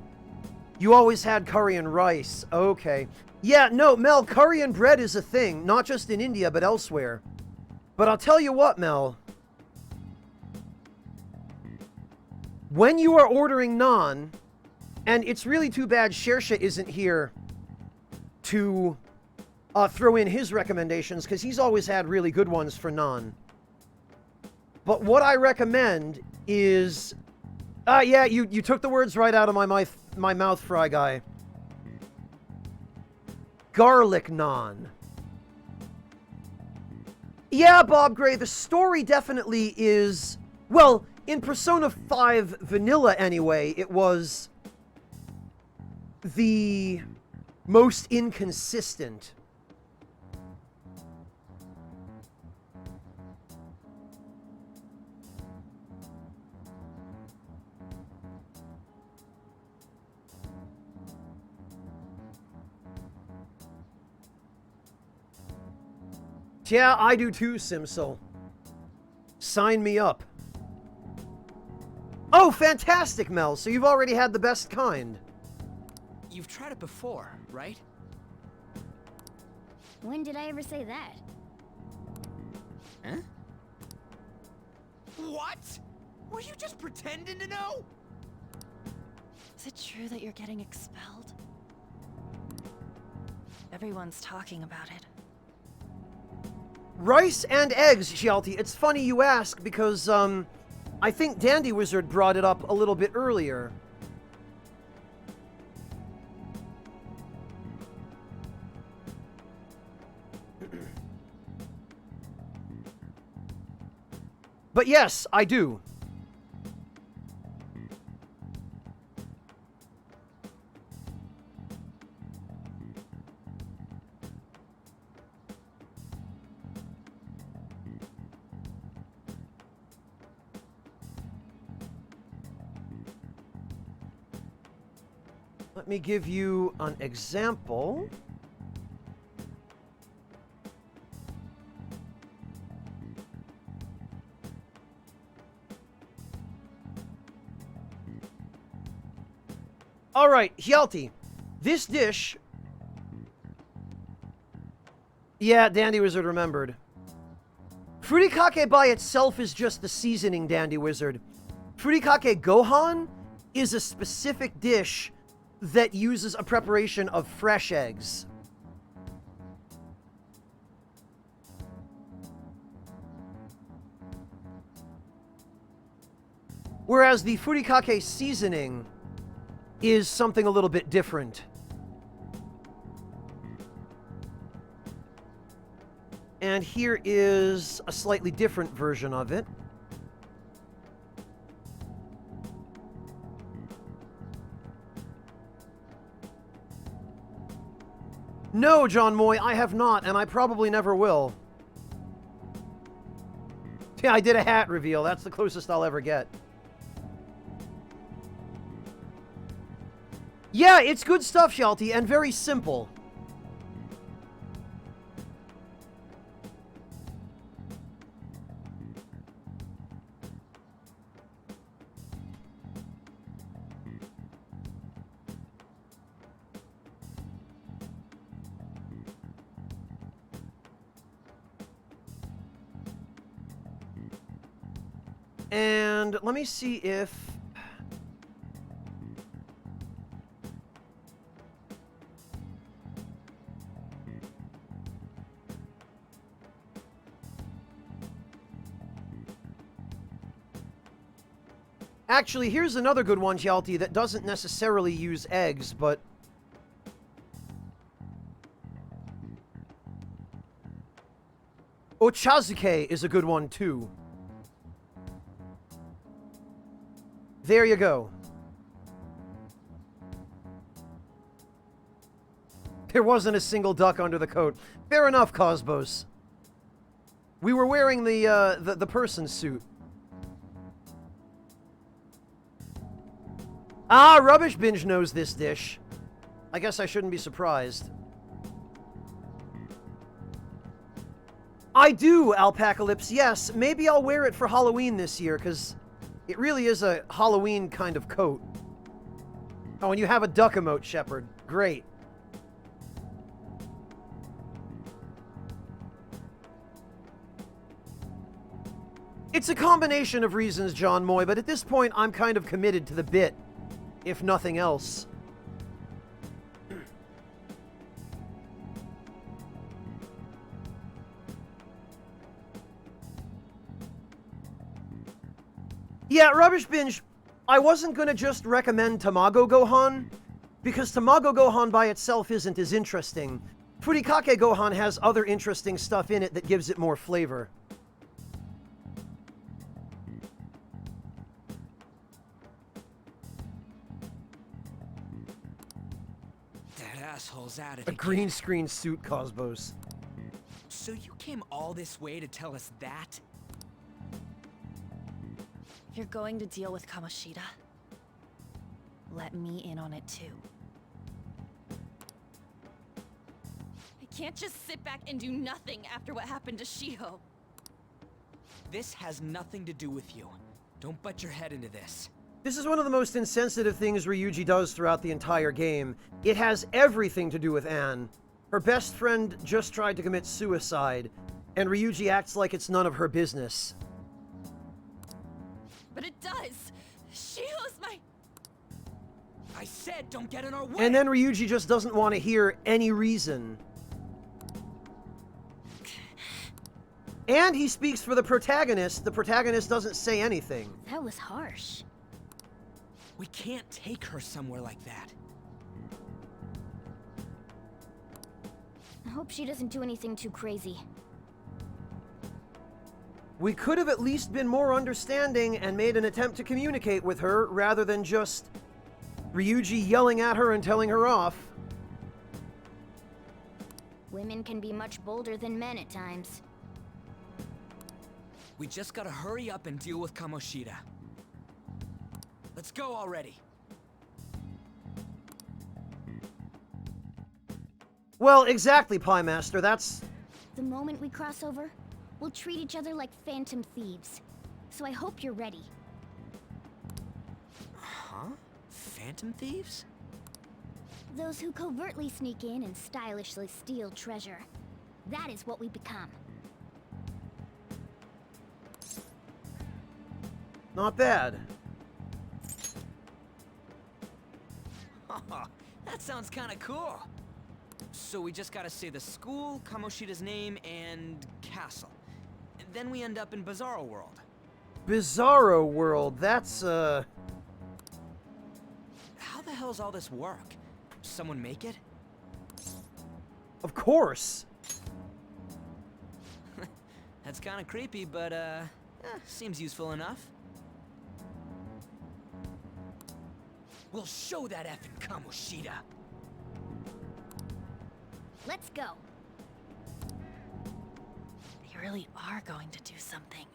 You always had curry and rice. Okay. Yeah, no, Mel, curry and bread is a thing, not just in India, but elsewhere. But I'll tell you what, Mel. When you are ordering naan, and it's really too bad Shersha isn't here to throw in his recommendations, because he's always had really good ones for naan. But what I recommend is... yeah, you took the words right out of my mouth, Fry Guy. Garlic naan. Yeah, Bob Gray, the story definitely is... Well, in Persona 5 Vanilla anyway, it was the most inconsistent. Yeah, I do too, Simsel. Sign me up. Oh, fantastic, Mel. So you've already had the best kind. You've tried it before, right? When did I ever say that? Huh? What? Were you just pretending to know? Is it true that you're getting expelled? Everyone's talking about it. Rice and eggs, Xialti. It's funny you ask because, I think Dandy Wizard brought it up a little bit earlier. But yes, I do. Let me give you an example. All right, Hjalti, this dish... Yeah, Dandy Wizard remembered. Furikake by itself is just the seasoning, Dandy Wizard. Furikake Gohan is a specific dish that uses a preparation of fresh eggs. Whereas the Furikake seasoning is something a little bit different. And here is a slightly different version of it. No, John Moy, I have not, and I probably never will. Yeah, I did a hat reveal. That's the closest I'll ever get. Yeah, it's good stuff, Shelty, and very simple. And let me see if... Actually, here's another good one, Hjalti, that doesn't necessarily use eggs, but... Ochazuke is a good one, too. There you go. There wasn't a single duck under the coat. Fair enough, Cosmos. We were wearing the person suit. Ah, Rubbish Binge knows this dish. I guess I shouldn't be surprised. I do, Alpacalypse, yes. Maybe I'll wear it for Halloween this year, because it really is a Halloween kind of coat. Oh, and you have a duck emote, Shepard. Great. It's a combination of reasons, John Moy, but at this point, I'm kind of committed to the bit, if nothing else. Yeah, Rubbish Binge, I wasn't gonna just recommend Tamago Gohan, because Tamago Gohan by itself isn't as interesting. Furikake Gohan has other interesting stuff in it that gives it more flavor. That asshole's at it A again. green screen suit, Cosmos. So you came all this way to tell us that? If you're going to deal with Kamoshida, let me in on it too. I can't just sit back and do nothing after what happened to Shiho. This has nothing to do with you. Don't butt your head into this. This is one of the most insensitive things Ryuji does throughout the entire game. It has everything to do with Anne. Her best friend just tried to commit suicide, and Ryuji acts like it's none of her business. But it does! Shiho's my... I said don't get in our way! And then Ryuji just doesn't want to hear any reason. And he speaks for the protagonist. The protagonist doesn't say anything. That was harsh. We can't take her somewhere like that. I hope she doesn't do anything too crazy. We could have at least been more understanding and made an attempt to communicate with her rather than just Ryuji yelling at her and telling her off. Women can be much bolder than men at times. We just gotta hurry up and deal with Kamoshida. Let's go already. Well, exactly, Pie Master. That's... The moment we cross over, we'll treat each other like phantom thieves. So I hope you're ready. Huh? Phantom thieves? Those who covertly sneak in and stylishly steal treasure. That is what we become. Not bad. That sounds kinda cool. So we just gotta say the school, Kamoshida's name, and castle. And then we end up in Bizarro World. Bizarro World, that's, How the hell's all this work? Someone make it? Of course. That's kinda creepy, but, seems useful enough. We'll show that effing Kamoshida. Let's go. They really are going to do something.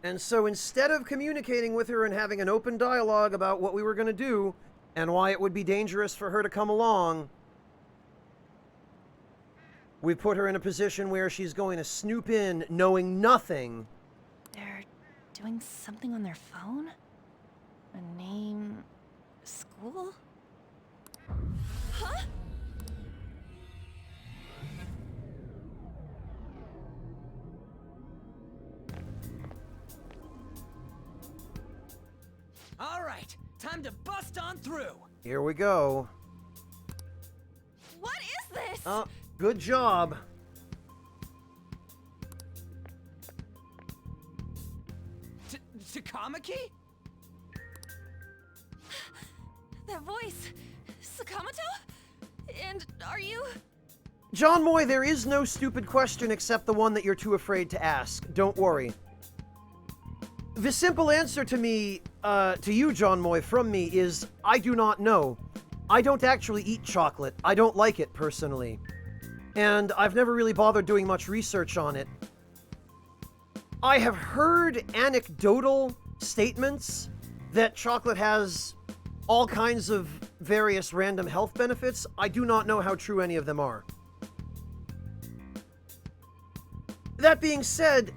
And so instead of communicating with her and having an open dialogue about what we were going to do and why it would be dangerous for her to come along, we put her in a position where she's going to snoop in knowing nothing. They're doing something on their phone? A name... school? Huh? All right, time to bust on through. Here we go. What is this? Good job. Takamaki? That voice... Sakamoto? And are you... John Moy, there is no stupid question except the one that you're too afraid to ask. Don't worry. The simple answer to me, to you, John Moy, from me is, I do not know. I don't actually eat chocolate. I don't like it, personally. And I've never really bothered doing much research on it. I have heard anecdotal statements that chocolate has all kinds of various random health benefits. I do not know how true any of them are. That being said,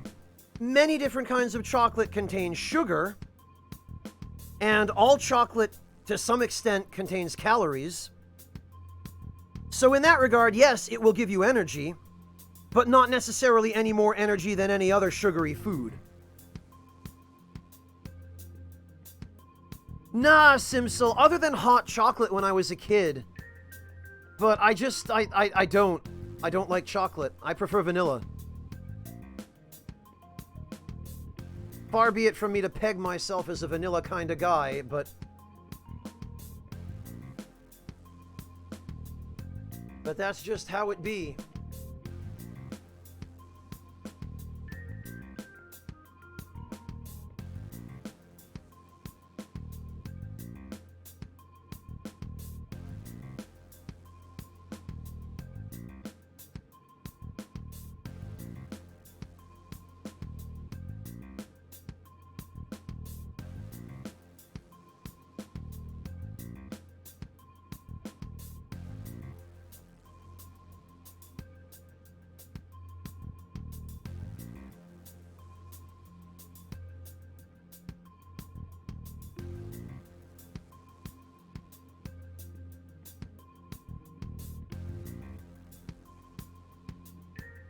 many different kinds of chocolate contain sugar, and all chocolate, to some extent, contains calories. So in that regard, yes, it will give you energy, but not necessarily any more energy than any other sugary food. Nah, Simsil, other than hot chocolate when I was a kid. But I don't like chocolate. I prefer vanilla. Far be it from me to peg myself as a vanilla kind of guy, but that's just how it be.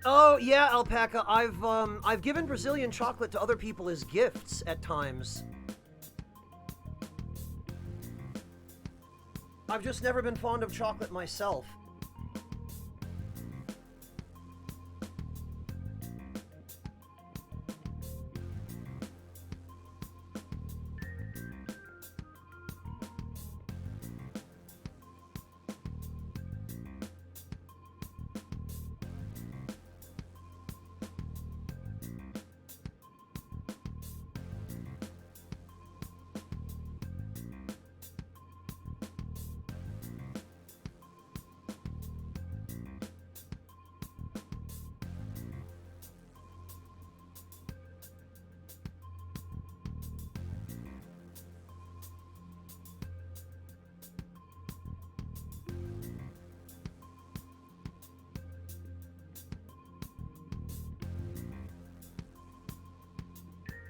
Oh, yeah, Alpaca. I've given Brazilian chocolate to other people as gifts at times. I've just never been fond of chocolate myself.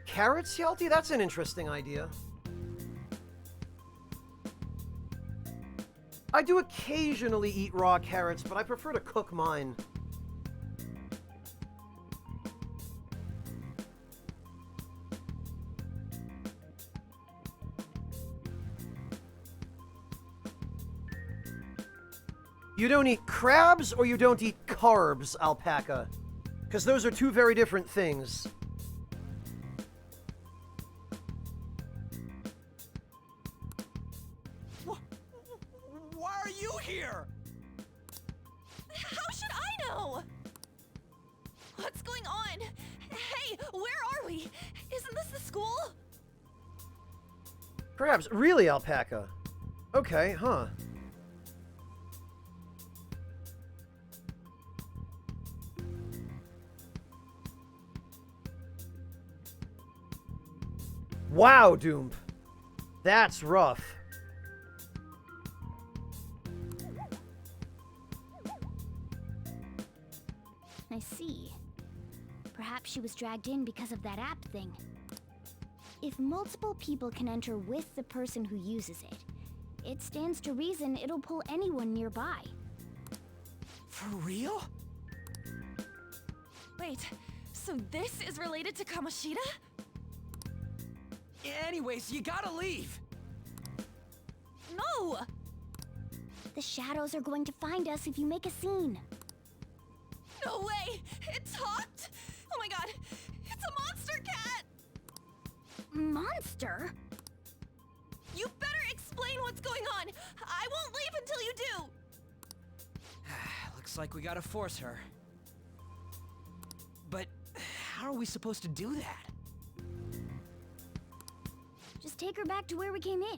Carrots, Yalti? That's an interesting idea. I do occasionally eat raw carrots, but I prefer to cook mine. You don't eat crabs or you don't eat carbs, Alpaca? Because those are two very different things. Why are you here? How should I know? What's going on? Hey, where are we? Isn't this the school? Crabs? Really, Alpaca? Okay, huh. Wow, Doom. That's rough. I see. Perhaps she was dragged in because of that app thing. If multiple people can enter with the person who uses it, it stands to reason it'll pull anyone nearby. For real? Wait, so this is related to Kamoshida? Anyways, you gotta leave! No! The shadows are going to find us if you make a scene. No way! It talked? Oh my god! It's a monster cat! Monster? You better explain what's going on! I won't leave until you do! Looks like we gotta force her. But how are we supposed to do that? Just take her back to where we came in.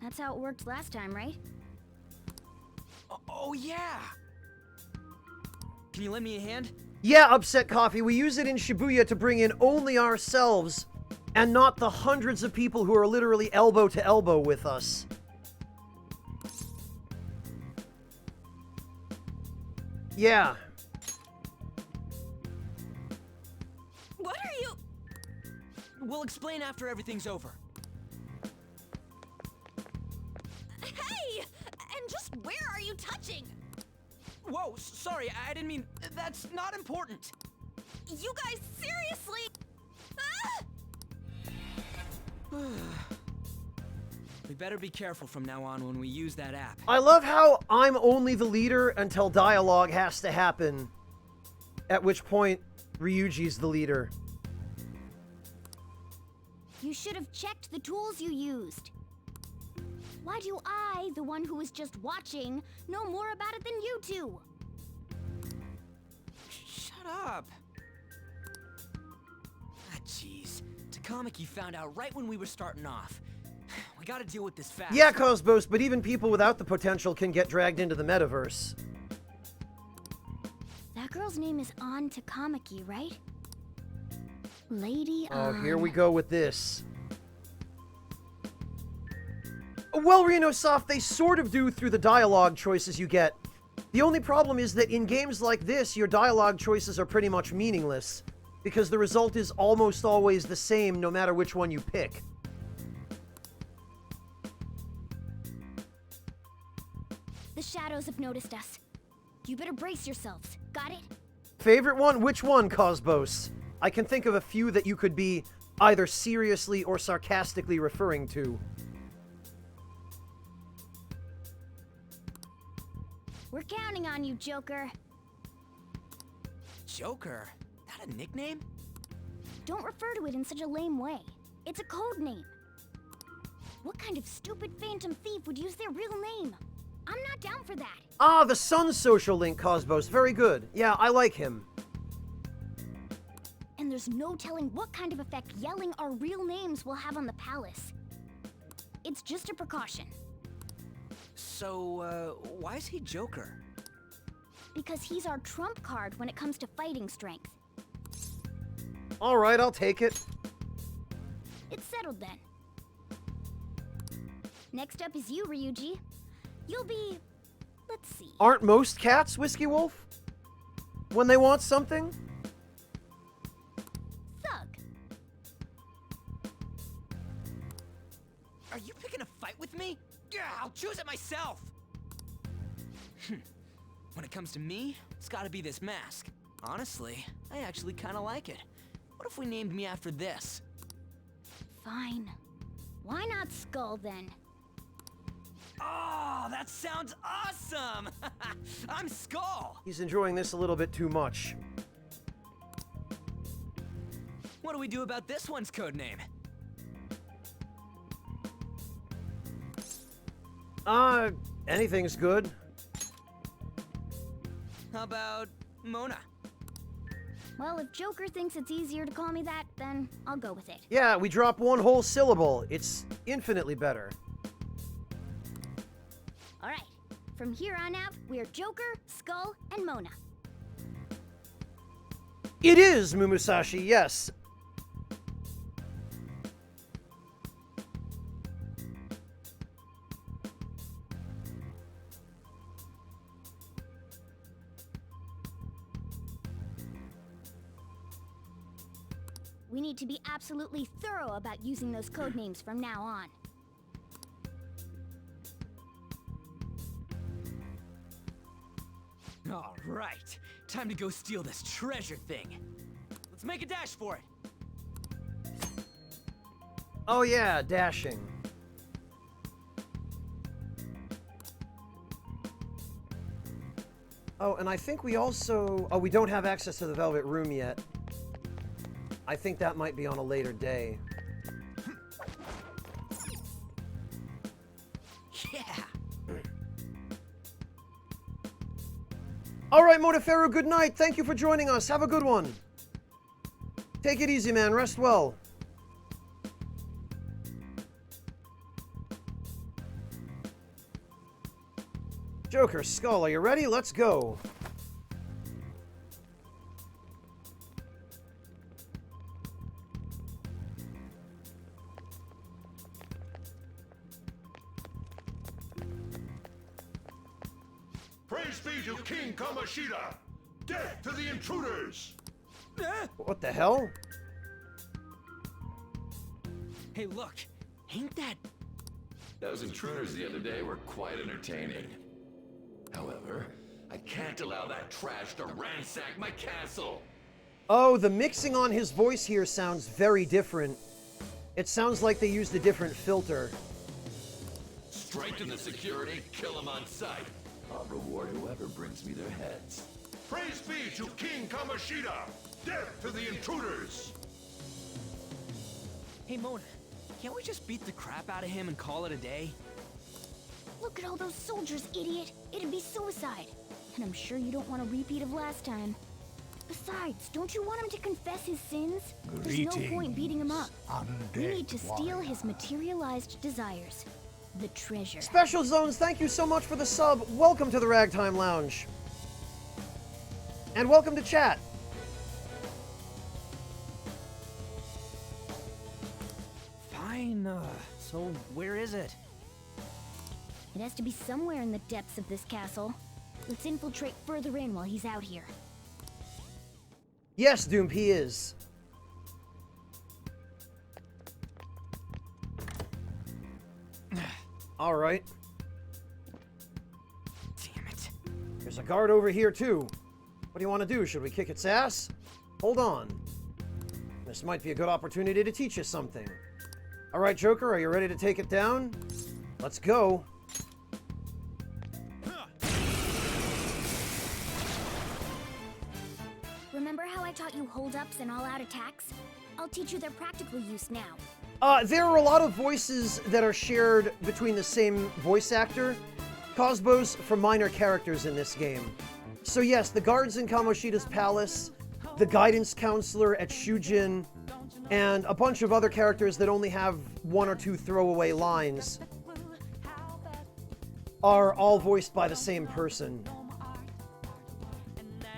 That's how it worked last time, right? Oh, yeah! Can you lend me a hand? Yeah, Upset Coffee, we use it in Shibuya to bring in only ourselves, and not the hundreds of people who are literally elbow to elbow with us. Yeah. What are you... We'll explain after everything's over. Hey! And just where are you touching? Whoa, sorry, I didn't mean... That's not important. You guys, seriously? Ah! We better be careful from now on when we use that app. I love how I'm only the leader until dialogue has to happen, at which point Ryuji's the leader. You should have checked the tools you used. Why do I, the one who was just watching, know more about it than you two? Shut up. Ah, jeez. Takamaki found out right when we were starting off. We gotta deal with this fast. Yeah, Cosmos, but even people without the potential can get dragged into the metaverse. That girl's name is An Takamaki, right? Lady Oh, An. here we go with this. Well, Renosoft, they sort of do through the dialogue choices you get. The only problem is that in games like this, your dialogue choices are pretty much meaningless, because the result is almost always the same no matter which one you pick. The shadows have noticed us. You better brace yourselves. Got it? Favorite one? Which one, Cosmos? I can think of a few that you could be either seriously or sarcastically referring to. We're counting on you, Joker. Joker? That a nickname? Don't refer to it in such a lame way. It's a code name. What kind of stupid phantom thief would use their real name? I'm not down for that. Ah, the Sun's social link, Cosmos. Very good. Yeah, I like him. And there's no telling what kind of effect yelling our real names will have on the palace. It's just a precaution. So, why is he Joker? Because he's our trump card when it comes to fighting strength. All right, I'll take it. It's settled then. Next up is you, Ryuji. You'll be... let's see. Aren't most cats Whiskey Wolf? When they want something? Thug. Are you picking a fight with me? Yeah, I'll choose it myself! When it comes to me, it's gotta be this mask. Honestly, I actually kinda like it. What if we named me after this? Fine. Why not Skull then? Oh, that sounds awesome! I'm Skull! He's enjoying this a little bit too much. What do we do about this one's codename? Anything's good. How about Mona? Well, if Joker thinks it's easier to call me that, then I'll go with it. Yeah, we drop one whole syllable. It's infinitely better. All right. From here on out, we're Joker, Skull, and Mona. It is Mumusashi, yes. We need to be absolutely thorough about using those codenames from now on. All right, time to go steal this treasure thing. Let's make a dash for it. Oh yeah, dashing. Oh, and I think we also... Oh, we don't have access to the Velvet Room yet. I think that might be on a later day. Yeah. All right, Modaferu, good night. Thank you for joining us. Have a good one. Take it easy, man. Rest well. Joker, Skull, are you ready? Let's go. Praise be to King Kamoshida! Death to the intruders! What the hell? Hey, look. Ain't that... Those intruders the other day were quite entertaining. However, I can't allow that trash to ransack my castle! Oh, the mixing on his voice here sounds very different. It sounds like they used a different filter. Strengthen the security, kill them on sight. I'll reward whoever brings me their heads. Praise be to King Kamoshida! Death to the intruders! Hey, Mona. Can't we just beat the crap out of him and call it a day? Look at all those soldiers, idiot. It'd be suicide. And I'm sure you don't want a repeat of last time. Besides, don't you want him to confess his sins? There's no point beating him up. We need to steal his materialized desires. The treasure. Special Zones, thank you so much for the sub. Welcome to the Ragtime Lounge. And welcome to chat. Fine, so where is it? It has to be somewhere in the depths of this castle. Let's infiltrate further in while he's out here. Yes, Doom, he is. All right. Damn it. There's a guard over here, too. What do you want to do? Should we kick its ass? Hold on. This might be a good opportunity to teach you something. All right, Joker, are you ready to take it down? Let's go. Remember how I taught you hold-ups and all-out attacks? I'll teach you their practical use now. There are a lot of voices that are shared between the same voice actor. Cosmos for minor characters in this game. So yes, the guards in Kamoshida's palace, the guidance counselor at Shujin, and a bunch of other characters that only have one or two throwaway lines are all voiced by the same person.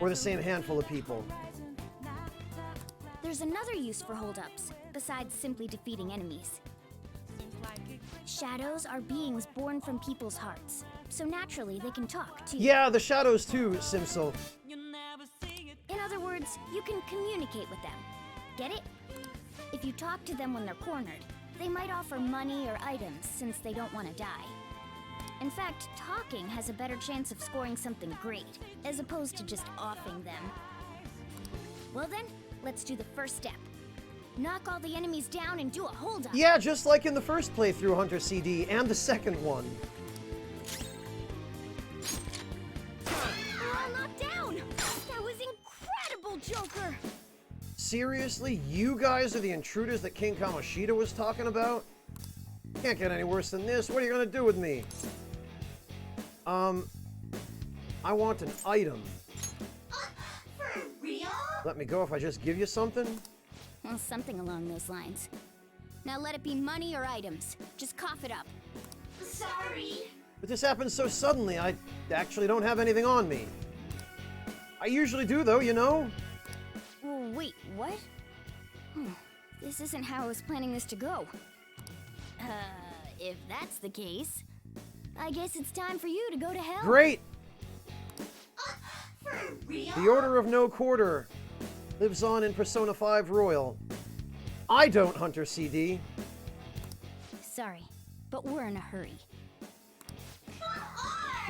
Or the same handful of people. There's another use for hold-ups, besides simply defeating enemies. Shadows are beings born from people's hearts, so naturally they can talk, too. Yeah, the shadows too, Simsel. In other words, you can communicate with them. Get it? If you talk to them when they're cornered, they might offer money or items since they don't want to die. In fact, talking has a better chance of scoring something great, as opposed to just offing them. Well then, let's do the first step. Knock all the enemies down and do a hold-up. Yeah, just like in the first playthrough, Hunter CD, and the second one. We're all knocked down! That was incredible, Joker! Seriously? You guys are the intruders that King Kamoshida was talking about? Can't get any worse than this. What are you gonna do with me? I want an item. For real? Let me go if I just give you something? Well, something along those lines. Now let it be money or items. Just cough it up. Sorry. But this happened so suddenly, I actually don't have anything on me. I usually do, though, you know? Well, wait, what? This isn't how I was planning this to go. If that's the case, I guess it's time for you to go to hell. Great! For real? The Order of No Quarter lives on in Persona 5 Royal. I don't, Hunter CD. Sorry, but we're in a hurry.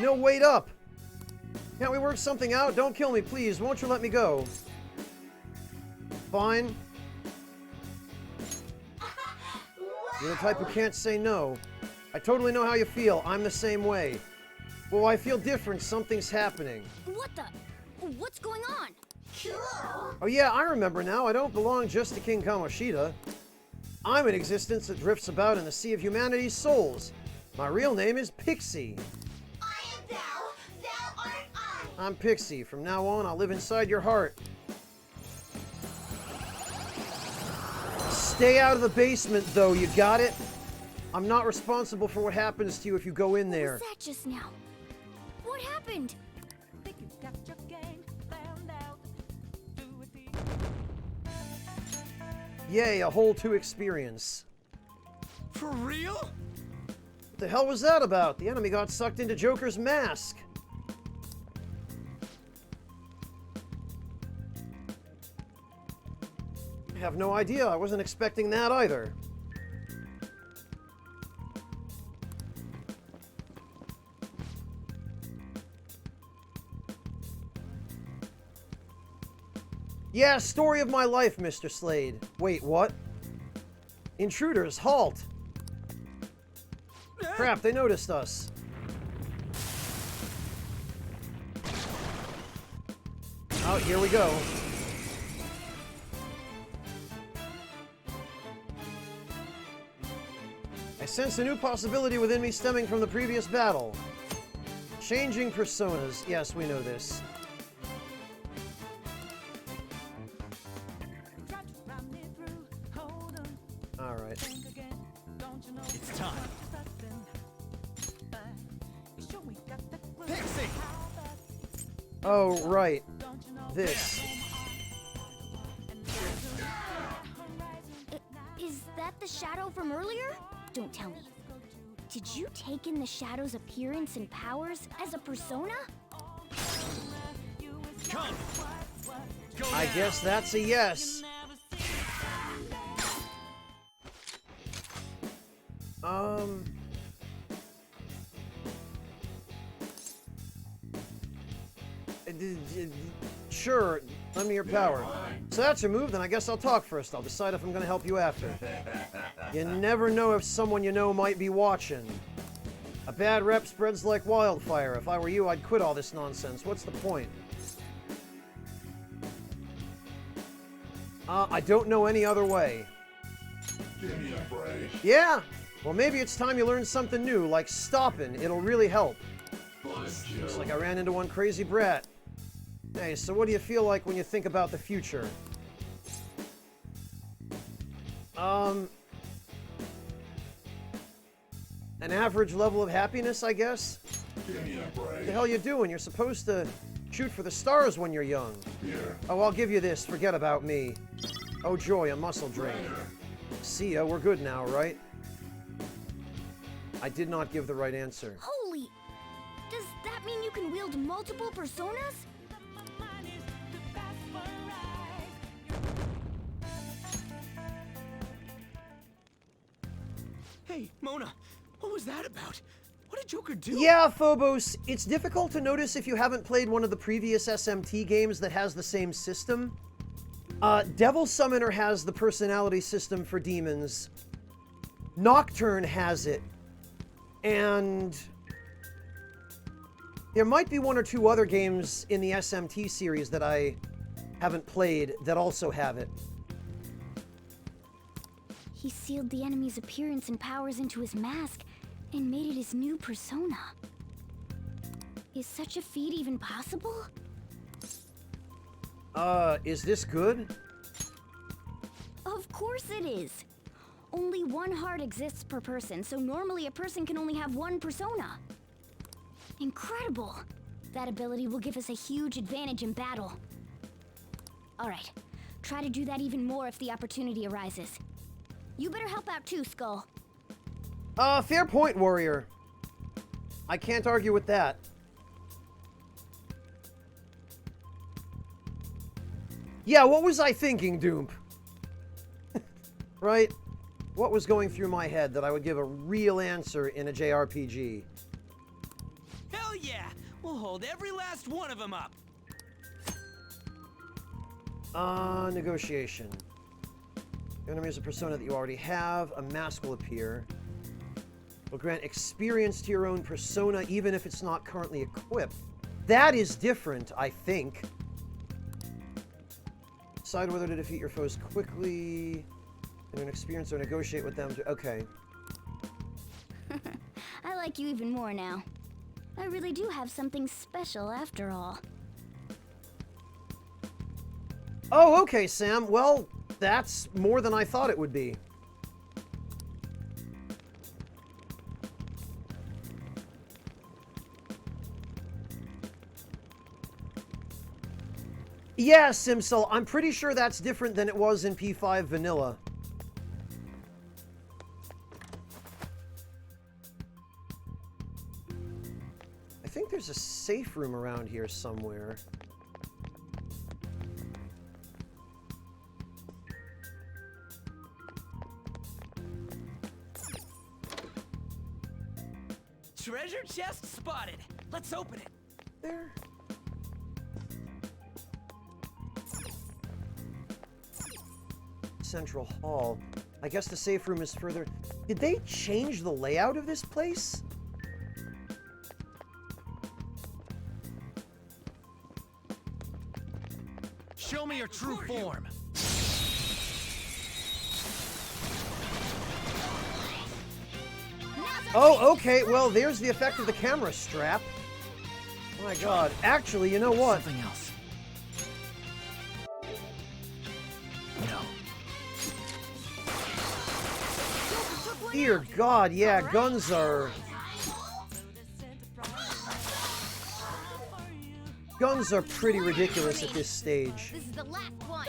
No, wait up! Can't we work something out? Don't kill me, please. Won't you let me go? Fine. You're the type who can't say no. I totally know how you feel. I'm the same way. Well, I feel different. Something's happening. What the? What's going on? Oh yeah, I remember now. I don't belong just to King Kamoshida. I'm an existence that drifts about in the sea of humanity's souls. My real name is Pixie. I am thou art I. I'm Pixie. From now on, I'll live inside your heart. Stay out of the basement, though. You got it? I'm not responsible for what happens to you if you go in there. What was that just now? What What happened? Yay, a whole 2 experience. For real? What the hell was that about? The enemy got sucked into Joker's mask. I have no idea. I wasn't expecting that either. Yeah, story of my life, Mr. Slade. Wait, what? Intruders, halt! Crap, they noticed us. Oh, here we go. I sense a new possibility within me stemming from the previous battle. Changing personas. Yes, we know this. Alright. It's time. Pixie! Oh, right. This. Is that the shadow from earlier? Don't tell me. Did you take in the shadow's appearance and powers as a persona? Come. I guess that's a yes. Sure, lend me your power. So that's your move, then I guess I'll talk first. I'll decide if I'm gonna help you after. You never know if someone you know might be watching. A bad rep spreads like wildfire. If I were you, I'd quit all this nonsense. What's the point? I don't know any other way. Give me a break. Yeah! Well, maybe it's time you learn something new, like stopping. It'll really help. Looks like I ran into one crazy brat. Hey, so what do you feel like when you think about the future? An average level of happiness, I guess? Give me a break. What the hell you doing? You're supposed to shoot for the stars when you're young. Here. Oh, I'll give you this. Forget about me. Oh, joy, a muscle drink. See ya, we're good now, right? I did not give the right answer. Holy! Does that mean you can wield multiple personas? Hey, Mona, what was that about? What did Joker do? Yeah, Phobos, it's difficult to notice if you haven't played one of the previous SMT games that has the same system. Devil Summoner has the personality system for demons. Nocturne has it. And there might be 1 or 2 other games in the SMT series that I haven't played that also have it. He sealed the enemy's appearance and powers into his mask and made it his new persona. Is such a feat even possible? Is this good? Of course it is. Only 1 heart exists per person, so normally a person can only have 1 persona. Incredible! That ability will give us a huge advantage in battle. Alright, try to do that even more if the opportunity arises. You better help out too, Skull. Fair point, Warrior. I can't argue with that. Yeah, what was I thinking, Doom? Right? What was going through my head that I would give a real answer in a JRPG? Hell yeah! We'll hold every last one of them up! Negotiation. Your enemy is a persona that you already have. A mask will appear. Will grant experience to your own persona even if it's not currently equipped. That is different, I think. Decide whether to defeat your foes quickly. And an experience or negotiate with them to... Okay. I like you even more now. I really do have something special after all. Oh, okay, Sam. Well, that's more than I thought it would be. Yeah, Simcel, I'm pretty sure that's different than it was in P5 Vanilla. I think there's a safe room around here somewhere. Treasure chest spotted. Let's open it. There. Central Hall. I guess the safe room is further. Did they change the layout of this place? Show me your true form. Oh, okay. Well, there's the effect of the camera strap. Oh my god. Actually, you know what? Something else. No. Dear God, yeah, guns are... Guns are pretty ridiculous at this stage. This is the last one.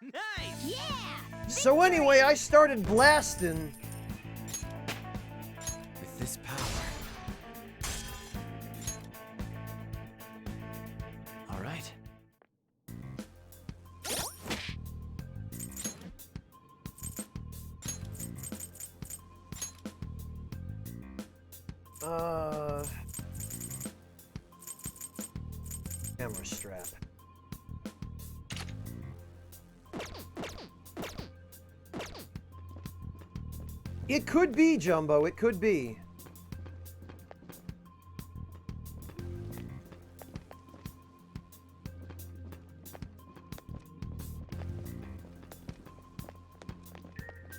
Yeah! Nice! Yeah! So anyway, I started blasting. With this power. All right. Camera strap. It could be, Jumbo, it could be.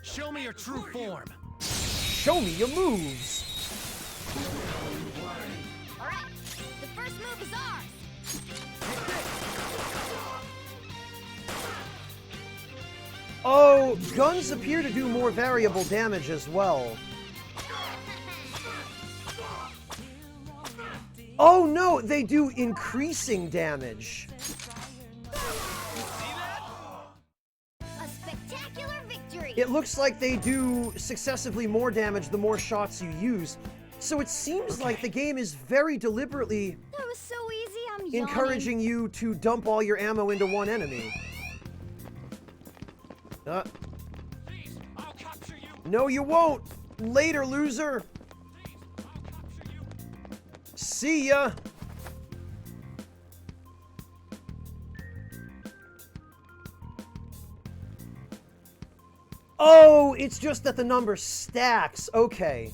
Show me your true form. Show me your moves. All right, the first move is ours. Oh, guns appear to do more variable damage as well. Oh no, they do increasing damage. A spectacular victory. It looks like they do successively more damage the more shots you use. So it seems like the game is very deliberately That was so easy. I'm yawning. encouraging you to dump all your ammo into one enemy. No, you won't! Later, loser! See ya! Oh, it's just that the number stacks. Okay.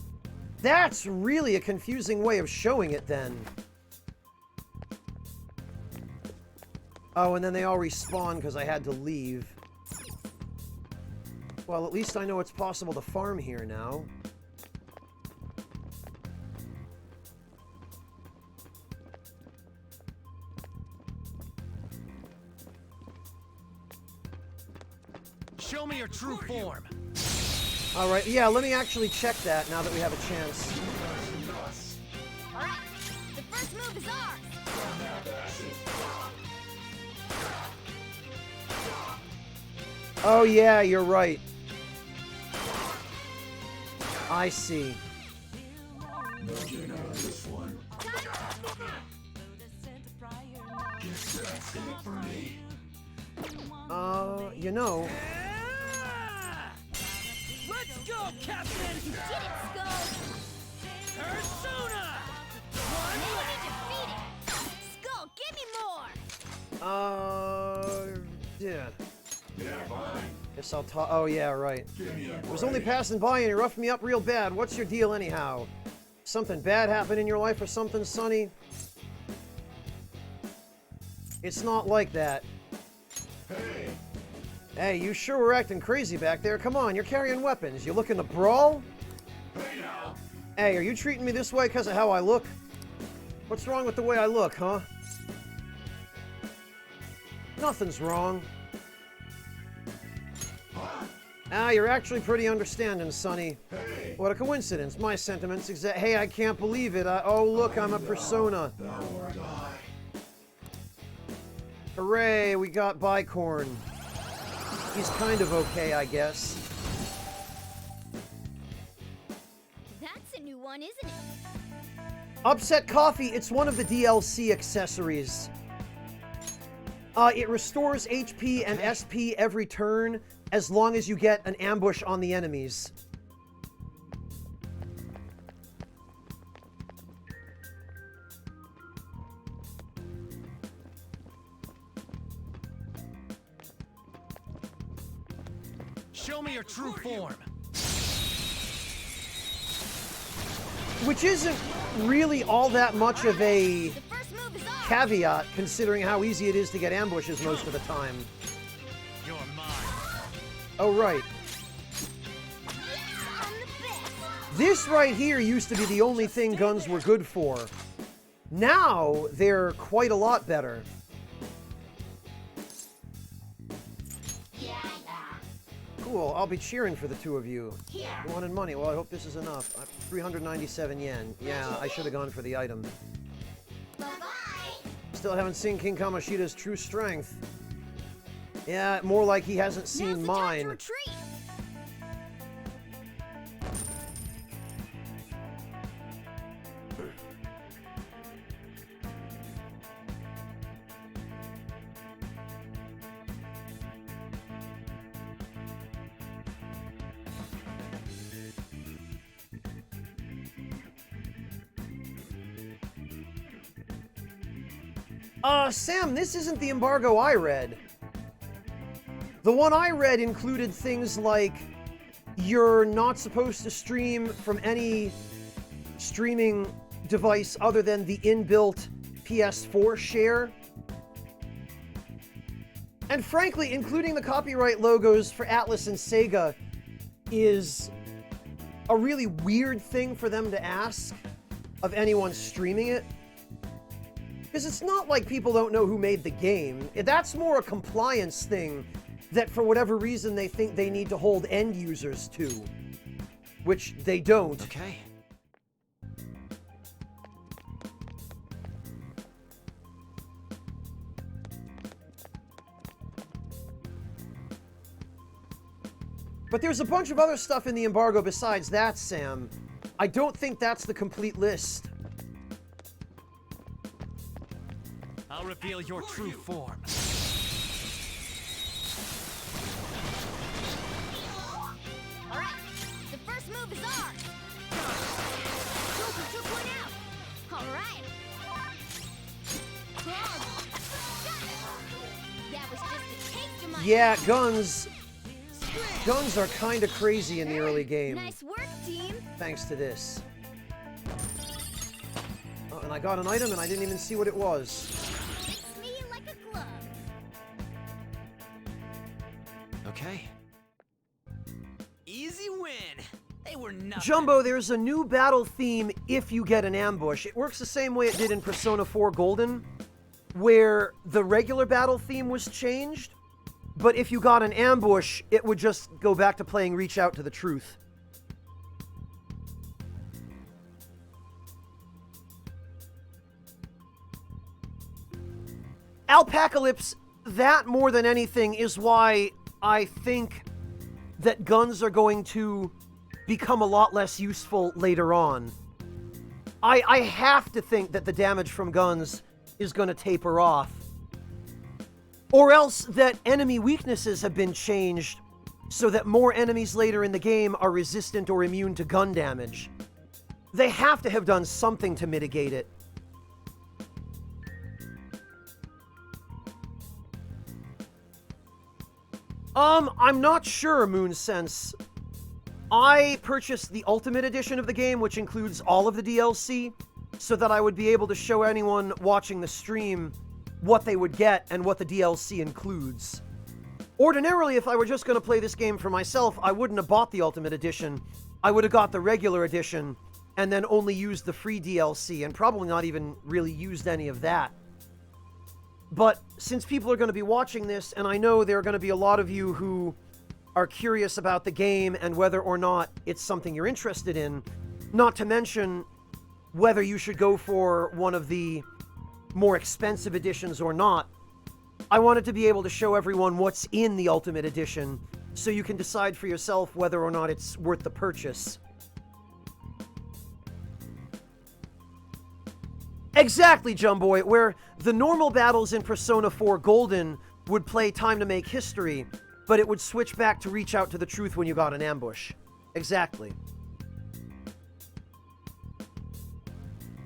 That's really a confusing way of showing it then. Oh, and then they all respawn because I had to leave. Well, at least I know it's possible to farm here now. Show me your true form. Alright, yeah, let me actually check that now that we have a chance. All right, the first move is ours. Oh yeah, you're right. I see. You know. Let's go, Captain! You did it, Skull! Persona! Enemy defeated! Skull, give me more! Yeah. Guess I'll talk. Oh, yeah, right. I was only passing by and you roughed me up real bad. What's your deal, anyhow? Something bad happened in your life or something, Sonny? It's not like that. Hey, you sure were acting crazy back there. Come on, you're carrying weapons. You looking to brawl? Hey, are you treating me this way because of how I look? What's wrong with the way I look, huh? Nothing's wrong. Ah, you're actually pretty understanding, Sonny. What a coincidence. My sentiments Hey, I can't believe it. Oh, look, I'm a persona. Hooray, we got Bicorn. He's kind of okay, I guess. That's a new one, isn't it? Upset Coffee, it's one of the DLC accessories. It restores HP and SP every turn as long as you get an ambush on the enemies. Show me your true form. Which isn't really all that much of a caveat, considering how easy it is to get ambushes most of the time. You're mine. Oh, right. This right here used to be the only thing guns were good for. Now, they're quite a lot better. Cool, I'll be cheering for the two of you. You wanted money, well I hope this is enough. 397 yen. Yeah, I should have gone for the item. Still haven't seen King Kamoshida's true strength. Yeah, more like he hasn't seen mine. Sam, this isn't the embargo I read. The one I read included things like you're not supposed to stream from any streaming device other than the inbuilt PS4 share. And frankly, including the copyright logos for Atlas and Sega is a really weird thing for them to ask of anyone streaming it. Because it's not like people don't know who made the game. That's more a compliance thing that for whatever reason they think they need to hold end users to. Which they don't. Okay. But there's a bunch of other stuff in the embargo besides that, Sam. I don't think that's the complete list. I'll reveal your true form. Alright, the first move is ours! Goku 2.0! Alright! That was just a taste of my... Yeah, guns are kind of crazy in the early game. Nice work, team! Thanks to this. Oh, and I got an item and I didn't even see what it was. Okay. Easy win. They were nothing. Jumbo, there's a new battle theme if you get an ambush. It works the same way it did in Persona 4 Golden, where the regular battle theme was changed, but if you got an ambush, it would just go back to playing Reach Out to the Truth. Alpacalypse, that more than anything is why I think that guns are going to become a lot less useful later on. I have to think that the damage from guns is going to taper off. Or else that enemy weaknesses have been changed so that more enemies later in the game are resistant or immune to gun damage. They have to have done something to mitigate it. I'm not sure, Moonsense. I purchased the Ultimate Edition of the game, which includes all of the DLC, so that I would be able to show anyone watching the stream what they would get and what the DLC includes. Ordinarily, if I were just going to play this game for myself, I wouldn't have bought the Ultimate Edition. I would have got the regular edition, and then only used the free DLC, and probably not even really used any of that. But since people are going to be watching this, and I know there are going to be a lot of you who are curious about the game and whether or not it's something you're interested in, not to mention whether you should go for one of the more expensive editions or not, I wanted to be able to show everyone what's in the Ultimate Edition, so you can decide for yourself whether or not it's worth the purchase. Exactly, Jumboy, where the normal battles in Persona 4 Golden would play Time to Make History, but it would switch back to Reach Out to the Truth when you got an ambush. Exactly.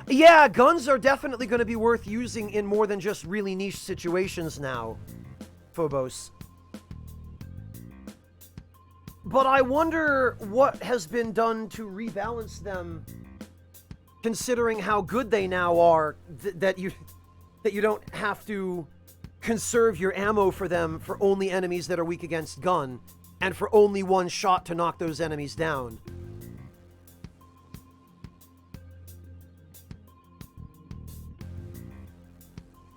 Yeah, guns are definitely going to be worth using in more than just really niche situations now, Phobos. But I wonder what has been done to rebalance them, considering how good they now are, that you don't have to conserve your ammo for them for only enemies that are weak against gun, and for only one shot to knock those enemies down.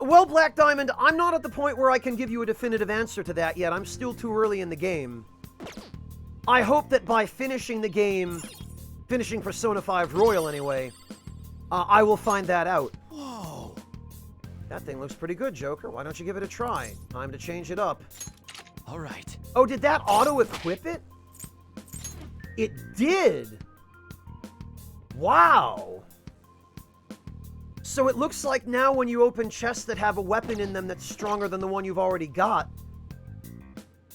Well, Black Diamond, I'm not at the point where I can give you a definitive answer to that yet. I'm still too early in the game. I hope that by finishing the game, finishing Persona 5 Royal anyway, I will find that out. Whoa. That thing looks pretty good, Joker. Why don't you give it a try? Time to change it up. All right. Oh, did that auto-equip it? It did! Wow! So it looks like now when you open chests that have a weapon in them that's stronger than the one you've already got,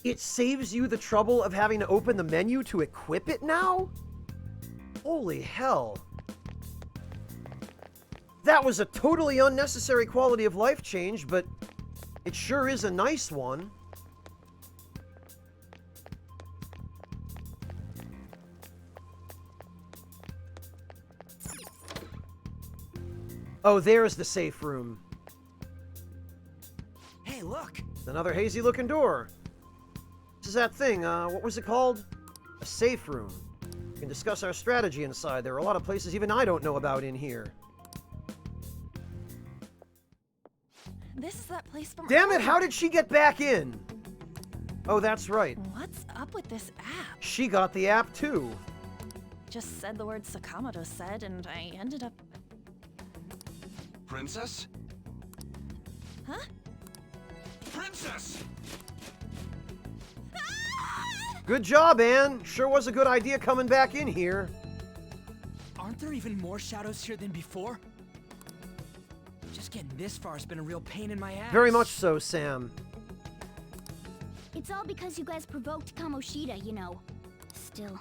it saves you the trouble of having to open the menu to equip it now? Holy hell. That was a totally unnecessary quality of life change, but it sure is a nice one. Oh, there's the safe room. Hey, look! Another hazy-looking door. This is that thing, what was it called? A safe room. We can discuss our strategy inside. There are a lot of places even I don't know about in here. This is that place from Damn it, how did she get back in? Oh, that's right. What's up with this app? She got the app, too. Just said the word Sakamoto said, and I ended up... Princess? Huh? Princess! Good job, Anne. Sure was a good idea coming back in here. Aren't there even more shadows here than before? Just getting this far has been a real pain in my ass. Very much so, Sam. It's all because you guys provoked Kamoshida, you know. Still,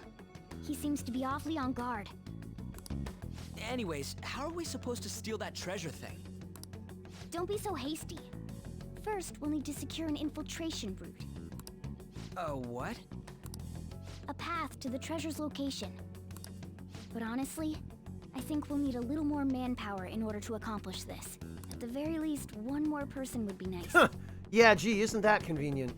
he seems to be awfully on guard. Anyways, how are we supposed to steal that treasure thing? Don't be so hasty. First, we'll need to secure an infiltration route. What? A path to the treasure's location. But honestly, I think we'll need a little more manpower in order to accomplish this. At the very least, one more person would be nice. Huh. Yeah, gee, isn't that convenient?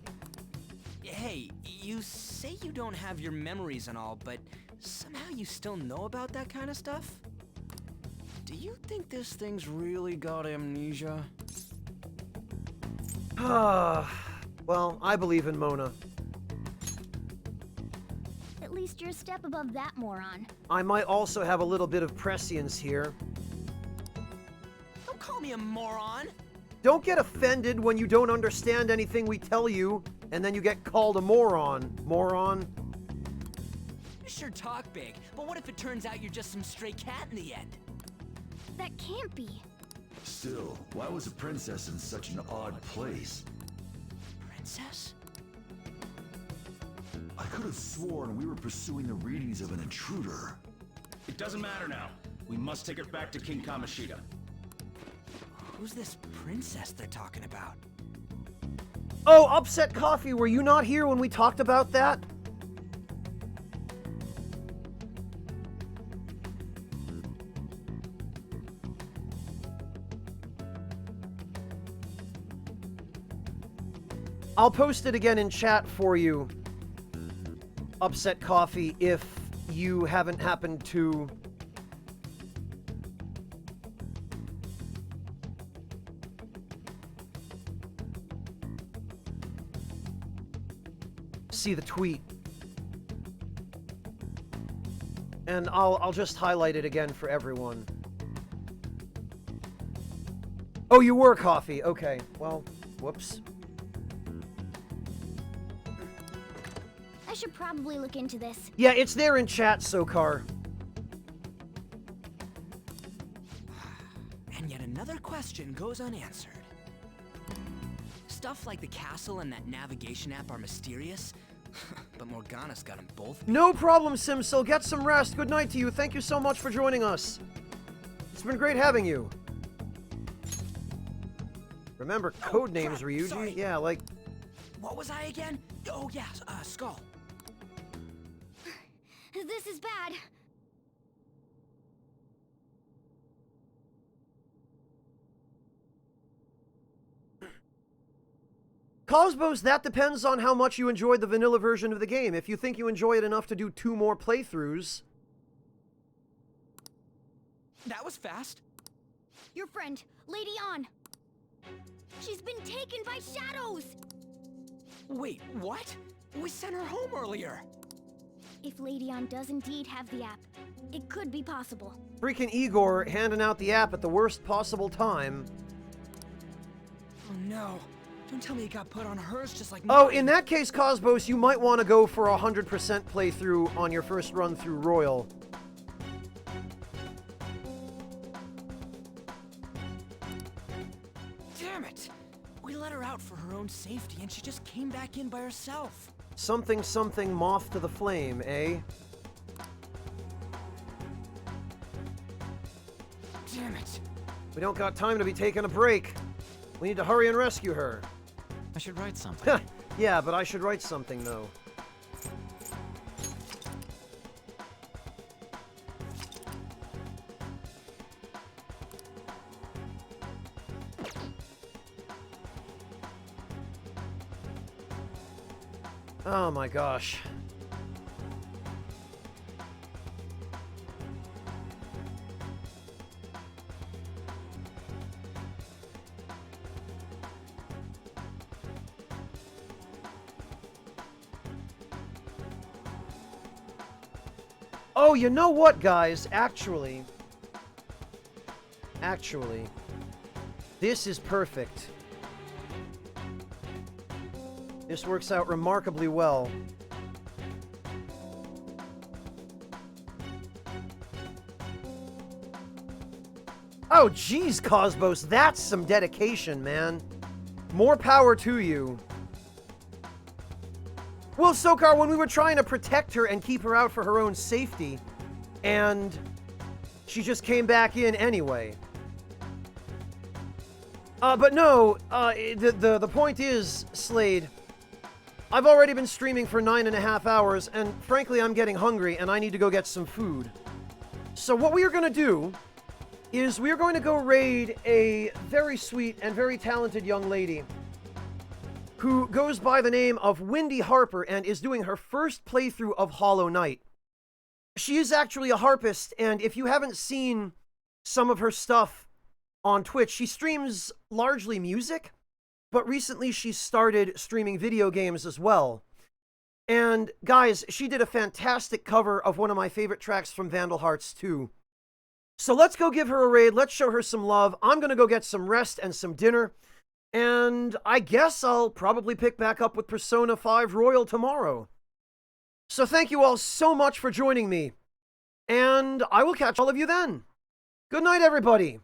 Hey, you say you don't have your memories and all, but somehow you still know about that kind of stuff? Do you think this thing's really got amnesia? Well, I believe in Mona. At least you're a step above that moron. I might also have a little bit of prescience here. Don't call me a moron! Don't get offended when you don't understand anything we tell you, and then you get called a moron. Moron. You sure talk big, but what if it turns out you're just some stray cat in the end? That can't be. Still, why was a princess in such an odd place? Princess? I could have sworn we were pursuing the readings of an intruder. It doesn't matter now. We must take it back to King Kamoshida. Who's this princess they're talking about? Oh, Upset Coffee, were you not here when we talked about that? I'll post it again in chat for you, Upset Coffee, if you haven't happened to see the tweet. And I'll just highlight it again for everyone. Oh, you were Coffee. Okay, well, whoops. I should probably look into this. Yeah, it's there in chat, Sokar. And yet another question goes unanswered. Stuff like the castle and that navigation app are mysterious, but Morgana's got them both. No problem, Simsil. Get some rest. Good night to you. Thank you so much for joining us. It's been great having you. Remember codenames, Ryuji? Sorry. Yeah, like... What was I again? Oh, yeah, Skull. This is bad. Cosmos, that depends on how much you enjoyed the vanilla version of the game. If you think you enjoy it enough to do 2 more playthroughs... That was fast. Your friend, Lady Ann. She's been taken by shadows! Wait, what? We sent her home earlier. If Lady Ann does indeed have the app, it could be possible. Freaking Igor handing out the app at the worst possible time. Oh no. Don't tell me it got put on hers just like Oh, mine. in that case, Cosmos, you might want to go for a 100% playthrough on your first run through Royal. Damn it! We let her out for her own safety and she just came back in by herself. Something something moth to the flame, eh? Damn it. We don't got time to be taking a break. We need to hurry and rescue her. I should write something. Yeah, but I should write something, though. Oh my gosh. Oh, you know what, guys? Actually, this is perfect. This works out remarkably well. Oh, geez, Cosmos, that's some dedication, man. More power to you. Well, Sokar, when we were trying to protect her and keep her out for her own safety, and she just came back in anyway. But no, the point is, Slade, I've already been streaming for 9.5 hours, and frankly, I'm getting hungry, and I need to go get some food. So what we are going to do is we are going to go raid a very sweet and very talented young lady who goes by the name of Windy Harper and is doing her first playthrough of Hollow Knight. She is actually a harpist, and if you haven't seen some of her stuff on Twitch, she streams largely music, but recently she started streaming video games as well. And guys, she did a fantastic cover of one of my favorite tracks from Vandal Hearts 2. So let's go give her a raid, let's show her some love. I'm gonna go get some rest and some dinner. And I guess I'll probably pick back up with Persona 5 Royal tomorrow. So thank you all so much for joining me. And I will catch all of you then. Good night, everybody.